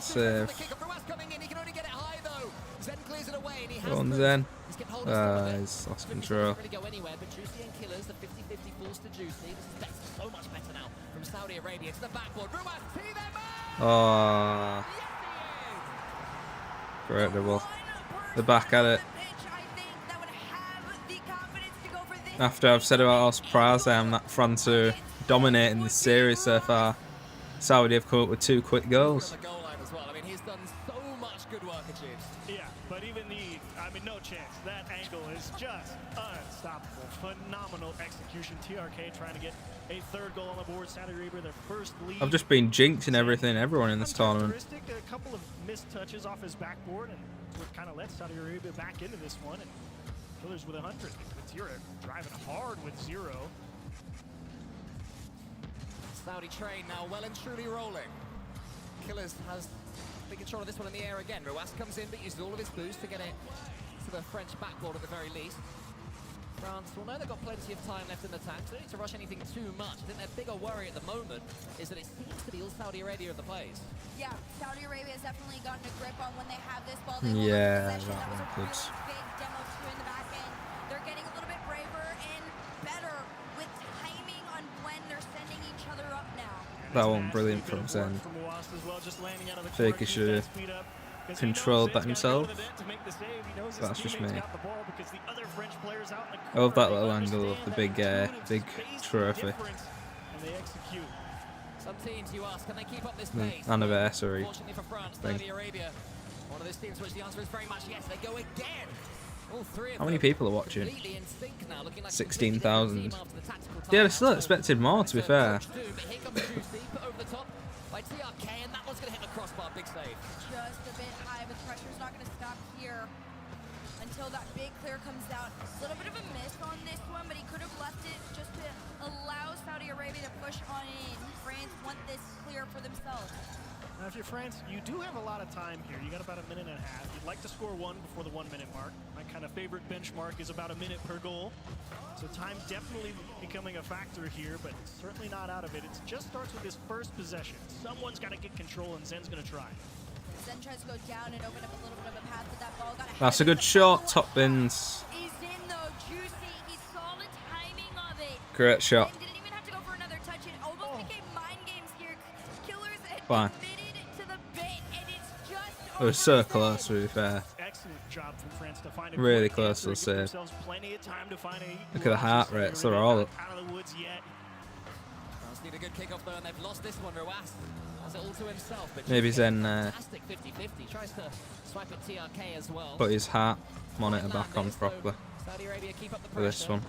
save. Go on, Zen. He's lost control. Oh. Great double. The back at it. After I've said about how surprised I am that France are dominating this series so far, Saudi have come up with 2 quick goals. Yeah, but even no chance. That angle is just unstoppable. Phenomenal execution. TRK trying to get a 3rd goal on the board. Saudi Arabia, their first lead. I've just been jinxing everyone in this tournament. A couple of missed touches off his backboard, and what kind of let Saudi Arabia back into this one. And Killers with 100. Vatira driving hard with 0. Saudi train now well and truly rolling. Killers has big control of this one in the air again. Ruas comes in but uses all of his boost to get it to the French backboard at the very least. France will know they've got plenty of time left in the tank, so they don't need to rush anything too much. I think their bigger worry at the moment is that it seems to be all Saudi Arabia at the plays. Yeah, Saudi Arabia has definitely gotten a grip on when they have this ball. Yeah, that was a big demo too in the back end. They're getting a little bit braver and better with timing on when they're sending each other up now. That one brilliant from Zen. I think he should have controlled that himself. That's just me. I love that little angle of the big trophy. Some teams you ask, can they keep up this pace? Anniversary Fortunately for France, thing. Saudi Arabia, one of those teams which the answer is very much yes. They go again. All 3 of How many them people are watching? completely in sync now, looking like 16,000. Yeah, I still expected more, to be fair. but here comes Juicy, put over the top by TRK, and that one's going to hit the crossbar. Big save. Just a bit high, but the pressure's not going to stop here until that big clear comes out. A little bit of a miss on this one, but he could have left it just to allow Saudi Arabia to push on in. France want this clear for themselves. Now, if you're France, you do have a lot of time here. You got about a minute and a half. You'd like to score 1 before the 1 minute mark. My kind of favorite benchmark is about a minute per goal. So time definitely becoming a factor here, but certainly not out of it. It just starts with his first possession. Someone's got to get control, and Zen's going to try. Zen tries to go down and open up a little bit of a path with that ball. That's a good shot, top bins. He's in though, Juicy. He saw the timing of it. Great shot. And didn't even have to go for another touch. It almost became mind games here. Killers had Fine. committed to the bit, and it's just It was so close, to be fair. Excellent job from France to find a Really quick close to answer, the give save. themselves plenty of time to find a Look at the heart rates, they're all up. out of the woods yet. France need a good kick-off though, and they've lost this one. Ruas has it all to himself. But Maybe Zen fantastic 50-50. Tries to swipe at TRK as well. put his heart monitor back on properly Saudi Arabia keep up the for this one.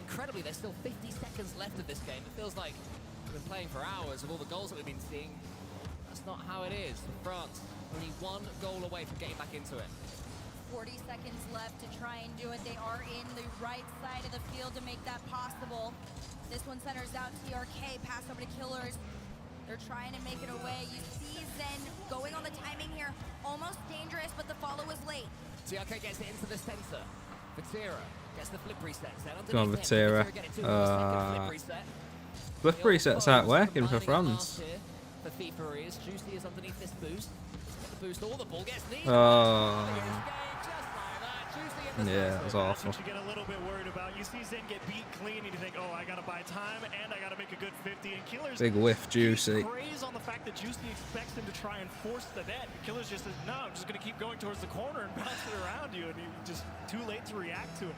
Incredibly, there's still 50 seconds left of this game. It feels like we've been playing for hours with all the goals that we've been seeing. That's not how it is for France. Only 1 goal away from getting back into it. 40 seconds left to try and do it. They are in the right side of the field to make that possible. This one centers out TRK, pass over to Killers. They're trying to make it away. You see Zen going on the timing here. Almost dangerous, but the follow was late. TRK gets it into the center. Vatira gets the flip reset. Go on, Vatira. Flip resets aren't working for France. For Fifae is Juicy is underneath this boost. Get the boost, all the ball gets needed. Oh. Yeah, it was awful. That's what you get a little bit worried about. You see Zen get beat clean, and you think, oh, I got to buy time, and I got to make a good 50. And Killer's Big whiff, Juicy. praise on the fact that Juicy expects him to try and force the net. Killer's just says, no, I'm just going to keep going towards the corner and bounce it around you, and you just too late to react to it.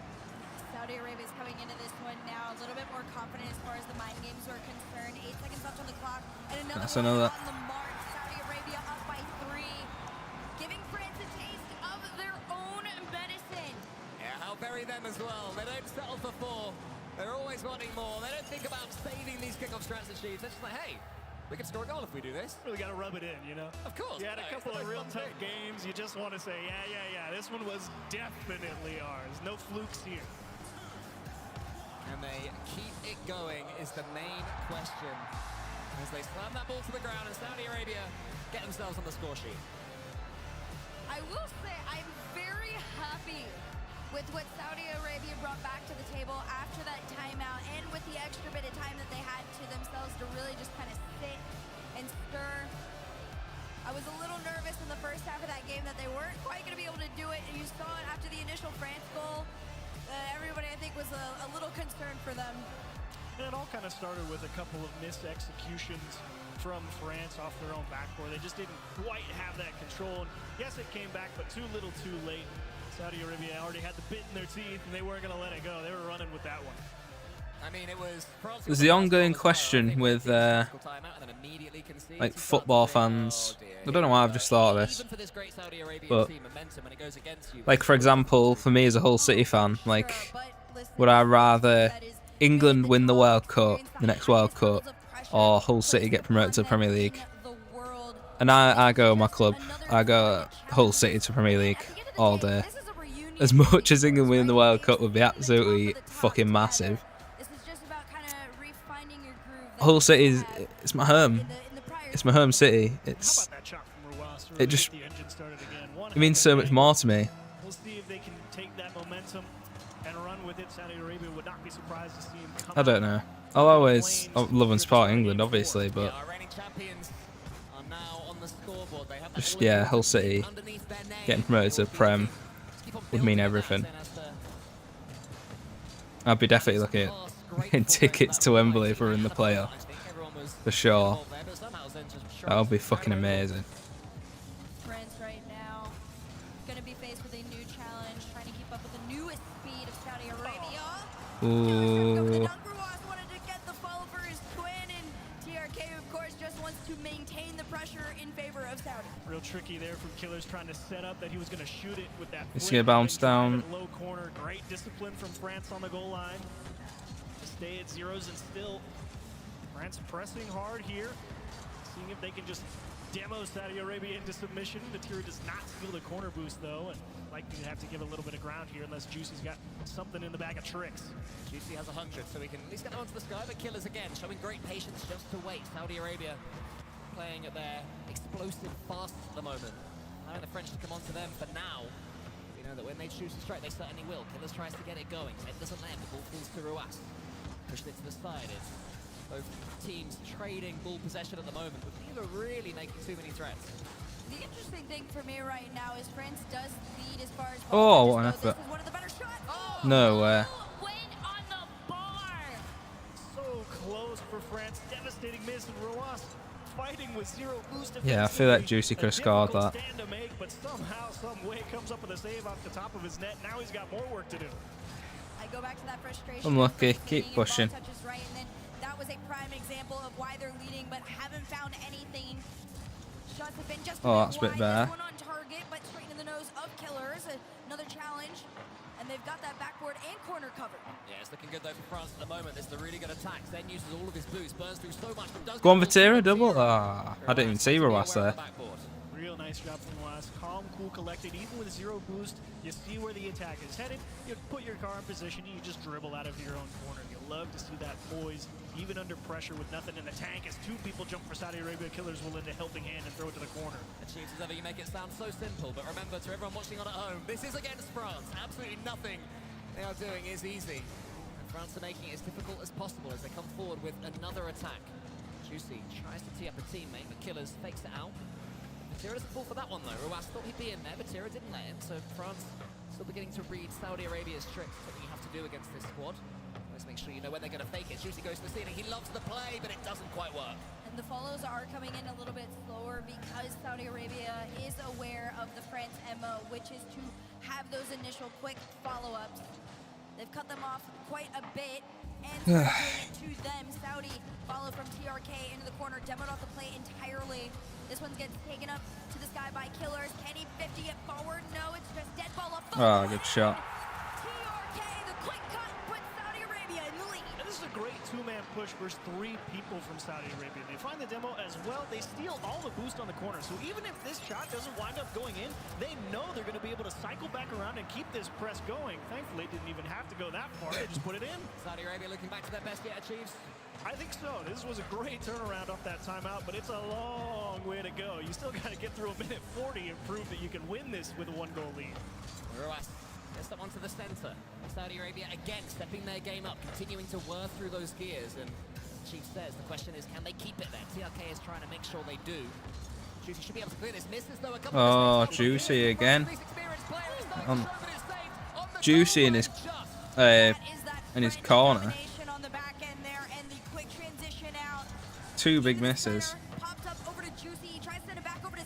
Saudi Arabia is coming into this one now a little bit more confident as far as the mind games are concerned. 8 seconds left on the clock, and That's another another. on the mark. Saudi Arabia up by 3, giving France a taste of their own medicine. Yeah, how bury them as well. They don't settle for 4. They're always wanting more. They don't think about saving these kickoff strategies. They're just like, hey, we can score a goal if we do this. Really got to rub it in, you know? Of course. You had a couple of real tough games. You just want to say, yeah. This one was definitely ours. No flukes here. And they keep it going is the main question. As they slam that ball to the ground and Saudi Arabia get themselves on the score sheet. I will say I'm very happy with what Saudi Arabia brought back to the table after that timeout and with the extra bit of time that they had to themselves to really just kind of sit and stir. I was a little nervous in the first half of that game that they weren't quite going to be able to do it, and you saw it after the initial France goal. Everybody, I think, was a little concerned for them. And it all kind of started with a couple of missed executions from France off their own backboard. They just didn't quite have that control. And yes, it came back, but too little too late. Saudi Arabia already had the bit in their teeth, and they weren't going to let it go. They were running with that one. I mean, it was There's the ongoing question with like football fans. I don't know why I've just thought of this, but like for example, for me as a Hull City fan, like would I rather England win the World Cup, the next World Cup, or Hull City get promoted to the Premier League? And I go my club. I go Hull City to Premier League all day. As much as England winning the World Cup would be absolutely fucking massive. Hull City is it's my home. It's my home city. It means so much more to me. We'll see if they can take that momentum and run with it. Saudi Arabia would not be surprised to see him come. I don't know. I'll always love and support England, obviously, but just yeah, Hull City getting promoted to Prem would mean everything. I'd be definitely looking at tickets to Wembley if we're in the playoff. For sure. That would be fucking amazing. France right now going to be faced with a new challenge, trying to keep up with the newest speed of Saudi Arabia. Ooh. Wanted to get the follow for his twin, and TRK, of course, just wants to maintain the pressure in favor of Saudi. Real tricky there from Killers trying to set up that he was going to shoot it with that. He's gonna bounce down. Low corner, great discipline from France on the goal line. To stay at zeros and still. France pressing hard here, seeing if they can just demo Saudi Arabia into submission. Matera does not steal the corner boost though, and likely to have to give a little bit of ground here unless Juicy's got something in the bag of tricks. Juicy has 100, so he can at least get onto the sky, but Killers again showing great patience just to wait. Saudi Arabia playing at their explosive fast at the moment, allowing the French to come onto them for now. You know that when they choose to strike, they certainly will. Killers tries to get it going. It doesn't land. The ball falls to Ruas. Pushed it to the side. It's both teams trading ball possession at the moment, but neither really making too many threats. The interesting thing for me right now is France does lead as far as Oh, what an effort. one of the better shots. No way. Went on the bar. So close for France. Devastating miss, and Ruas fighting with zero boost. Yeah, I feel like Juicy could have scored that. Stand to make, but somehow, some way, comes up with a save off the top of his net. Now he's got more work to do. I go back to that frustration. Unlucky. Keep pushing. Right, and then that was a prime example of why they're leading, but haven't found anything. Shots have been just that's a bit better. One on target, but straight in the nose of Killers. Another challenge, and they've got that backboard and corner covered. Yeah, it's looking good though for France at the moment. This is a really good attack. Zen uses all of his boost, burns through so much, but does Go on, Matera, double. Ah, I didn't even see Ruas there. Real nice job from Ruas. Calm, cool, collected. Even with zero boost, you see where the attack is headed. You put your car in position, you just dribble out of your own corner. You love to see that poise, even under pressure with nothing in the tank. As two people jump for Saudi Arabia, Killers will lend a helping hand and throw it to the corner. Achieves as ever, you make it sound so simple, but remember, to everyone watching on at home, this is against France. Absolutely nothing they are doing is easy. And France are making it as difficult as possible as they come forward with another attack. Juicy tries to tee up a teammate, but Killers fakes it out. Matera doesn't fall for that one though. Ruas thought he'd be in there, but Matera didn't let him, so France still beginning to read Saudi Arabia's tricks that you have to do against this squad. Let's make sure you know when they're going to fake it. Juicy goes to the ceiling. He loves the play, but it doesn't quite work. And the follows are coming in a little bit slower because Saudi Arabia is aware of the France MO, which is to have those initial quick follow-ups. They've cut them off quite a bit, and so doing it to them. Saudi follow from TRK into the corner, demoed off the play entirely. This one gets taken up to the sky by Killers. Can he 50 it forward? No, it's just dead ball up. Oh, good shot. TRK, the quick cut, puts Saudi Arabia in the lead. And this is a great two-man push versus 3 people from Saudi Arabia. They find the demo as well. They steal all the boost on the corner. So even if this shot doesn't wind up going in, they know they're going to be able to cycle back around and keep this press going. Thankfully, it didn't even have to go that far. They just put it in. Saudi Arabia looking back to their best yet achieves. I think so. This was a great turnaround off that timeout, but it's a long way to go. You still got to get through a minute 40 and prove that you can win this with a 1-goal lead. Ruas gets that one to the center. Saudi Arabia again stepping their game up, continuing to whir through those gears. And Chief says the question is, can they keep it there? TRK is trying to make sure they do. Juicy should be able to clear this. Misses though a couple Oh, of Juicy again. Juicy in his corner. 2 big misses.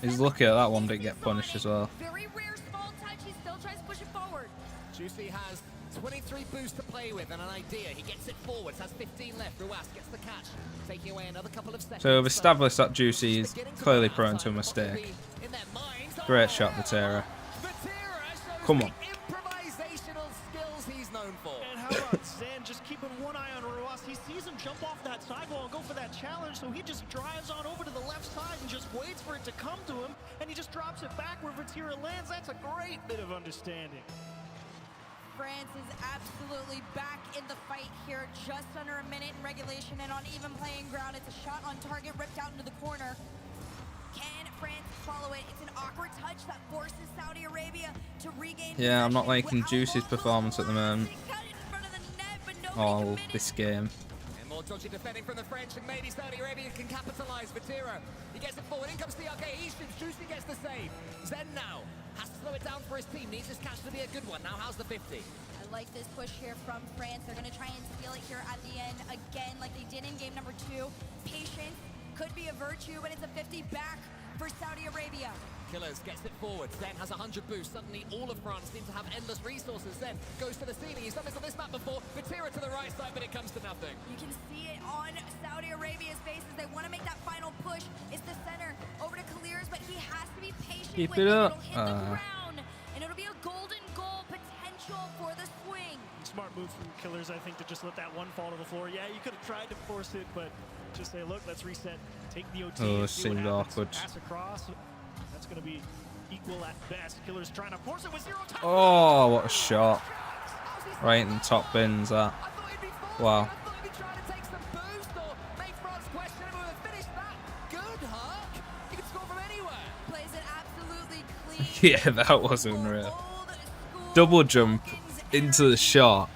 He's lucky that that one didn't get punished as well. Very rare small touch. He still tries to push it forward. Juicy has 23 boosts to play with and an idea. He gets it forwards, has 15 left. Ruas gets the catch, taking away another couple of seconds. So we've established that Juicy is clearly prone to a mistake. Great shot, Vatera. Come on. Improvisational skills he's known for. And how about Zen just keeping one eye on Ruas? He sees him jump off that sidewall and go for that challenge, so he just drives on over to the left side and just waits for it to come to him, and he just drops it back where Vatira lands. That's a great bit of understanding. France is absolutely back in the fight here, just under a minute in regulation and on even playing ground. It's a shot on target, ripped out into the corner. Can France follow it? It's an awkward touch that forces Saudi Arabia to regain. Yeah, I'm not liking Juicy's performance at the moment. Oh, this game. And more dodgy defending from the French, and maybe Saudi Arabia can capitalize. Vatira, he gets it forward. In comes TRK. He shoots. Juicy gets the save. Zen now has to slow it down for his team. Needs this catch to be a good one. Now, how's the 50? I like this push here from France. They're going to try and steal it here at the end again, like they did in game number 2. Patience could be a virtue, but it's a 50 back for Saudi Arabia. Killers gets it forward. Zen has 100 boosts. Suddenly, all of France seems to have endless resources. Zen goes to the ceiling. He's done this on this map before. Vatira to the right side, but it comes to nothing. You can see it on Saudi Arabia's faces. They want to make that final push. It's the center over to Kaliers, but he has to be patient. Keep with it it. up. It'll hit the ground, and it'll be a golden goal potential for the swing. Smart move from Killers, I think, to just let that one fall to the floor. Yeah, you could have tried to force it, but just say, look, let's reset. Take the OT. Oh, it see what seemed happens. awkward. Pass across. That's going to be equal at best. Killers trying to force it with 0 time. Oh, what a shot. Right in the top bins, that. Wow. Yeah, that was unreal. Double jump into the shot.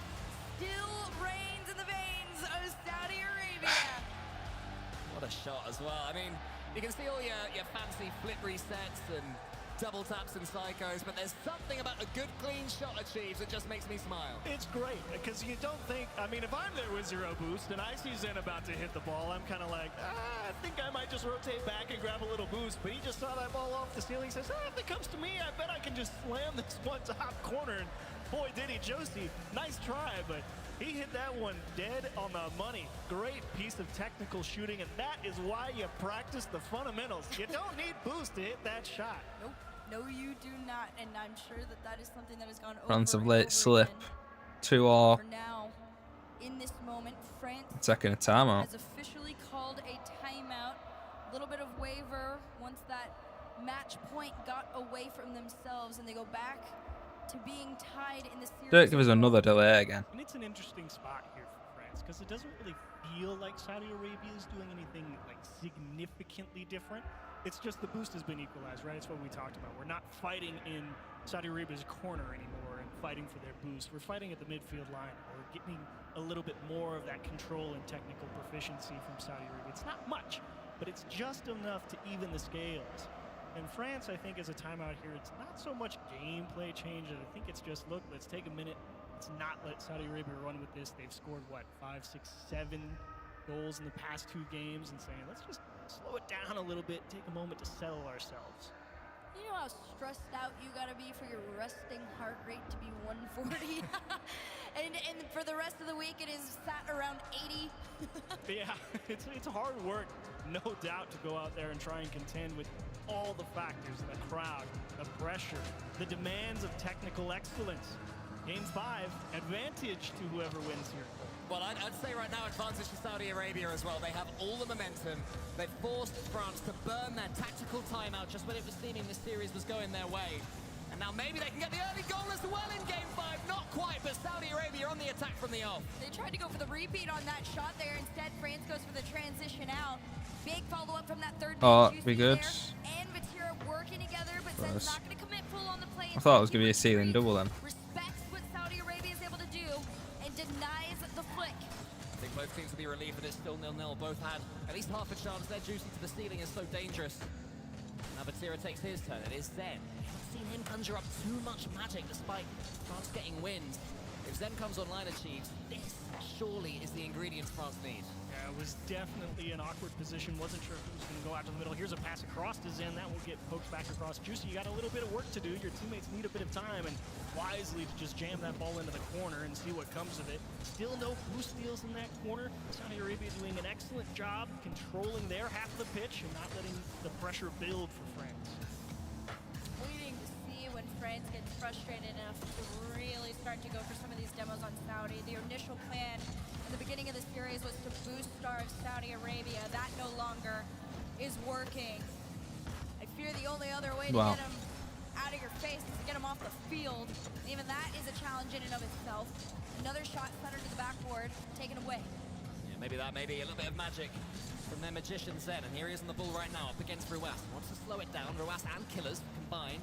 What a shot as well. I mean, you can see all your fancy flip resets and double taps and psychos, but there's something about a good clean shot achieved that just makes me smile. It's great, because you don't think, I mean, if I'm there with 0 boost and I see Zen about to hit the ball, I'm kind of like, I think I might just rotate back and grab a little boost, but he just saw that ball off the ceiling, says, if it comes to me, I bet I can just slam this one top corner, and boy, did he. Josie, nice try, but he hit that one dead on the money. Great piece of technical shooting, and that is why you practice the fundamentals. You don't need boost to hit that shot. Nope. No, you do not, and I'm sure that that is something that has gone over. France of late slip. 2-all. For now, in this moment, France taking a timeout. has officially called a timeout. A little bit of waiver once that match point got away from themselves, and they go back to being tied in the series. Don't give us another delay again. And it's an interesting spot here for France, because it doesn't really feel like Saudi Arabia is doing anything like significantly different. It's just the boost has been equalized, right? It's what we talked about. We're not fighting in Saudi Arabia's corner anymore and fighting for their boost. We're fighting at the midfield line. We're getting a little bit more of that control and technical proficiency from Saudi Arabia. It's not much, but it's just enough to even the scales. And France, I think, as a timeout here, it's not so much gameplay change. I think it's just, look, let's take a minute. Let's not let Saudi Arabia run with this. They've scored, what, 5, 6, 7 goals in the past 2 games, and saying, let's just slow it down a little bit, take a moment to settle ourselves. You know how stressed out you gotta be for your resting heart rate to be 140? and for the rest of the week, it is sat around 80. Yeah, it's hard work, no doubt, to go out there and try and contend with all the factors, the crowd, the pressure, the demands of technical excellence. Game 5, advantage to whoever wins here. Well, I'd say right now advantage to Saudi Arabia as well. They have all the momentum. They've forced France to burn their tactical timeout just when it was seeming the series was going their way. And now maybe they can get the early goal as well in Game 5. Not quite, but Saudi Arabia on the attack from the off. They tried to go for the repeat on that shot there. Instead, France goes for the transition out. Big follow-up from that third Oh, man, be good. and Vatira working together, but Zen's not going to commit full on the play. I thought it was going to be a ceiling double then. Respects what Saudi Arabia is able to do and denies the flick. I think both teams will be relieved that it's still 0-0. Both had at least half a chance. Their juicy to the ceiling is so dangerous. Now Vatira takes his turn. It is Zen. We haven't seen him conjure up too much magic despite France getting wins. If Zen comes online and achieves, this surely is the ingredients France needs. Yeah, it was definitely an awkward position. Wasn't sure if it was going to go out to the middle. Here's a pass across to Zen. That will get poked back across. Juicy, you got a little bit of work to do. Your teammates need a bit of time, and wisely to just jam that ball into the corner and see what comes of it. Still no blue steals in that corner. Saudi Arabia doing an excellent job controlling their half of the pitch and not letting the pressure build for France. Waiting to see when France gets frustrated enough to really start to go for some of these demos on Saudi. The initial plan in the beginning of the series was to boost star of Saudi Arabia. That no longer is working. I fear the only other way to get him out of your face is to get him off the field. And even that is a challenge in and of itself. Another shot centered to the backboard, taken away. Yeah, maybe that may be a little bit of magic from their magician Zen. And here he is on the ball right now up against Ruas. Wants to slow it down. Ruas and Killers combined.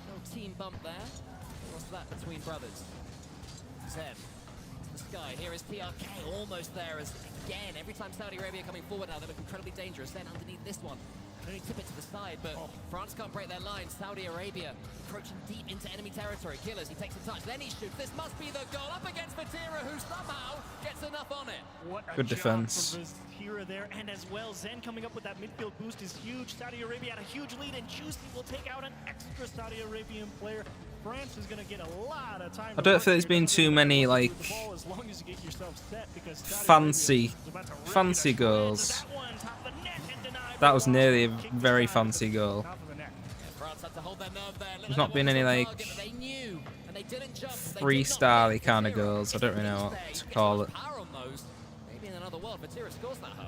No team bump there. What's that between brothers? Zen. The sky. Here is TRK almost there as again every time Saudi Arabia coming forward now they look incredibly dangerous. Then underneath this one can only tip it to the side, but France can't break their line. Saudi Arabia approaching deep into enemy territory. Killers, he takes a touch, then he shoots. This must be the goal up against Vatira, who somehow gets enough on it. What a good defense. Job from Vatira there, and as well Zen coming up with that midfield boost is huge. Saudi Arabia had a huge lead, and Juicy will take out an extra Saudi Arabian player. France is going to get a lot of time. I don't think there's been too many like fancy goals. That was nearly a very fancy goal. There's not been any like freestyle kind of goals. I don't really know what to call it. Maybe in another world, Vatira scores that home.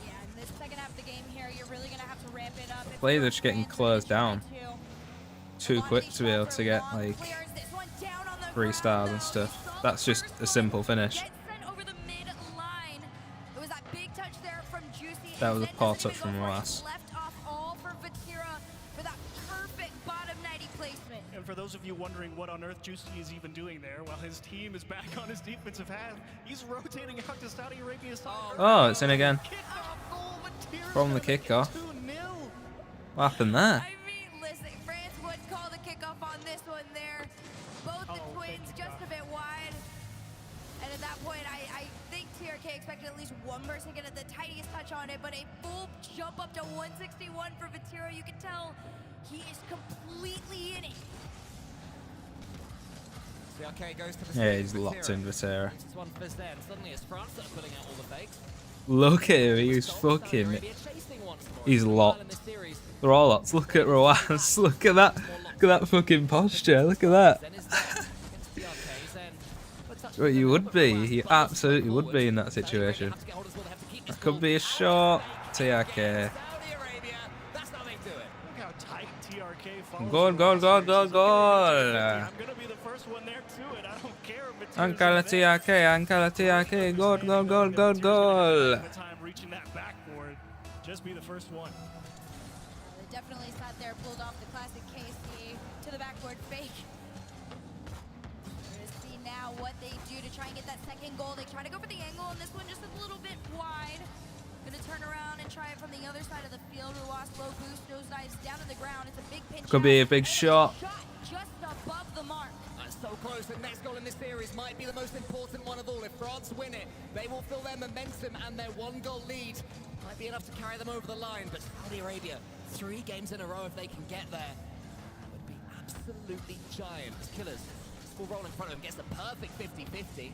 Yeah, in the second half of the game here, you're really going to have to ramp it up. Players are just getting closed down too quick to be able to get like 3 stars and stuff. That's just a simple finish. That was a poor touch from Roas. And for those of you wondering what on earth Juicy is even doing there, while his team is back on his defensive half, he's rotating out to Saudi Arabia's side. Oh, it's in again. From the kickoff. What happened there? Expected at least one person get the tiniest touch on it, but a full jump up to 161 for Vatira. You can tell he is completely in it. Yeah, he's locked in Vatira. Look at him, he's fucking. He's locked. They're all locked. Look at Roas. Look at that. Look at that fucking posture. Look at that. Well, you would be. You absolutely would be in that situation. That could be a shot. TRK. Goal, goal, goal, goal, goal. Ankara TRK, Ankara TRK. Goal, goal, goal, goal, goal. Reaching that backboard. Just be the first one. They definitely sat there, pulled off the classic KC to the backboard fake. What they do to try and get that second goal. They try to go for the angle, and this one just a little bit wide. Gonna turn around and try it from the other side of the field. Ruas low boost, nose dives down to the ground. It's a big pinch. Could be a big shot. Just above the mark. That's so close. The next goal in this series might be the most important one of all. If France win it, they will feel their momentum and their 1-goal lead might be enough to carry them over the line. But Saudi Arabia, 3 games in a row if they can get there, that would be absolutely giant. As Killers, full roll in front of him, gets the perfect 50-50.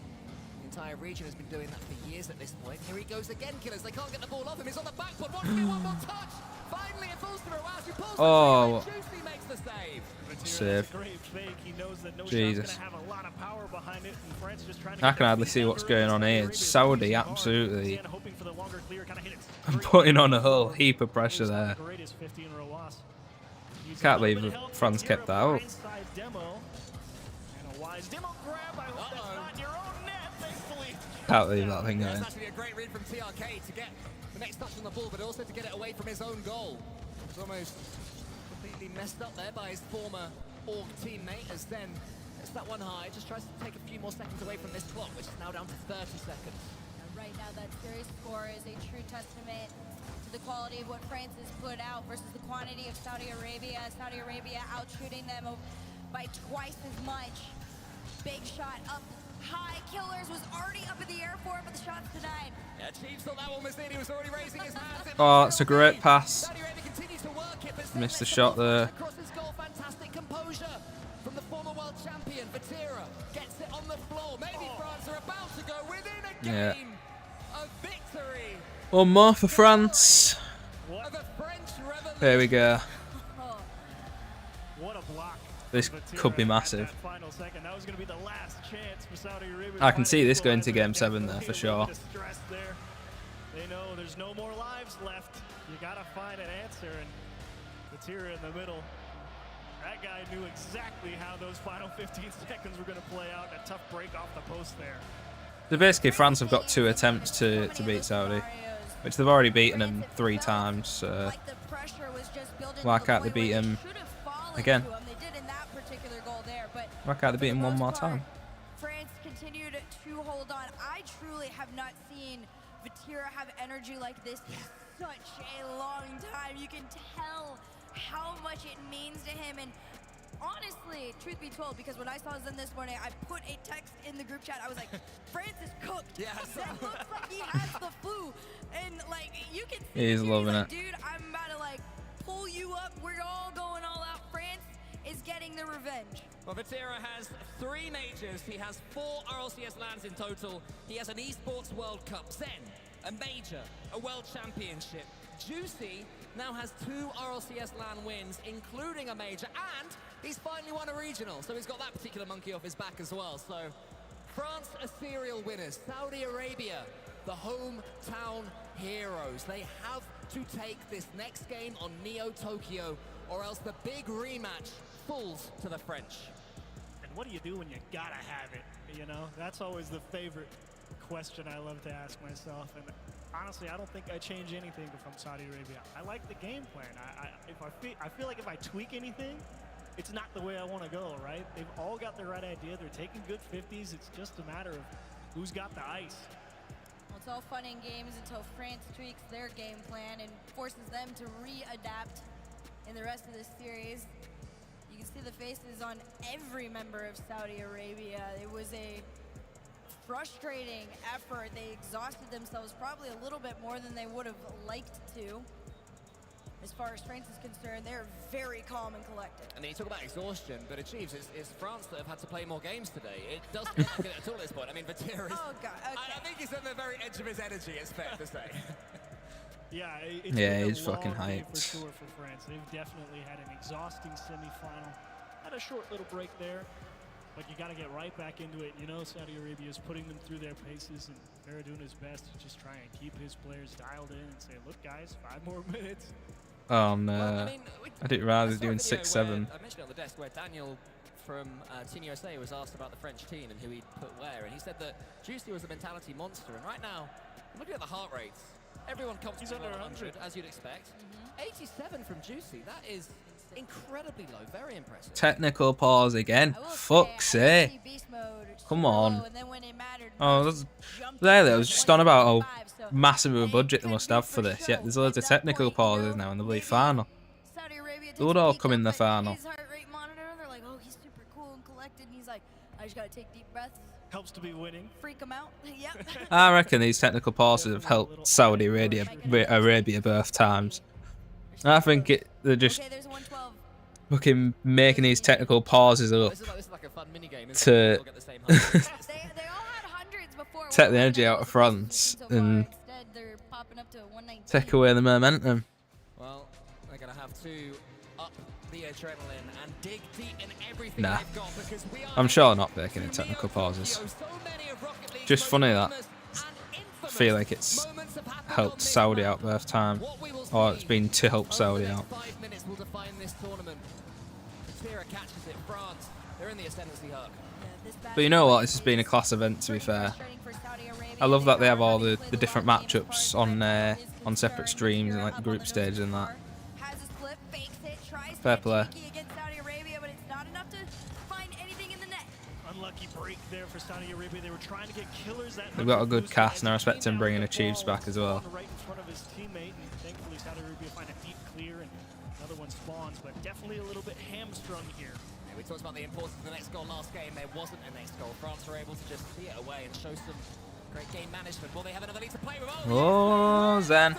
The entire region has been doing that for years at this point. Here he goes again, Killers. They can't get the ball off him. He's on the back foot. Wants to do one more touch. Finally, it falls through. As he pulls Oh. Juicy makes the save. Save. Great fake. He knows that no Jesus. shot's gonna have a lot of power behind it, and France just trying to I get can their hardly feet see down what's to going Arabia. on here. It's Saudi, absolutely. Again, hoping for the longer clear, kinda hit it I'm putting on a whole heap of pressure there. greatest 15 Roas. Can't believe France kept that out. Inside demo. And a wise demo grab. I hope that's not your own net, thankfully. Can't believe that thing That's going. actually a great read from TRK to get the next touch on the ball, but also to get it away from his own goal. It's almost completely messed up there by his former org teammate, as then it's that one high, just tries to take a few more seconds away from this clock, which is now down to 30 seconds. And right now, that series score is a true testament to the quality of what France has put out versus the quantity of Saudi Arabia. Saudi Arabia out shooting them by twice as much. Big shot up high. Killers was already up in the air for it, but the shot's denied. Yeah, Chiefs thought that one was in. He was already raising his hands. Oh, it's a great pass. Saudi Arabia continues to work it, but Missed the shot there. across his goal, fantastic composure from the former world champion. Vatira gets it on the floor. Maybe France are about to go within a Yeah. game of victory. One more for France. Of the French Revolution. There we go. What a block. This could be massive. Final second. That was going to be the last chance for Saudi Arabia. I can see this going to game 7 there for sure. Distress there. They know there's no more lives left. You got to find an answer, and Vatira in the middle. That guy knew exactly how those final 15 seconds were going to play out. A tough break off the post there. So basically, France have got 2 attempts to beat Saudi, which they've already beaten them 3 times. So why can't they beat him again? Why can't they beat him one more time? France continued to hold on. I truly have not seen Vatira have energy like this in such a long time. You can tell how much it means to him. And honestly, truth be told, because when I saw Zen this morning, I put a text in the group chat. I was like, France is cooked. Yeah, Zen looks like he has the flu. And like, you can see He's loving like, it. dude, I'm about to like pull you up. We're all going all out. France is getting the revenge. Well, Vatira has 3 majors. He has 4 RLCS lands in total. He has an Esports World Cup. Zen, a major, a World Championship. Juicy now has 2 RLCS LAN wins, including a major, and he's finally won a regional, so he's got that particular monkey off his back as well. So France are serial winners. Saudi Arabia, the hometown heroes. They have to take this next game on Neo Tokyo, or else the big rematch falls to the French. And what do you do when you gotta have it? You know, that's always the favorite question I love to ask myself. And honestly, I don't think I change anything if I'm Saudi Arabia. I like the game plan. I feel like if I tweak anything, it's not the way I want to go, right? They've all got the right idea. They're taking good 50s. It's just a matter of who's got the ice. Well, it's all fun and games until France tweaks their game plan and forces them to readapt in the rest of this series. You can see the faces on every member of Saudi Arabia. It was a frustrating effort. They exhausted themselves probably a little bit more than they would have liked to. As far as France is concerned, they're very calm and collected. And then you talk about exhaustion, but Achieves, it's France that have had to play more games today. It doesn't look like it at all at this point. I mean, Vatira is... Oh, God, okay. I think he's on the very edge of his energy, it's fair to say. Yeah, he's fucking hyped. For sure for France. They've definitely had an exhausting semifinal. Had a short little break there, but you got to get right back into it. You know, Saudi Arabia is putting them through their paces, and Vera doing his best to just try and keep his players dialed in and say, look, guys, 5 more minutes. Oh no. I didn't realize doing 6-7. I mentioned it on the desk where Daniel from Team USA was asked about the French team and who he'd put where, and he said that Juicy was a mentality monster, and right now, looking at the heart rates, everyone comfortably under 100, 100, as you'd expect. 87 from Juicy, that is incredibly low, very impressive. Technical pause again. Fuck's sake. Come on. Oh, there I was just on about how massive of a budget they must have for this. Yet there's loads of technical pauses now in the League final. They would all come in the final. His heart rate monitor, they're like, oh, he's super cool and collected. And he's like, I just gotta take deep breaths. Helps to be winning. Freak him out. Yep. I reckon these technical pauses have helped Saudi Arabia both times. I think they're just fucking making these technical pauses up to take the energy out of France and take away the momentum. Well, they're gonna have to up the adrenaline and dig deep in everything Nah, they've got, because we are I'm sure not making it technical pauses. Just funny that I feel like it's helped Saudi out both time, or it's been to help Saudi out. 5 minutes will define this tournament. Tira catches it. France, they're in the ascendancy hook. But you know what? This has been a class event, to be fair. I love that they have all the different matchups on separate streams and like the group stage and that. Fair play. Unlucky break there for Saudi Arabia. They were trying to get killers. They've got a good cast, and I respect him bringing the Chiefs back as well. Right in front of his teammate, and thankfully Saudi Arabia find a deep clear, and another one spawns, but definitely a little bit hamstrung here. Yeah, we talked about the importance of the next goal last game. There wasn't a next goal. France were able to just see it away and show some great game management. Will they have another lead to play with? Oh, Zen.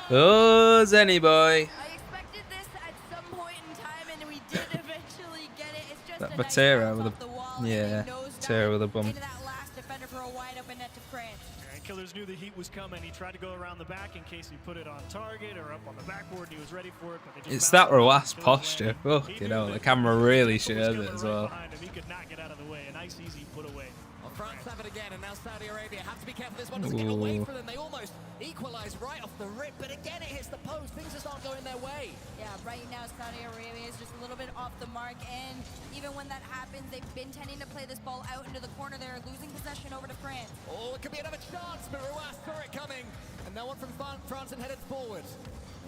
Oh, Zenny boy. I expected this at some point in time, and we did eventually get it. It's just That a nice Vatera bounce with off the wall, a, yeah, Vatera with a bump. into that last defender for a wide open net to France. And Killers knew the heat was coming. He tried to go around the back in case he put it on target or up on the backboard, and he was ready for it. But It's that Roas posture. Oh, you know, the camera really shows it as well. He could not get out of the way. A nice, easy put away. Well, France have it again, and now Saudi Arabia have to be careful. This one doesn't get away from them. They almost equalize right off the rip, but again it hits the post. Things just aren't going their way. Yeah, right now Saudi Arabia is just a little bit off the mark, and even when that happens, they've been tending to play this ball out into the corner. They're losing possession over to France. Oh, it could be another chance, but Roas saw it coming, and no one from France and headed forward.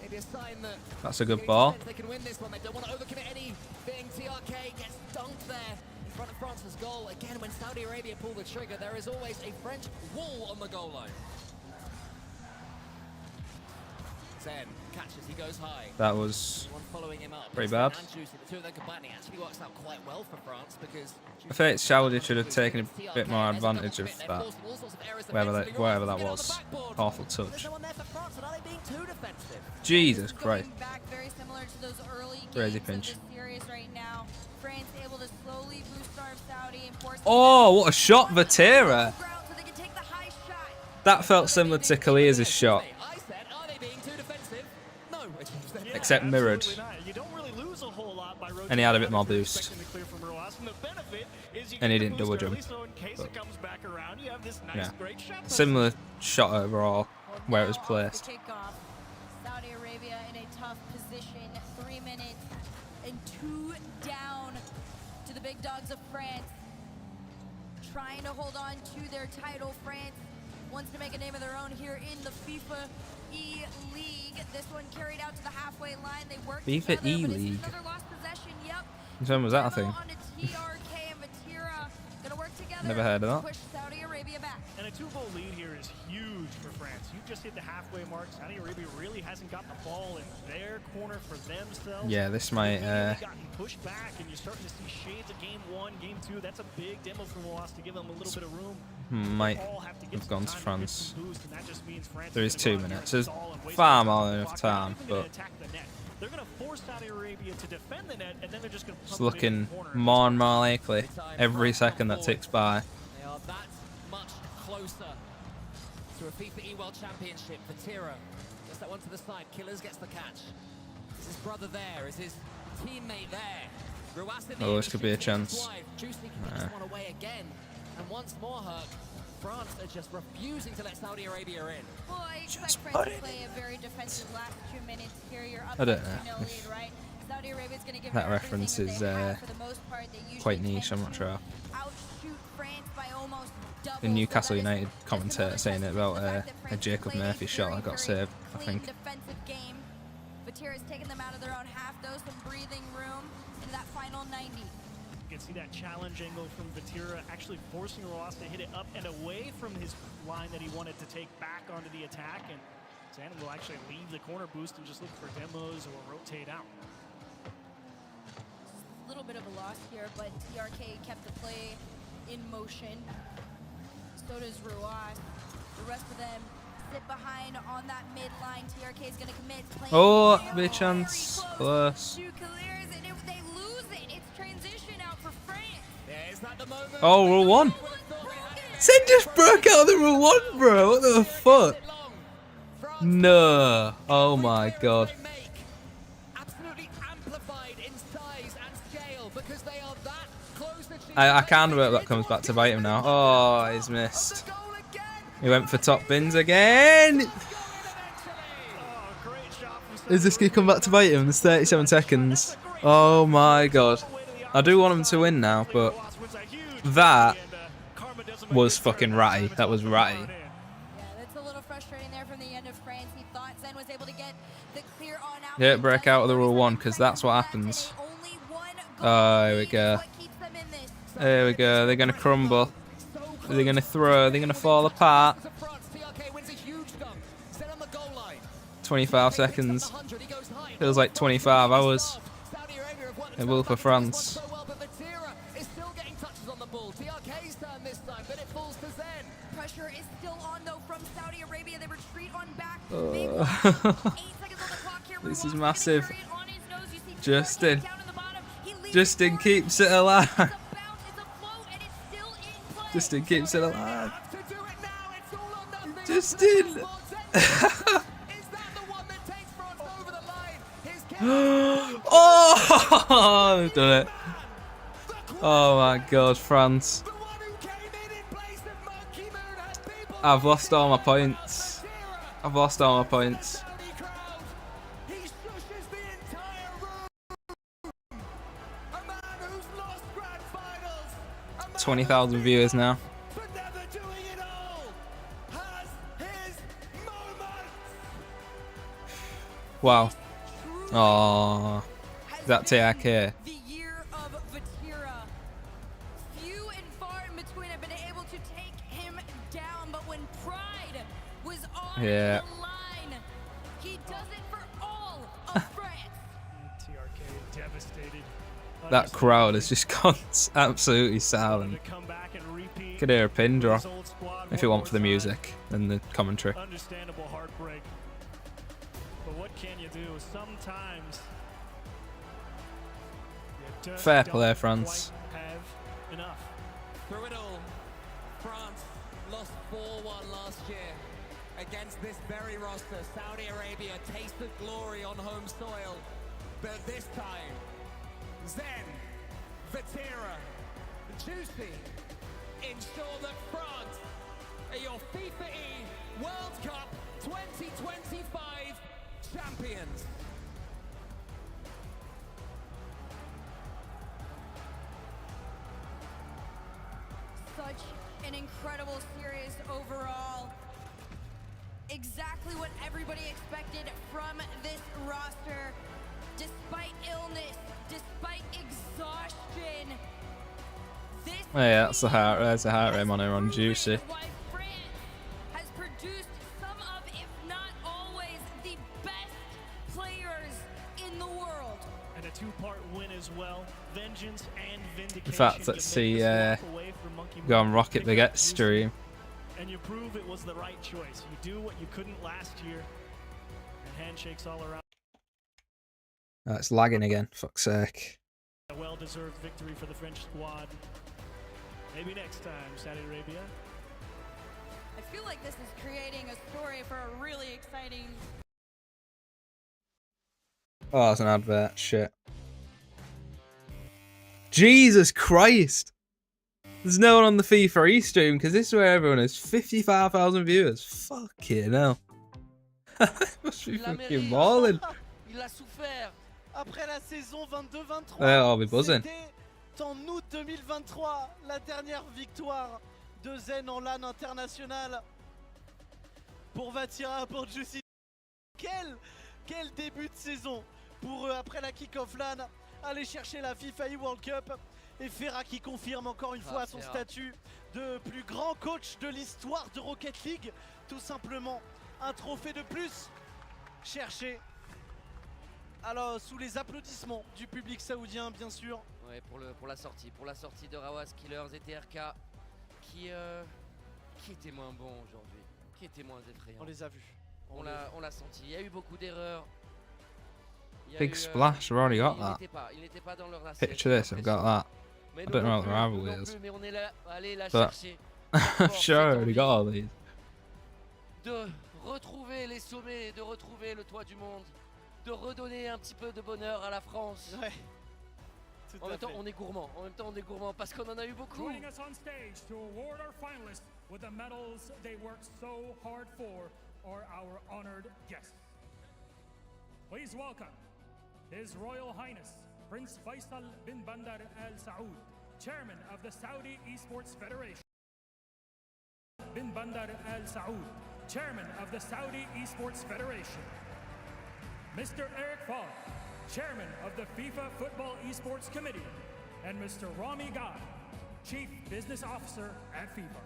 Maybe a sign that That's a good ball. they can win this one. They don't want to overcommit anything. TRK gets dunked there in front of France's goal. Again, when Saudi Arabia pull the trigger, there is always a French wall on the goal line. Zen catches, he goes high. That was One following him up. pretty bad. And Juicy, the two of them combining actually works out quite well for France, because I think Saudi should have taken a bit more advantage of that, wherever that was. Awful touch. Jesus Christ. Back very similar to those early Crazy games pinch. of this series right now. France able to slowly boost starve Saudi and force Oh, what a shot, Vatera! That felt similar to Kalia's shot. Except mirrored. And he had a bit more boost. And he didn't double jump. But, yeah. Similar shot overall, where it was placed. Saudi Arabia in a tough position. 3 minutes and 2 down to the big dogs of France. Trying to hold on to their title. France wants to make a name of their own here in the FIFA E-League. This one carried out to the halfway line. They worked FIFA together, E-League. but another lost possession. Yep. When was that a thing? TRK and Vatira gonna work together. Never heard of that. Push Saudi Arabia back. And a 2-goal lead here is huge for France. You just hit the halfway mark. Saudi Arabia really hasn't got the ball in their corner for themselves. Yeah, this might gotten pushed back, and you're starting to see shades of game 1, game 2. That's a big demo from Loss to give them a little bit of room. Might have gone to France. There is 2 minutes. There's far more than enough time, but they're going to force Saudi Arabia to defend the net, and then they're just going to it's looking more and more likely every second that ticks by. They are that much closer to a FIFA E-World Championship. Vatira gets that one to the side. Killers gets the catch. Is his brother there? Is his teammate there? Roas in the Oh, this could be a chance. Juicy can this one away again. And once more, Herc, France are just refusing to let Saudi Arabia in. Well, I expect France to play a very defensive last 2 minutes here. You're up I don't 2-0 know. lead, right? Saudi Arabia's going to give That it reference everything is that they have. For the most part, they usually quite niche, I'm not sure. outshoot France by almost double. The Newcastle United commentator saying it about a Jacob Murphy shot that got saved, I think. Defensive game. Vatira's taking them out of their own half, though, some breathing room into that final 90. You can see that challenge angle from Vatira actually forcing Roas to hit it up and away from his line that he wanted to take back onto the attack, and Zen will actually leave the corner boost and just look for demos or rotate out. A little bit of a loss here, but TRK kept the play in motion. So does Ruas. The rest of them sit behind on that midline. TRK is going to commit. Oh, big chance. Close. Two clears, and if they lose it, it's transition out for France. There's not the moment. Oh, rule 1. Zen just broke out of the rule 1, bro. What the fuck? No. Oh my god. Absolutely amplified in size and scale because they are that close to I can't hope that comes back to bite him now. Oh, he's missed. He went for top bins again. Is this going to come back to bite him? There's 37 seconds. Oh my god. I do want him to win now, but that was fucking ratty. That was ratty. Yeah, that's a little frustrating there from the end of France. He thought Zen was able to get the clear on out. Yeah, break out of the rule 1 because that's what happens. Oh, here we go. There we go. They're going to crumble. They're going to throw. They're going to fall apart. 25 seconds. Feels like 25 hours. It will for France. Pressure is still on though from Saudi Arabia. They retreat on back. This is massive. Justin. Justin keeps it alive. Justin keeps it alive. Justin. Oh, they've done it. Oh my god, France. I've lost all my points. I've lost all my points. 20,000 viewers now. Wow. Oh, that TRK. The year of Vatira. Few and far in between have been able to take him down, but when pride was on Yeah. the line, he does it for all of France. TRK devastated. That crowd has just gone absolutely silent. Could hear a pin drop if you want for the music and the commentary. Understandable heartbreak. But what can you do? Sometimes you just Fair don't play, France. quite have enough. Through it all, France lost 4-1 last year against this very roster. Saudi Arabia tasted glory on home soil, but this time, Zen, Vatira, Juicy ensure that France are your Fifae World Cup 2025 champions. Such an incredible series overall. Exactly what everybody expected from this roster. Despite illness, despite exhaustion, this Oh yeah, that's the heart. There's the heart rate monitor on Juicy. has produced some of, if not always, the best players in the world. And a two-part win as well. Vengeance and vindication. In fact, let's see. Go on Rocket Baguette stream. And you prove it was the right choice. You do what you couldn't last year. And handshakes all around. It's lagging again. Fuck's sake. A well-deserved victory for the French squad. Maybe next time, Saudi Arabia. I feel like this is creating a story for a really exciting. Oh, it's an advert. Shit. Jesus Christ! There's no one on the FIFA stream because this is where everyone is. 55,000 viewers. Fucking hell. Must be fucking balling. Il a souffert. Après la saison 22-23, I'll be buzzing. c'était en août 2023 la dernière victoire de Zen en LAN international pour Vatira, pour Juicy. Quel début de saison pour eux après la kick-off LAN, aller chercher la Fifae World Cup. Et Ferra qui confirme encore une fois son statut de plus grand coach de l'histoire de Rocket League. Tout simplement un trophée de plus cherché. Alors sous les applaudissements du public saoudien bien sûr. Ouais, pour la sortie de Rawas Killers et TRK qui était moins bon aujourd'hui, qui était moins effrayant. On les a vus. On l'a senti. Il y a eu beaucoup d'erreurs. Big splash, I've already got that. Il n'était pas dans leur assiette. Picture this, I've got that. I don't know what the rival is. Mais on est là, allez la But chercher. I'm sure I already got all these. De retrouver les sommets, de retrouver le toit du monde, de redonner un petit peu de bonheur à la France. Ouais. En même temps, on est gourmand. En même temps, on est gourmand parce qu'on en a eu beaucoup. Joining us on stage to award our finalists with the medals they worked so hard for are our honored guests. Please welcome His Royal Highness Prince Faisal bin Bandar Al Saud, Chairman of the Saudi Esports Federation. Bin Bandar Al Saud, Chairman of the Saudi Esports Federation. Mr. Eric Fogg, Chairman of the FIFA Football Esports Committee, and Mr. Rami Ghai, Chief Business Officer at FIFA.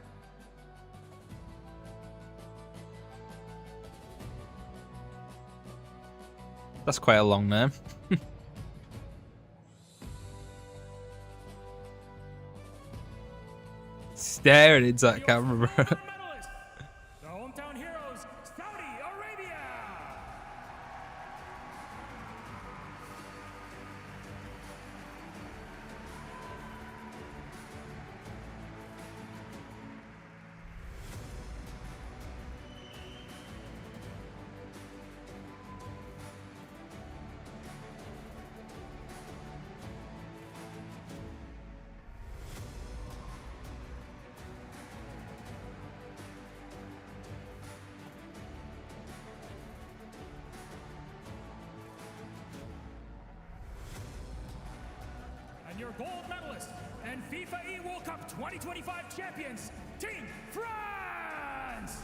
That's quite a long name. Staring into that camera, bro. The hometown heroes, Saudi Arabia! And your gold medalist and FIFA World Cup 2025 champions, Team France!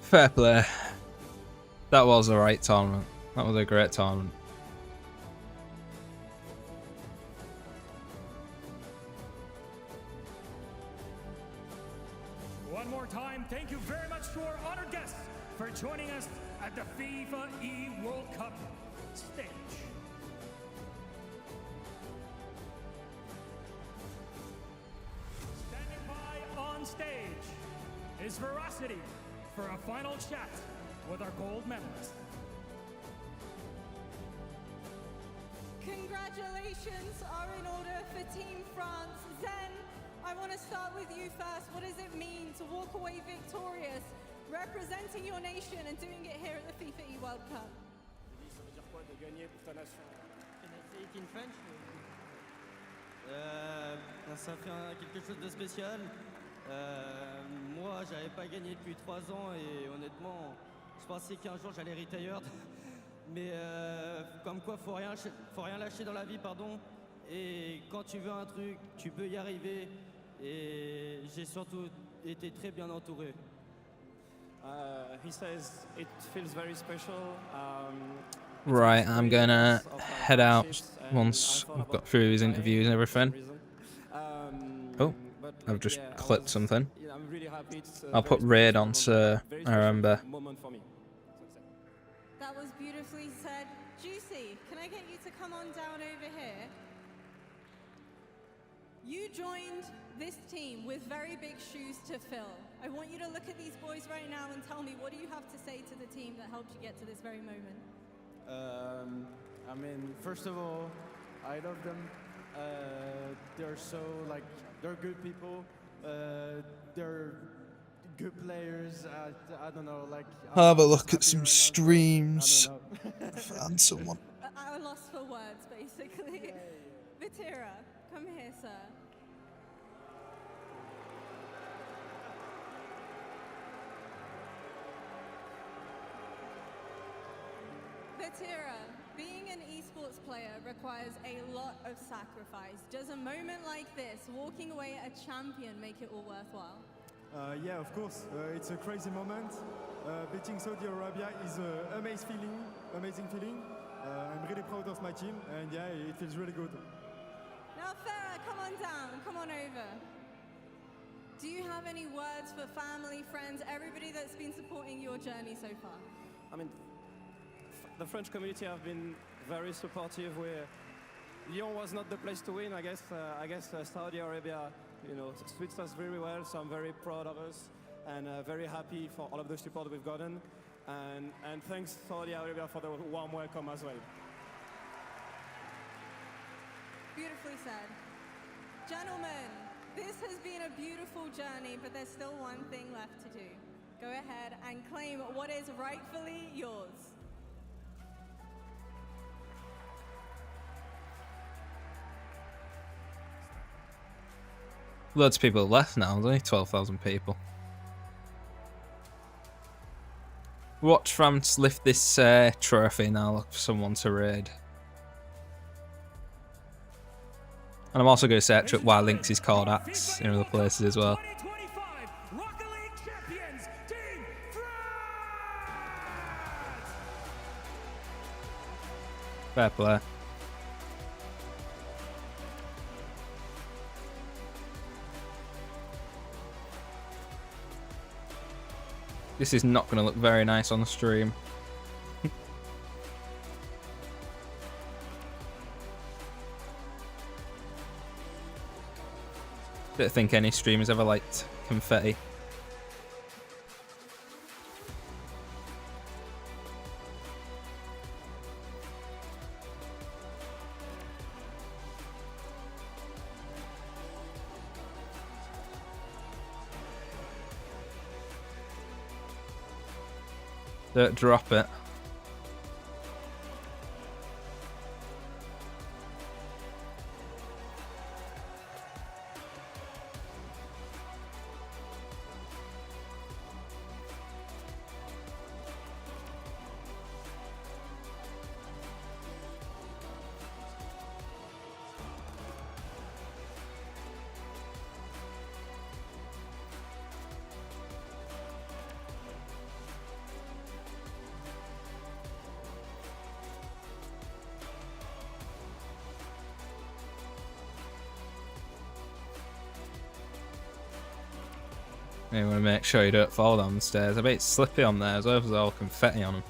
Fair play. That was a right tournament. That was a great tournament. One more time, thank you very much to our honored guests for joining us at the FIFA World Cup stage. Standing by on stage is Veracity for a final chat with our gold medalist. Congratulations are in order for Team France. Zen, I want to start with you first. What does it mean to walk away victorious, representing your nation and doing it here at the FIFA World Cup? Ça veut dire quoi de gagner pour ta nation? Can I say it in French? Ça fait quelque chose de spécial. Moi, j'avais pas gagné depuis 3 ans et honnêtement, je pensais qu'un jour j'allais retired. Mais comme quoi, faut rien lâcher dans la vie, pardon. Et quand tu veux un truc, tu peux y arriver. Et j'ai surtout été très bien entouré. He says it feels very special. Right, I'm gonna head out once we've got through his interviews and everything. Oh, I've just clipped something. I'll put raid on, sir. I remember. That was beautifully said. Juicy, can I get you to come on down over here? You joined this team with very big shoes to fill. I want you to look at these boys right now and tell me, what do you have to say to the team that helped you get to this very moment? I mean, first of all, I love them. They're so, like, they're good people. good players. I don't know, like. Have a look at some streams. Find someone. At a loss for words, basically. Vatira, come here, sir. Vatira, being an esports player requires a lot of sacrifice. Does a moment like this, walking away a champion, make it all worthwhile? Yeah, of course. It's a crazy moment. Beating Saudi Arabia is an amazing feeling. I'm really proud of my team, and yeah, it feels really good. Now, Farah, come on down, come on over. Do you have any words for family, friends, everybody that's been supporting your journey so far? I mean, the French community have been very supportive. Lyon was not the place to win, I guess. Saudi Arabia, treats us very well, so I'm very proud of us and very happy for all of the support we've gotten. And thanks Saudi Arabia for the warm welcome as well. Beautifully said. Gentlemen, this has been a beautiful journey, but there's still one thing left to do. Go ahead and claim what is rightfully yours. Loads of people left now, there's only 12,000 people. Watch France lift this trophy now, look for someone to raid. And I'm also going to search up why Lynx is called Axe in other places as well. Fair play. This is not going to look very nice on the stream. Don't think any streamers ever liked confetti. Don't drop it. You want to make sure you don't fall down the stairs. I bet it's slippy on there as well, there's all confetti on them.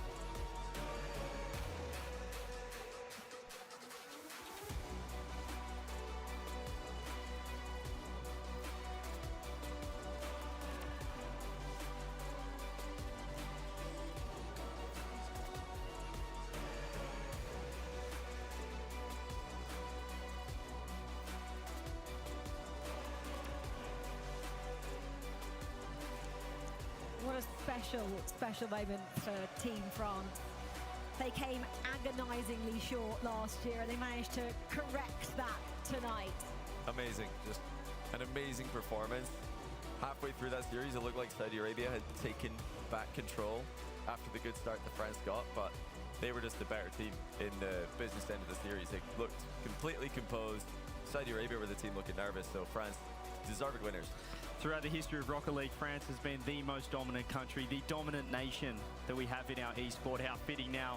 What a special moment for Team France. They came agonisingly short last year and they managed to correct that tonight. Amazing, just an amazing performance. Halfway through that series, it looked like Saudi Arabia had taken back control after the good start that France got, but they were just a better team in the business end of the series. They looked completely composed. Saudi Arabia were the team looking nervous, so France, deserved winners. Throughout the history of Rocket League, France has been the most dominant country, the dominant nation that we have in our esport. How fitting now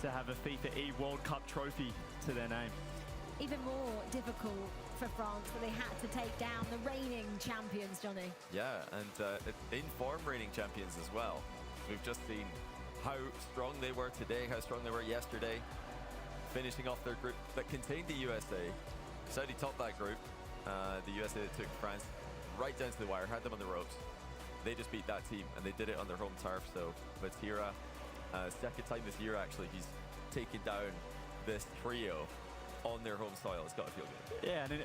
to have a FIFA E World Cup trophy to their name. Even more difficult for France, where they had to take down the reigning champions, Johnny. Yeah, and in-form reigning champions as well. We've just seen how strong they were today, how strong they were yesterday, finishing off their group that contained the USA. Saudi topped that group. The USA that took France right down to the wire, had them on the ropes. They just beat that team, and they did it on their home turf. So Vatira, second time this year actually, he's taken down this trio on their home soil. It's got to feel good. Yeah, and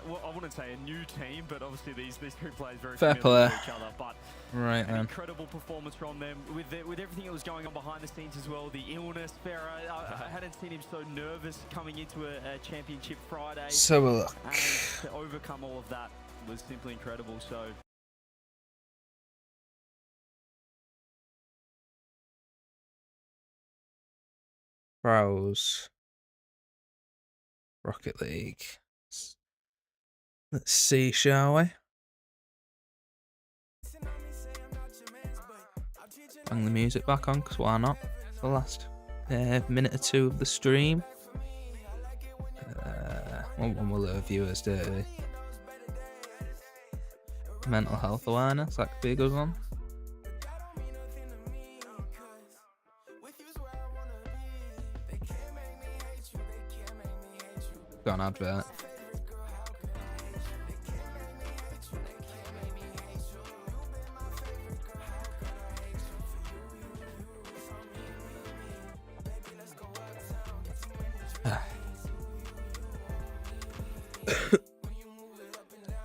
well, I wouldn't say a new team, but obviously these two players very Fair familiar play. with each other. But Right, an man. incredible performance from them with everything that was going on behind the scenes as well. The illness, Farah, I hadn't seen him so nervous coming into a championship Friday. So look. And to overcome all of that was simply incredible. So. Pros. Rocket League. Let's see, shall we? Bang the music back on, because why not? For the last minute or two of the stream. One will let viewers do. Mental health awareness, that could be a good one. Got an advert.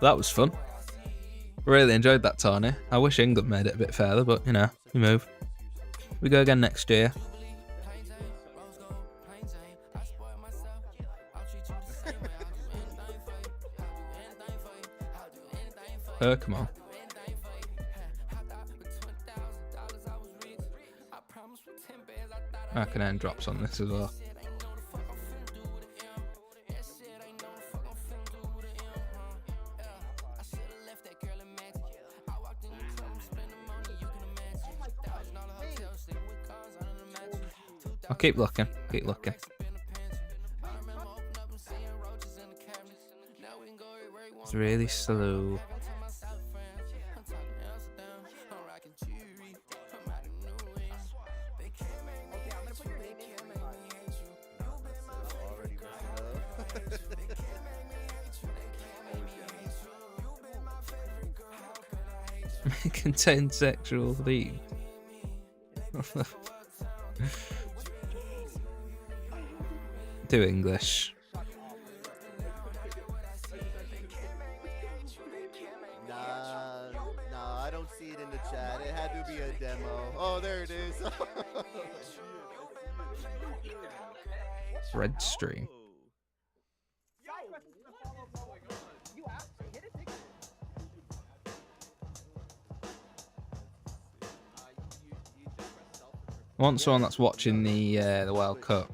That was fun. Really enjoyed that, Tony. I wish England made it a bit further, but you know, we move. We go again next year. Oh, come on. I can end drops on this as well. I'll keep looking, keep looking. It's really slow. Contain sexual themes. Do English. Nah, I don't see it in the chat. It had to be a demo. Oh, there it is. Red stream. I want someone that's watching the World Cup.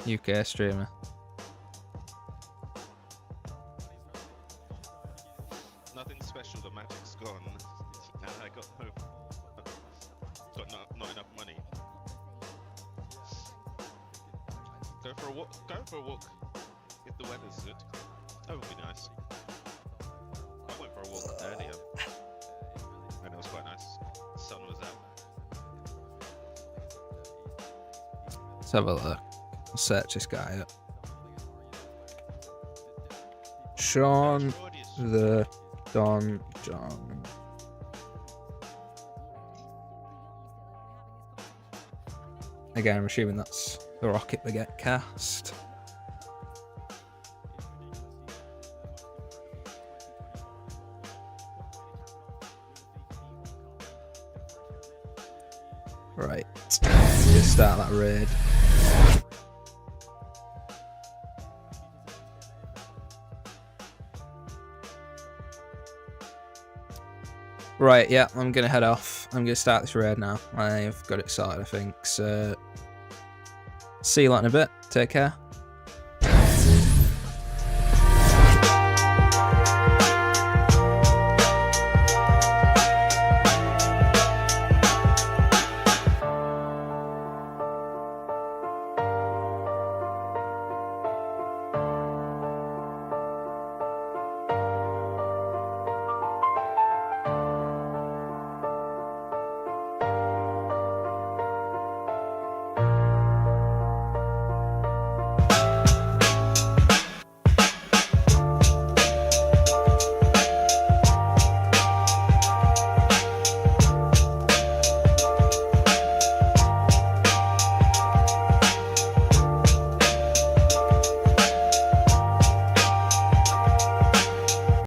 UK streamer. Nothing special. The magic's gone, and I got home. Got not enough money. Go for a walk. Go for a walk. If the weather's good, that would be nice. I went for a walk earlier, and it was quite nice. The sun was out. Let's have a look. I'll search this guy up. Sean the Don John. Again, I'm assuming that's the Rocket Baguette cast. Right. Let's start that raid. Right, yeah, I'm gonna head off. I'm gonna start this raid now. I've got it started, I think. So, see you lot in a bit. Take care.